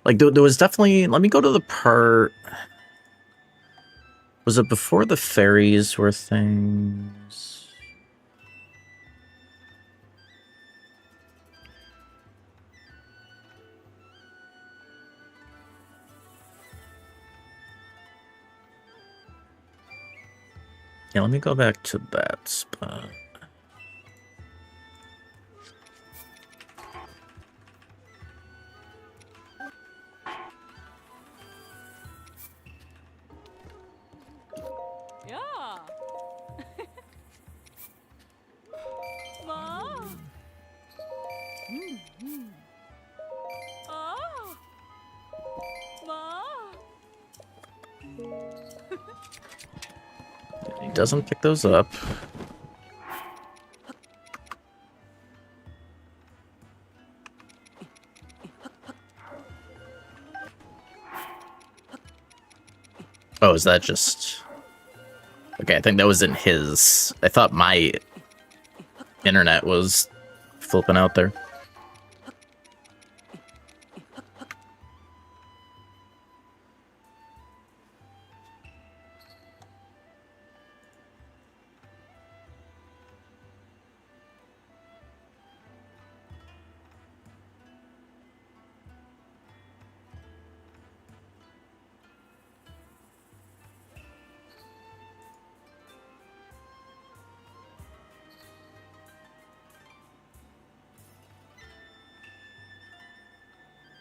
Like, there was definitely... Let me go to the part... Was it before the fairies were things? Yeah, let me go back to that spot. Yeah. Ma. Oh. Ma. He doesn't pick those up. Oh, is that just... Okay, I think that was in his... I thought my internet was flipping out there.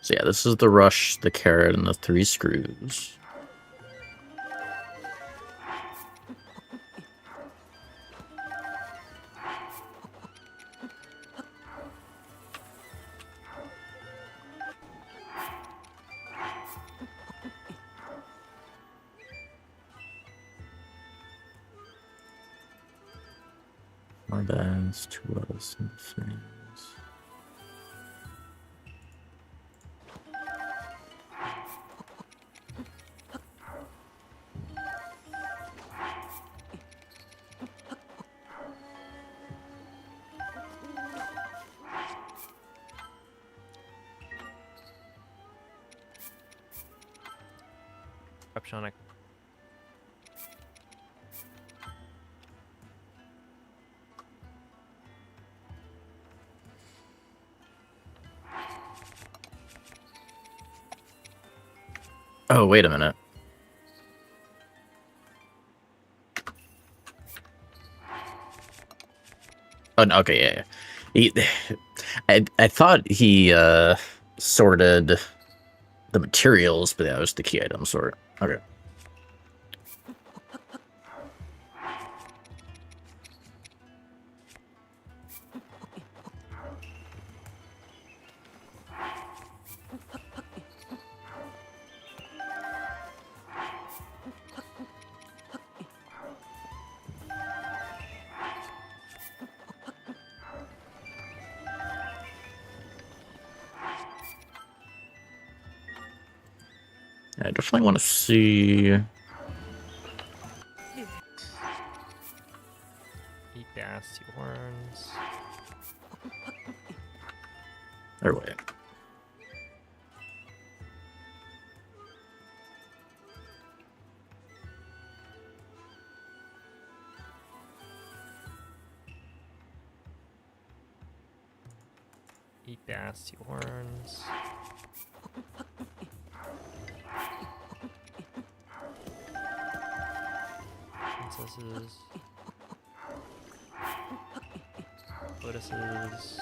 So yeah, this is the rush, the carrot, and the 3 screws. More bags, 2 others, and things. Optionic. Oh, wait a minute. Oh, no, okay, yeah, yeah. I thought he sorted the materials, but that was the key item sort. Okay. I definitely want to see... Eat the ass, you horns. Or wait. Eat the ass, you horns. Princesses. Lotuses.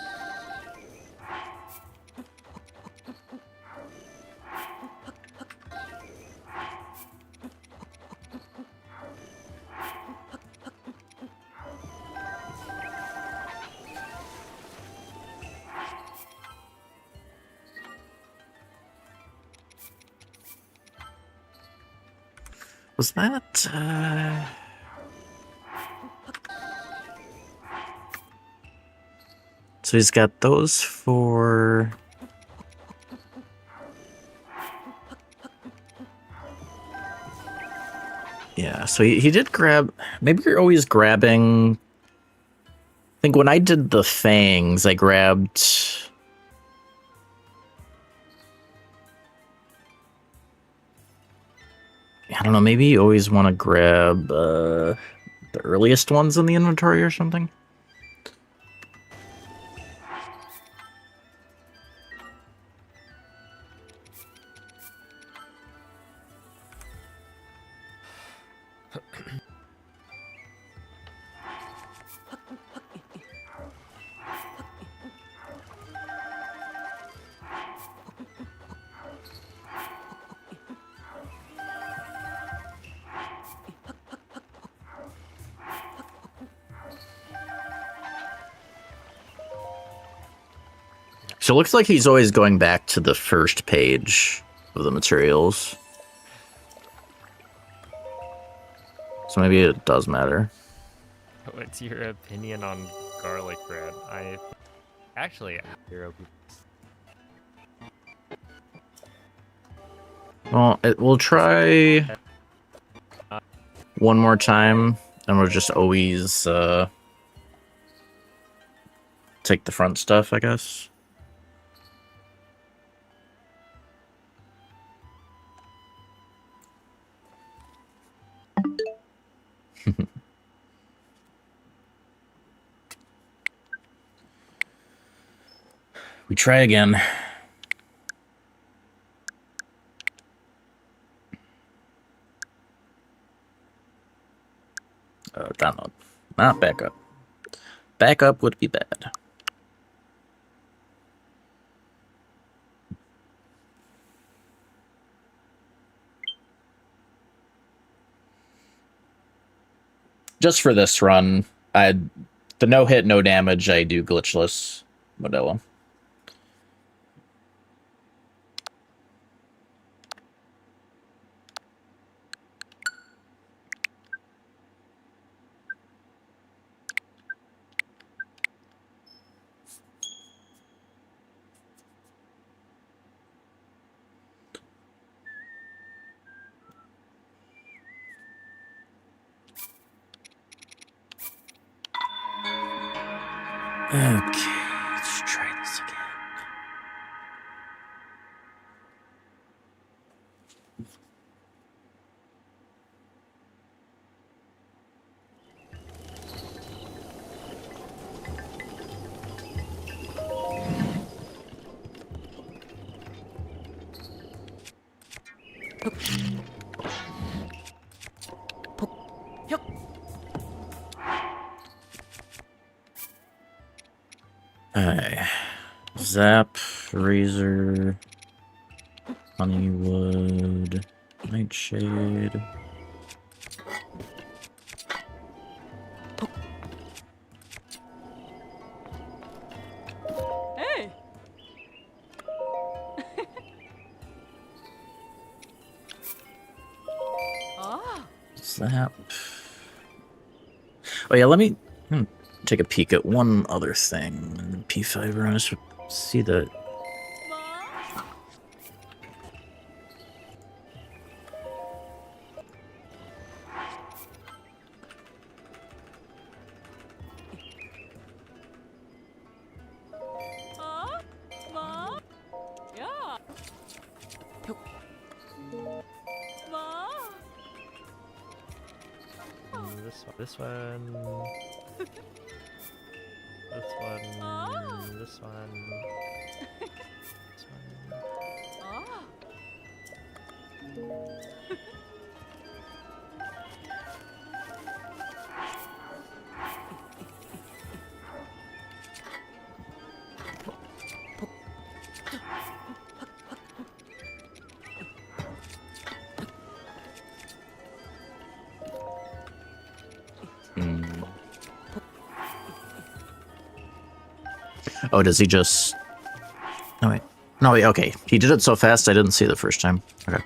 Was that? So he's got those for. Yeah, so he did grab. Maybe you're always grabbing. I think when I did the fangs, I grabbed. I don't know, maybe you always want to grab the earliest ones in the inventory or something. So it looks like he's always going back to the first page of the materials. So maybe it does matter. What's your opinion on garlic bread? I actually Well, we'll try one more time, and we'll just always take the front stuff, I guess. We try again. Download. Not backup. Backup would be bad. Just for this run, the no hit, no damage, I do glitchless Modelo. Okay, let's try this again. Alright. Zap, Razor, Honeywood, Nightshade. Hey! Ah! Zap. Oh yeah, let me take a peek at one other thing. P5 run. I should see the. Ma? Yeah. Ma? this one, this one, this one, this one. Ah. Oh, does he just? No wait. No wait. Okay, he did it so fast I didn't see it the first time. Okay.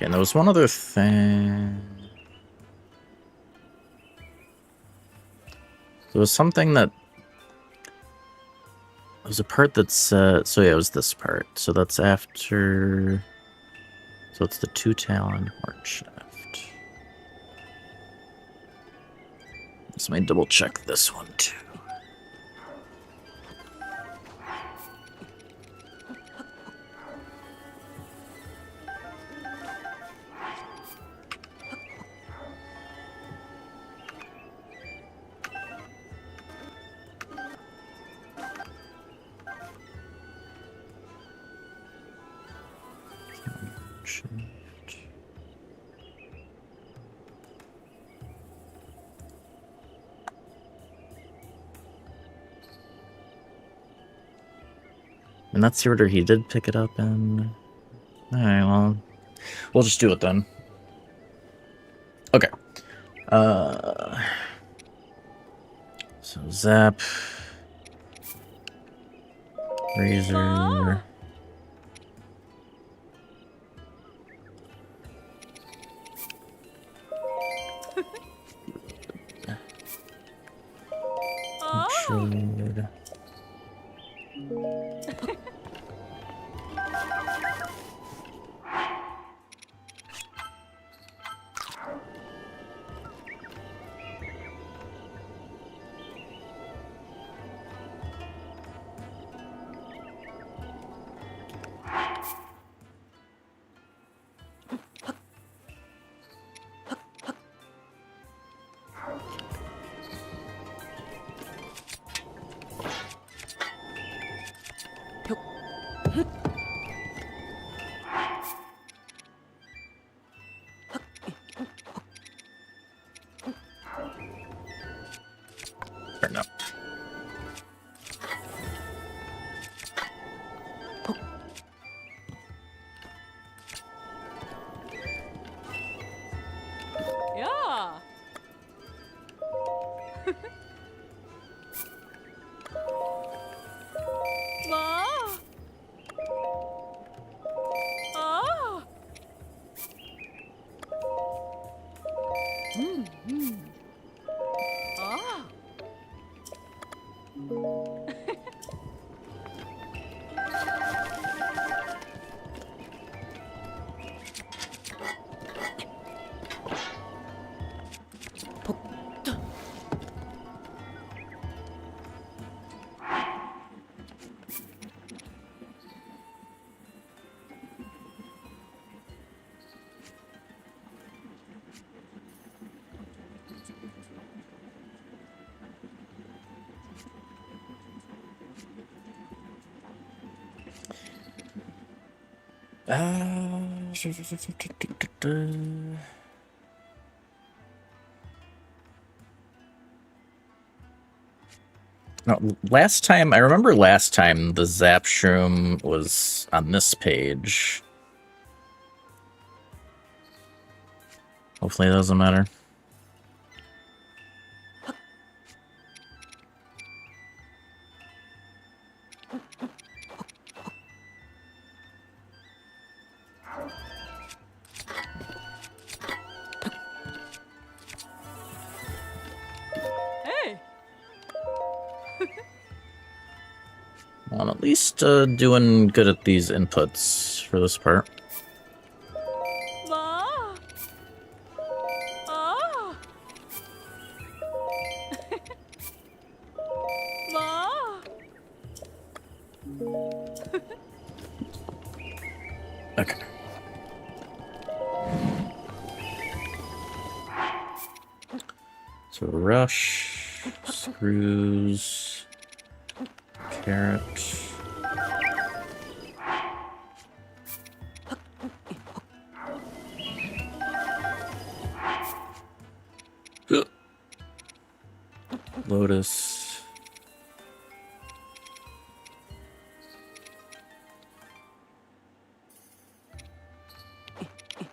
Okay, and there was one other thing. There was something that... There was a part that's... so yeah, it was this part. So that's after... So it's the 2-talon horn shaft. So let me double check this one too. And that's the order he did pick it up in. Alright, well, we'll just do it then. Okay. So zap. Razor. Should. Or no. Yeah. Ma. Ah. Ah. No, last time, I remember last time the Zap Shroom was on this page. Hopefully it doesn't matter. Hey. Well, I'm at least doing good at these inputs for this part. Ma. Ah. Ma. Okay. So rush, screws, carrot. Lotus.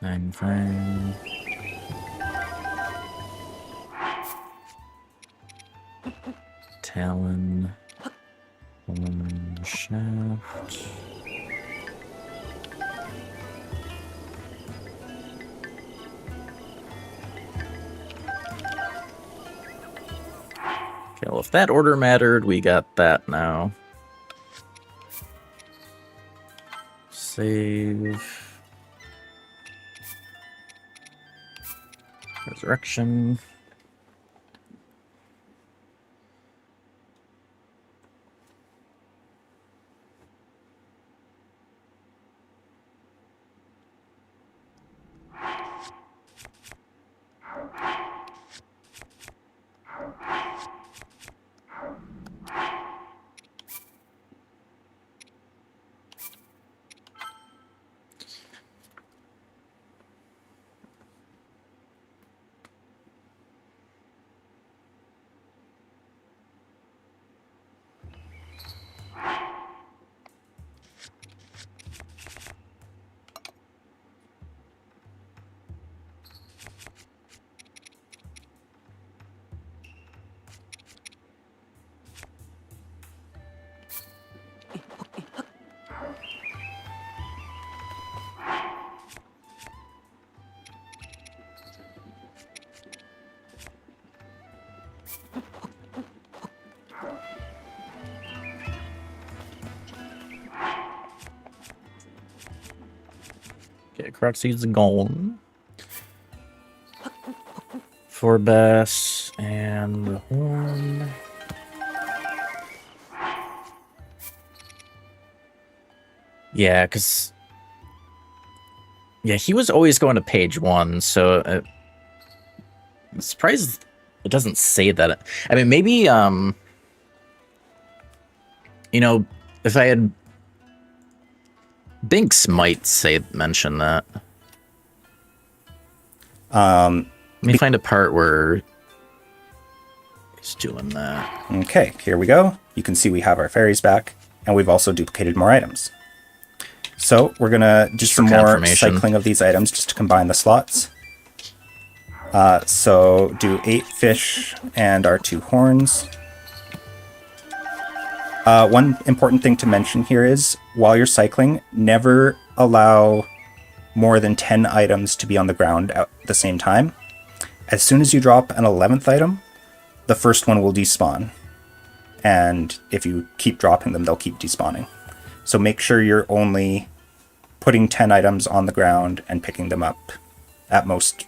Fine. Talon. Shaft. Okay, well, if that order mattered, we got that now. Save. Resurrection. Okay, croc seeds are gone. 4 bass and the horn. Yeah, because... Yeah, he was always going to page 1, so... I'm surprised it doesn't say that. I mean, maybe, you know, if I had... Binks might mention that. Let me find a part where he's doing that. Okay, here we go. You can see we have our fairies back, and we've also duplicated more items. So we're gonna do some more cycling of these items just to combine the slots. So do 8 fish and our 2 horns. One important thing to mention here is, while you're cycling, never allow more than 10 items to be on the ground at the same time. As soon as you drop an 11th item, the first one will despawn. And if you keep dropping them, they'll keep despawning. So make sure you're only putting 10 items on the ground and picking them up, at most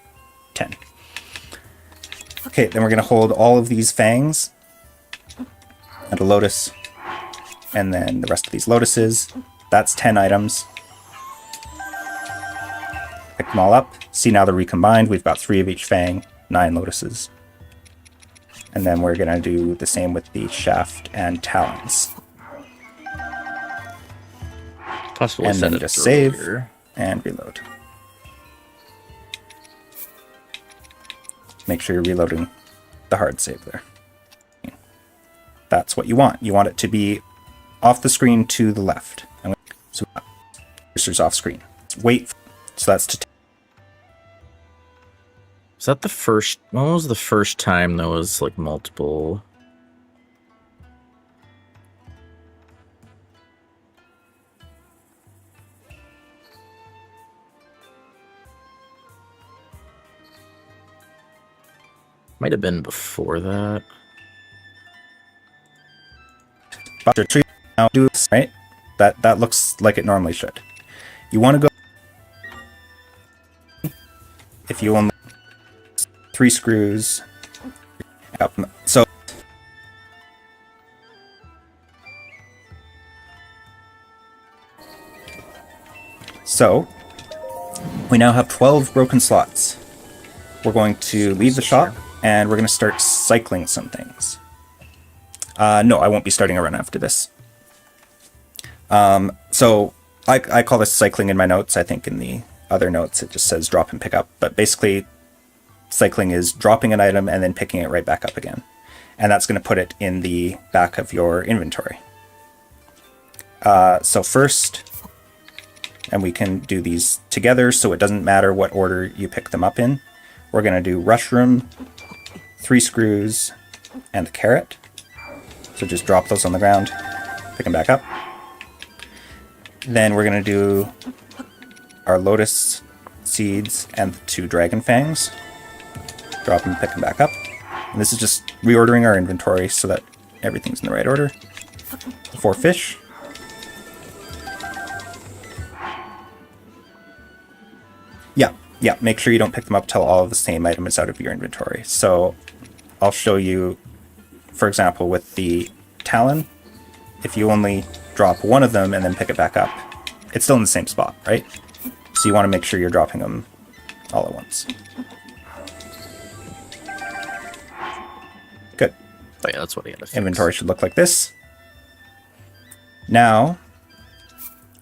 10. Okay, then we're going to hold all of these fangs and a lotus, and then the rest of these lotuses. That's 10 items. Pick them all up. See, now they're recombined. We've got 3 of each fang, 9 lotuses. And then we're going to do the same with the shaft and talons. Possibly and then just save and reload. Make sure you're reloading the hard save there. That's what you want. You want it to be off the screen to the left. So cursors off screen. Wait. So that's to. Is that the first? When was the first time there was like multiple? Might have been before that. Now do this, right? That looks like it normally should. You want to go. If you only 3 screws. Yep. So we now have 12 broken slots. We're going to leave the shop and we're going to start cycling some things. No, I won't be starting a run after this. So I call this cycling in my notes. I think in the other notes it just says drop and pick up. But basically, cycling is dropping an item and then picking it right back up again. And that's going to put it in the back of your inventory. So first, and we can do these together so it doesn't matter what order you pick them up in. We're going to do rushroom, 3 screws, and the carrot. So just drop those on the ground, pick them back up. Then we're going to do our lotus seeds and the 2 dragon fangs. Drop them, pick them back up. And this is just reordering our inventory so that everything's in the right order. 4 fish. Yeah, make sure you don't pick them up till all of the same item is out of your inventory. So I'll show you, for example, with the Talon, if you only drop one of them and then pick it back up, it's still in the same spot, right? So you want to make sure you're dropping them all at once. Good. Oh yeah, that's what he had to fix. Inventory should look like this. Now,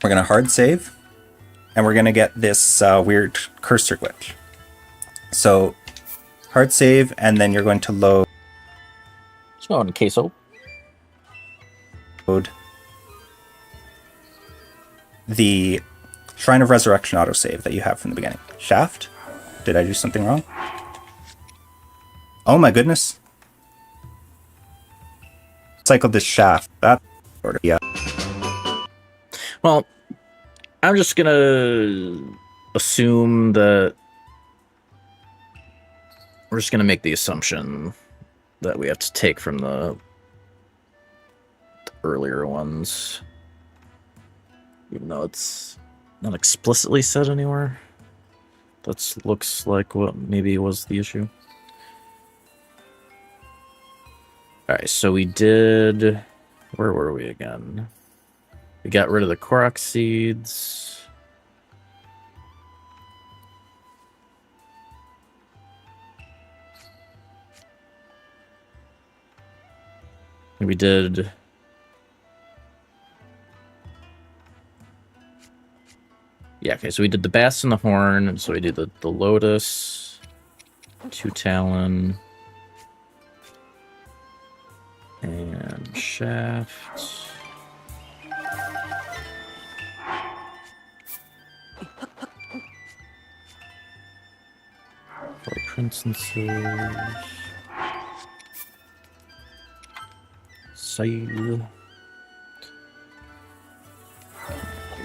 we're going to hard save, and we're going to get this weird cursor glitch. So, hard save, and then you're going to load So on queso. the Shrine of Resurrection autosave that you have from the beginning. Shaft? Did I do something wrong? Oh my goodness. Cycled this shaft. That sort of, yeah. Well, I'm just gonna assume that we're just gonna make the assumption that we have to take from the earlier ones, even though it's not explicitly said anywhere. That looks like what maybe was the issue. Alright, so we did... Where were we again? We got rid of the Korok seeds. We did... Yeah, okay, so we did the Bass and the Horn, and so we did the Lotus, 2 Talon, and Shaft. Four Princesses. Side.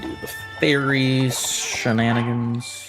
Do the fairies shenanigans.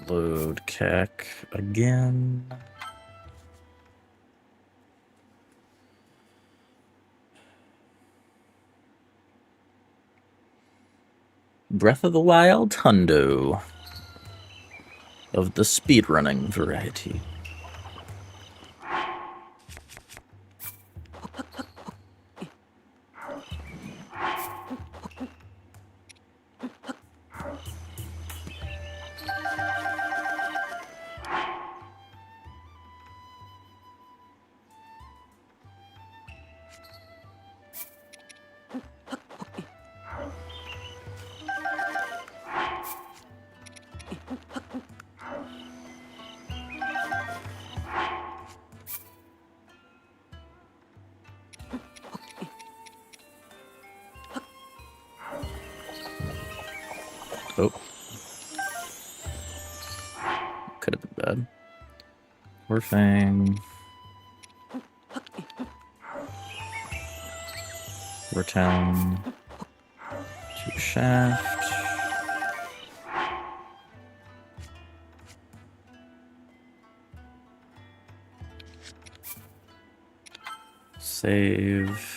Load CAC again. Breath of the Wild Hundo of the speedrunning variety. Oh. Could have been bad. Warfang. Wartalon. 2 Shaft. Save.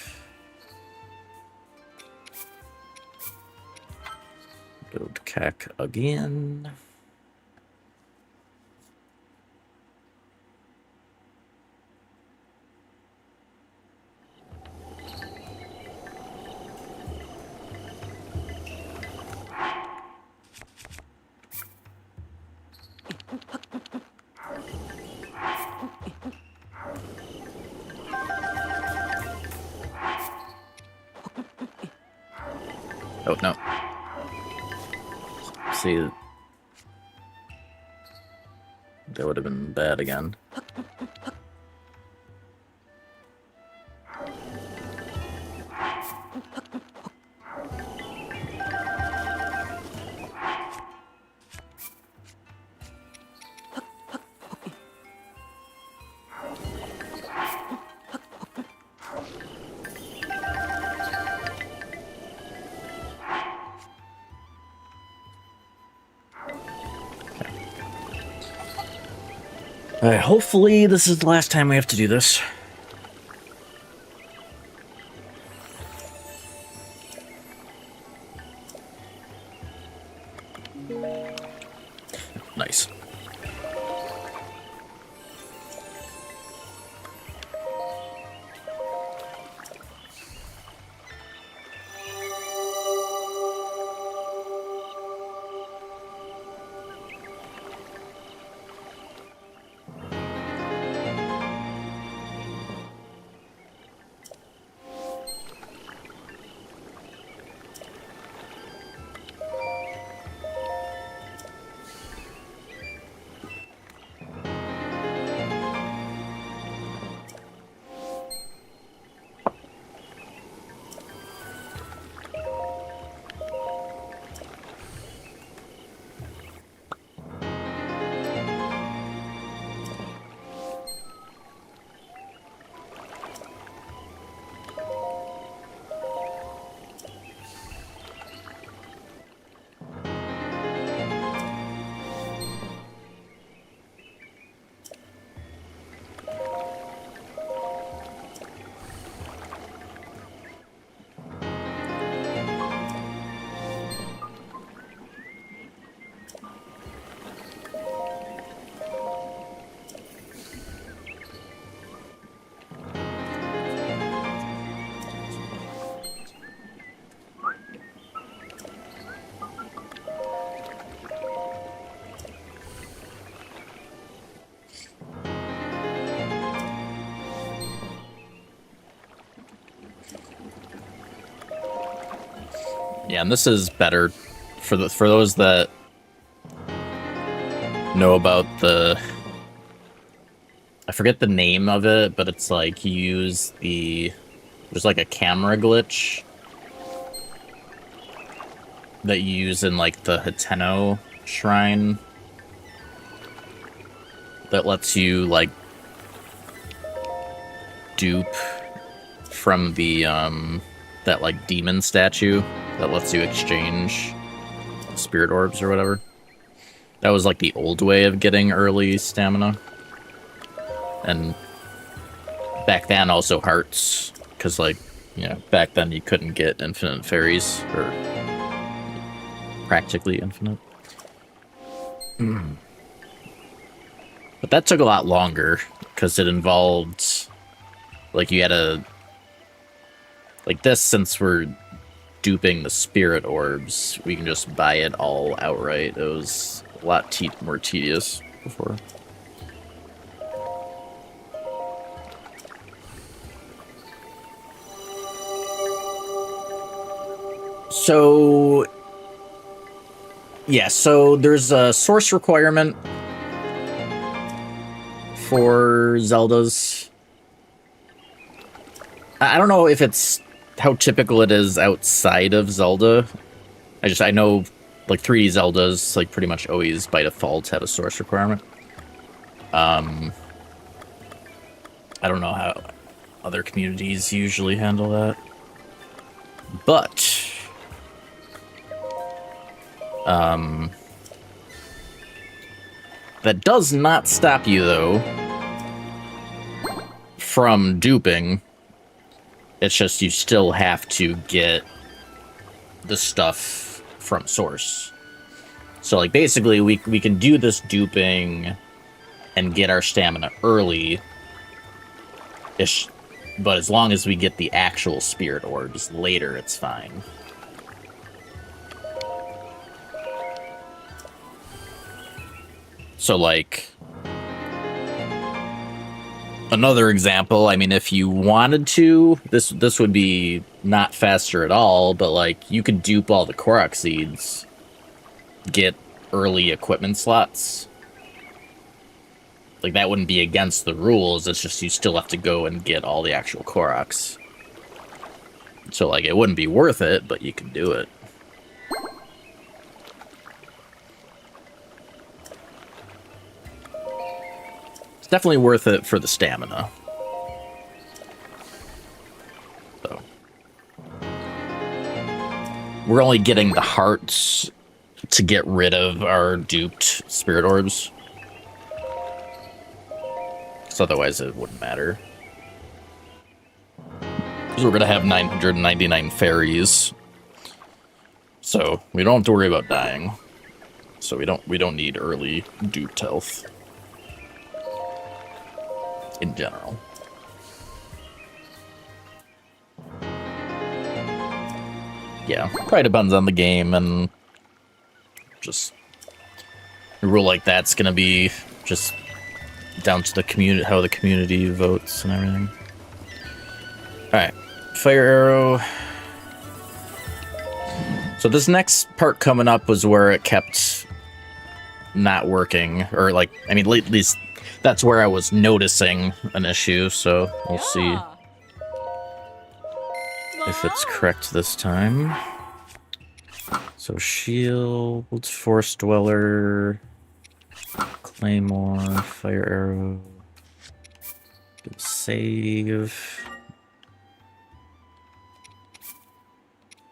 Load CAC again. Oh no. See, that would have been bad again. Alright, hopefully this is the last time we have to do this. Nice. Yeah, and this is better for those that know about the, I forget the name of it, but it's like you use there's like a camera glitch that you use in like the Hateno shrine that lets you like dupe from the that like demon statue that lets you exchange spirit orbs or whatever. That was like the old way of getting early stamina. And back then also hearts, because like, you know, back then you couldn't get infinite fairies, or practically infinite. But that took a lot longer, because it involved, like, you had to, like this, since we're duping the spirit orbs, we can just buy it all outright. It was a lot more tedious before. So, yeah, so there's a source requirement for Zeldas. I don't know if it's how typical it is outside of Zelda. I know like 3D Zeldas like pretty much always by default have a source requirement. I don't know how other communities usually handle that. But that does not stop you, though, from duping. It's just you still have to get the stuff from source. So, like, basically, we can do this duping and get our stamina early-ish, but as long as we get the actual spirit orbs later, it's fine. So, like, another example, I mean, if you wanted to, this would be not faster at all, but, like, you could dupe all the Korok seeds, get early equipment slots. Like, that wouldn't be against the rules, it's just you still have to go and get all the actual Koroks. So, like, it wouldn't be worth it, but you can do it. Definitely worth it for the stamina. So we're only getting the hearts to get rid of our duped spirit orbs. So otherwise it wouldn't matter. Because we're going to have 999 fairies. So we don't have to worry about dying. So we don't need early duped health. In general. Yeah, probably depends on the game, and just a rule like that's gonna be just down to the community, how the community votes and everything. Alright, fire arrow. So this next part coming up was where it kept not working, or like, I mean, at least that's where I was noticing an issue, so we'll see if it's correct this time. So shield, forest dweller, claymore, fire arrow, save,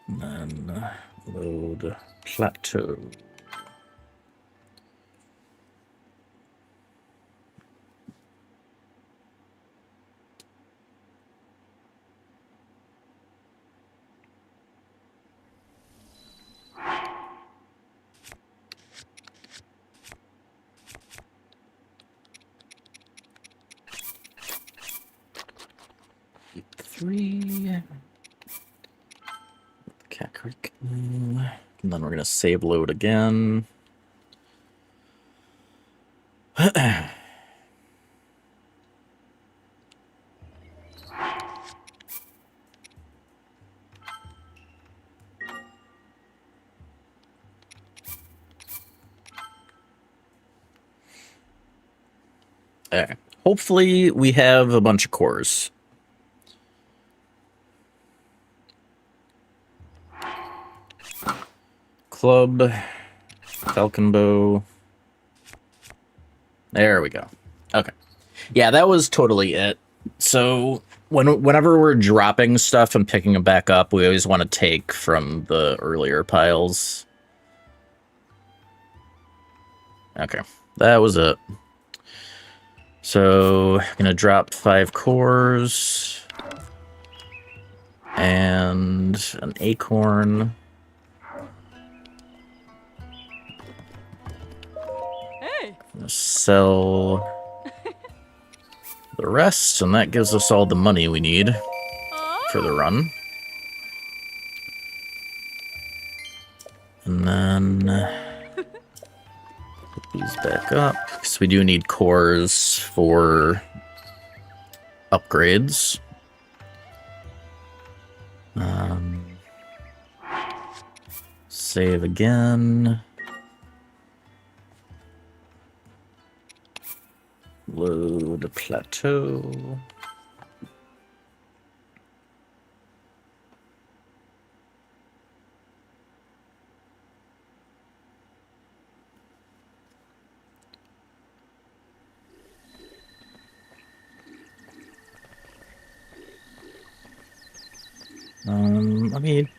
and then load plateau. Three. Kakariko. And then we're gonna save load again. Alright. Hopefully we have a bunch of cores. Club, Falcon Bow. There we go. Okay. Yeah, that was totally it. So whenever we're dropping stuff and picking them back up, we always want to take from the earlier piles. Okay, that was it. So I'm gonna drop 5 cores and an acorn. Sell the rest, and that gives us all the money we need for the run. And then put these back up, because we do need cores for upgrades. Save again. Load a plateau. Let me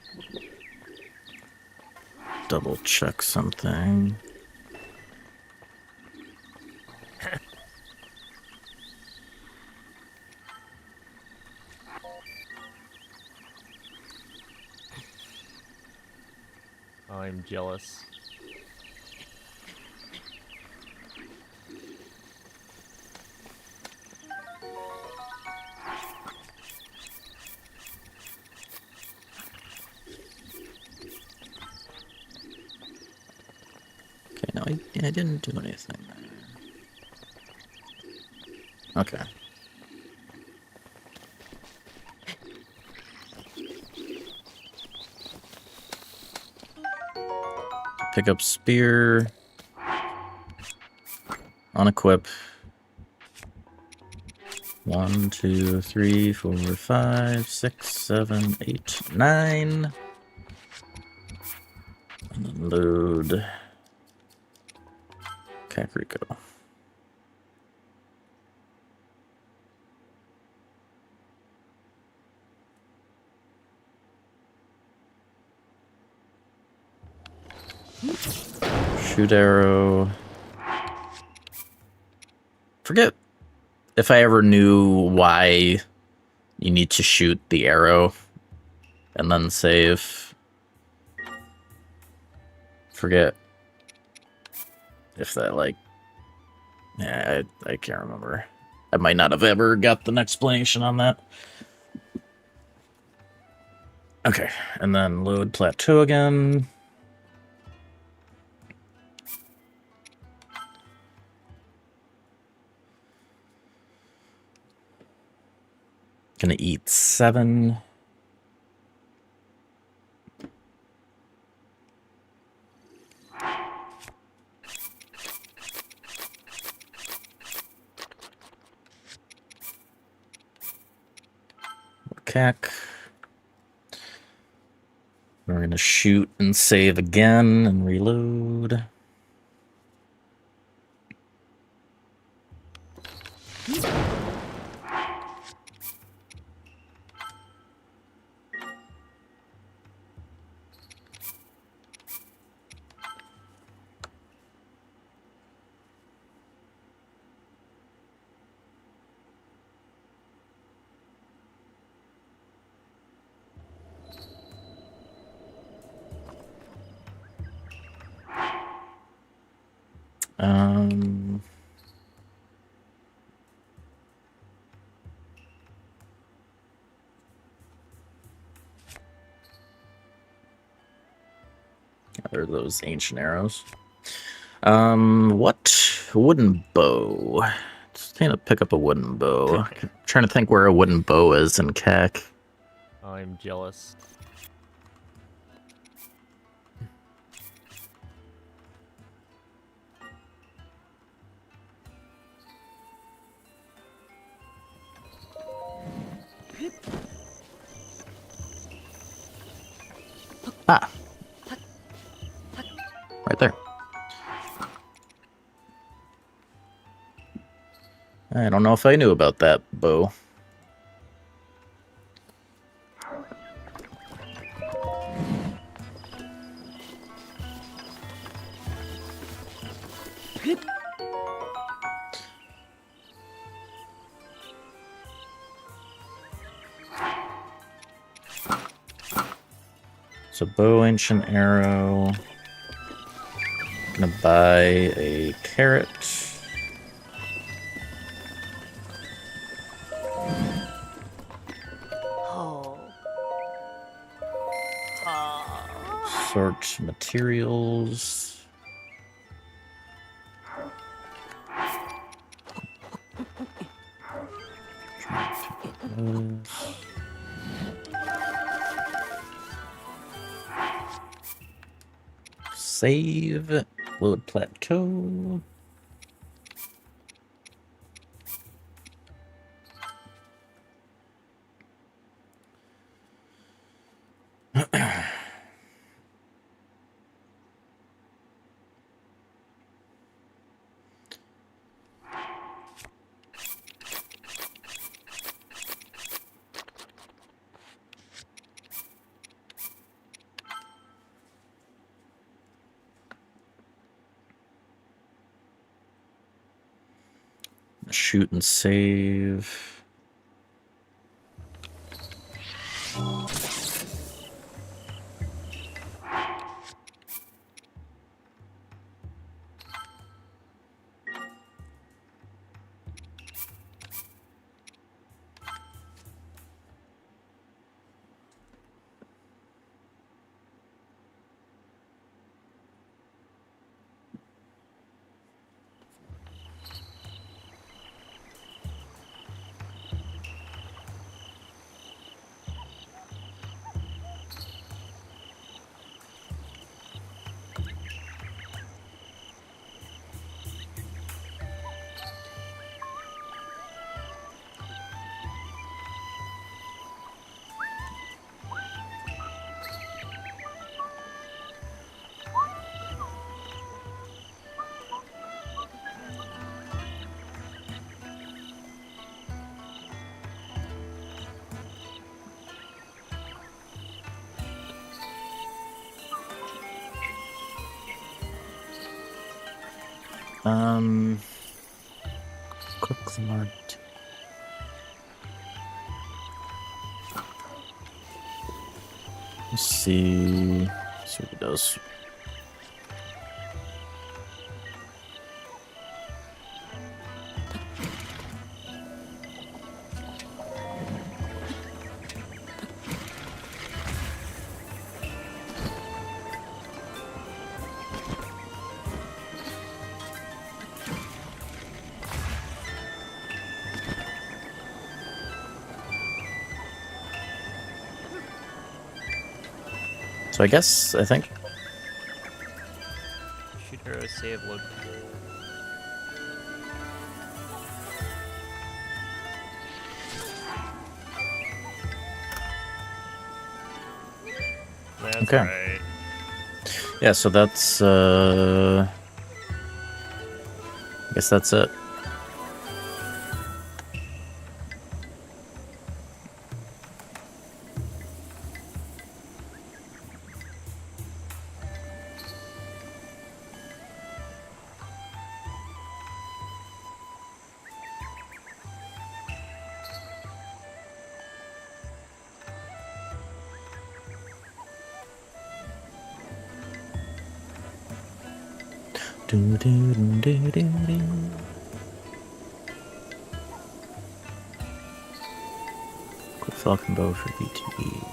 double check something. I'm jealous. Okay, no, I didn't do anything. Okay. Pick up spear. Unequip. 1, 2, 3, 4, 5, 6, 7, 8, 9. And then load Kakariko. Shoot arrow. Forget if I ever knew why you need to shoot the arrow and then save. Forget if that, like, yeah, I can't remember. I might not have ever got an explanation on that. Okay, and then load plateau again. Gonna eat 7. Cack. We're gonna shoot and save again and reload. Um, there are those ancient arrows. What wooden bow? Just gonna pick up a wooden bow. I'm trying to think where a wooden bow is in CAC. I'm jealous. Ah, right there. I don't know if I knew about that bow. So bow, ancient arrow. Gonna buy a carrot. Sort materials. Save. Load plateau. Shoot and save. Cook some more. Let's see what it does. So I think Shoot arrow, save, load. That's Okay. right. yeah. So that's I guess that's it. Quick Falcon Bow for BTB.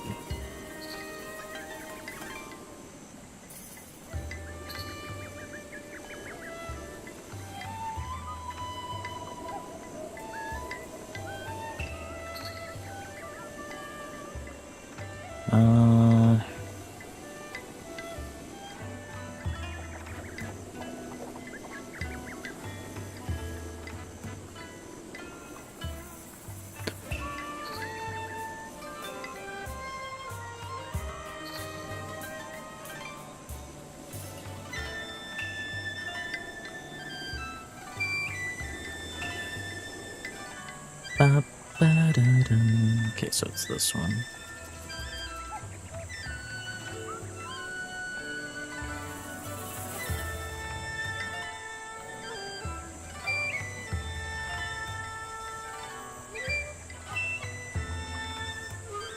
Okay, so it's this one.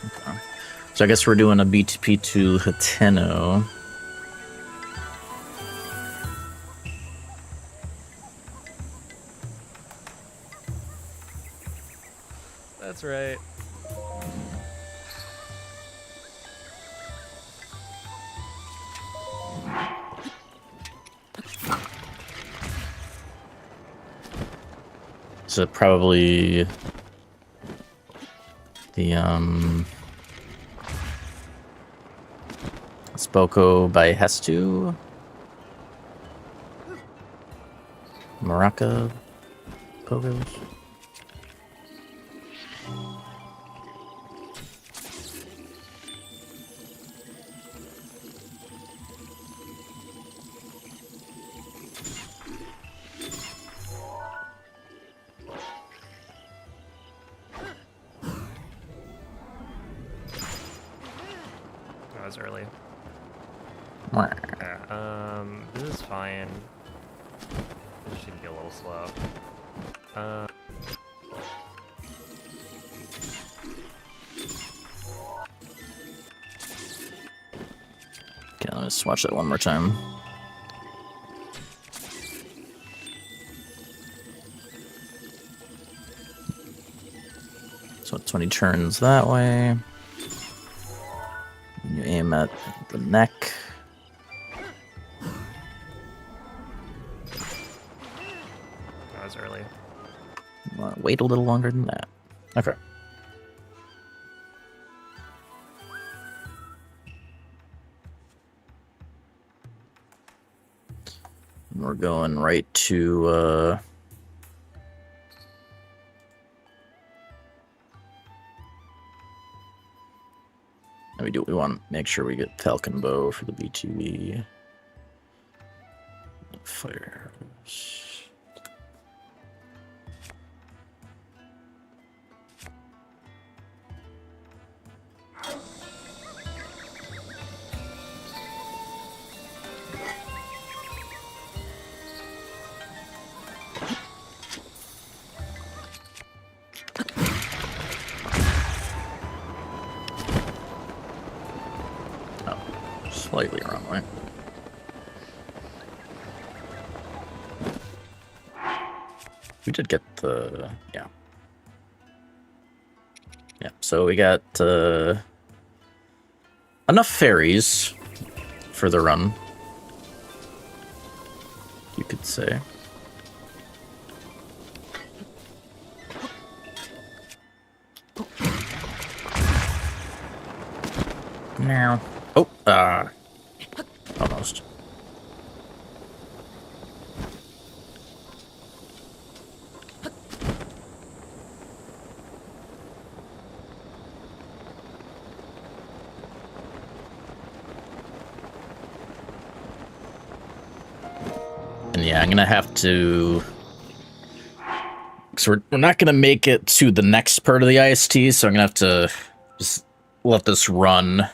Okay. So I guess we're doing a BTP to Hateno. That's right. So probably the Spoko by Hestu, Maraca Pogos. That was early. Mwah. Yeah, this is fine. This should be a little slow. Okay, let's watch that one more time. So it's when he turns that way. You aim at the neck. That was early. Wait a little longer than that. Okay. We're going right to we want to make sure we get Falcon Bow for the BTB. Fires. slightly wrong way. We did get the... yeah. Yeah, so we got enough fairies for the run, you could say. Now, oh, almost. And yeah, I'm gonna have to... So we're not gonna make it to the next part of the IST, so I'm gonna have to just let this run.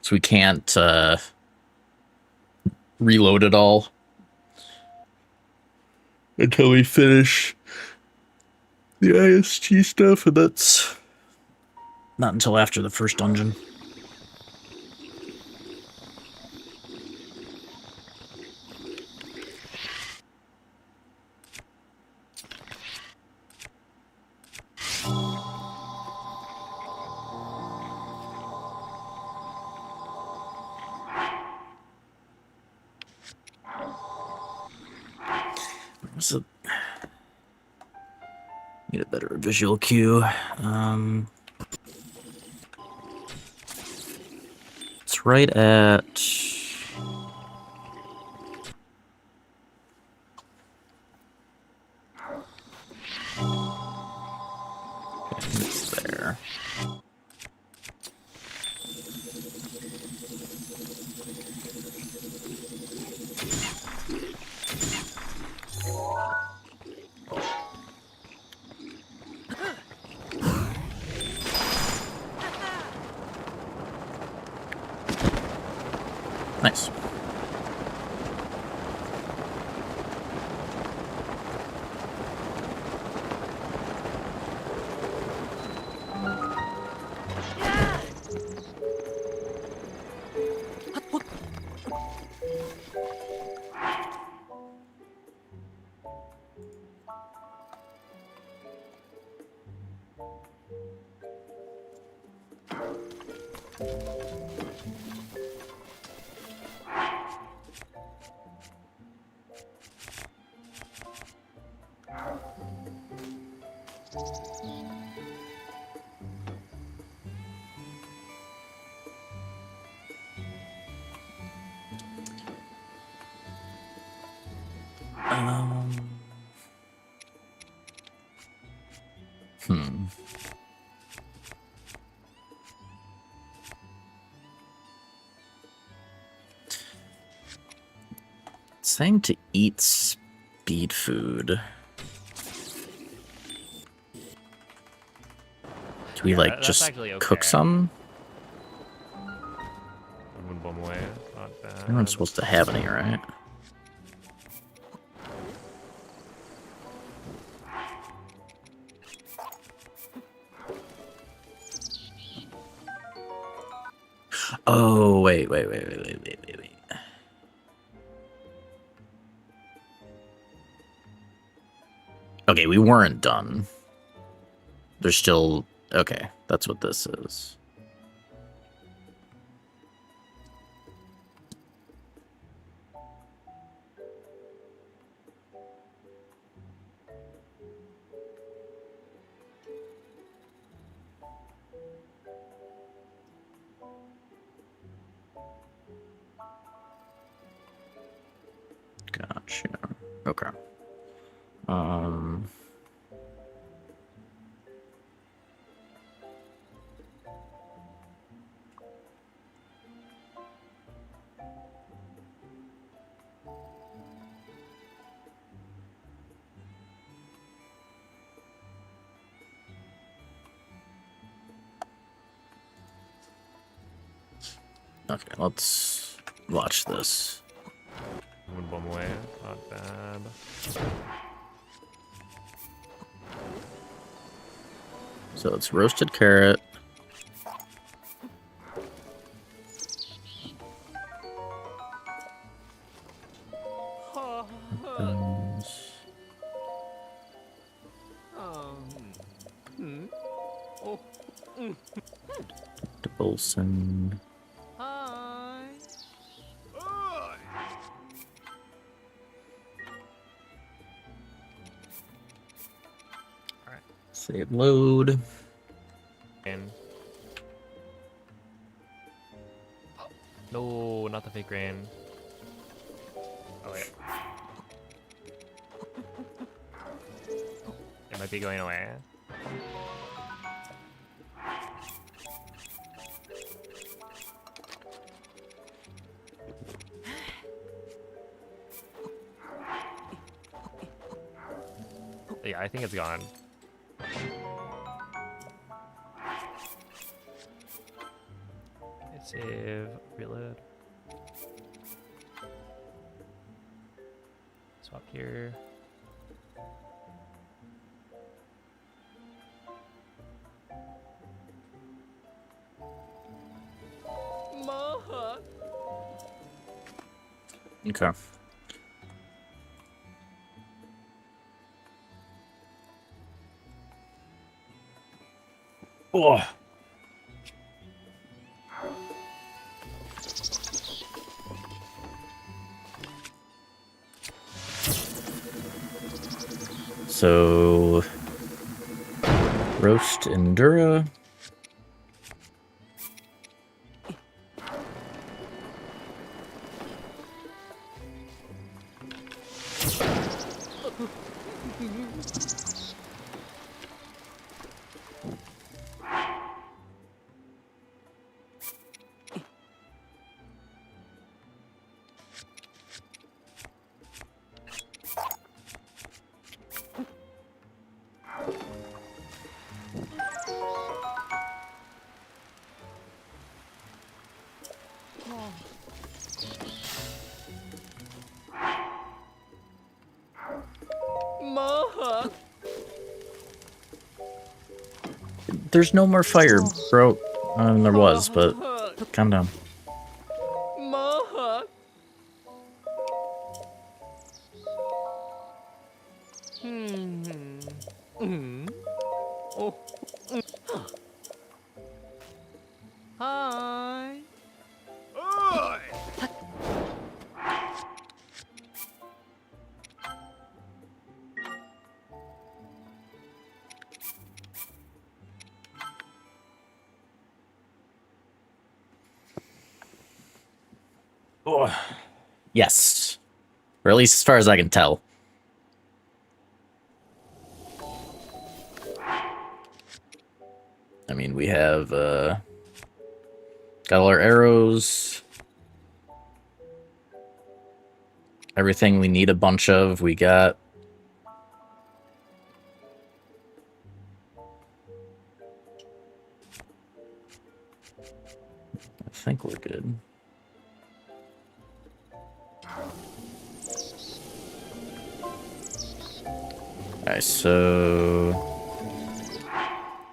So we can't reload it all until we finish the IST stuff, and that's not until after the first dungeon. So, need a better visual cue. It's right at... okay, it's there. Nice. It's saying to eat speed food. Do we like that's just actually cook okay. some? One way, not bad. Everyone's supposed to have any, right? Oh, wait. Okay, we weren't done. There's still... okay, that's what this is. Gotcha. Okay. Okay, let's watch this. One way, not bad. So it's roasted carrot, Weapons. Dr. Bolson. Save load. And no, not the fake rain. Oh wait. It might be going away. Yeah, I think it's gone. Save, reload. Swap here. Okay. Oh. So, roast Endura. There's no more fire, bro. There was, but calm down. Hi. Oh. Yes. Or at least as far as I can tell. I mean, we have, got all our arrows. Everything we need a bunch of, we got. I think we're good. Alright, so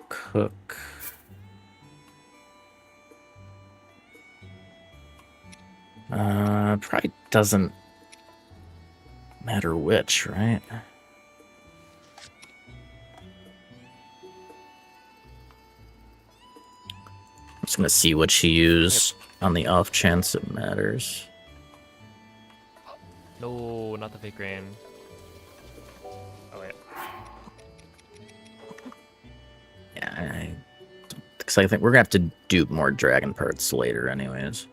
cook. Probably doesn't matter which, right? I'm just gonna see what she used on the off chance it matters. No, not the fake rain. Oh wait. Yeah, because I think we're gonna have to do more dragon parts later, anyways.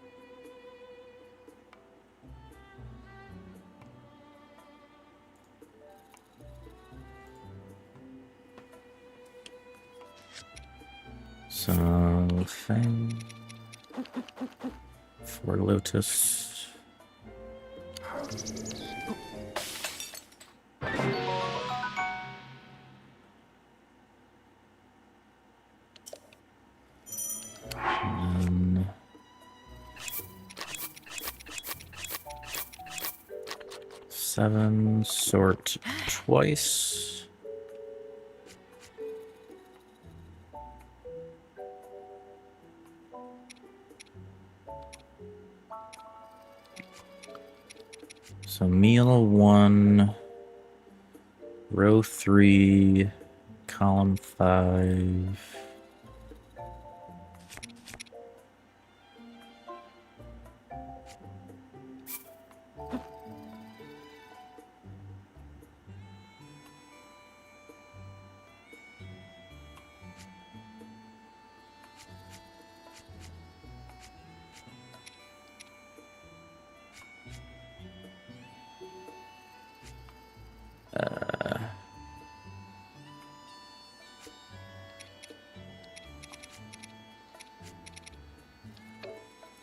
So, thing for Lotus. And then 7, sort twice. So meal 1, row 3, column 5.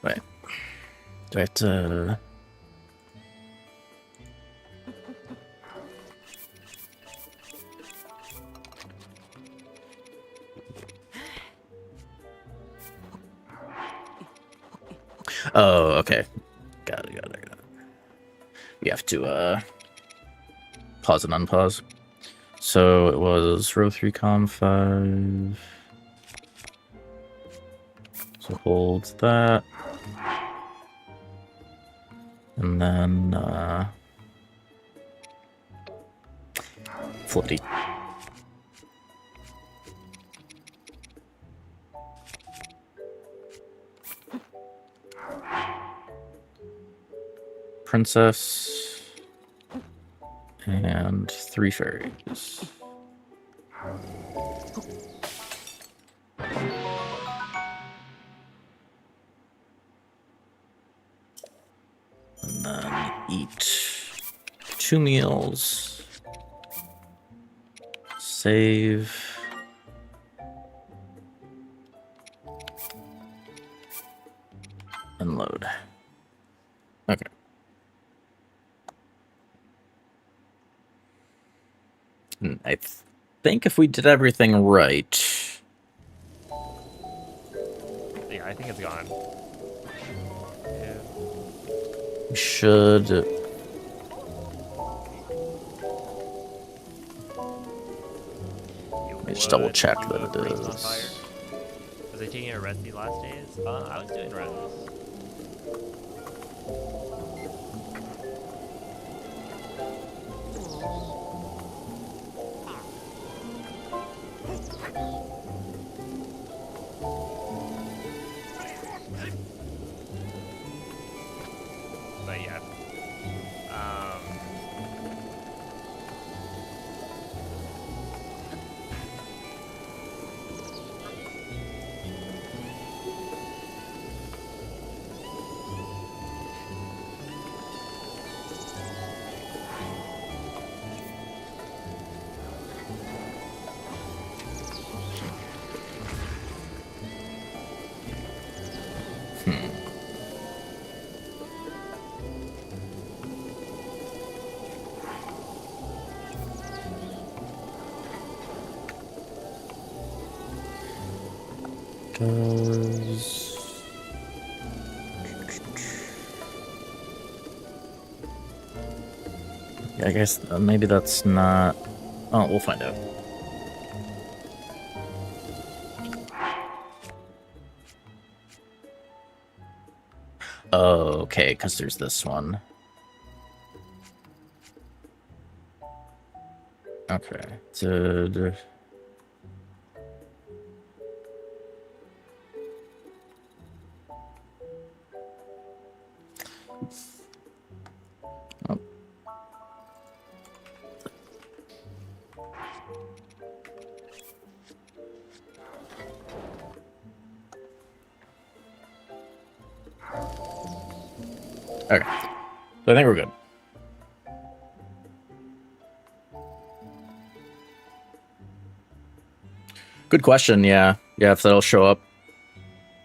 Wait. Do I have to... Oh, okay. Got it. We have to, pause and unpause. So it was row 3, column 5. So hold that. And then, floaty. Princess. And 3 fairies. And then eat 2 meals. Save. And load. Okay. I think if we did everything right... Yeah, I think it's gone. Yeah. We should... Let me just double check that it is. Was I taking a rest these last days? I was doing runs. But yeah. Does... Yeah, I guess maybe that's not... Oh, we'll find out. Oh, okay, because there's this one. Okay. Oh. Okay. So I think we're good. Good question, yeah. Yeah, if that'll show up.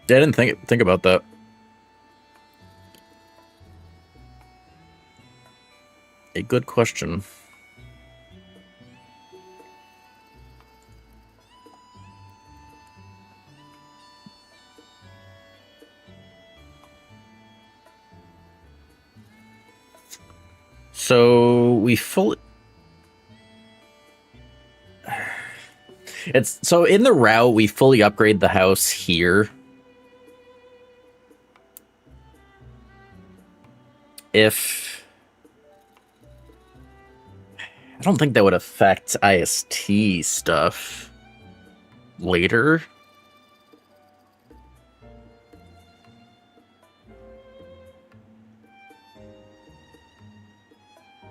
Yeah, I didn't think about that. A good question. So we fully... It's so in the route we fully upgrade the house here. If I don't think that would affect IST stuff later.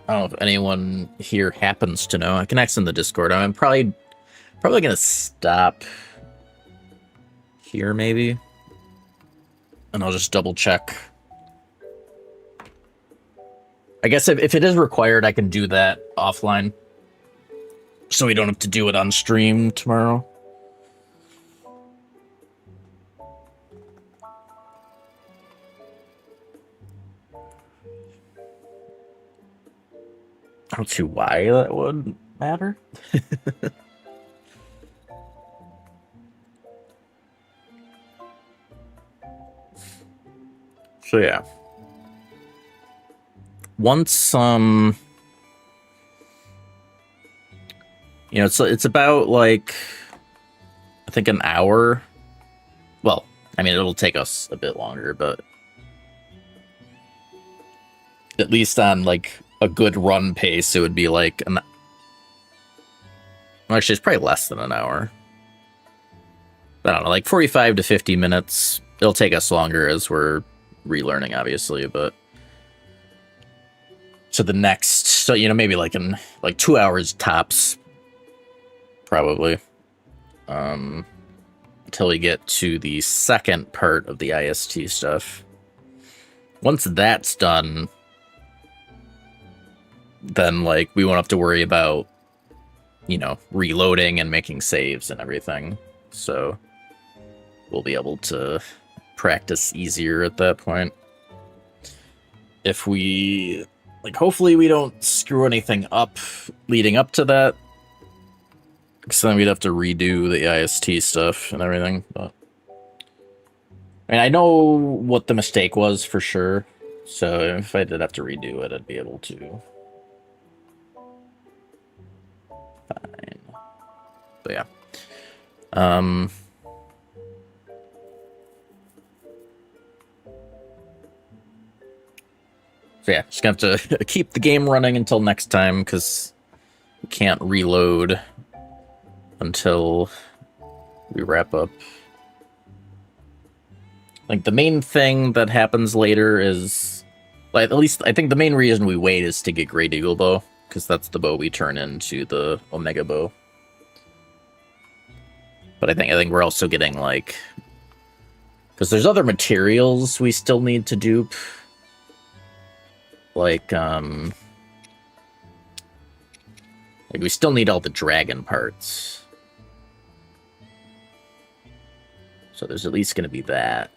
I don't know if anyone here happens to know. I can ask in the Discord. I'm probably gonna stop here maybe, and I'll just double check. I guess if it is required, I can do that offline, so we don't have to do it on stream tomorrow. I don't see why that would matter. So yeah. Once you know, it's about like I think an hour. Well, I mean it'll take us a bit longer, but at least on like a good run pace, it would be like an actually it's probably less than an hour. I don't know, like 45 to 50 minutes. It'll take us longer as we're relearning, obviously, but so the next, so you know, maybe like in like 2 hours tops, probably, until we get to the second part of the IST stuff. Once that's done, then like we won't have to worry about, you know, reloading and making saves and everything. So we'll be able to practice easier at that point. If we, like, hopefully we don't screw anything up leading up to that, because then we'd have to redo the IST stuff and everything. But I mean, I know what the mistake was for sure, so if I did have to redo it, I'd be able to. Fine. But yeah. So yeah, just gonna have to keep the game running until next time, because we can't reload until we wrap up. Like, the main thing that happens later is, like, at least I think the main reason we wait is to get Great Eagle Bow, because that's the bow we turn into the Omega Bow. But I think we're also getting, like, because there's other materials we still need to dupe. Like we still need all the dragon parts. So there's at least going to be that.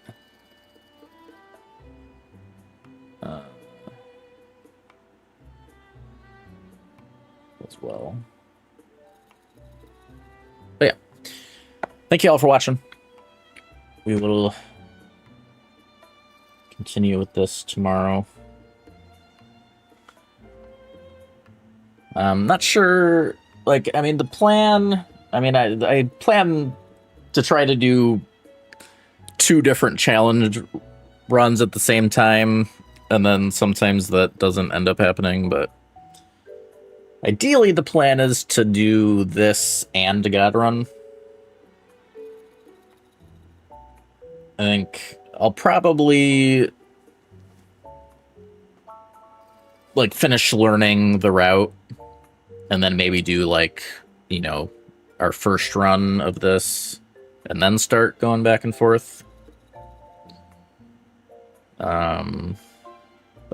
As well. But yeah. Thank you all for watching. We will continue with this tomorrow. I'm not sure, like, I mean, the plan, I mean, I plan to try to do 2 different challenge runs at the same time, and then sometimes that doesn't end up happening, but ideally the plan is to do this and God Run. I think I'll probably, like, finish learning the route, and then maybe do, like, you know, our first run of this, and then start going back and forth. But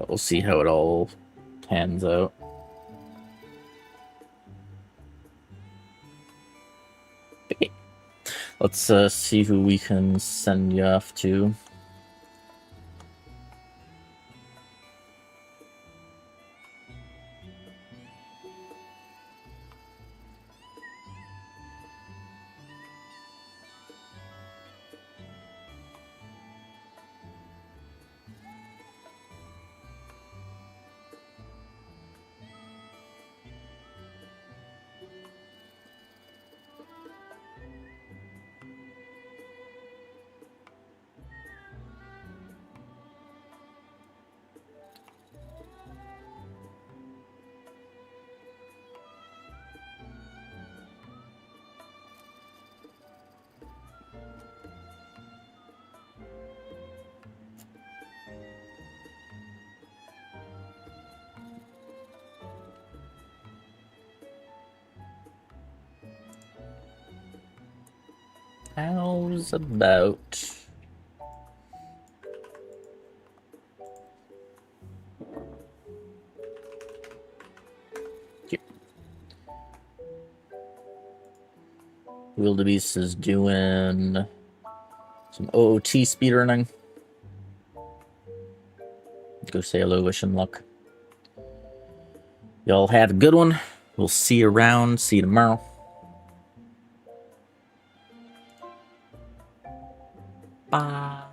we'll see how it all pans out. Okay. Let's see who we can send you off to. How's about? Here. Wildebeest is doing some OOT speedrunning. Go say hello, wish him luck. Y'all have a good one. We'll see you around. See you tomorrow. Bye.